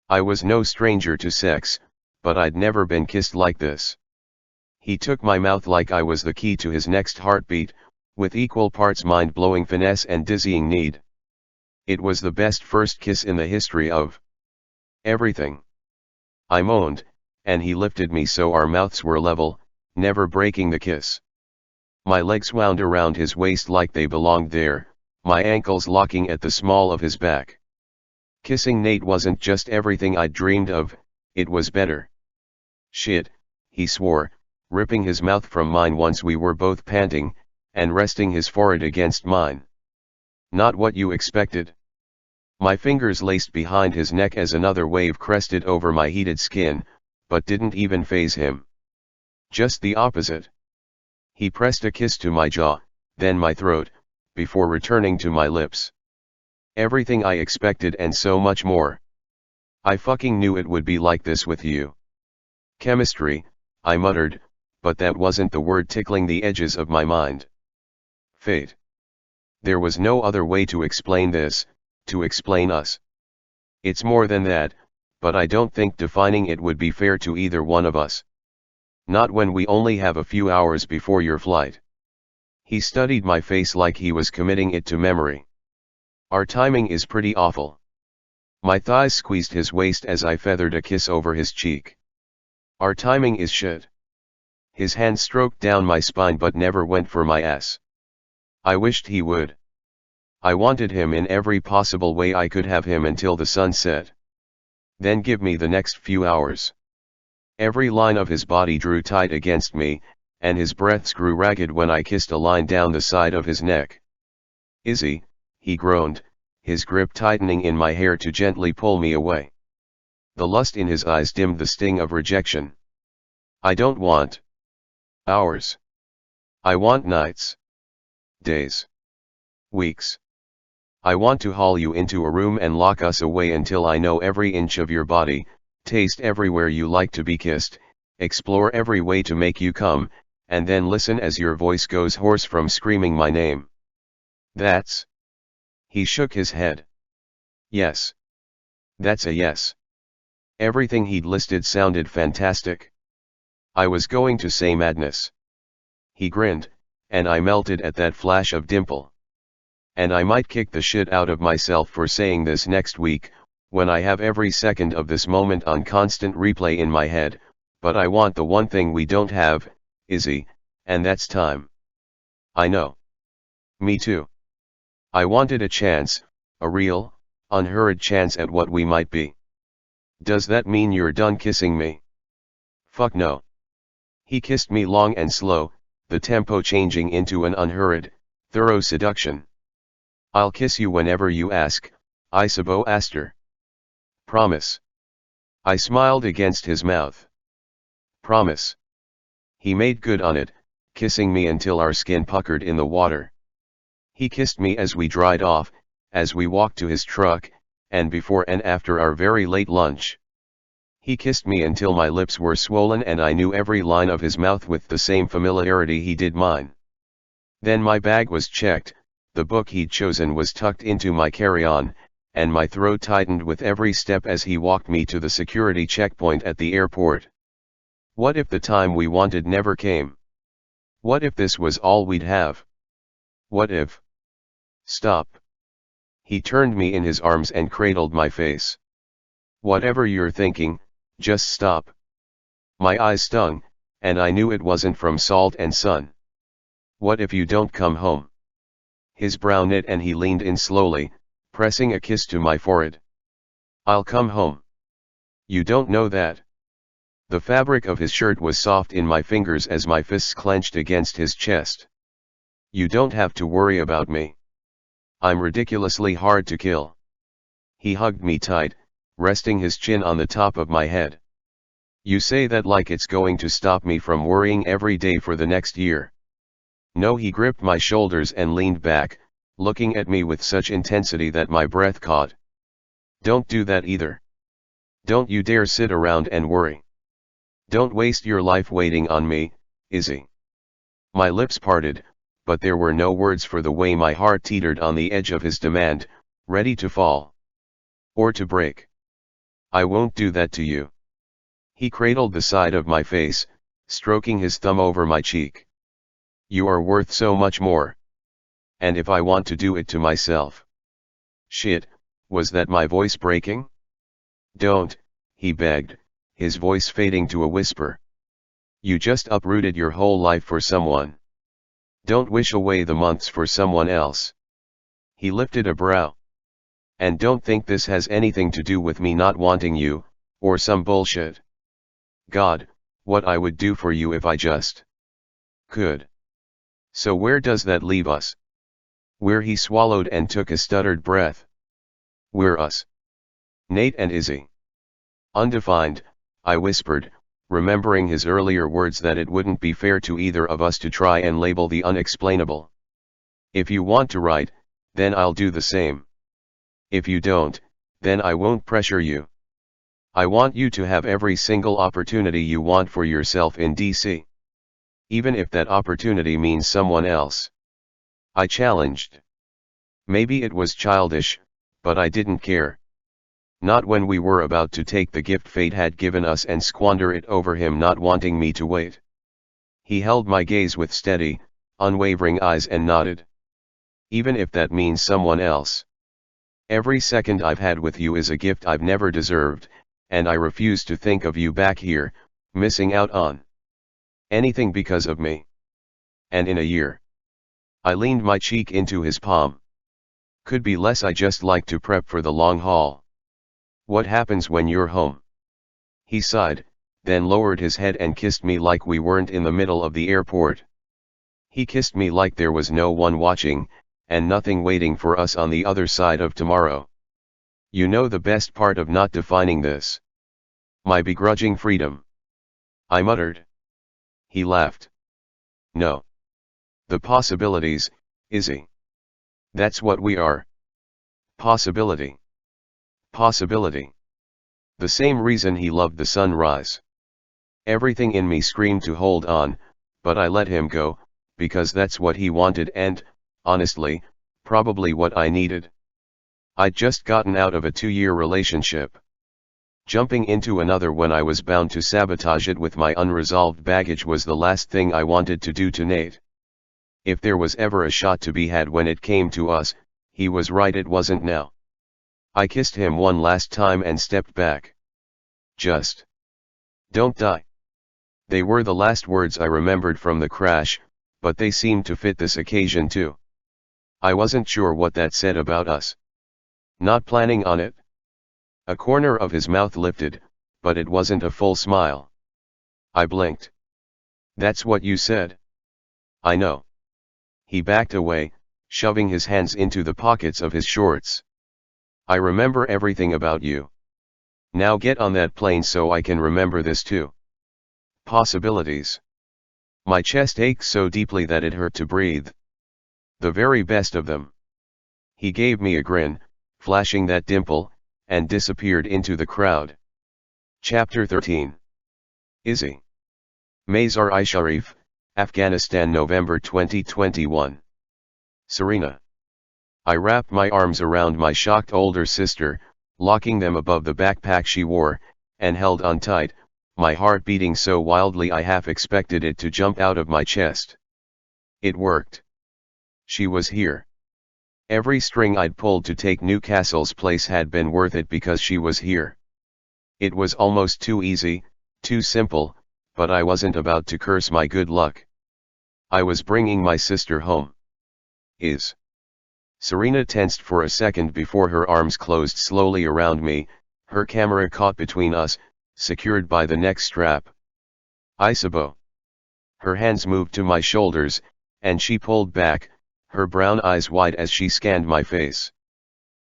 I was no stranger to sex, but I'd never been kissed like this. He took my mouth like I was the key to his next heartbeat, with equal parts mind-blowing finesse and dizzying need. It was the best first kiss in the history of everything. I moaned, and he lifted me so our mouths were level, never breaking the kiss. My legs wound around his waist like they belonged there, my ankles locking at the small of his back. Kissing Nate wasn't just everything I'd dreamed of, it was better. Shit, he swore, ripping his mouth from mine once we were both panting, and resting his forehead against mine. Not what you expected. My fingers laced behind his neck as another wave crested over my heated skin, but didn't even faze him. Just the opposite. He pressed a kiss to my jaw, then my throat, before returning to my lips. Everything I expected and so much more. I fucking knew it would be like this with you. Chemistry, I muttered, but that wasn't the word tickling the edges of my mind. Fate. There was no other way to explain this, to explain us. It's more than that, but I don't think defining it would be fair to either one of us. Not when we only have a few hours before your flight. He studied my face like he was committing it to memory. Our timing is pretty awful. My thighs squeezed his waist as I feathered a kiss over his cheek. Our timing is shit. His hand stroked down my spine but never went for my ass. I wished he would. I wanted him in every possible way I could have him until the sun set. Then give me the next few hours. Every line of his body drew tight against me, and his breaths grew ragged when I kissed a line down the side of his neck. Izzy, he groaned, his grip tightening in my hair to gently pull me away. The lust in his eyes dimmed the sting of rejection. I don't want hours. I want nights. Days. Weeks. I want to haul you into a room and lock us away until I know every inch of your body, taste everywhere you like to be kissed, explore every way to make you come, and then listen as your voice goes hoarse from screaming my name. That's... He shook his head. Yes. That's a yes. Everything he'd listed sounded fantastic. I was going to say madness. He grinned, and I melted at that flash of dimple. And I might kick the shit out of myself for saying this next week, when I have every second of this moment on constant replay in my head, but I want the one thing we don't have, Izzy, and that's time. I know. Me too. I wanted a chance, a real, unhurried chance at what we might be. Does that mean you're done kissing me? Fuck no. He kissed me long and slow, the tempo changing into an unhurried, thorough seduction. I'll kiss you whenever you ask, Isabeau Astor. Promise. I smiled against his mouth. Promise. He made good on it, kissing me until our skin puckered in the water. He kissed me as we dried off, as we walked to his truck, and before and after our very late lunch. He kissed me until my lips were swollen and I knew every line of his mouth with the same familiarity he did mine. Then my bag was checked, the book he'd chosen was tucked into my carry-on, and my throat tightened with every step as he walked me to the security checkpoint at the airport. What if the time we wanted never came? What if this was all we'd have? What if... Stop. He turned me in his arms and cradled my face. Whatever you're thinking, just stop. My eyes stung, and I knew it wasn't from salt and sun. What if you don't come home? His brow knit and he leaned in slowly, pressing a kiss to my forehead. I'll come home. You don't know that. The fabric of his shirt was soft in my fingers as my fists clenched against his chest. You don't have to worry about me. I'm ridiculously hard to kill. He hugged me tight, resting his chin on the top of my head. You say that like it's going to stop me from worrying every day for the next year. No, he gripped my shoulders and leaned back, looking at me with such intensity that my breath caught. Don't do that either. Don't you dare sit around and worry. Don't waste your life waiting on me, Izzy. My lips parted, but there were no words for the way my heart teetered on the edge of his demand, ready to fall. Or to break. I won't do that to you. He cradled the side of my face, stroking his thumb over my cheek. You are worth so much more. And if I want to do it to myself. Shit, was that my voice breaking? Don't, he begged, his voice fading to a whisper. You just uprooted your whole life for someone. Don't wish away the months for someone else. He lifted a brow. And don't think this has anything to do with me not wanting you, or some bullshit. God, what I would do for you if I just could. So where does that leave us? Where he swallowed and took a stuttered breath. We're us. Nate and Izzy. Undefined, I whispered, remembering his earlier words that it wouldn't be fair to either of us to try and label the unexplainable. If you want to write, then I'll do the same. If you don't, then I won't pressure you. I want you to have every single opportunity you want for yourself in DC. Even if that opportunity means someone else. I challenged. Maybe it was childish, but I didn't care. Not when we were about to take the gift fate had given us and squander it over him not wanting me to wait. He held my gaze with steady, unwavering eyes and nodded. Even if that means someone else. Every second I've had with you is a gift I've never deserved, and I refuse to think of you back here, missing out on anything because of me. And in a year. I leaned my cheek into his palm. Could be less. I just like to prep for the long haul. What happens when you're home? He sighed, then lowered his head and kissed me like we weren't in the middle of the airport. He kissed me like there was no one watching, and nothing waiting for us on the other side of tomorrow. You know the best part of not defining this? My begrudging freedom. I muttered. He laughed. No. The possibilities, Izzy. That's what we are. Possibility. Possibility. The same reason he loved the sunrise. Everything in me screamed to hold on, but I let him go, because that's what he wanted and, honestly, probably what I needed. I'd just gotten out of a 2-year relationship. Jumping into another when I was bound to sabotage it with my unresolved baggage was the last thing I wanted to do to Nate. If there was ever a shot to be had when it came to us, he was right, it wasn't now. I kissed him one last time and stepped back. Just don't die. They were the last words I remembered from the crash, but they seemed to fit this occasion too. I wasn't sure what that said about us. Not planning on it. A corner of his mouth lifted, but it wasn't a full smile. I blinked. That's what you said. I know. He backed away, shoving his hands into the pockets of his shorts. I remember everything about you. Now get on that plane so I can remember this too. Possibilities. My chest ached so deeply that it hurt to breathe. The very best of them. He gave me a grin, flashing that dimple, and disappeared into the crowd. Chapter 13. Izzy. Mazar-i-Sharif, Afghanistan, November 2021. Serena. I wrapped my arms around my shocked older sister, locking them above the backpack she wore, and held on tight, my heart beating so wildly I half expected it to jump out of my chest. It worked. She was here. Every string I'd pulled to take Newcastle's place had been worth it because she was here. It was almost too easy, too simple, but I wasn't about to curse my good luck. I was bringing my sister home. Serena tensed for a second before her arms closed slowly around me, her camera caught between us, secured by the neck strap. Isabeau. Her hands moved to my shoulders, and she pulled back, her brown eyes wide as she scanned my face.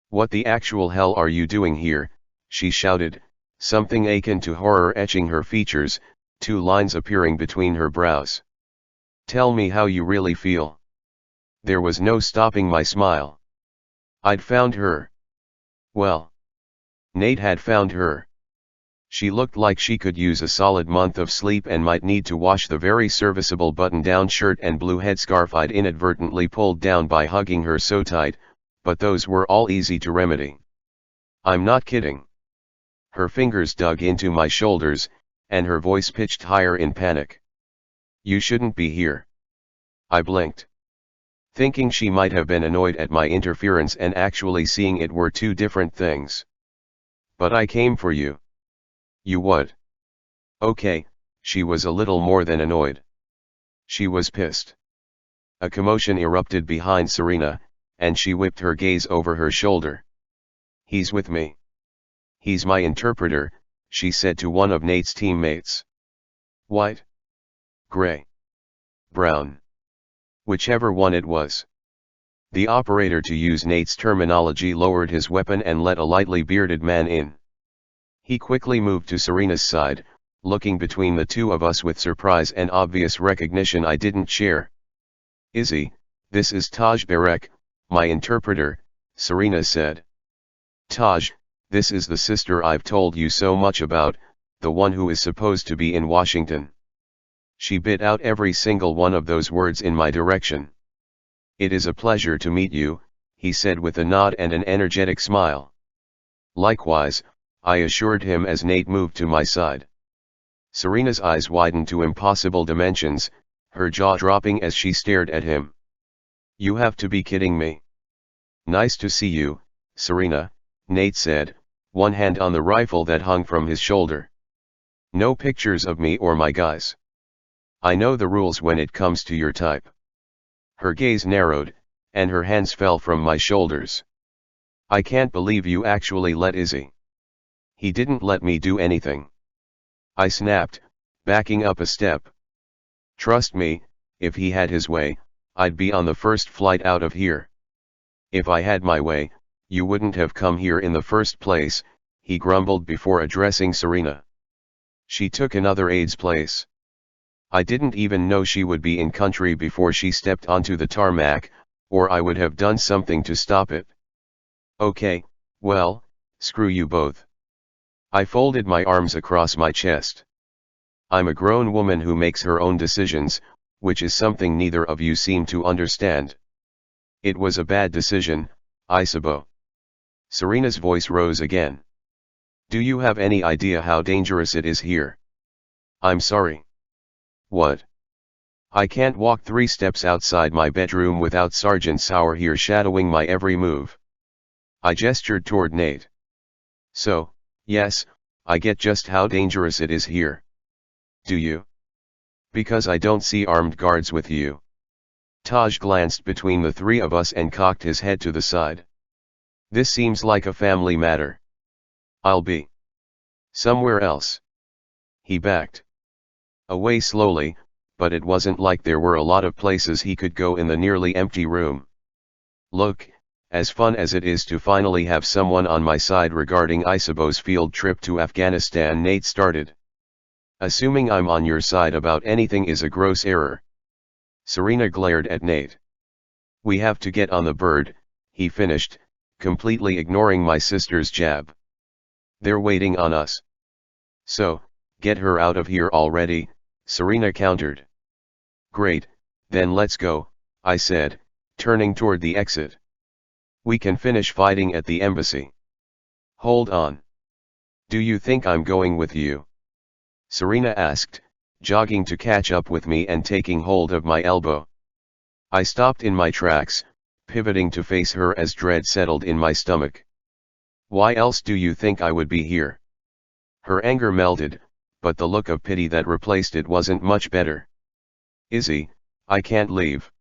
What the actual hell are you doing here? She shouted, something akin to horror etching her features, 2 lines appearing between her brows. Tell me how you really feel. There was no stopping my smile. I'd found her. Well, Nate had found her. She looked like she could use a solid month of sleep and might need to wash the very serviceable button-down shirt and blue headscarf I'd inadvertently pulled down by hugging her so tight, but those were all easy to remedy. I'm not kidding. Her fingers dug into my shoulders, and her voice pitched higher in panic. You shouldn't be here. I blinked. Thinking she might have been annoyed at my interference and actually seeing it were 2 different things. But I came for you. You what? Okay, she was a little more than annoyed. She was pissed. A commotion erupted behind Serena, and she whipped her gaze over her shoulder. He's with me. He's my interpreter, she said to one of Nate's teammates. White? Gray? Brown? Whichever one it was. The operator, to use Nate's terminology, lowered his weapon and let a lightly bearded man in. He quickly moved to Serena's side, looking between the two of us with surprise and obvious recognition I didn't share. "Izzy, this is Taj Barek, my interpreter," Serena said. "Taj, this is the sister I've told you so much about, the one who is supposed to be in Washington." She bit out every single one of those words in my direction. "It is a pleasure to meet you," he said with a nod and an energetic smile. "Likewise," I assured him as Nate moved to my side. Serena's eyes widened to impossible dimensions, her jaw dropping as she stared at him. "You have to be kidding me." "Nice to see you, Serena," Nate said, one hand on the rifle that hung from his shoulder. "No pictures of me or my guys. I know the rules when it comes to your type." Her gaze narrowed, and her hands fell from my shoulders. "I can't believe you actually let Izzy." "He didn't let me do anything," I snapped, backing up a step. "Trust me, if he had his way, I'd be on the first flight out of here." "If I had my way, you wouldn't have come here in the first place," he grumbled before addressing Serena. "She took another aide's place. I didn't even know she would be in country before she stepped onto the tarmac, or I would have done something to stop it." "Okay, well, screw you both." I folded my arms across my chest. "I'm a grown woman who makes her own decisions, which is something neither of you seem to understand. It was a bad decision, I suppose." Serena's voice rose again. "Do you have any idea how dangerous it is here?" "I'm sorry." "What?" "I can't walk 3 steps outside my bedroom without Sergeant Sauer here shadowing my every move." I gestured toward Nate. "So, yes, I get just how dangerous it is here." "Do you?" "Because I don't see armed guards with you." Taj glanced between the 3 of us and cocked his head to the side. "This seems like a family matter. I'll be somewhere else." He backed away slowly, but it wasn't like there were a lot of places he could go in the nearly empty room. "Look, as fun as it is to finally have someone on my side regarding Isabo's field trip to Afghanistan," Nate started. "Assuming I'm on your side about anything is a gross error." Serena glared at Nate. "We have to get on the bird," he finished, completely ignoring my sister's jab. "They're waiting on us." "So, get her out of here already," Serena countered. "Great, then let's go," I said, turning toward the exit. "We can finish fighting at the embassy." "Hold on. Do you think I'm going with you?" Serena asked, jogging to catch up with me and taking hold of my elbow. I stopped in my tracks, pivoting to face her as dread settled in my stomach. "Why else do you think I would be here?" Her anger melted, but the look of pity that replaced it wasn't much better. "Izzy, I can't leave.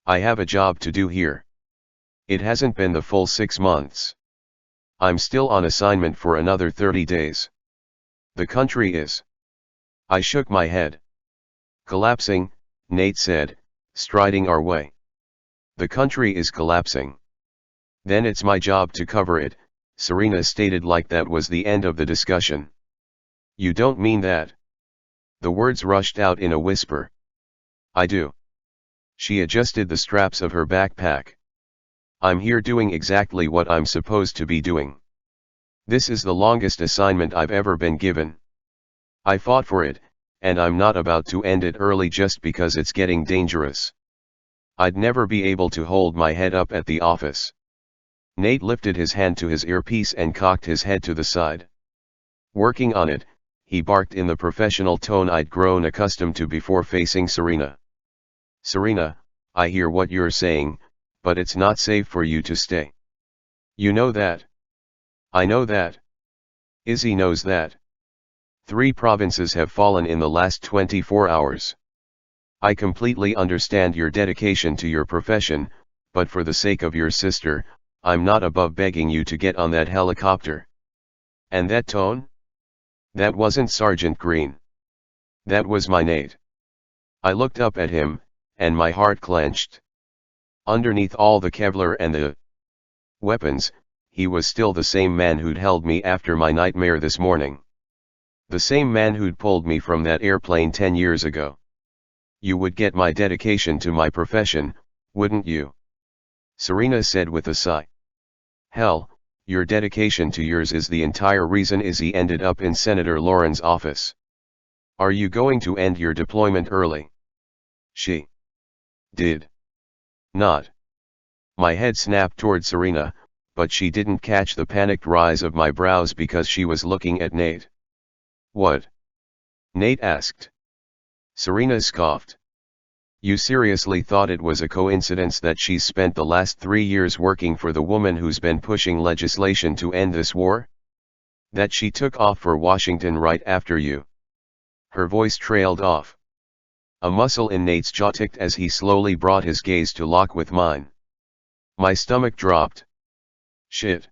I have a job to do here. It hasn't been the full 6 months. I'm still on assignment for another 30 days. The country is." I shook my head. "Collapsing," Nate said, striding our way. "The country is collapsing." "Then it's my job to cover it," Serena stated like that was the end of the discussion. "You don't mean that?" The words rushed out in a whisper. "I do." She adjusted the straps of her backpack. "I'm here doing exactly what I'm supposed to be doing. This is the longest assignment I've ever been given. I fought for it, and I'm not about to end it early just because it's getting dangerous. I'd never be able to hold my head up at the office." Nate lifted his hand to his earpiece and cocked his head to the side. "Working on it," he barked in the professional tone I'd grown accustomed to before facing Serena. "Serena, I hear what you're saying, but it's not safe for you to stay. You know that." "I know that. Izzy knows that. 3 provinces have fallen in the last 24 hours. I completely understand your dedication to your profession, but for the sake of your sister, I'm not above begging you to get on that helicopter." "And that tone? That wasn't Sergeant Green. That was my Nate." I looked up at him, and my heart clenched. Underneath all the Kevlar and the weapons, he was still the same man who'd held me after my nightmare this morning. The same man who'd pulled me from that airplane 10 years ago. You would get my dedication to my profession, wouldn't you? Serena said with a sigh. Hell, your dedication to yours is the entire reason Izzy ended up in Senator Lauren's office. Are you going to end your deployment early? She did not. My head snapped toward Serena, but she didn't catch the panicked rise of my brows because she was looking at Nate. What? Nate asked. Serena scoffed. You seriously thought it was a coincidence that she's spent the last 3 years working for the woman who's been pushing legislation to end this war? That she took off for Washington right after you? Her voice trailed off. A muscle in Nate's jaw ticked as he slowly brought his gaze to lock with mine. My stomach dropped. Shit.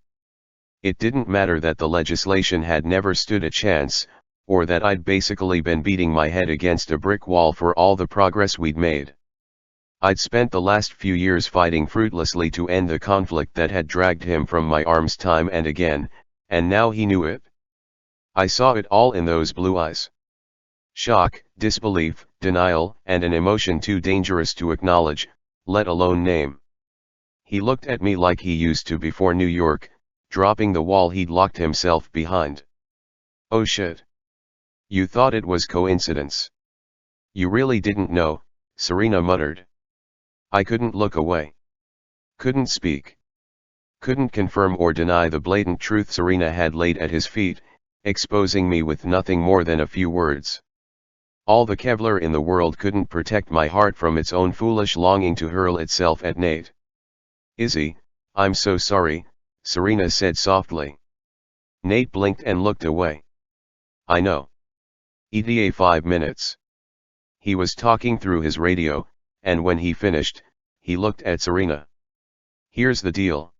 It didn't matter that the legislation had never stood a chance, or that I'd basically been beating my head against a brick wall for all the progress we'd made. I'd spent the last few years fighting fruitlessly to end the conflict that had dragged him from my arms time and again, and now he knew it. I saw it all in those blue eyes. Shock, disbelief, denial, and an emotion too dangerous to acknowledge, let alone name. He looked at me like he used to before New York, dropping the wall he'd locked himself behind. Oh shit. You thought it was coincidence. You really didn't know, Serena muttered. I couldn't look away. Couldn't speak. Couldn't confirm or deny the blatant truth Serena had laid at his feet, exposing me with nothing more than a few words. All the Kevlar in the world couldn't protect my heart from its own foolish longing to hurl itself at Nate. Izzy, I'm so sorry, Serena said softly. Nate blinked and looked away. I know. ETA 5 minutes. He was talking through his radio, and when he finished, he looked at Serena. Here's the deal.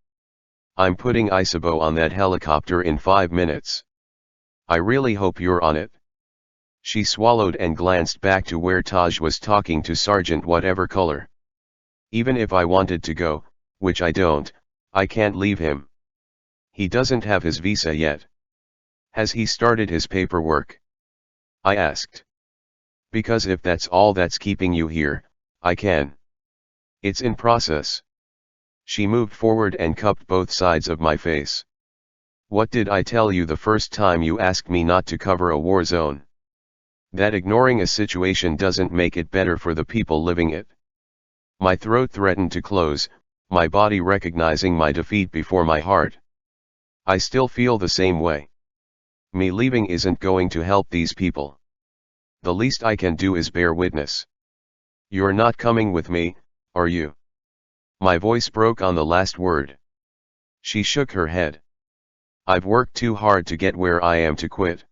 I'm putting Isabeau on that helicopter in 5 minutes. I really hope you're on it. She swallowed and glanced back to where Taj was talking to Sergeant whatever color. Even if I wanted to go, which I don't, I can't leave him. He doesn't have his visa yet. Has he started his paperwork? I asked. Because if that's all that's keeping you here, I can. It's in process. She moved forward and cupped both sides of my face. What did I tell you the first time you asked me not to cover a war zone? That ignoring a situation doesn't make it better for the people living it. My throat threatened to close, my body recognizing my defeat before my heart. I still feel the same way. Me leaving isn't going to help these people. The least I can do is bear witness. You're not coming with me, are you? My voice broke on the last word. She shook her head. I've worked too hard to get where I am to quit.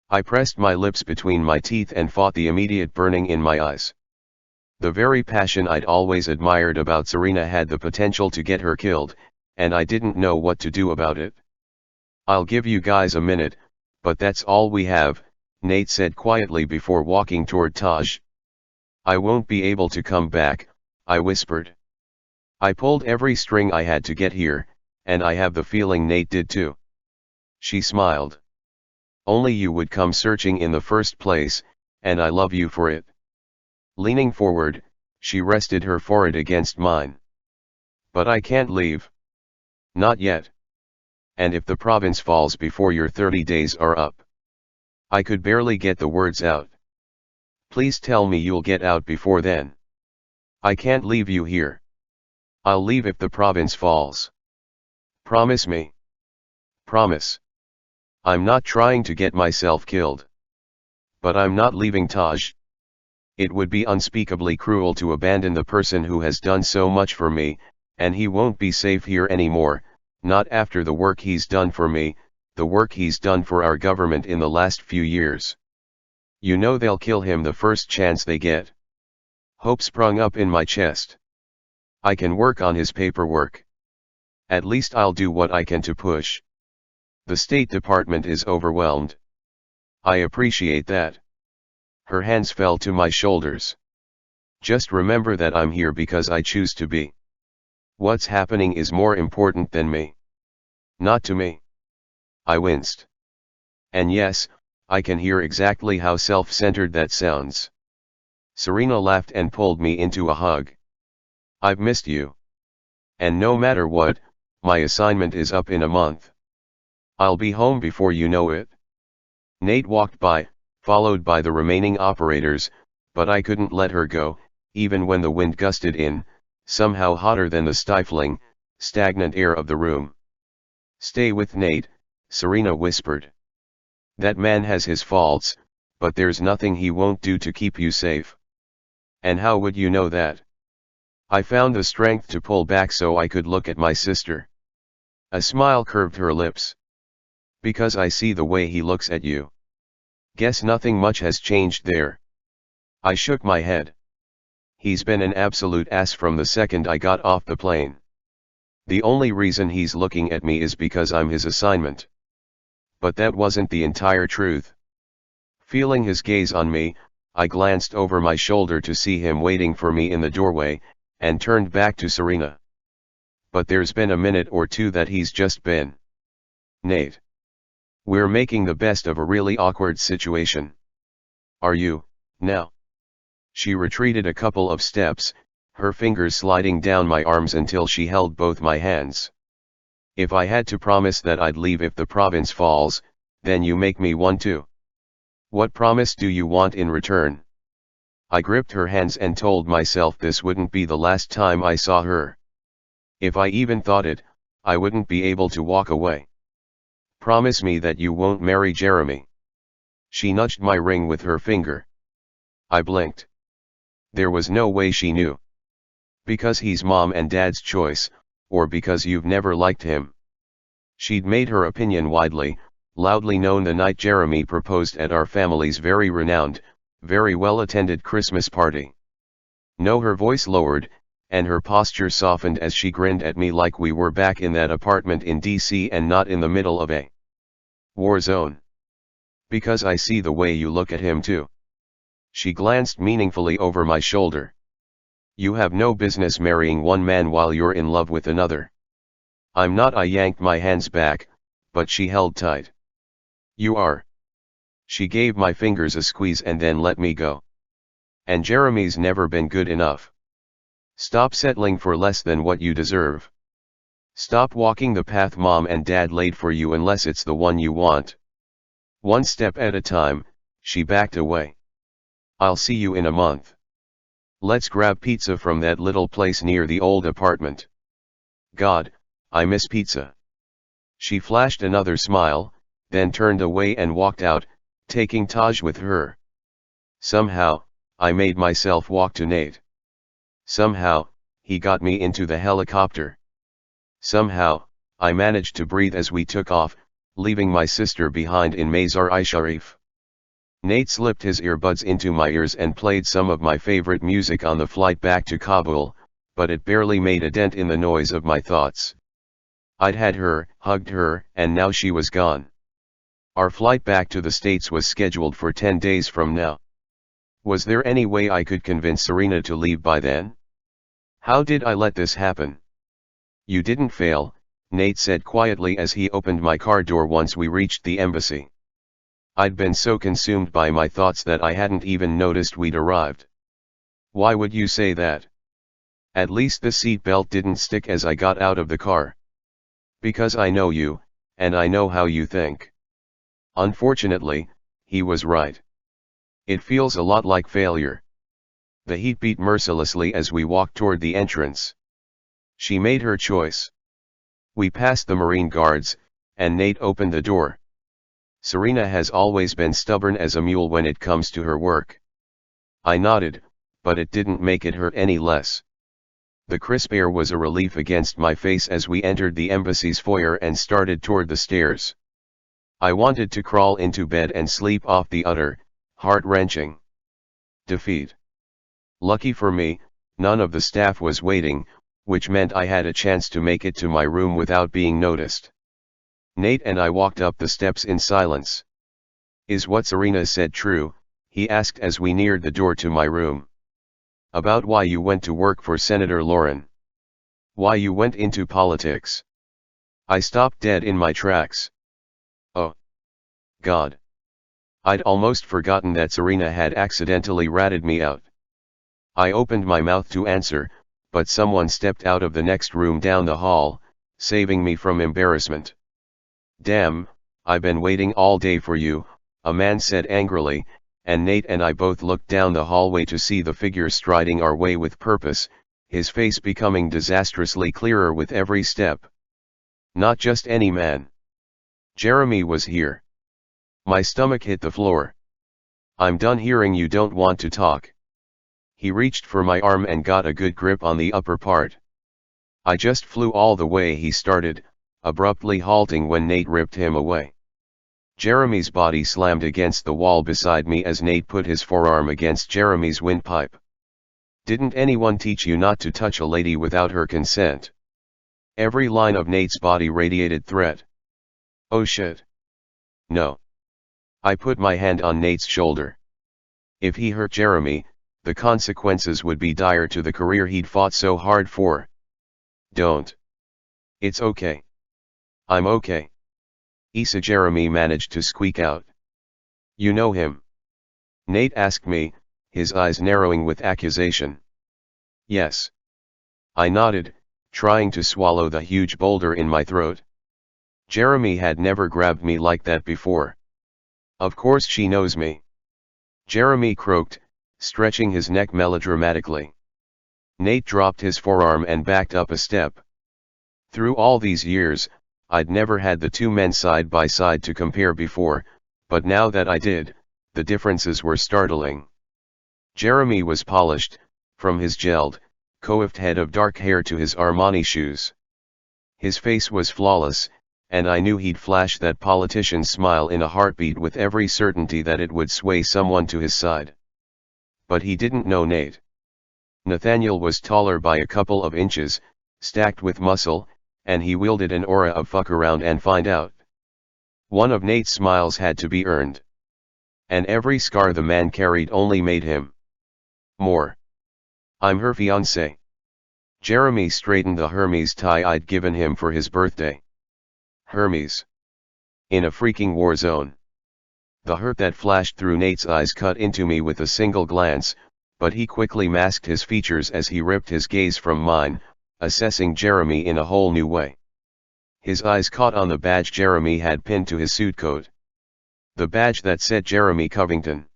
I pressed my lips between my teeth and fought the immediate burning in my eyes. The very passion I'd always admired about Serena had the potential to get her killed, and I didn't know what to do about it. I'll give you guys a minute, but that's all we have, Nate said quietly before walking toward Taj. I won't be able to come back, I whispered. I pulled every string I had to get here, and I have the feeling Nate did too. She smiled. Only you would come searching in the first place, and I love you for it. Leaning forward, she rested her forehead against mine. But I can't leave. Not yet. And if the province falls before your 30 days are up. I could barely get the words out. Please tell me you'll get out before then. I can't leave you here. I'll leave if the province falls. Promise me. Promise. I'm not trying to get myself killed. But I'm not leaving Taj. It would be unspeakably cruel to abandon the person who has done so much for me, and he won't be safe here anymore, not after the work he's done for me, the work he's done for our government in the last few years. You know they'll kill him the first chance they get. Hope sprung up in my chest. I can work on his paperwork. At least I'll do what I can to push. The State Department is overwhelmed. I appreciate that. Her hands fell to my shoulders. Just remember that I'm here because I choose to be. What's happening is more important than me. Not to me. I winced. And yes, I can hear exactly how self-centered that sounds. Serena laughed and pulled me into a hug. I've missed you. And no matter what, my assignment is up in a month. I'll be home before you know it. Nate walked by, followed by the remaining operators, but I couldn't let her go, even when the wind gusted in, somehow hotter than the stifling, stagnant air of the room. Stay with Nate, Serena whispered. That man has his faults, but there's nothing he won't do to keep you safe. And how would you know that? I found the strength to pull back so I could look at my sister. A smile curved her lips. Because I see the way he looks at you. Guess nothing much has changed there. I shook my head. He's been an absolute ass from the second I got off the plane. The only reason he's looking at me is because I'm his assignment. But that wasn't the entire truth. Feeling his gaze on me, I glanced over my shoulder to see him waiting for me in the doorway, and turned back to Serena. But there's been a minute or two that he's just been. Nate. We're making the best of a really awkward situation. Are you, now? She retreated a couple of steps, her fingers sliding down my arms until she held both my hands. If I had to promise that I'd leave if the province falls, then you make me one too. What promise do you want in return? I gripped her hands and told myself this wouldn't be the last time I saw her. If I even thought it, I wouldn't be able to walk away. Promise me that you won't marry Jeremy. She nudged my ring with her finger. I blinked. There was no way she knew. Because he's mom and dad's choice, or because you've never liked him. She'd made her opinion widely, loudly known the night Jeremy proposed at our family's very renowned, very well-attended Christmas party. No, her voice lowered, and her posture softened as she grinned at me like we were back in that apartment in DC and not in the middle of a war zone. Because I see the way you look at him too. She glanced meaningfully over my shoulder. You have no business marrying one man while you're in love with another. I'm not. I yanked my hands back, but she held tight. You are. She gave my fingers a squeeze and then let me go. And Jeremy's never been good enough. Stop settling for less than what you deserve. Stop walking the path mom and dad laid for you unless it's the one you want. One step at a time, she backed away. I'll see you in a month. Let's grab pizza from that little place near the old apartment. God, I miss pizza. She flashed another smile, then turned away and walked out, taking Taj with her. Somehow, I made myself walk to Nate. Somehow, he got me into the helicopter. Somehow, I managed to breathe as we took off, leaving my sister behind in Mazar-i-Sharif. Nate slipped his earbuds into my ears and played some of my favorite music on the flight back to Kabul, but it barely made a dent in the noise of my thoughts. I'd had her, hugged her, and now she was gone. Our flight back to the States was scheduled for 10 days from now. Was there any way I could convince Serena to leave by then? How did I let this happen? You didn't fail, Nate said quietly as he opened my car door once we reached the embassy. I'd been so consumed by my thoughts that I hadn't even noticed we'd arrived. Why would you say that? At least the seat belt didn't stick as I got out of the car. Because I know you, and I know how you think. Unfortunately, he was right. It feels a lot like failure. The heat beat mercilessly as we walked toward the entrance. She made her choice. We passed the Marine guards, and Nate opened the door. Serena has always been stubborn as a mule when it comes to her work. I nodded, but it didn't make it hurt any less. The crisp air was a relief against my face as we entered the embassy's foyer and started toward the stairs. I wanted to crawl into bed and sleep off the utter, heart-wrenching defeat. Lucky for me, none of the staff was waiting, which meant I had a chance to make it to my room without being noticed. Nate and I walked up the steps in silence. Is what Serena said true? He asked as we neared the door to my room. About why you went to work for Senator Lauren. Why you went into politics? I stopped dead in my tracks. Oh, God. I'd almost forgotten that Serena had accidentally ratted me out. I opened my mouth to answer, but someone stepped out of the next room down the hall, saving me from embarrassment. Damn, I've been waiting all day for you, a man said angrily, and Nate and I both looked down the hallway to see the figure striding our way with purpose, his face becoming disastrously clearer with every step. Not just any man. Jeremy was here. My stomach hit the floor. I'm done hearing you don't want to talk. He reached for my arm and got a good grip on the upper part. I just flew all the way he started, abruptly halting when Nate ripped him away. Jeremy's body slammed against the wall beside me as Nate put his forearm against Jeremy's windpipe. Didn't anyone teach you not to touch a lady without her consent? Every line of Nate's body radiated threat. Oh shit. No. I put my hand on Nate's shoulder. If he hurt Jeremy, the consequences would be dire to the career he'd fought so hard for. Don't. It's okay. I'm okay. Issa, Jeremy managed to squeak out. You know him? Nate asked me, his eyes narrowing with accusation. Yes. I nodded, trying to swallow the huge boulder in my throat. Jeremy had never grabbed me like that before. Of course she knows me. Jeremy croaked, stretching his neck melodramatically. Nate dropped his forearm and backed up a step. Through all these years, I'd never had the two men side by side to compare before, but now that I did, the differences were startling. Jeremy was polished, from his gelled, coiffed head of dark hair to his Armani shoes. His face was flawless, and I knew he'd flash that politician's smile in a heartbeat with every certainty that it would sway someone to his side. But he didn't know Nate. Nathaniel was taller by a couple of inches, stacked with muscle, and he wielded an aura of fuck around and find out. One of Nate's smiles had to be earned. And every scar the man carried only made him more. I'm her fiancé. Jeremy straightened the Hermes tie I'd given him for his birthday. Hermes. In a freaking war zone. The hurt that flashed through Nate's eyes cut into me with a single glance, but he quickly masked his features as he ripped his gaze from mine, assessing Jeremy in a whole new way. His eyes caught on the badge Jeremy had pinned to his suit coat. The badge that said Jeremy Covington.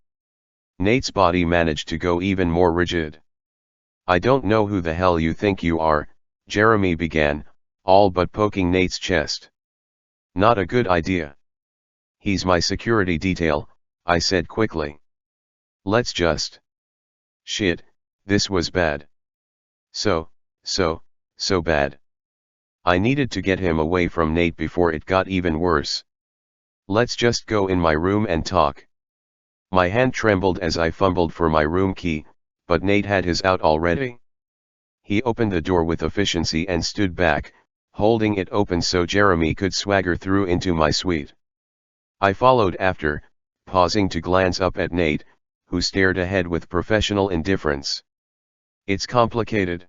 Nate's body managed to go even more rigid. I don't know who the hell you think you are, Jeremy began, all but poking Nate's chest. Not a good idea. He's my security detail, I said quickly. Let's just. Shit, this was bad. So bad. I needed to get him away from Nate before it got even worse. Let's just go in my room and talk. My hand trembled as I fumbled for my room key, but Nate had his out already. He opened the door with efficiency and stood back, holding it open so Jeremy could swagger through into my suite. I followed after, pausing to glance up at Nate, who stared ahead with professional indifference. It's complicated.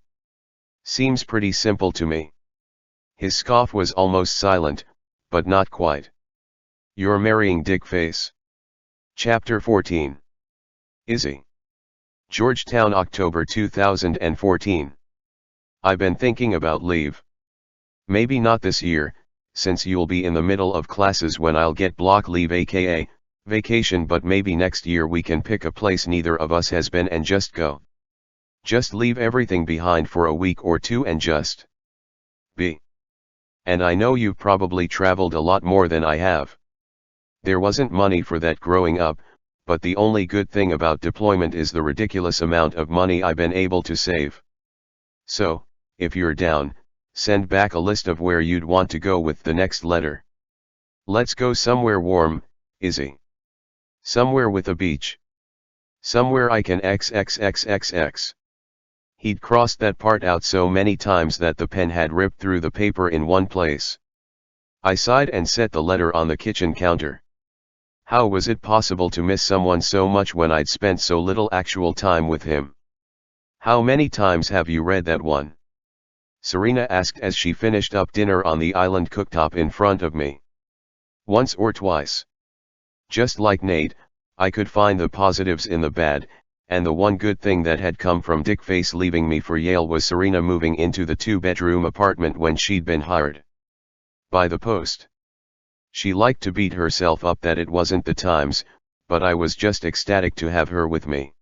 Seems pretty simple to me. His scoff was almost silent, but not quite. You're marrying Dickface. Chapter 14. Izzy. Georgetown, October 2014. I've been thinking about leave. Maybe not this year, since you'll be in the middle of classes when I'll get block leave, aka vacation, but maybe next year we can pick a place neither of us has been and just go. Just leave everything behind for a week or two and just be. And I know you've probably traveled a lot more than I have. There wasn't money for that growing up, but the only good thing about deployment is the ridiculous amount of money I've been able to save. So, if you're down, send back a list of where you'd want to go with the next letter. Let's go somewhere warm, Izzy. Somewhere with a beach. Somewhere I can XXXXX. He'd crossed that part out so many times that the pen had ripped through the paper in one place. I sighed and set the letter on the kitchen counter. How was it possible to miss someone so much when I'd spent so little actual time with him? How many times have you read that one? Serena asked as she finished up dinner on the island cooktop in front of me. Once or twice. Just like Nate, I could find the positives in the bad, and the one good thing that had come from Dickface leaving me for Yale was Serena moving into the 2-bedroom apartment when she'd been hired by the Post. She liked to beat herself up that it wasn't the times, but I was just ecstatic to have her with me.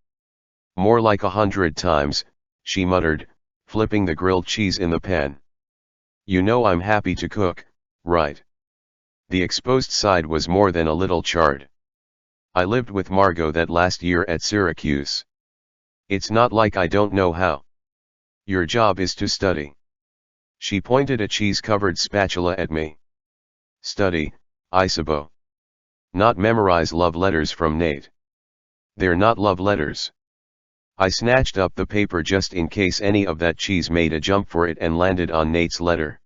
More like 100 times, she muttered, flipping the grilled cheese in the pan. You know I'm happy to cook, right? The exposed side was more than a little charred. I lived with Margot that last year at Syracuse. It's not like I don't know how. Your job is to study. She pointed a cheese-covered spatula at me. Study, Isabeau. Not memorize love letters from Nate. They're not love letters. I snatched up the paper just in case any of that cheese made a jump for it and landed on Nate's letter.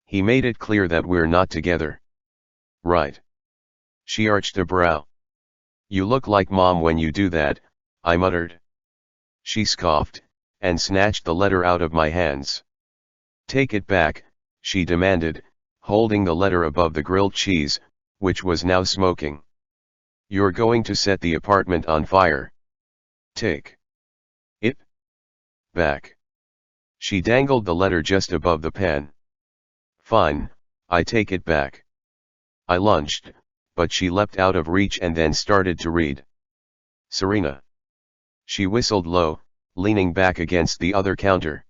He made it clear that we're not together. Right. She arched a brow. You look like Mom when you do that, I muttered. She scoffed, and snatched the letter out of my hands. Take it back, she demanded, holding the letter above the grilled cheese, which was now smoking. You're going to set the apartment on fire. Take it back. She dangled the letter just above the pan. Fine, I take it back. I lunged, but she leapt out of reach and then started to read. Serena. She whistled low, leaning back against the other counter.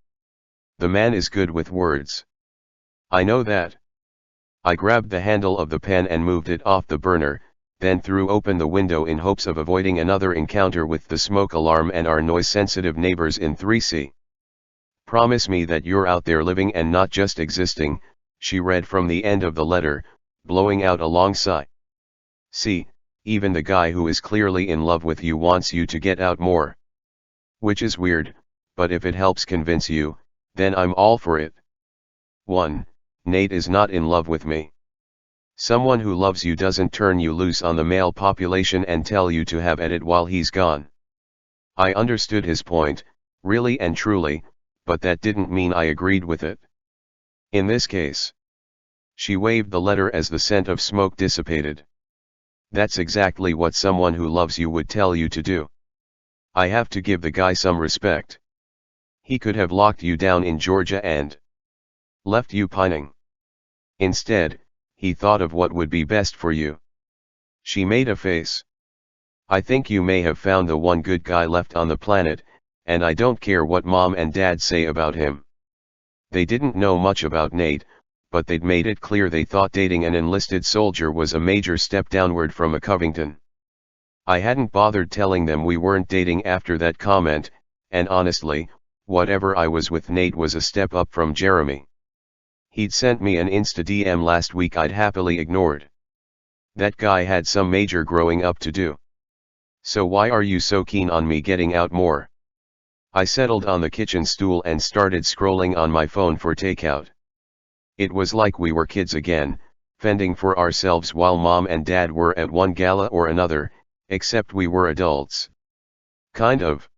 The man is good with words. I know that. I grabbed the handle of the pan and moved it off the burner, then threw open the window in hopes of avoiding another encounter with the smoke alarm and our noise-sensitive neighbors in 3C. Promise me that you're out there living and not just existing, she read from the end of the letter, blowing out a long sigh. See, even the guy who is clearly in love with you wants you to get out more. Which is weird, but if it helps convince you, then I'm all for it. 1. Nate is not in love with me. Someone who loves you doesn't turn you loose on the male population and tell you to have at it while he's gone. I understood his point, really and truly, but that didn't mean I agreed with it. In this case. She waved the letter as the scent of smoke dissipated. That's exactly what someone who loves you would tell you to do. I have to give the guy some respect. He could have locked you down in Georgia and left you pining. Instead, he thought of what would be best for you. She made a face. I think you may have found the one good guy left on the planet, and I don't care what Mom and Dad say about him. They didn't know much about Nate, but they'd made it clear they thought dating an enlisted soldier was a major step downward from a Covington. I hadn't bothered telling them we weren't dating after that comment, and honestly, whatever I was with Nate was a step up from Jeremy. He'd sent me an Insta DM last week I'd happily ignored. That guy had some major growing up to do. So why are you so keen on me getting out more? I settled on the kitchen stool and started scrolling on my phone for takeout. It was like we were kids again, fending for ourselves while Mom and Dad were at one gala or another, except we were adults. Kind of.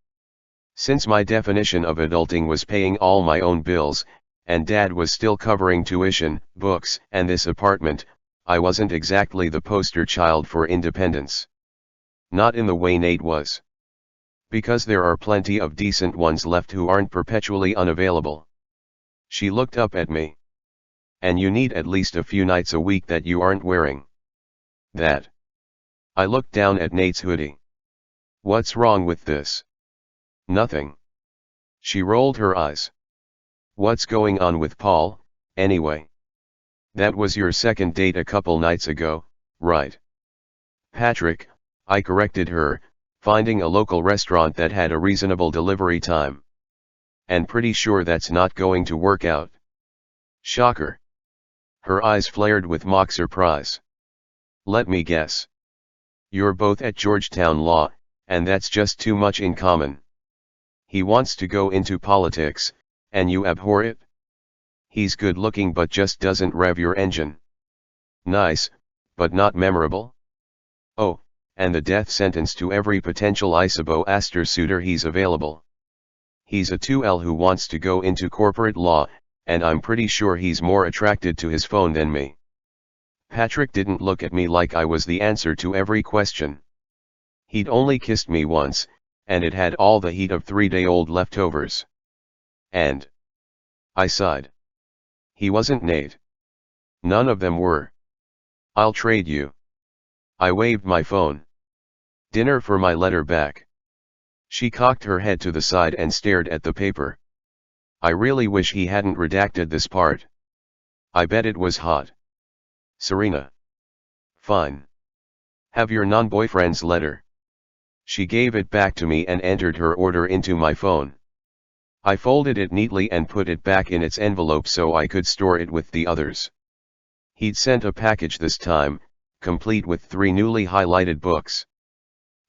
Since my definition of adulting was paying all my own bills, and Dad was still covering tuition, books, and this apartment, I wasn't exactly the poster child for independence. Not in the way Nate was. Because there are plenty of decent ones left who aren't perpetually unavailable. She looked up at me. And you need at least a few nights a week that you aren't wearing that. I looked down at Nate's hoodie. What's wrong with this? Nothing. She rolled her eyes. What's going on with Paul, anyway? That was your second date a couple nights ago, right? Patrick, I corrected her, finding a local restaurant that had a reasonable delivery time. And pretty sure that's not going to work out. Shocker. Her eyes flared with mock surprise. Let me guess. You're both at Georgetown Law, and that's just too much in common. He wants to go into politics, and you abhor it? He's good looking but just doesn't rev your engine. Nice, but not memorable? Oh, and the death sentence to every potential Isabeau Astor suitor he's available. He's a 2L who wants to go into corporate law, and I'm pretty sure he's more attracted to his phone than me. Patrick didn't look at me like I was the answer to every question. He'd only kissed me once, and it had all the heat of 3-day-old leftovers. And I sighed. He wasn't Nate. None of them were. I'll trade you. I waved my phone. Dinner for my letter back. She cocked her head to the side and stared at the paper. I really wish he hadn't redacted this part. I bet it was hot. Serena. Fine. Have your non-boyfriend's letter. She gave it back to me and entered her order into my phone. I folded it neatly and put it back in its envelope so I could store it with the others. He'd sent a package this time, complete with 3 newly highlighted books.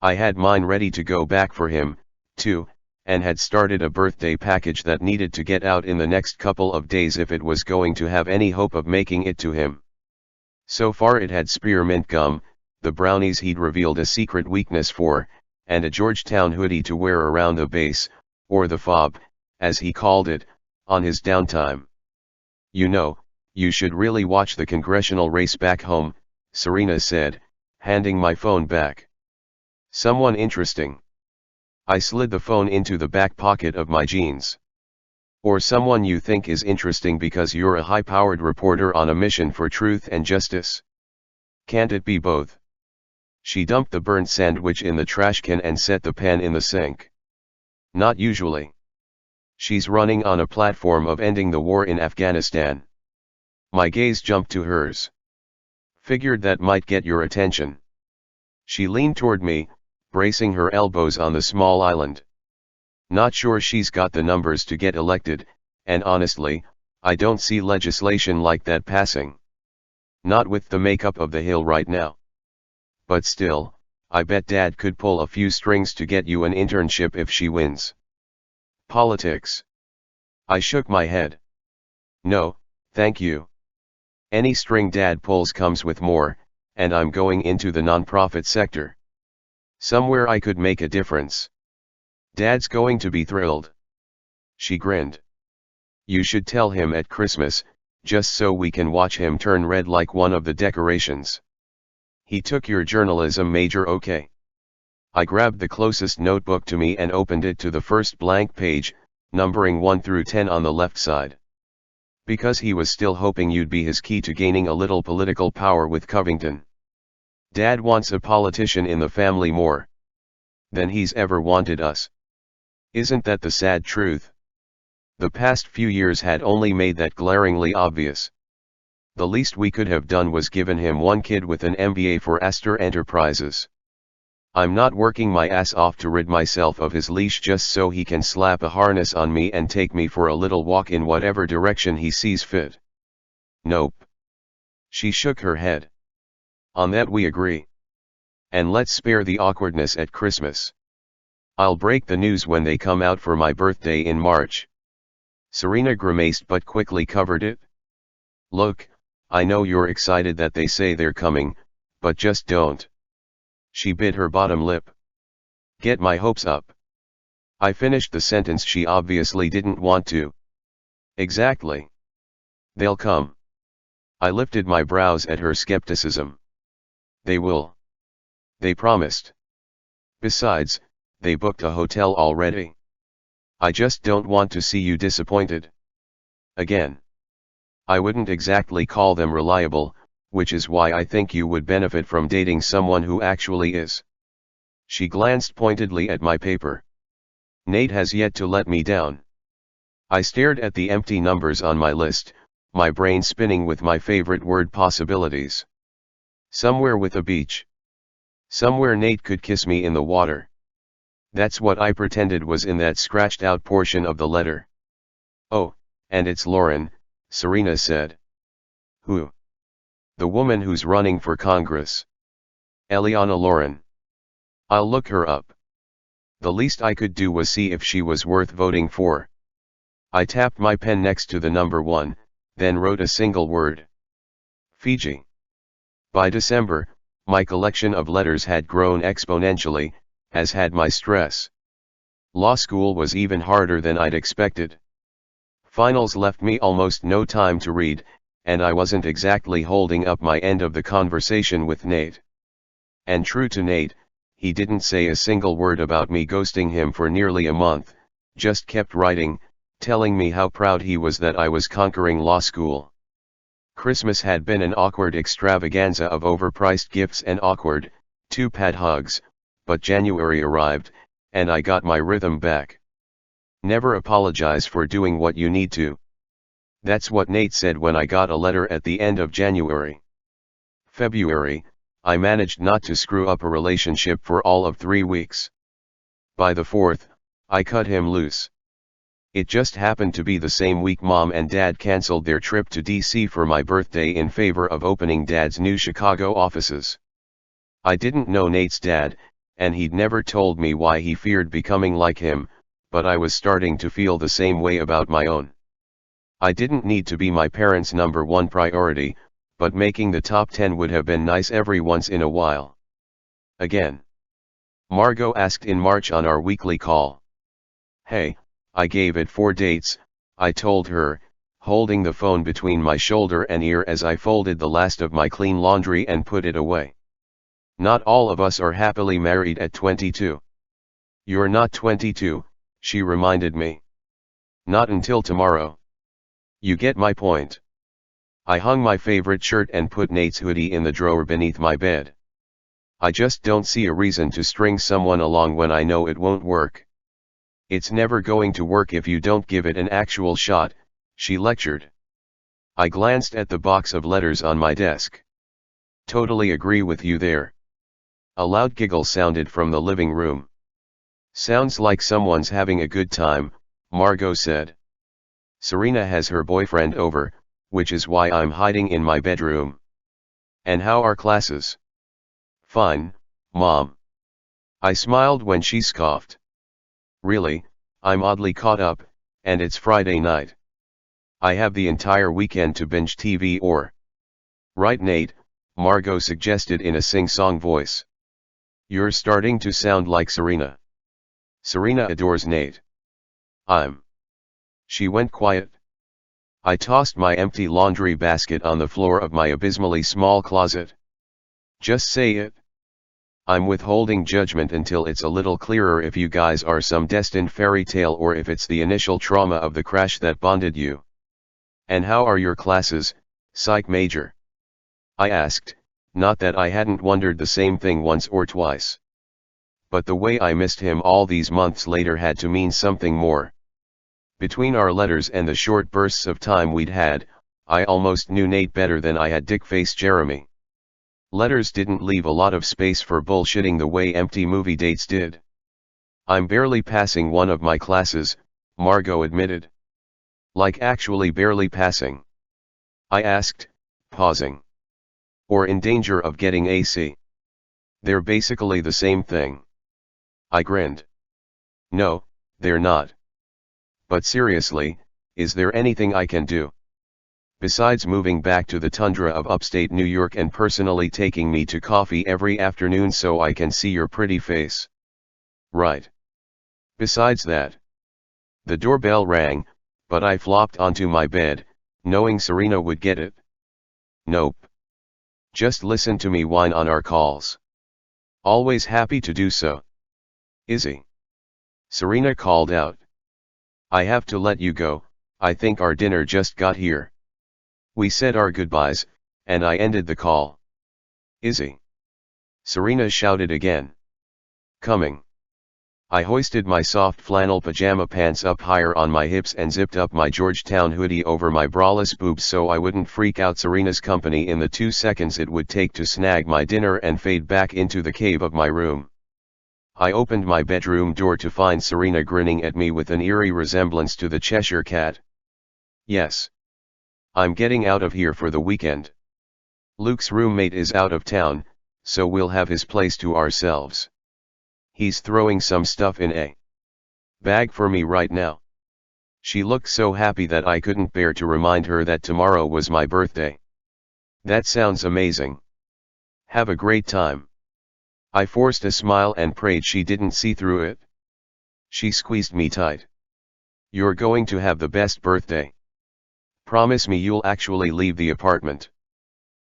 I had mine ready to go back for him, too, and had started a birthday package that needed to get out in the next couple of days if it was going to have any hope of making it to him. So far it had spearmint gum, the brownies he'd revealed a secret weakness for, and a Georgetown hoodie to wear around the base, or the fob, as he called it, on his downtime. You know, you should really watch the congressional race back home, Serena said, handing my phone back. Someone interesting. I slid the phone into the back pocket of my jeans. Or someone you think is interesting because you're a high-powered reporter on a mission for truth and justice. Can't it be both? She dumped the burnt sandwich in the trash can and set the pan in the sink. Not usually. She's running on a platform of ending the war in Afghanistan. My gaze jumped to hers. Figured that might get your attention. She leaned toward me, bracing her elbows on the small island. Not sure she's got the numbers to get elected, and honestly, I don't see legislation like that passing. Not with the makeup of the Hill right now. But still, I bet Dad could pull a few strings to get you an internship if she wins. Politics. I shook my head. No, thank you. Any string Dad pulls comes with more, and I'm going into the nonprofit sector. Somewhere I could make a difference. Dad's going to be thrilled. She grinned. You should tell him at Christmas, just so we can watch him turn red like one of the decorations. He took your journalism major, okay? I grabbed the closest notebook to me and opened it to the first blank page, numbering 1 through 10 on the left side. Because he was still hoping you'd be his key to gaining a little political power with Covington. Dad wants a politician in the family more than he's ever wanted us. Isn't that the sad truth? The past few years had only made that glaringly obvious. The least we could have done was given him one kid with an MBA for Astor Enterprises. I'm not working my ass off to rid myself of his leash just so he can slap a harness on me and take me for a little walk in whatever direction he sees fit. Nope. She shook her head. On that we agree. And let's spare the awkwardness at Christmas. I'll break the news when they come out for my birthday in March. Serena grimaced but quickly covered it. Look, I know you're excited that they say they're coming, but just don't. She bit her bottom lip. Get my hopes up. I finished the sentence she obviously didn't want to. Exactly. They'll come. I lifted my brows at her skepticism. They will. They promised. Besides, they booked a hotel already. I just don't want to see you disappointed. Again. I wouldn't exactly call them reliable, which is why I think you would benefit from dating someone who actually is. She glanced pointedly at my paper. Nate has yet to let me down. I stared at the empty numbers on my list, my brain spinning with my favorite word possibilities. Somewhere with a beach. Somewhere Nate could kiss me in the water. That's what I pretended was in that scratched out portion of the letter. Oh, and it's Lauren, Serena said. Who? The woman who's running for Congress. Eliana Lauren. I'll look her up. The least I could do was see if she was worth voting for. I tapped my pen next to the number 1, then wrote a single word. Fiji. By December, my collection of letters had grown exponentially, as had my stress. Law school was even harder than I'd expected. Finals left me almost no time to read, and I wasn't exactly holding up my end of the conversation with Nate. And true to Nate, he didn't say a single word about me ghosting him for nearly a month, just kept writing, telling me how proud he was that I was conquering law school. Christmas had been an awkward extravaganza of overpriced gifts and awkward, two-pad hugs, but January arrived, and I got my rhythm back. Never apologize for doing what you need to. That's what Nate said when I got a letter at the end of January. February, I managed not to screw up a relationship for all of 3 weeks. By the 4th, I cut him loose. It just happened to be the same week Mom and Dad canceled their trip to DC for my birthday in favor of opening Dad's new Chicago offices. I didn't know Nate's dad, and he'd never told me why he feared becoming like him, but I was starting to feel the same way about my own. I didn't need to be my parents' number one priority, but making the top 10 would have been nice every once in a while. Again. Margot asked in March on our weekly call. Hey, I gave it 4 dates, I told her, holding the phone between my shoulder and ear as I folded the last of my clean laundry and put it away. Not all of us are happily married at 22. You're not 22, she reminded me. Not until tomorrow. You get my point. I hung my favorite shirt and put Nate's hoodie in the drawer beneath my bed. I just don't see a reason to string someone along when I know it won't work. It's never going to work if you don't give it an actual shot, she lectured. I glanced at the box of letters on my desk. Totally agree with you there. A loud giggle sounded from the living room. Sounds like someone's having a good time, Margot said. Serena has her boyfriend over, which is why I'm hiding in my bedroom. And how are classes? Fine, Mom. I smiled when she scoffed. Really, I'm oddly caught up, and it's Friday night. I have the entire weekend to binge TV or... Right, Nate, Margot suggested in a sing-song voice. You're starting to sound like Serena. Serena adores Nate. She went quiet. I tossed my empty laundry basket on the floor of my abysmally small closet. Just say it. I'm withholding judgment until it's a little clearer if you guys are some destined fairy tale or if it's the initial trauma of the crash that bonded you. And how are your classes, Psych Major? I asked, not that I hadn't wondered the same thing once or twice. But the way I missed him all these months later had to mean something more. Between our letters and the short bursts of time we'd had, I almost knew Nate better than I had dick-face Jeremy. Letters didn't leave a lot of space for bullshitting the way empty movie dates did. I'm barely passing one of my classes, Margot admitted. Like actually barely passing? I asked, pausing. Or in danger of getting a C? They're basically the same thing. I grinned. No, they're not. But seriously, is there anything I can do? Besides moving back to the tundra of upstate New York and personally taking me to coffee every afternoon so I can see your pretty face. Right. Besides that. The doorbell rang, but I flopped onto my bed, knowing Serena would get it. Nope. Just listen to me whine on our calls. Always happy to do so. Izzy. Serena called out. I have to let you go, I think our dinner just got here. We said our goodbyes, and I ended the call. Izzy. Serena shouted again. Coming. I hoisted my soft flannel pajama pants up higher on my hips and zipped up my Georgetown hoodie over my braless boobs so I wouldn't freak out Serena's company in the 2 seconds it would take to snag my dinner and fade back into the cave of my room. I opened my bedroom door to find Serena grinning at me with an eerie resemblance to the Cheshire Cat. Yes. I'm getting out of here for the weekend. Luke's roommate is out of town, so we'll have his place to ourselves. He's throwing some stuff in a bag for me right now. She looked so happy that I couldn't bear to remind her that tomorrow was my birthday. That sounds amazing. Have a great time. I forced a smile and prayed she didn't see through it. She squeezed me tight. You're going to have the best birthday. Promise me you'll actually leave the apartment.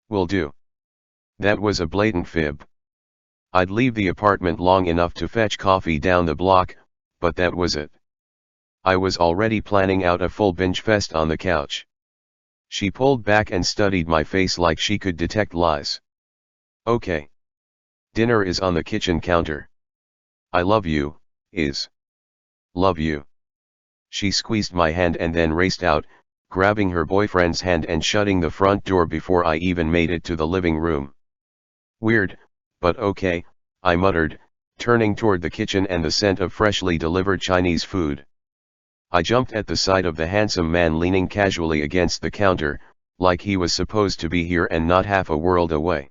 Will do. That was a blatant fib. I'd leave the apartment long enough to fetch coffee down the block, but that was it. I was already planning out a full binge fest on the couch. She pulled back and studied my face like she could detect lies. Okay. Dinner is on the kitchen counter. I love you, Love you. She squeezed my hand and then raced out, grabbing her boyfriend's hand and shutting the front door before I even made it to the living room. Weird, but okay, I muttered, turning toward the kitchen and the scent of freshly delivered Chinese food. I jumped at the sight of the handsome man leaning casually against the counter, like he was supposed to be here and not half a world away.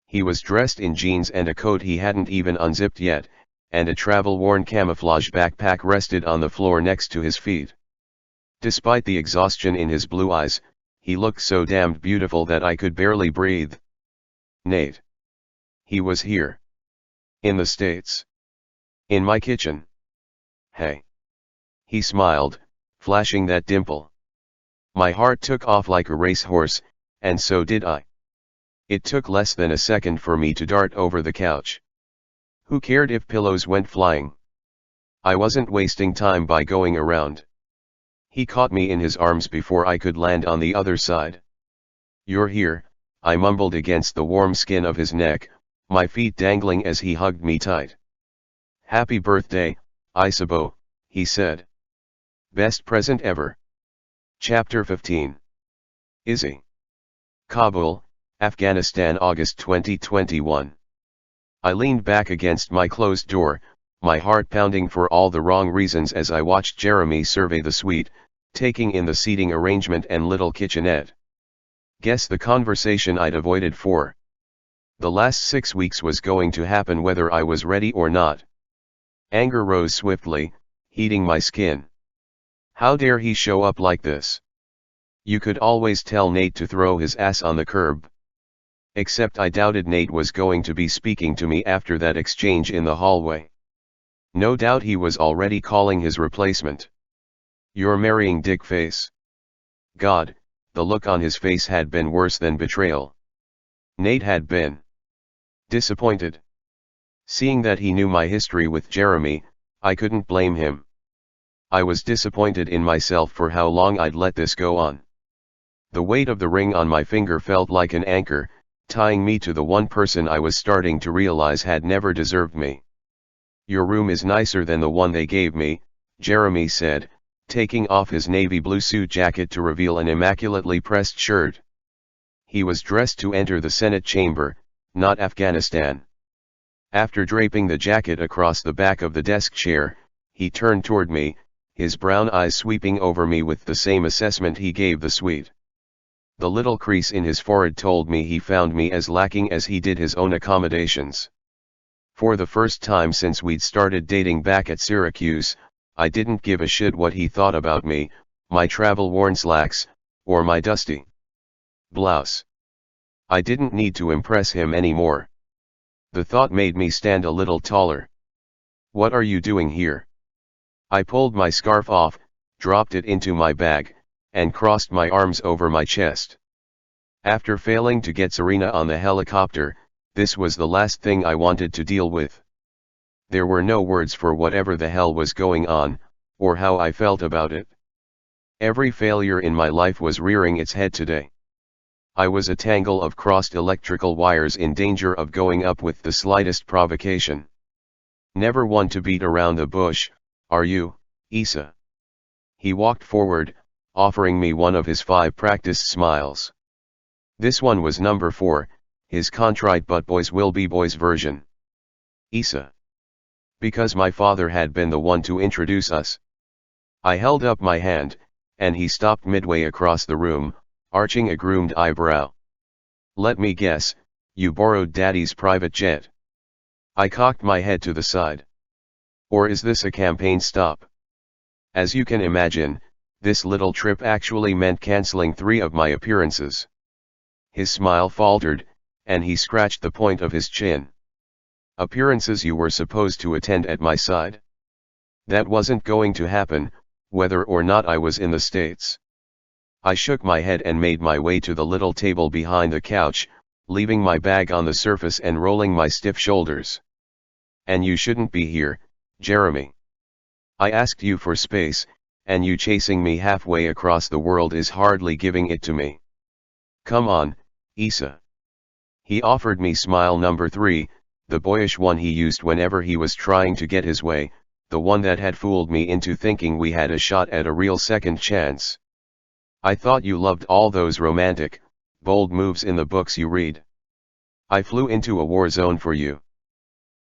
He was dressed in jeans and a coat he hadn't even unzipped yet, and a travel-worn camouflage backpack rested on the floor next to his feet. Despite the exhaustion in his blue eyes, he looked so damned beautiful that I could barely breathe. Nate. He was here. In the States. In my kitchen. Hey. He smiled, flashing that dimple. My heart took off like a racehorse, and so did I. It took less than a second for me to dart over the couch. Who cared if pillows went flying? I wasn't wasting time by going around. He caught me in his arms before I could land on the other side. You're here, I mumbled against the warm skin of his neck, my feet dangling as he hugged me tight. Happy birthday, Isabo, he said. Best present ever. Chapter 15. Izzy. Kabul, Afghanistan, August 2021. I leaned back against my closed door, my heart pounding for all the wrong reasons as I watched Jeremy survey the suite, taking in the seating arrangement and little kitchenette. Guess the conversation I'd avoided for the last 6 weeks was going to happen whether I was ready or not. Anger rose swiftly, heating my skin. How dare he show up like this? You could always tell Nate to throw his ass on the curb. Except I doubted Nate was going to be speaking to me after that exchange in the hallway. No doubt he was already calling his replacement. You're marrying Dickface. God, the look on his face had been worse than betrayal. Nate had been disappointed. Seeing that he knew my history with Jeremy, I couldn't blame him. I was disappointed in myself for how long I'd let this go on. The weight of the ring on my finger felt like an anchor, tying me to the one person I was starting to realize had never deserved me. Your room is nicer than the one they gave me, Jeremy said, taking off his navy blue suit jacket to reveal an immaculately pressed shirt. He was dressed to enter the Senate chamber, not Afghanistan. After draping the jacket across the back of the desk chair, he turned toward me, his brown eyes sweeping over me with the same assessment he gave the suite. The little crease in his forehead told me he found me as lacking as he did his own accommodations. For the first time since we'd started dating back at Syracuse, I didn't give a shit what he thought about me, my travel-worn slacks, or my dusty blouse. I didn't need to impress him anymore. The thought made me stand a little taller. What are you doing here? I pulled my scarf off, dropped it into my bag, and crossed my arms over my chest. After failing to get Serena on the helicopter, this was the last thing I wanted to deal with. There were no words for whatever the hell was going on, or how I felt about it. Every failure in my life was rearing its head today. I was a tangle of crossed electrical wires in danger of going up with the slightest provocation. Never one to beat around the bush, are you, Issa? He walked forward, offering me one of his 5 practiced smiles. This one was number 4, his contrite but boys will be boys version. Issa. Because my father had been the one to introduce us. I held up my hand, and he stopped midway across the room, arching a groomed eyebrow. Let me guess, you borrowed Daddy's private jet. I cocked my head to the side. Or is this a campaign stop? As you can imagine, this little trip actually meant canceling 3 of my appearances. His smile faltered, and he scratched the point of his chin. Appearances you were supposed to attend at my side? That wasn't going to happen, whether or not I was in the States. I shook my head and made my way to the little table behind the couch, leaving my bag on the surface and rolling my stiff shoulders. And you shouldn't be here, Jeremy. I asked you for space, and you chasing me halfway across the world is hardly giving it to me. Come on, Issa. He offered me smile number 3, the boyish one he used whenever he was trying to get his way, the one that had fooled me into thinking we had a shot at a real second chance. I thought you loved all those romantic, bold moves in the books you read. I flew into a war zone for you.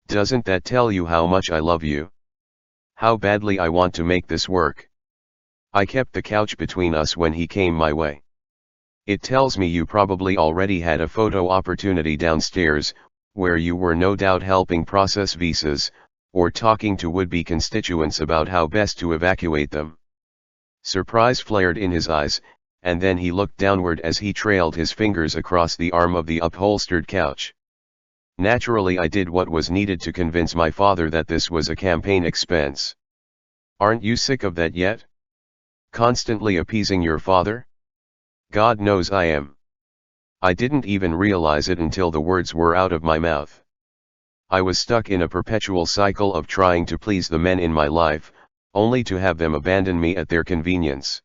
Doesn't that tell you how much I love you? How badly I want to make this work. I kept the couch between us when he came my way. It tells me you probably already had a photo opportunity downstairs, where you were no doubt helping process visas, or talking to would-be constituents about how best to evacuate them. Surprise flared in his eyes, and then he looked downward as he trailed his fingers across the arm of the upholstered couch. Naturally, I did what was needed to convince my father that this was a campaign expense. Aren't you sick of that yet? Constantly appeasing your father? God knows I am. I didn't even realize it until the words were out of my mouth. I was stuck in a perpetual cycle of trying to please the men in my life, only to have them abandon me at their convenience.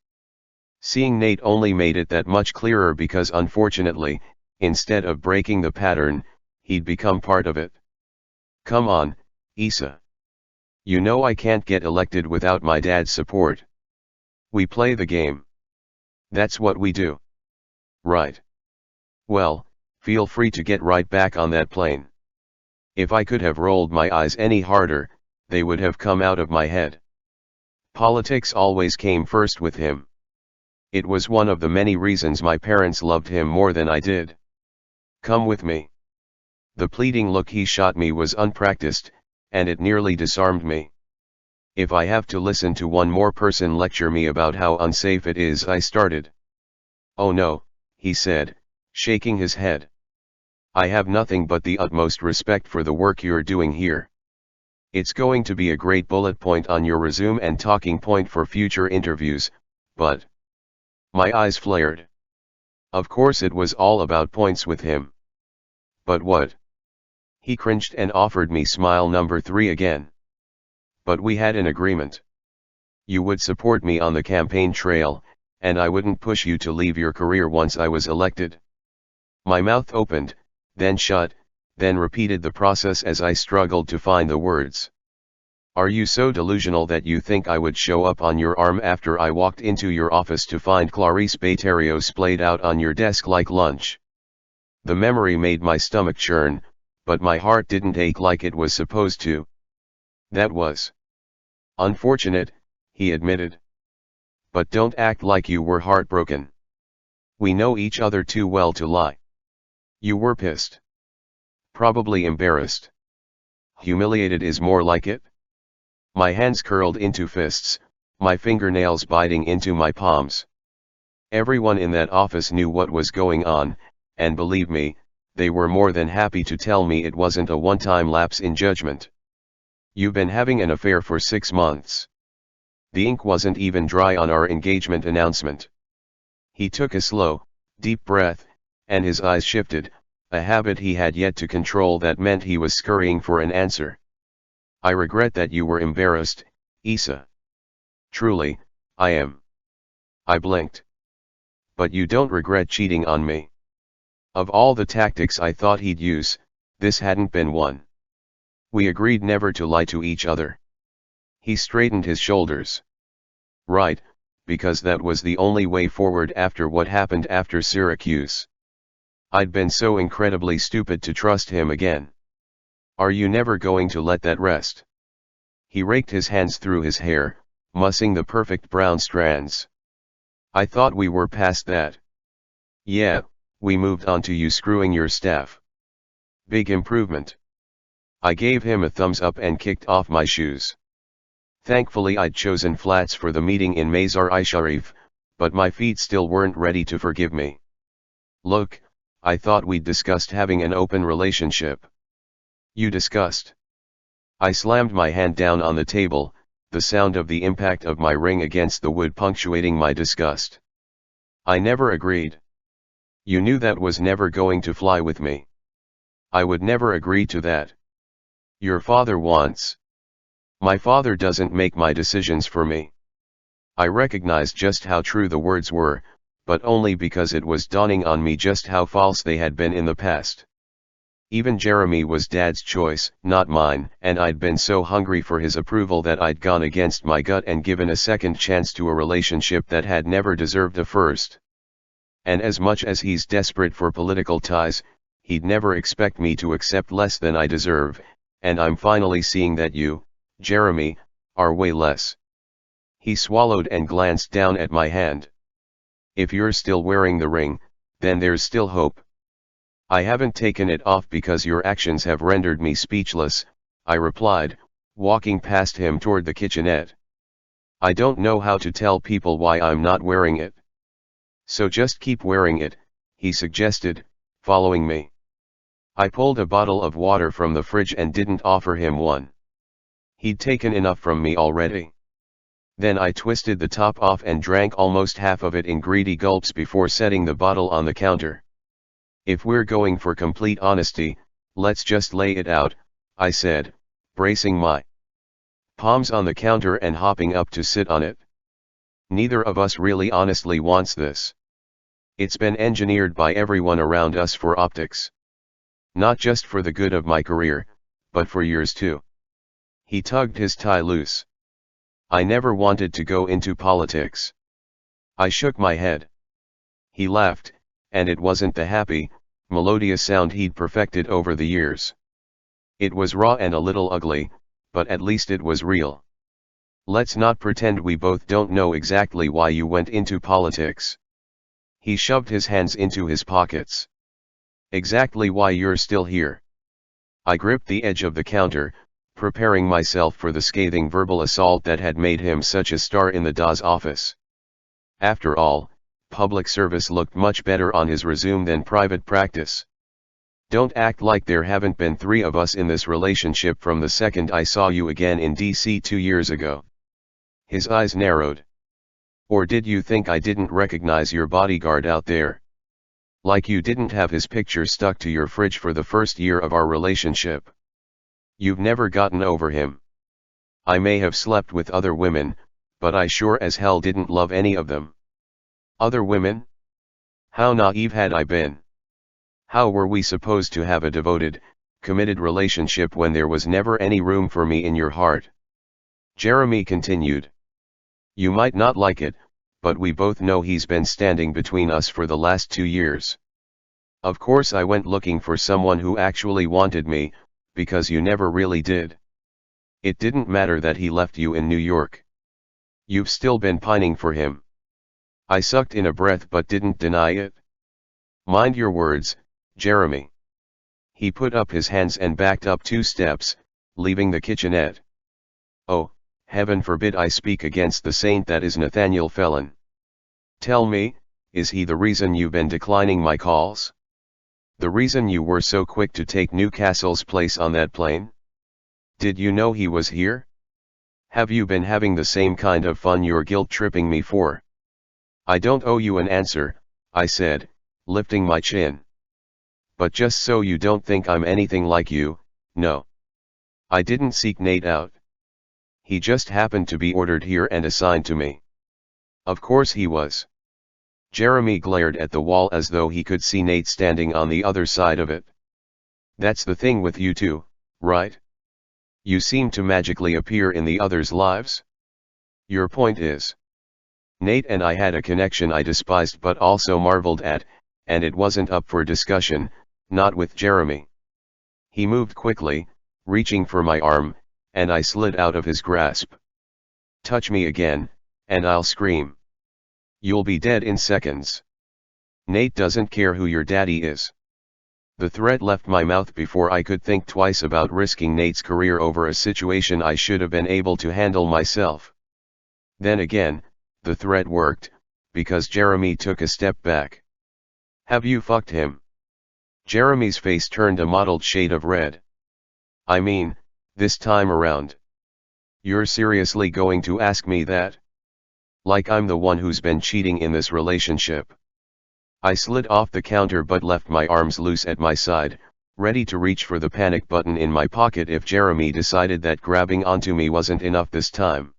Seeing Nate only made it that much clearer because unfortunately, instead of breaking the pattern, he'd become part of it. Come on, Issa. You know I can't get elected without my dad's support. We play the game. That's what we do. Right. Well, feel free to get right back on that plane. If I could have rolled my eyes any harder, they would have come out of my head. Politics always came first with him. It was one of the many reasons my parents loved him more than I did. Come with me. The pleading look he shot me was unpracticed, and it nearly disarmed me. If I have to listen to one more person lecture me about how unsafe it is, I started. Oh no, he said, shaking his head. I have nothing but the utmost respect for the work you're doing here. It's going to be a great bullet point on your resume and talking point for future interviews, but... My eyes flared. Of course it was all about points with him. But what? He cringed and offered me smile number 3 again. But we had an agreement. You would support me on the campaign trail, and I wouldn't push you to leave your career once I was elected. My mouth opened, then shut, then repeated the process as I struggled to find the words. Are you so delusional that you think I would show up on your arm after I walked into your office to find Clarice Baterio splayed out on your desk like lunch? The memory made my stomach churn, but my heart didn't ache like it was supposed to. That was unfortunate, he admitted. But don't act like you were heartbroken. We know each other too well to lie. You were pissed. Probably embarrassed. Humiliated is more like it. My hands curled into fists, my fingernails biting into my palms. Everyone in that office knew what was going on, and believe me, they were more than happy to tell me it wasn't a one-time lapse in judgment. You've been having an affair for 6 months. The ink wasn't even dry on our engagement announcement. He took a slow, deep breath, and his eyes shifted, a habit he had yet to control that meant he was scurrying for an answer. I regret that you were embarrassed, Issa. Truly, I am. I blinked. But you don't regret cheating on me. Of all the tactics I thought he'd use, this hadn't been one. We agreed never to lie to each other. He straightened his shoulders. Right, because that was the only way forward after what happened after Syracuse. I'd been so incredibly stupid to trust him again. Are you never going to let that rest? He raked his hands through his hair, mussing the perfect brown strands. I thought we were past that. Yeah, we moved on to you screwing your staff. Big improvement. I gave him a thumbs up and kicked off my shoes. Thankfully I'd chosen flats for the meeting in Mazar-i-Sharif, but my feet still weren't ready to forgive me. Look, I thought we'd discussed having an open relationship. You discussed. I slammed my hand down on the table, the sound of the impact of my ring against the wood punctuating my disgust. I never agreed. You knew that was never going to fly with me. I would never agree to that. Your father wants. My father doesn't make my decisions for me. I recognized just how true the words were, but only because it was dawning on me just how false they had been in the past. Even Jeremy was Dad's choice, not mine, and I'd been so hungry for his approval that I'd gone against my gut and given a second chance to a relationship that had never deserved a first. And as much as he's desperate for political ties, he'd never expect me to accept less than I deserve, and I'm finally seeing that you, Jeremy, are way less. He swallowed and glanced down at my hand. If you're still wearing the ring, then there's still hope. I haven't taken it off because your actions have rendered me speechless, I replied, walking past him toward the kitchenette. I don't know how to tell people why I'm not wearing it. So just keep wearing it, he suggested, following me. I pulled a bottle of water from the fridge and didn't offer him one. He'd taken enough from me already. Then I twisted the top off and drank almost half of it in greedy gulps before setting the bottle on the counter. If we're going for complete honesty, let's just lay it out, I said, bracing my palms on the counter and hopping up to sit on it. Neither of us really honestly wants this. It's been engineered by everyone around us for optics. Not just for the good of my career, but for yours too. He tugged his tie loose. I never wanted to go into politics. I shook my head. He laughed, and it wasn't the happy, melodious sound he'd perfected over the years. It was raw and a little ugly, but at least it was real. Let's not pretend we both don't know exactly why you went into politics. He shoved his hands into his pockets. Exactly why you're still here. I gripped the edge of the counter, preparing myself for the scathing verbal assault that had made him such a star in the DA's office. After all, public service looked much better on his resume than private practice. Don't act like there haven't been 3 of us in this relationship from the second I saw you again in DC 2 years ago. His eyes narrowed. Or did you think I didn't recognize your bodyguard out there? Like you didn't have his picture stuck to your fridge for the first year of our relationship. You've never gotten over him. I may have slept with other women, but I sure as hell didn't love any of them. Other women? How naive had I been? How were we supposed to have a devoted, committed relationship when there was never any room for me in your heart? Jeremy continued. You might not like it, but we both know he's been standing between us for the last 2 years. Of course I went looking for someone who actually wanted me, because you never really did. It didn't matter that he left you in New York. You've still been pining for him. I sucked in a breath but didn't deny it. Mind your words, Jeremy. He put up his hands and backed up 2 steps, leaving the kitchenette. Oh, heaven forbid I speak against the saint that is Nathaniel Felon. Tell me, is he the reason you've been declining my calls? The reason you were so quick to take Newcastle's place on that plane? Did you know he was here? Have you been having the same kind of fun you're guilt-tripping me for? I don't owe you an answer, I said, lifting my chin. But just so you don't think I'm anything like you, no. I didn't seek Nate out. He just happened to be ordered here and assigned to me. Of course he was. Jeremy glared at the wall as though he could see Nate standing on the other side of it. That's the thing with you two, right? You seem to magically appear in the others' lives? Your point is. Nate and I had a connection I despised but also marveled at, and it wasn't up for discussion, not with Jeremy. He moved quickly, reaching for my arm, and I slid out of his grasp. Touch me again, and I'll scream. You'll be dead in seconds. Nate doesn't care who your daddy is. The threat left my mouth before I could think twice about risking Nate's career over a situation I should have been able to handle myself. Then again, the threat worked, because Jeremy took a step back. Have you fucked him? Jeremy's face turned a mottled shade of red. I mean, this time around. You're seriously going to ask me that? Like I'm the one who's been cheating in this relationship. I slid off the counter but left my arms loose at my side, ready to reach for the panic button in my pocket if Jeremy decided that grabbing onto me wasn't enough this time.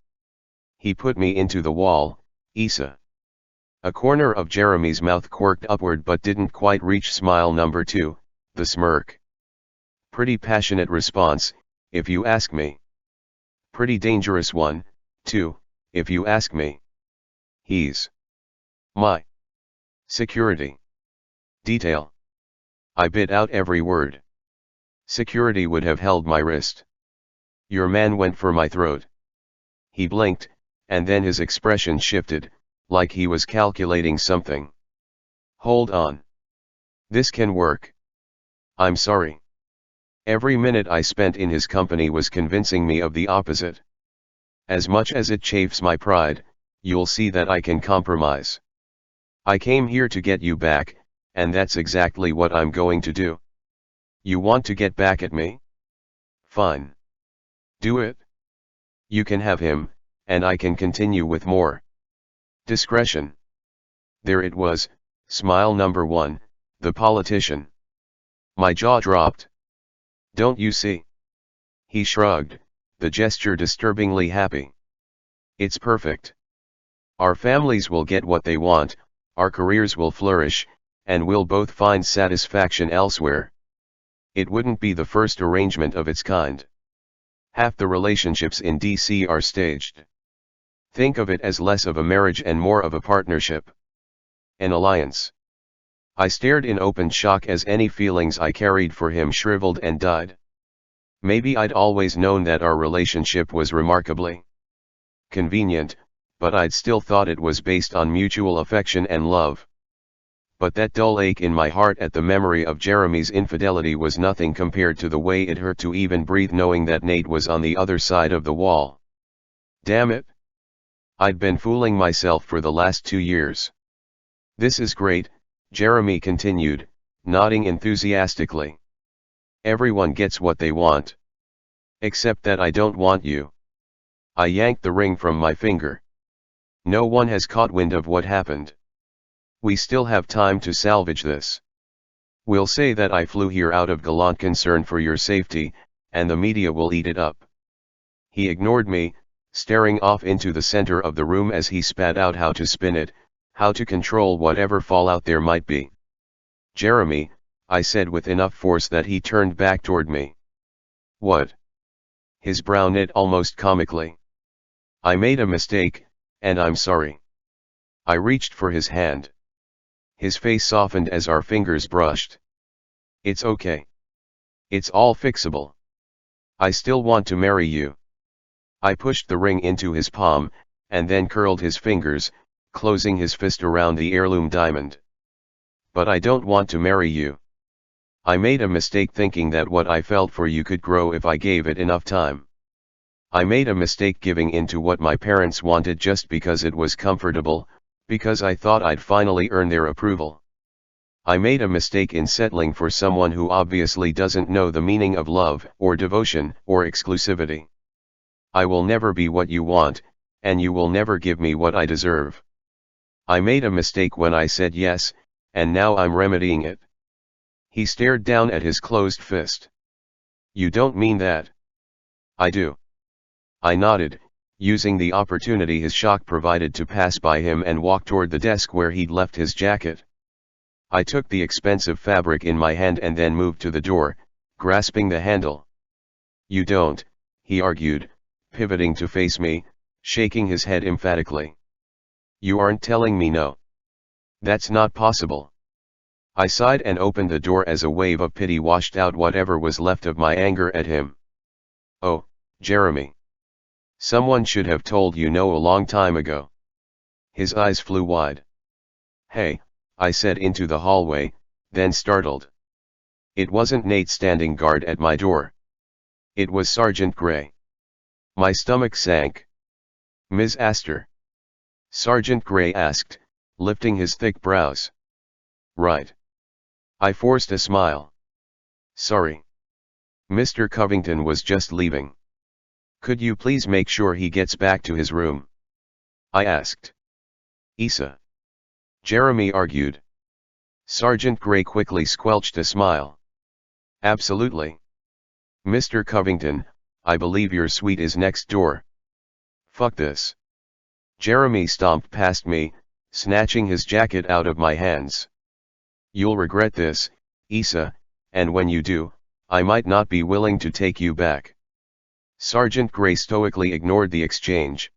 He put me into the wall, Issa. A corner of Jeremy's mouth quirked upward but didn't quite reach smile number 2, the smirk. Pretty passionate response, if you ask me. Pretty dangerous one, too, if you ask me. He's my security detail. I bit out every word. Security would have held my wrist. Your man went for my throat. He blinked, and then his expression shifted, like he was calculating something. Hold on. This can work. I'm sorry. Every minute I spent in his company was convincing me of the opposite. As much as it chafes my pride, you'll see that I can compromise. I came here to get you back, and that's exactly what I'm going to do. You want to get back at me? Fine. Do it. You can have him, and I can continue with more discretion. There it was, smile number 1, the politician. My jaw dropped. Don't you see? He shrugged, the gesture disturbingly happy. It's perfect. Our families will get what they want, our careers will flourish, and we'll both find satisfaction elsewhere. It wouldn't be the first arrangement of its kind. Half the relationships in DC are staged. Think of it as less of a marriage and more of a partnership. An alliance. I stared in open shock as any feelings I carried for him shriveled and died. Maybe I'd always known that our relationship was remarkably convenient, but I'd still thought it was based on mutual affection and love. But that dull ache in my heart at the memory of Jeremy's infidelity was nothing compared to the way it hurt to even breathe knowing that Nate was on the other side of the wall. Damn it! I'd been fooling myself for the last 2 years. This is great, Jeremy continued, nodding enthusiastically. Everyone gets what they want. Except that I don't want you. I yanked the ring from my finger. No one has caught wind of what happened. We still have time to salvage this. We'll say that I flew here out of gallant concern for your safety, and the media will eat it up. He ignored me, staring off into the center of the room as he spat out how to spin it, how to control whatever fallout there might be. Jeremy, I said with enough force that he turned back toward me. What? His brow knit almost comically. I made a mistake, and I'm sorry. I reached for his hand. His face softened as our fingers brushed. It's okay. It's all fixable. I still want to marry you. I pushed the ring into his palm, and then curled his fingers, closing his fist around the heirloom diamond. But I don't want to marry you. I made a mistake thinking that what I felt for you could grow if I gave it enough time. I made a mistake giving in to what my parents wanted just because it was comfortable, because I thought I'd finally earn their approval. I made a mistake in settling for someone who obviously doesn't know the meaning of love, or devotion, or exclusivity. I will never be what you want, and you will never give me what I deserve. I made a mistake when I said yes, and now I'm remedying it. He stared down at his closed fist. You don't mean that? I do. I nodded, using the opportunity his shock provided to pass by him and walk toward the desk where he'd left his jacket. I took the expensive fabric in my hand and then moved to the door, grasping the handle. You don't, he argued, pivoting to face me, shaking his head emphatically. You aren't telling me no. That's not possible. I sighed and opened the door as a wave of pity washed out whatever was left of my anger at him. Oh, Jeremy. Someone should have told you no a long time ago. His eyes flew wide. Hey, I said into the hallway, then startled. It wasn't Nate standing guard at my door. It was Sergeant Gray. My stomach sank. Ms. Astor? Sergeant Gray asked, lifting his thick brows. Right. I forced a smile. Sorry. Mr. Covington was just leaving. Could you please make sure he gets back to his room? I asked. Isa. Jeremy argued. Sergeant Gray quickly squelched a smile. Absolutely. Mr. Covington, I believe your suite is next door. Fuck this. Jeremy stomped past me, snatching his jacket out of my hands. You'll regret this, Isa, and when you do, I might not be willing to take you back. Sergeant Gray stoically ignored the exchange.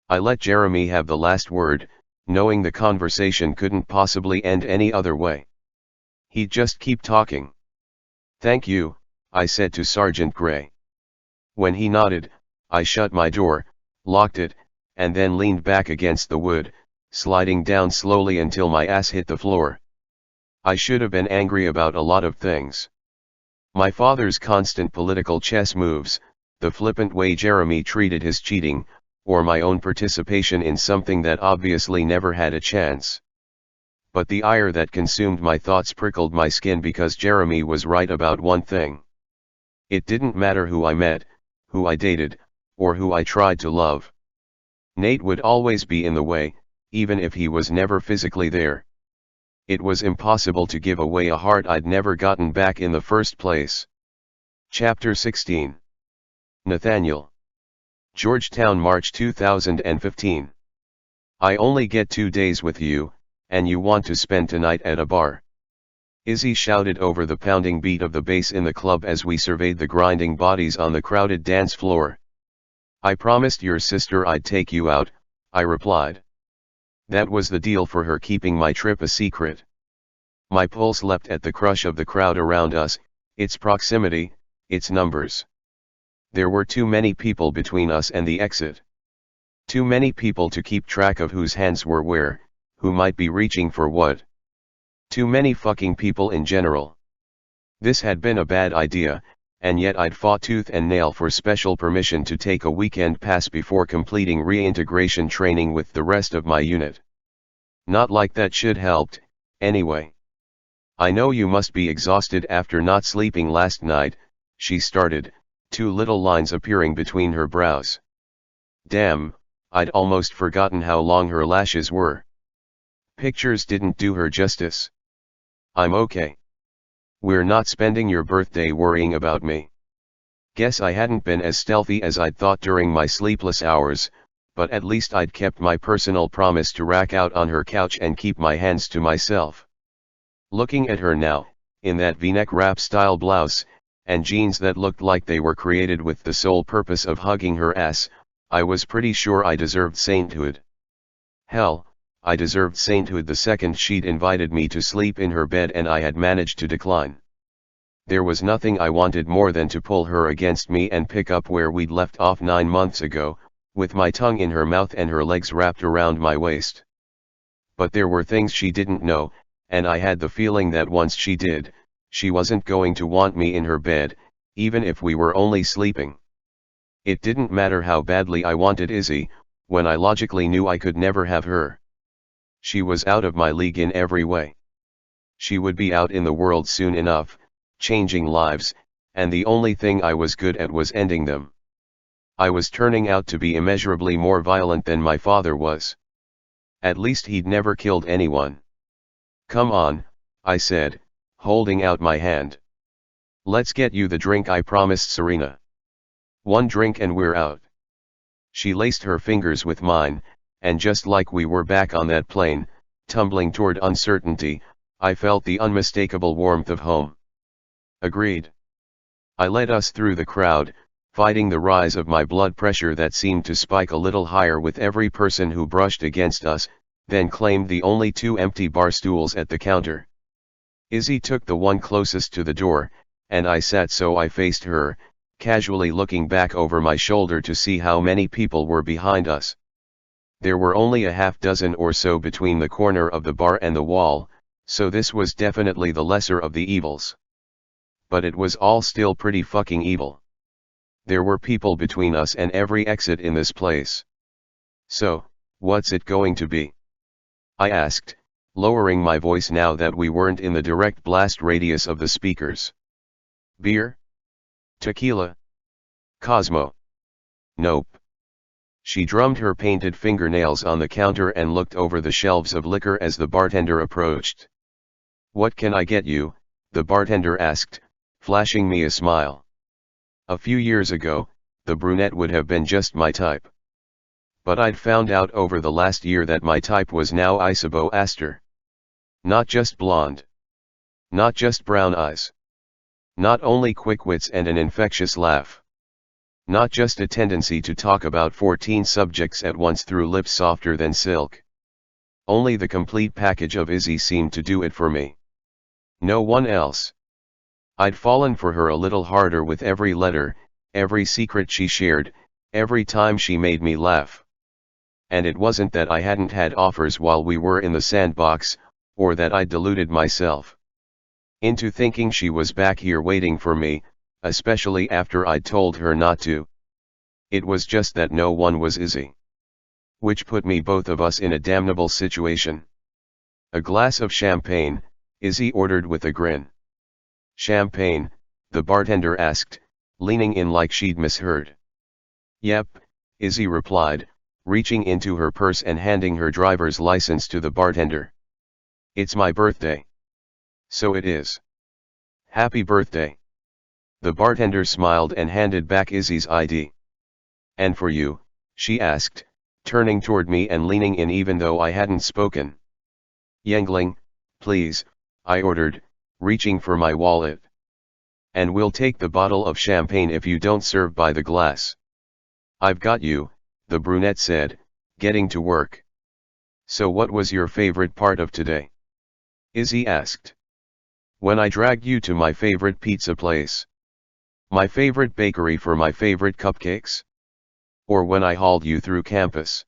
I let Jeremy have the last word, knowing the conversation couldn't possibly end any other way. He'd just keep talking. Thank you, I said to Sergeant Gray. When he nodded, I shut my door, locked it, and then leaned back against the wood, sliding down slowly until my ass hit the floor. I should have been angry about a lot of things. My father's constant political chess moves, the flippant way Jeremy treated his cheating, or my own participation in something that obviously never had a chance. But the ire that consumed my thoughts prickled my skin because Jeremy was right about one thing. It didn't matter who I met, who I dated, or who I tried to love. Nate would always be in the way, even if he was never physically there. It was impossible to give away a heart I'd never gotten back in the first place. Chapter 16. Nathaniel. Georgetown, March 2015. I only get 2 days with you, and you want to spend tonight at a bar. Izzy shouted over the pounding beat of the bass in the club as we surveyed the grinding bodies on the crowded dance floor. I promised your sister I'd take you out, I replied. That was the deal for her keeping my trip a secret. My pulse leapt at the crush of the crowd around us, its proximity, its numbers. There were too many people between us and the exit. Too many people to keep track of whose hands were where, who might be reaching for what. Too many fucking people in general. This had been a bad idea, and yet I'd fought tooth and nail for special permission to take a weekend pass before completing reintegration training with the rest of my unit. Not like that shit helped, anyway. I know you must be exhausted after not sleeping last night, she started, 2 little lines appearing between her brows. Damn, I'd almost forgotten how long her lashes were. Pictures didn't do her justice. I'm okay. We're not spending your birthday worrying about me. Guess I hadn't been as stealthy as I'd thought during my sleepless hours, but at least I'd kept my personal promise to rack out on her couch and keep my hands to myself. Looking at her now, in that V-neck wrap-style blouse, and jeans that looked like they were created with the sole purpose of hugging her ass, I was pretty sure I deserved sainthood. Hell, I deserved sainthood the second she'd invited me to sleep in her bed and I had managed to decline. There was nothing I wanted more than to pull her against me and pick up where we'd left off 9 months ago, with my tongue in her mouth and her legs wrapped around my waist. But there were things she didn't know, and I had the feeling that once she did, she wasn't going to want me in her bed, even if we were only sleeping. It didn't matter how badly I wanted Izzy, when I logically knew I could never have her. She was out of my league in every way. She would be out in the world soon enough, changing lives, and the only thing I was good at was ending them. I was turning out to be immeasurably more violent than my father was. At least he'd never killed anyone. Come on, I said, holding out my hand. Let's get you the drink I promised Serena. 1 drink and we're out. She laced her fingers with mine, and just like we were back on that plane, tumbling toward uncertainty, I felt the unmistakable warmth of home. Agreed. I led us through the crowd, fighting the rise of my blood pressure that seemed to spike a little higher with every person who brushed against us, then claimed the only 2 empty bar stools at the counter. Izzy took the one closest to the door, and I sat so I faced her, casually looking back over my shoulder to see how many people were behind us. There were only a half dozen or so between the corner of the bar and the wall, so this was definitely the lesser of the evils. But it was all still pretty fucking evil. There were people between us and every exit in this place. So, what's it going to be? I asked, lowering my voice now that we weren't in the direct blast radius of the speakers. Beer? Tequila? Cosmo? Nope. She drummed her painted fingernails on the counter and looked over the shelves of liquor as the bartender approached. "What can I get you?" the bartender asked, flashing me a smile. A few years ago, the brunette would have been just my type. But I'd found out over the last year that my type was now Isabeau Astor. Not just blonde. Not just brown eyes. Not only quick wits and an infectious laugh. Not just a tendency to talk about 14 subjects at once through lips softer than silk. Only the complete package of Izzy seemed to do it for me. No one else. I'd fallen for her a little harder with every letter, every secret she shared, every time she made me laugh. And it wasn't that I hadn't had offers while we were in the sandbox, or that I'd deluded myself into thinking she was back here waiting for me, especially after I'd told her not to. It was just that no one was Izzy. Which put both of us in a damnable situation. "A glass of champagne," Izzy ordered with a grin. "Champagne?" the bartender asked, leaning in like she'd misheard. "Yep," Izzy replied, reaching into her purse and handing her driver's license to the bartender. "It's my birthday." "So it is." "Happy birthday." The bartender smiled and handed back Izzy's ID. "And for you?" she asked, turning toward me and leaning in even though I hadn't spoken. "Yangling, please," I ordered, reaching for my wallet. "And we'll take the bottle of champagne if you don't serve by the glass." "I've got you," the brunette said, getting to work. "So what was your favorite part of today?" Izzy asked. "When I dragged you to my favorite pizza place. My favorite bakery for my favorite cupcakes? Or when I hauled you through campus?"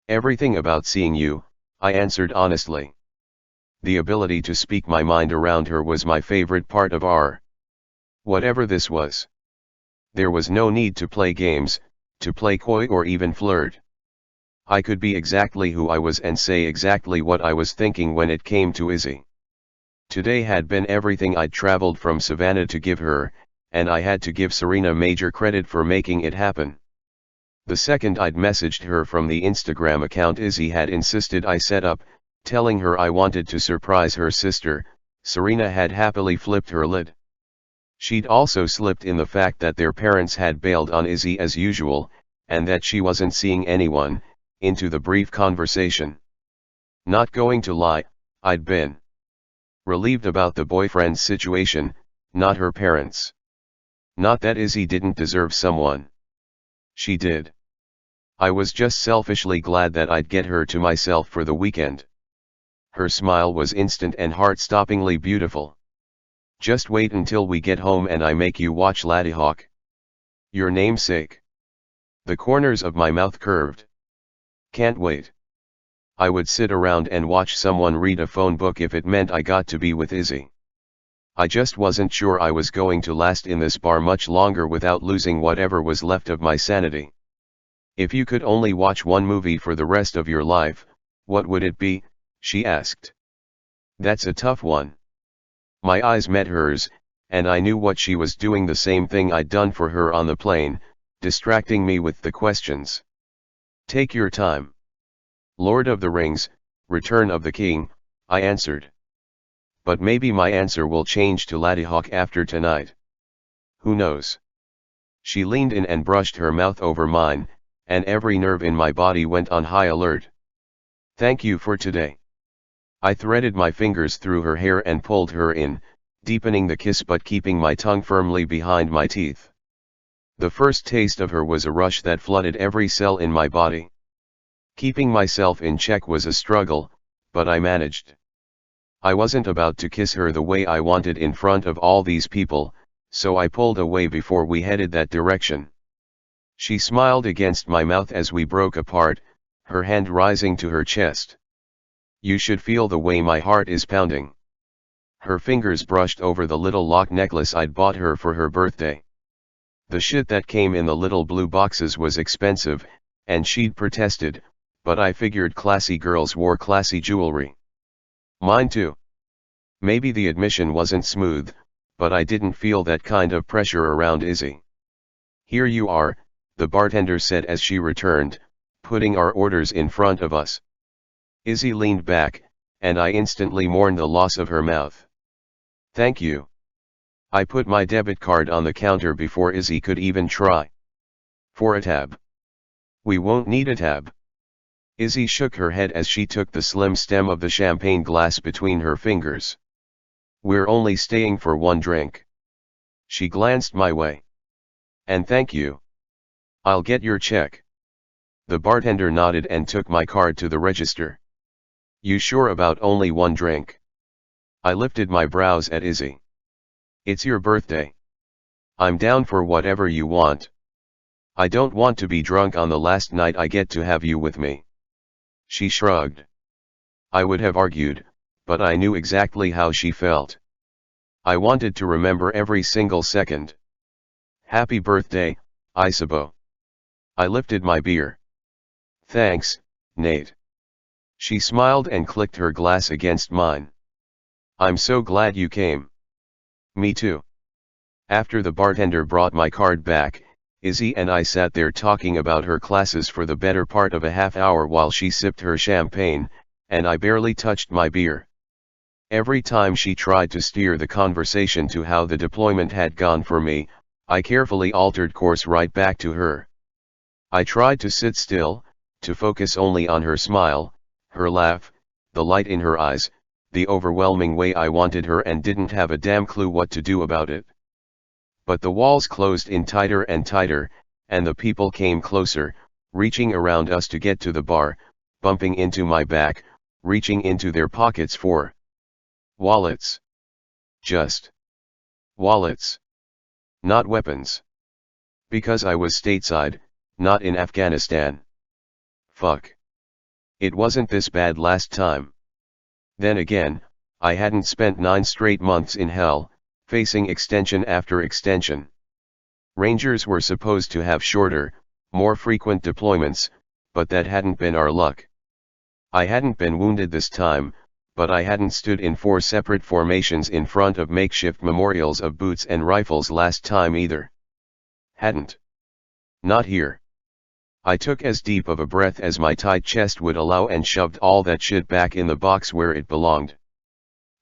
"Everything about seeing you," I answered honestly. The ability to speak my mind around her was my favorite part of whatever this was. There was no need to play games, to play coy or even flirt. I could be exactly who I was and say exactly what I was thinking when it came to Izzy. Today had been everything I'd traveled from Savannah to give her, and I had to give Serena major credit for making it happen. The second I'd messaged her from the Instagram account Izzy had insisted I set up, telling her I wanted to surprise her sister, Serena had happily flipped her lid. She'd also slipped in the fact that their parents had bailed on Izzy as usual, and that she wasn't seeing anyone, into the brief conversation. Not going to lie, I'd been relieved about the boyfriend's situation, not her parents'. Not that Izzy didn't deserve someone. She did. I was just selfishly glad that I'd get her to myself for the weekend. Her smile was instant and heart-stoppingly beautiful. "Just wait until we get home and I make you watch Laddie-Hawk. Your namesake." The corners of my mouth curved. "Can't wait." I would sit around and watch someone read a phone book if it meant I got to be with Izzy. I just wasn't sure I was going to last in this bar much longer without losing whatever was left of my sanity. "If you could only watch one movie for the rest of your life, what would it be?" she asked. "That's a tough one." My eyes met hers, and I knew what she was doing, the same thing I'd done for her on the plane, distracting me with the questions. "Take your time." "Lord of the Rings, Return of the King," I answered. "But maybe my answer will change to Laddie-Hawk after tonight. Who knows?" She leaned in and brushed her mouth over mine, and every nerve in my body went on high alert. "Thank you for today." I threaded my fingers through her hair and pulled her in, deepening the kiss but keeping my tongue firmly behind my teeth. The first taste of her was a rush that flooded every cell in my body. Keeping myself in check was a struggle, but I managed. I wasn't about to kiss her the way I wanted in front of all these people, so I pulled away before we headed that direction. She smiled against my mouth as we broke apart, her hand rising to her chest. "You should feel the way my heart is pounding." Her fingers brushed over the little lock necklace I'd bought her for her birthday. The shit that came in the little blue boxes was expensive, and she'd protested, but I figured classy girls wore classy jewelry. Mine too. Maybe the admission wasn't smooth, but I didn't feel that kind of pressure around Izzy. "Here you are," the bartender said as she returned, putting our orders in front of us. Izzy leaned back, and I instantly mourned the loss of her mouth. Thank you. I put my debit card on the counter before Izzy could even try. For a tab. We won't need a tab. Izzy shook her head as she took the slim stem of the champagne glass between her fingers. We're only staying for one drink. She glanced my way. And thank you. I'll get your check. The bartender nodded and took my card to the register. You sure about only one drink? I lifted my brows at Izzy. It's your birthday. I'm down for whatever you want. I don't want to be drunk on the last night I get to have you with me. She shrugged. I would have argued, but I knew exactly how she felt. I wanted to remember every single second. Happy birthday, Isabeau. I lifted my beer. Thanks, Nate. She smiled and clicked her glass against mine. I'm so glad you came. Me too. After the bartender brought my card back, Izzy and I sat there talking about her classes for the better part of a half hour while she sipped her champagne, and I barely touched my beer. Every time she tried to steer the conversation to how the deployment had gone for me, I carefully altered course right back to her. I tried to sit still, to focus only on her smile, her laugh, the light in her eyes, the overwhelming way I wanted her and didn't have a damn clue what to do about it. But the walls closed in tighter and tighter, and the people came closer, reaching around us to get to the bar, bumping into my back, reaching into their pockets for wallets. Just wallets. Not weapons. Because I was stateside, not in Afghanistan. Fuck. It wasn't this bad last time. Then again, I hadn't spent 9 straight months in hell, facing extension after extension. Rangers were supposed to have shorter, more frequent deployments, but that hadn't been our luck. I hadn't been wounded this time, but I hadn't stood in 4 separate formations in front of makeshift memorials of boots and rifles last time either. Hadn't. Not here. I took as deep of a breath as my tight chest would allow and shoved all that shit back in the box where it belonged.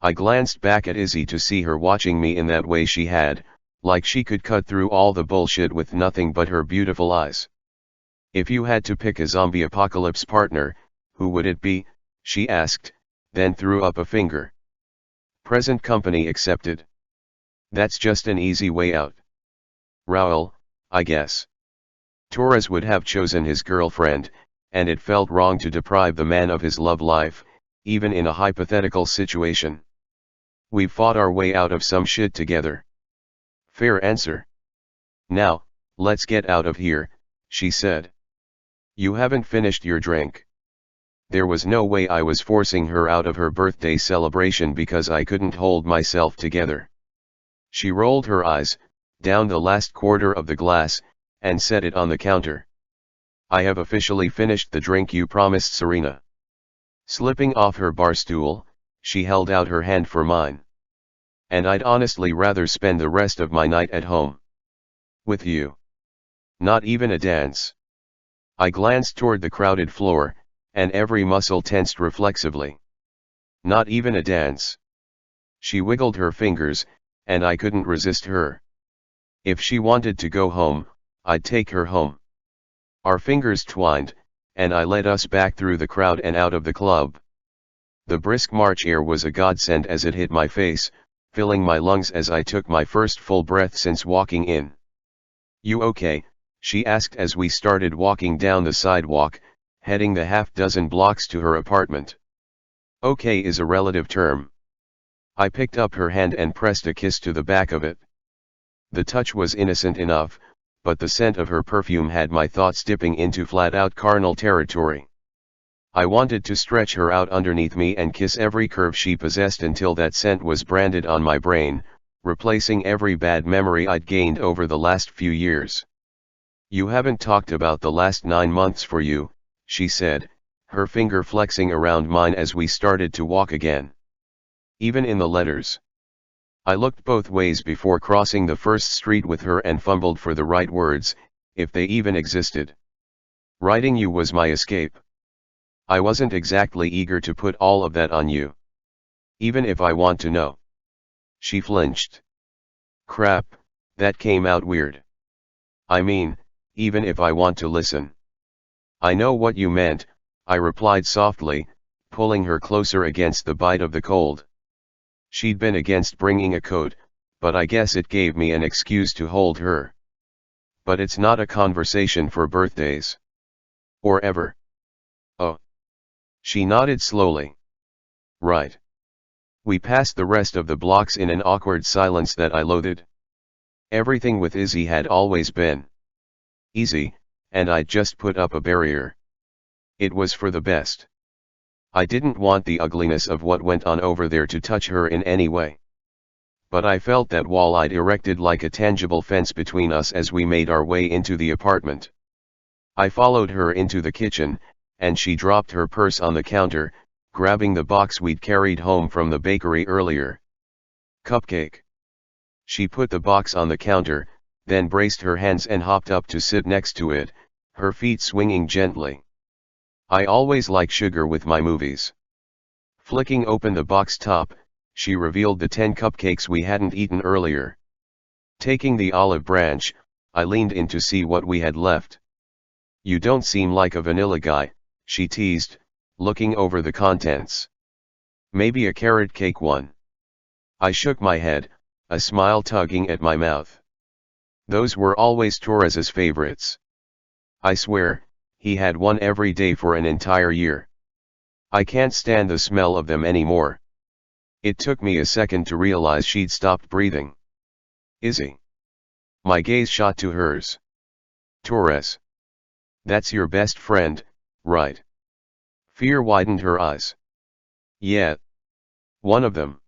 I glanced back at Izzy to see her watching me in that way she had, like she could cut through all the bullshit with nothing but her beautiful eyes. If you had to pick a zombie apocalypse partner, who would it be? She asked, then threw up a finger. Present company accepted. That's just an easy way out. Raoul, I guess. Torres would have chosen his girlfriend, and it felt wrong to deprive the man of his love life, even in a hypothetical situation. We've fought our way out of some shit together. Fair answer. Now, let's get out of here, she said. You haven't finished your drink. There was no way I was forcing her out of her birthday celebration because I couldn't hold myself together. She rolled her eyes, down the last quarter of the glass, and set it on the counter. I have officially finished the drink you promised Serena. Slipping off her bar stool, she held out her hand for mine. And I'd honestly rather spend the rest of my night at home. With you. Not even a dance. I glanced toward the crowded floor, and every muscle tensed reflexively. Not even a dance. She wiggled her fingers, and I couldn't resist her. If she wanted to go home, I'd take her home. Our fingers twined, and I led us back through the crowd and out of the club. The brisk March air was a godsend as it hit my face, filling my lungs as I took my first full breath since walking in. You okay? She asked as we started walking down the sidewalk, heading the half-dozen blocks to her apartment. Okay is a relative term. I picked up her hand and pressed a kiss to the back of it. The touch was innocent enough, but the scent of her perfume had my thoughts dipping into flat-out carnal territory. I wanted to stretch her out underneath me and kiss every curve she possessed until that scent was branded on my brain, replacing every bad memory I'd gained over the last few years. You haven't talked about the last 9 months for you, she said, her finger flexing around mine as we started to walk again. Even in the letters. I looked both ways before crossing the first street with her and fumbled for the right words. if they even existed. Writing you was my escape. I wasn't exactly eager to put all of that on you. Even if I want to know. She flinched. Crap, that came out weird. I mean, even if I want to listen. I know what you meant, I replied softly, pulling her closer against the bite of the cold. She'd been against bringing a coat, but I guess it gave me an excuse to hold her. But it's not a conversation for birthdays. Or ever. Oh. She nodded slowly. Right. We passed the rest of the blocks in an awkward silence that I loathed. Everything with Izzy had always been easy, and I'd just put up a barrier. It was for the best. I didn't want the ugliness of what went on over there to touch her in any way. But I felt that wall I'd erected like a tangible fence between us as we made our way into the apartment. I followed her into the kitchen, and she dropped her purse on the counter, grabbing the box we'd carried home from the bakery earlier. Cupcake. She put the box on the counter, then braced her hands and hopped up to sit next to it, her feet swinging gently. I always like sugar with my movies. Flicking open the box top, she revealed the 10 cupcakes we hadn't eaten earlier. Taking the olive branch, I leaned in to see what we had left. You don't seem like a vanilla guy, she teased, looking over the contents. Maybe a carrot cake one. I shook my head, a smile tugging at my mouth. Those were always Torres's favorites. I swear, he had one every day for an entire year. I can't stand the smell of them anymore. It took me a second to realize she'd stopped breathing. Izzy. My gaze shot to hers. Torres. That's your best friend, right? Fear widened her eyes. Yeah. One of them.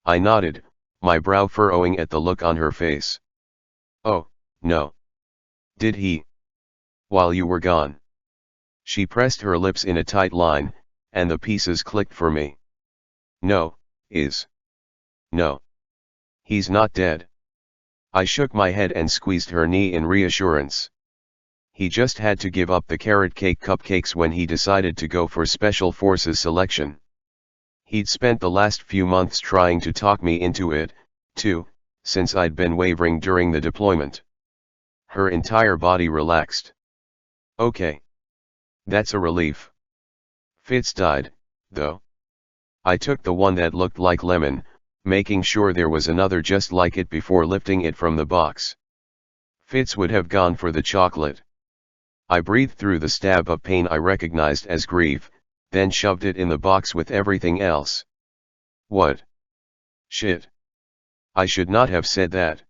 I nodded, my brow furrowing at the look on her face. Oh, no. Did he? While you were gone. She pressed her lips in a tight line, and the pieces clicked for me. No, No. He's not dead. I shook my head and squeezed her knee in reassurance. He just had to give up the carrot cake cupcakes when he decided to go for Special Forces selection. He'd spent the last few months trying to talk me into it, too, since I'd been wavering during the deployment. Her entire body relaxed. Okay. That's a relief. Fitz died, though. I took the one that looked like lemon, making sure there was another just like it before lifting it from the box. Fitz would have gone for the chocolate. I breathed through the stab of pain I recognized as grief, then shoved it in the box with everything else. What? Shit. I should not have said that.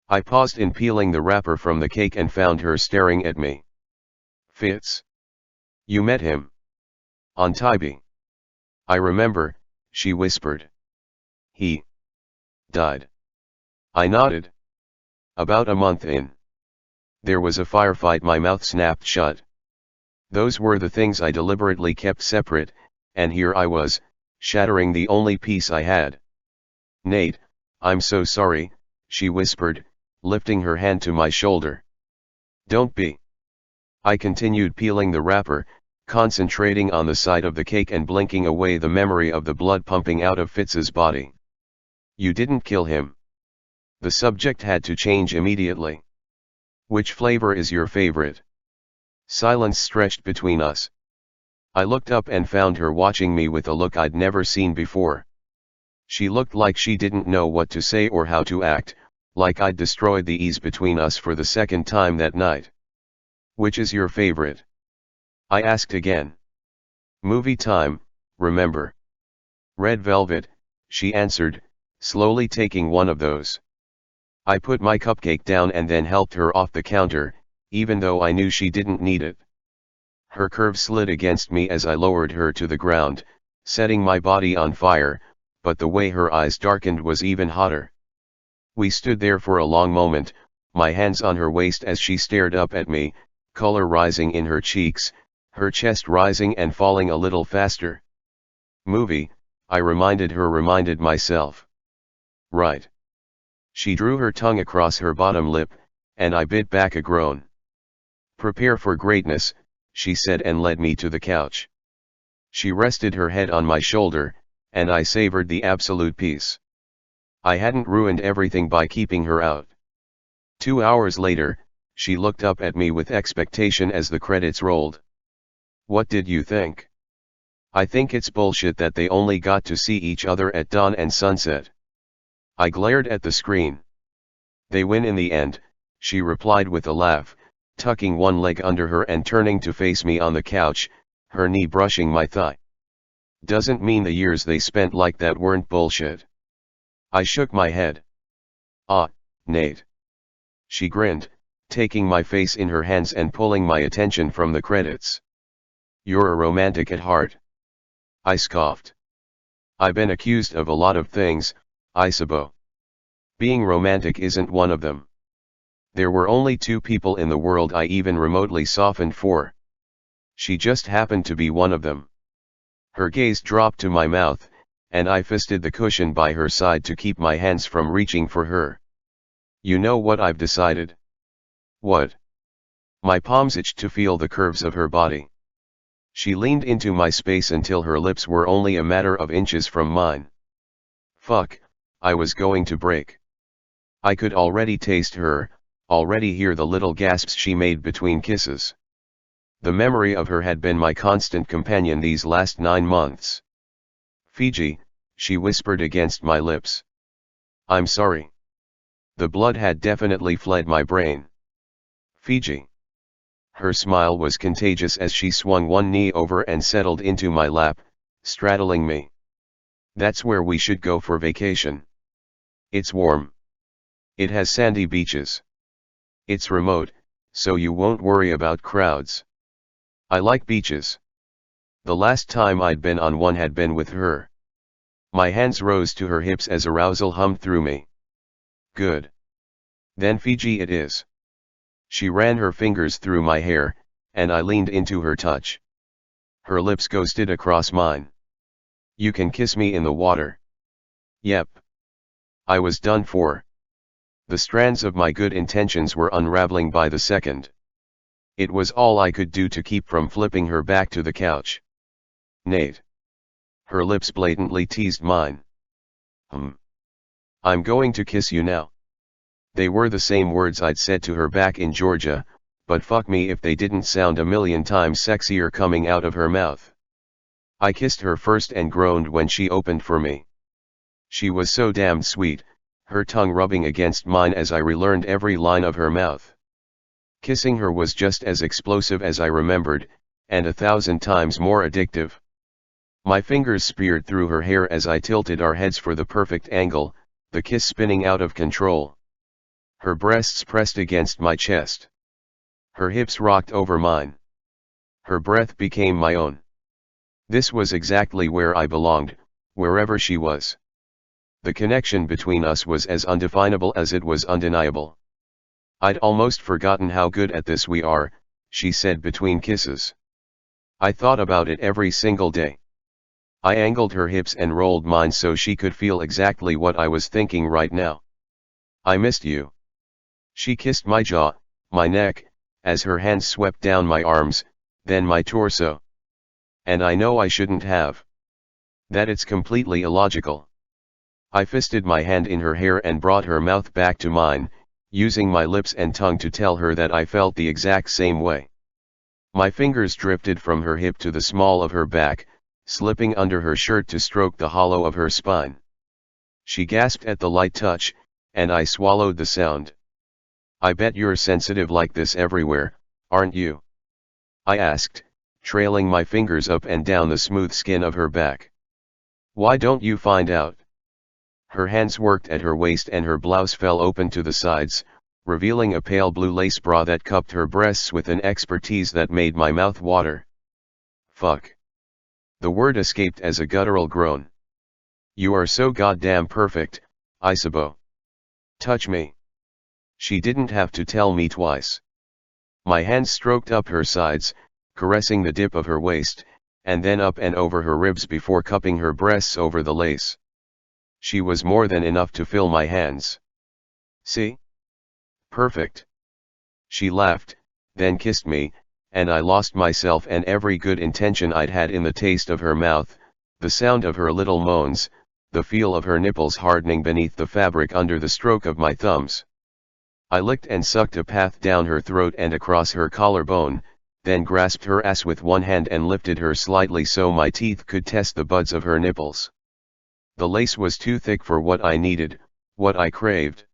I paused in peeling the wrapper from the cake and found her staring at me. Fitz? You met him? On Tybee. I remember, she whispered. He died. I nodded. About a month in. There was a firefight, my mouth snapped shut. Those were the things I deliberately kept separate, and here I was, shattering the only piece I had. Nate, I'm so sorry, she whispered, lifting her hand to my shoulder. Don't be. I continued peeling the wrapper, concentrating on the side of the cake and blinking away the memory of the blood pumping out of Fitz's body. You didn't kill him. The subject had to change immediately. Which flavor is your favorite? Silence stretched between us. I looked up and found her watching me with a look I'd never seen before. She looked like she didn't know what to say or how to act, like I'd destroyed the ease between us for the second time that night. Which is your favorite? I asked again. Movie time, remember. Red Velvet, she answered, slowly taking one of those. I put my cupcake down and then helped her off the counter, even though I knew she didn't need it. Her curve slid against me as I lowered her to the ground, setting my body on fire, but the way her eyes darkened was even hotter. We stood there for a long moment, my hands on her waist as she stared up at me, color rising in her cheeks, her chest rising and falling a little faster. Movie, I reminded myself. Right. She drew her tongue across her bottom lip, and I bit back a groan. "Prepare for greatness," she said and led me to the couch. She rested her head on my shoulder, and I savored the absolute peace. I hadn't ruined everything by keeping her out. 2 hours later, she looked up at me with expectation as the credits rolled. "What did you think?" "I think it's bullshit that they only got to see each other at dawn and sunset." I glared at the screen. "They win in the end," she replied with a laugh, tucking one leg under her and turning to face me on the couch, her knee brushing my thigh. "Doesn't mean the years they spent like that weren't bullshit." I shook my head. "Ah, Nate." She grinned, taking my face in her hands and pulling my attention from the credits. "You're a romantic at heart." I scoffed. "I've been accused of a lot of things, I suppose. Being romantic isn't one of them. There were only 2 people in the world I even remotely softened for. She just happened to be one of them." Her gaze dropped to my mouth, and I fisted the cushion by her side to keep my hands from reaching for her. "You know what I've decided?" "What?" My palms itched to feel the curves of her body. She leaned into my space until her lips were only a matter of inches from mine. Fuck, I was going to break. I could already taste her, already hear the little gasps she made between kisses. The memory of her had been my constant companion these last 9 months. "Fiji," she whispered against my lips. "I'm sorry." The blood had definitely fled my brain. "Fiji." Her smile was contagious as she swung one knee over and settled into my lap, straddling me. "That's where we should go for vacation. It's warm. It has sandy beaches. It's remote, so you won't worry about crowds. I like beaches. The last time I'd been on one had been with her." My hands rose to her hips as arousal hummed through me. "Good. Then Fiji it is." She ran her fingers through my hair, and I leaned into her touch. Her lips ghosted across mine. "You can kiss me in the water." "Yep." I was done for. The strands of my good intentions were unraveling by the second. It was all I could do to keep from flipping her back to the couch. "Nate." Her lips blatantly teased mine. "I'm going to kiss you now." They were the same words I'd said to her back in Georgia, but fuck me if they didn't sound a million times sexier coming out of her mouth. I kissed her first and groaned when she opened for me. She was so damned sweet, her tongue rubbing against mine as I relearned every line of her mouth. Kissing her was just as explosive as I remembered, and 1,000 times more addictive. My fingers speared through her hair as I tilted our heads for the perfect angle, the kiss spinning out of control. Her breasts pressed against my chest. Her hips rocked over mine. Her breath became my own. This was exactly where I belonged, wherever she was. The connection between us was as undefinable as it was undeniable. "I'd almost forgotten how good at this we are," she said between kisses. "I thought about it every single day." I angled her hips and rolled mine so she could feel exactly what I was thinking right now. "I missed you." She kissed my jaw, my neck, as her hands swept down my arms, then my torso. "And I know I shouldn't have. That it's completely illogical." I fisted my hand in her hair and brought her mouth back to mine, using my lips and tongue to tell her that I felt the exact same way. My fingers drifted from her hip to the small of her back, slipping under her shirt to stroke the hollow of her spine. She gasped at the light touch, and I swallowed the sound. "I bet you're sensitive like this everywhere, aren't you?" I asked, trailing my fingers up and down the smooth skin of her back. "Why don't you find out?" Her hands worked at her waist and her blouse fell open to the sides, revealing a pale blue lace bra that cupped her breasts with an expertise that made my mouth water. "Fuck." The word escaped as a guttural groan. "You are so goddamn perfect, I suppose. Touch me." She didn't have to tell me twice. My hands stroked up her sides, caressing the dip of her waist, and then up and over her ribs before cupping her breasts over the lace. She was more than enough to fill my hands. "See? Perfect." She laughed, then kissed me, and I lost myself and every good intention I'd had in the taste of her mouth, the sound of her little moans, the feel of her nipples hardening beneath the fabric under the stroke of my thumbs. I licked and sucked a path down her throat and across her collarbone, then grasped her ass with one hand and lifted her slightly so my teeth could test the buds of her nipples. The lace was too thick for what I needed, what I craved.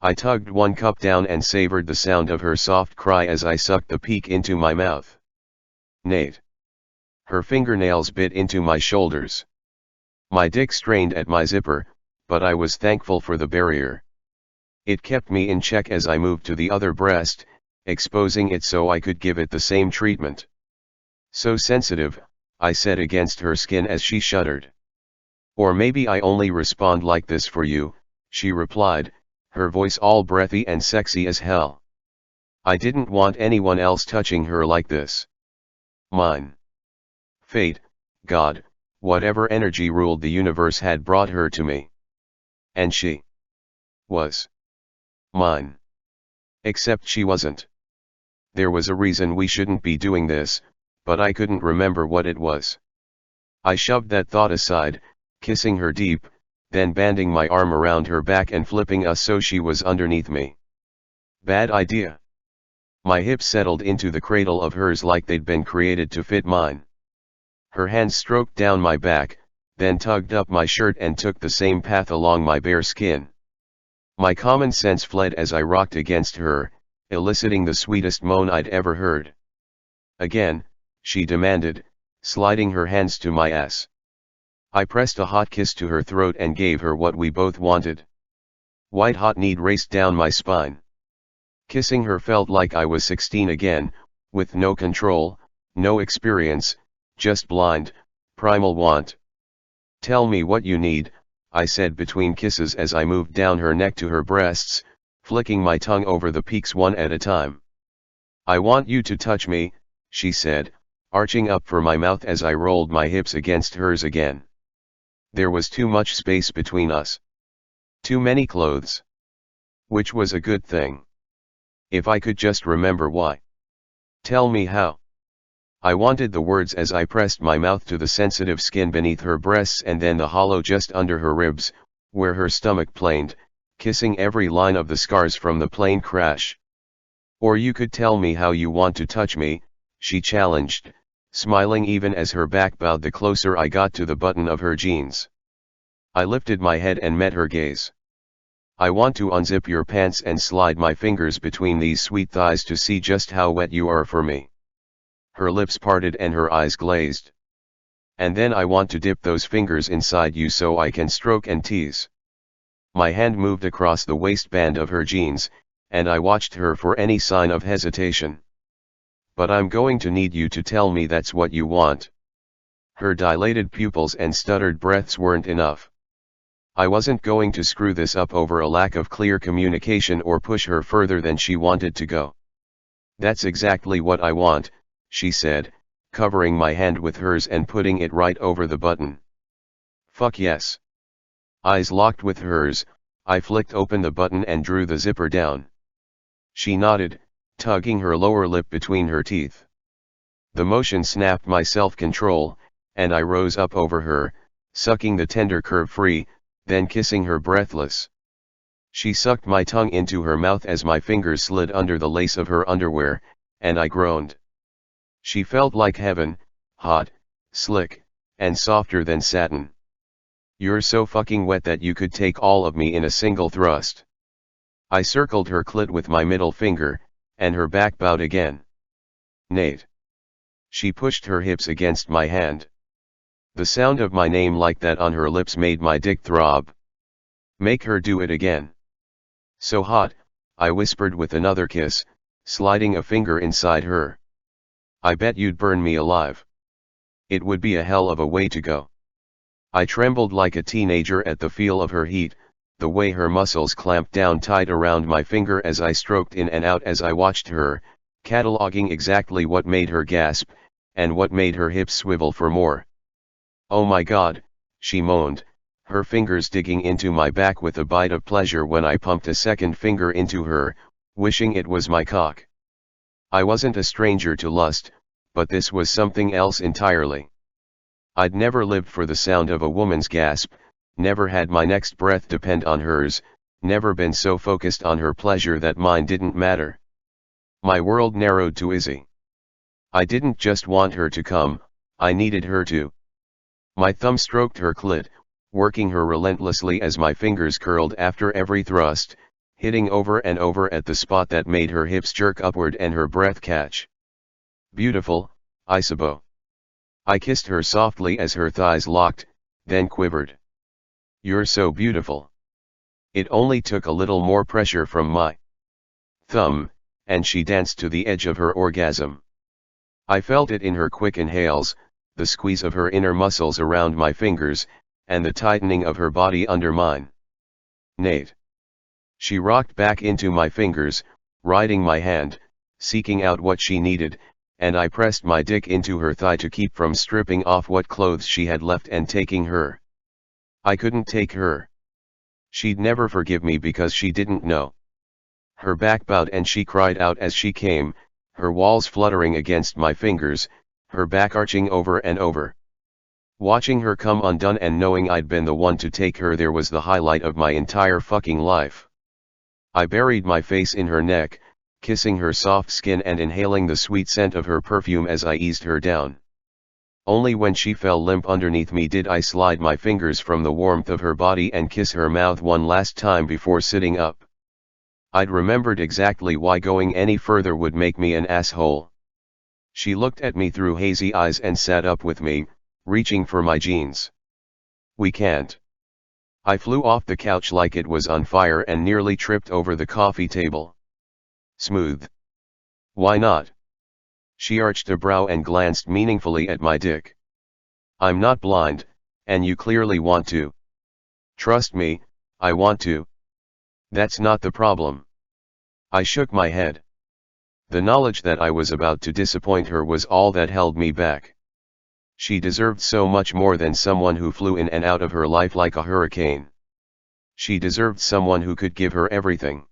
I tugged one cup down and savored the sound of her soft cry as I sucked the peak into my mouth. Nate. Her fingernails bit into my shoulders. My dick strained at my zipper, but I was thankful for the barrier. It kept me in check as I moved to the other breast, exposing it so I could give it the same treatment. So sensitive, I said against her skin as she shuddered. Or maybe I only respond like this for you, she replied, her voice all breathy and sexy as hell. I didn't want anyone else touching her like this. Mine. Fate, God, whatever energy ruled the universe had brought her to me. And she was mine. Except she wasn't. There was a reason we shouldn't be doing this, but I couldn't remember what it was. I shoved that thought aside, kissing her deep, then banding my arm around her back and flipping us so she was underneath me. Bad idea. My hips settled into the cradle of hers like they'd been created to fit mine. Her hands stroked down my back, then tugged up my shirt and took the same path along my bare skin. My common sense fled as I rocked against her, eliciting the sweetest moan I'd ever heard. Again, she demanded, sliding her hands to my ass. I pressed a hot kiss to her throat and gave her what we both wanted. White hot need raced down my spine. Kissing her felt like I was 16 again, with no control, no experience, just blind, primal want. Tell me what you need, I said between kisses as I moved down her neck to her breasts, flicking my tongue over the peaks one at a time. I want you to touch me, she said, arching up for my mouth as I rolled my hips against hers again. There was too much space between us. Too many clothes. Which was a good thing. If I could just remember why. Tell me how. I wanted the words as I pressed my mouth to the sensitive skin beneath her breasts and then the hollow just under her ribs, where her stomach planed, kissing every line of the scars from the plane crash. Or you could tell me how you want to touch me, she challenged, smiling even as her back bowed the closer I got to the button of her jeans. I lifted my head and met her gaze. I want to unzip your pants and slide my fingers between these sweet thighs to see just how wet you are for me. Her lips parted and her eyes glazed. And then I want to dip those fingers inside you so I can stroke and tease. My hand moved across the waistband of her jeans, and I watched her for any sign of hesitation. But I'm going to need you to tell me that's what you want. Her dilated pupils and stuttered breaths weren't enough. I wasn't going to screw this up over a lack of clear communication or push her further than she wanted to go. That's exactly what I want, she said, covering my hand with hers and putting it right over the button. Fuck yes. Eyes locked with hers, I flicked open the button and drew the zipper down. She nodded, tugging her lower lip between her teeth. The motion snapped my self-control, and I rose up over her, sucking the tender curve free, then kissing her breathless. She sucked my tongue into her mouth as my fingers slid under the lace of her underwear, and I groaned. She felt like heaven, hot, slick, and softer than satin. You're so fucking wet that you could take all of me in a single thrust. I circled her clit with my middle finger, and her back bowed again. Nate. She pushed her hips against my hand. The sound of my name like that on her lips made my dick throb. Make her do it again. So hot, I whispered with another kiss, sliding a finger inside her. I bet you'd burn me alive. It would be a hell of a way to go. I trembled like a teenager at the feel of her heat, the way her muscles clamped down tight around my finger as I stroked in and out as I watched her, cataloging exactly what made her gasp, and what made her hips swivel for more. Oh my God, she moaned, her fingers digging into my back with a bite of pleasure when I pumped a second finger into her, wishing it was my cock. I wasn't a stranger to lust, but this was something else entirely. I'd never lived for the sound of a woman's gasp, never had my next breath depend on hers, never been so focused on her pleasure that mine didn't matter. My world narrowed to Izzy. I didn't just want her to come, I needed her to. My thumb stroked her clit, working her relentlessly as my fingers curled after every thrust, hitting over and over at the spot that made her hips jerk upward and her breath catch. Beautiful, Isabeau. I kissed her softly as her thighs locked, then quivered. You're so beautiful. It only took a little more pressure from my thumb, and she danced to the edge of her orgasm. I felt it in her quick inhales, the squeeze of her inner muscles around my fingers, and the tightening of her body under mine. Nate. She rocked back into my fingers, riding my hand, seeking out what she needed, and I pressed my dick into her thigh to keep from stripping off what clothes she had left and taking her. I couldn't take her. She'd never forgive me because she didn't know. Her back bowed and she cried out as she came, her walls fluttering against my fingers, her back arching over and over. Watching her come undone and knowing I'd been the one to take her there was the highlight of my entire fucking life. I buried my face in her neck, kissing her soft skin and inhaling the sweet scent of her perfume as I eased her down. Only when she fell limp underneath me did I slide my fingers from the warmth of her body and kiss her mouth one last time before sitting up. I'd remembered exactly why going any further would make me an asshole. She looked at me through hazy eyes and sat up with me, reaching for my jeans. We can't. I flew off the couch like it was on fire and nearly tripped over the coffee table. Smooth. Why not? She arched a brow and glanced meaningfully at my dick. I'm not blind, and you clearly want to. Trust me, I want to. That's not the problem. I shook my head. The knowledge that I was about to disappoint her was all that held me back. She deserved so much more than someone who flew in and out of her life like a hurricane. She deserved someone who could give her everything.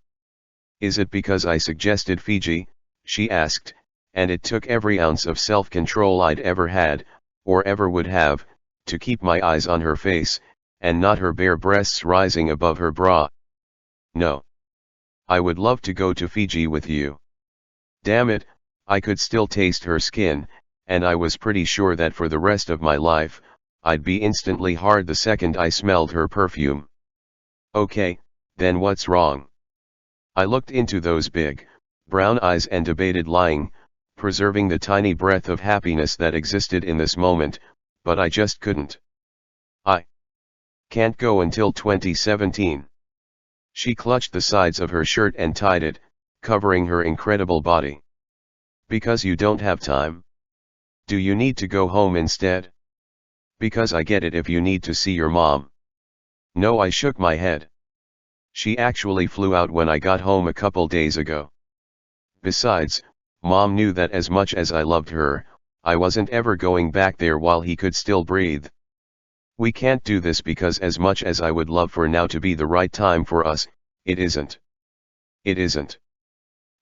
Is it because I suggested Fiji, she asked, and it took every ounce of self-control I'd ever had, or ever would have, to keep my eyes on her face, and not her bare breasts rising above her bra. No. I would love to go to Fiji with you. Damn it, I could still taste her skin, and I was pretty sure that for the rest of my life, I'd be instantly hard the second I smelled her perfume. Okay, then what's wrong? I looked into those big, brown eyes and debated lying, preserving the tiny breath of happiness that existed in this moment, but I just couldn't. I can't go until 2017. She clutched the sides of her shirt and tied it, covering her incredible body. Because you don't have time? Do you need to go home instead? Because I get it if you need to see your mom. No, I shook my head. She actually flew out when I got home a couple days ago. Besides, Mom knew that as much as I loved her, I wasn't ever going back there while he could still breathe. We can't do this because as much as I would love for now to be the right time for us, it isn't. It isn't.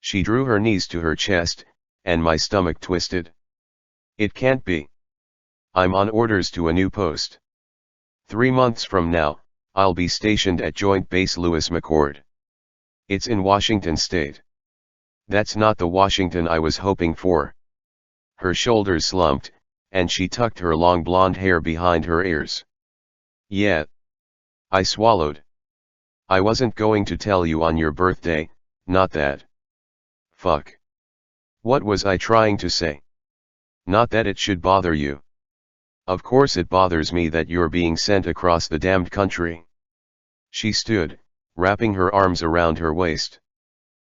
She drew her knees to her chest, and my stomach twisted. It can't be. I'm on orders to a new post. 3 months from now, I'll be stationed at Joint Base Lewis McChord. It's in Washington State. That's not the Washington I was hoping for. Her shoulders slumped, and she tucked her long blonde hair behind her ears. Yeah. I swallowed. I wasn't going to tell you on your birthday, not that. Fuck. What was I trying to say? Not that it should bother you. Of course it bothers me that you're being sent across the damned country. She stood, wrapping her arms around her waist.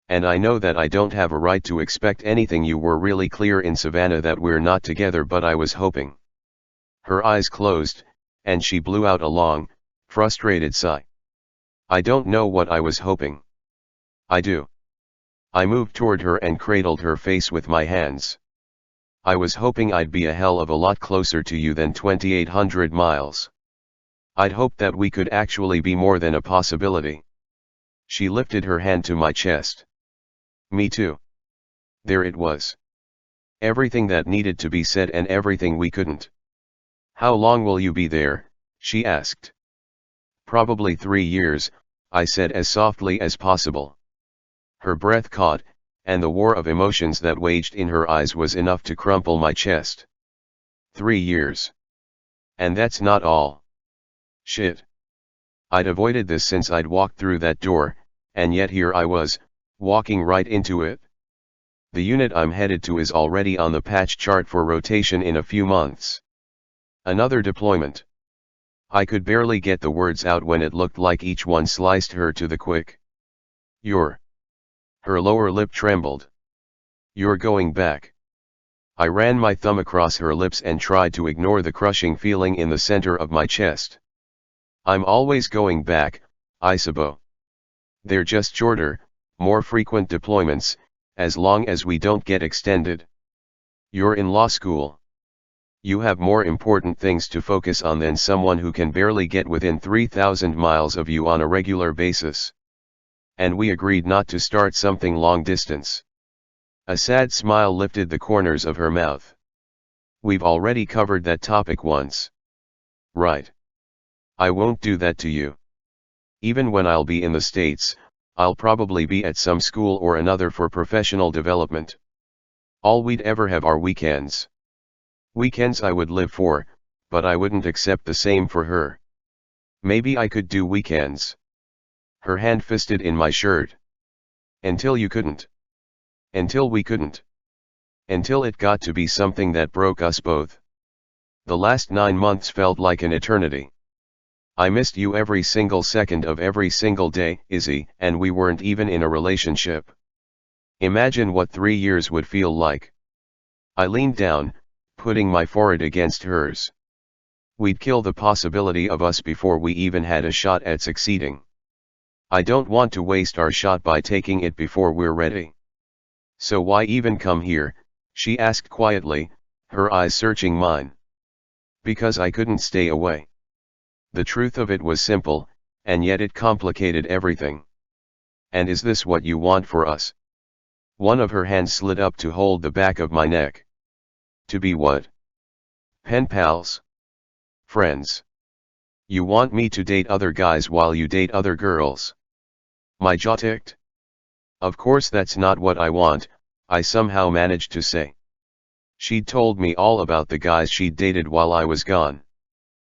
And I know that I don't have a right to expect anything. You were really clear in Savannah that we're not together, but I was hoping. Her eyes closed, and she blew out a long, frustrated sigh. I don't know what I was hoping. I do. I moved toward her and cradled her face with my hands. I was hoping I'd be a hell of a lot closer to you than 2,800 miles. I'd hoped that we could actually be more than a possibility. She lifted her hand to my chest. Me too. There it was. Everything that needed to be said and everything we couldn't. How long will you be there? She asked. Probably 3 years, I said as softly as possible. Her breath caught, and the war of emotions that waged in her eyes was enough to crumple my chest. 3 years. And that's not all. Shit. I'd avoided this since I'd walked through that door, and yet here I was, walking right into it. The unit I'm headed to is already on the patch chart for rotation in a few months. Another deployment. I could barely get the words out when it looked like each one sliced her to the quick. You're. Her lower lip trembled. You're going back. I ran my thumb across her lips and tried to ignore the crushing feeling in the center of my chest. I'm always going back, Isabeau. They're just shorter, more frequent deployments, as long as we don't get extended. You're in law school. You have more important things to focus on than someone who can barely get within 3,000 miles of you on a regular basis. And we agreed not to start something long distance. A sad smile lifted the corners of her mouth. We've already covered that topic once. Right. I won't do that to you. Even when I'll be in the States, I'll probably be at some school or another for professional development. All we'd ever have are weekends. Weekends I would live for, but I wouldn't accept the same for her. Maybe I could do weekends. Her hand fisted in my shirt. Until you couldn't. Until we couldn't. Until it got to be something that broke us both. The last 9 months felt like an eternity. I missed you every single second of every single day, Izzy, and we weren't even in a relationship. Imagine what 3 years would feel like. I leaned down, putting my forehead against hers. We'd kill the possibility of us before we even had a shot at succeeding. I don't want to waste our shot by taking it before we're ready. So why even come here? She asked quietly, her eyes searching mine. Because I couldn't stay away. The truth of it was simple, and yet it complicated everything. And is this what you want for us? One of her hands slid up to hold the back of my neck. To be what? Pen pals? Friends? You want me to date other guys while you date other girls? My jaw ticked. Of course that's not what I want, I somehow managed to say. She'd told me all about the guys she'd dated while I was gone.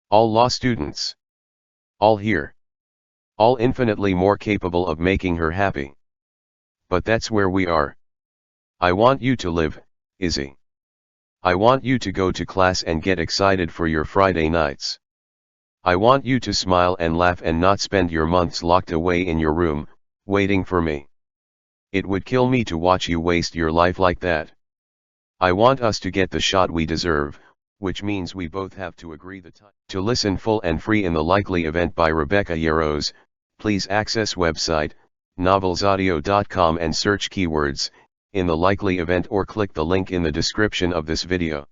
All law students. All here. All infinitely more capable of making her happy. But that's where we are. I want you to live, Izzy. I want you to go to class and get excited for your Friday nights. I want you to smile and laugh and not spend your months locked away in your room, waiting for me. It would kill me to watch you waste your life like that. I want us to get the shot we deserve, which means we both have to agree the time. To listen full and free in the likely event by Rebecca Yarros, please access website, novelsaudio.com and search keywords, in the likely event or click the link in the description of this video.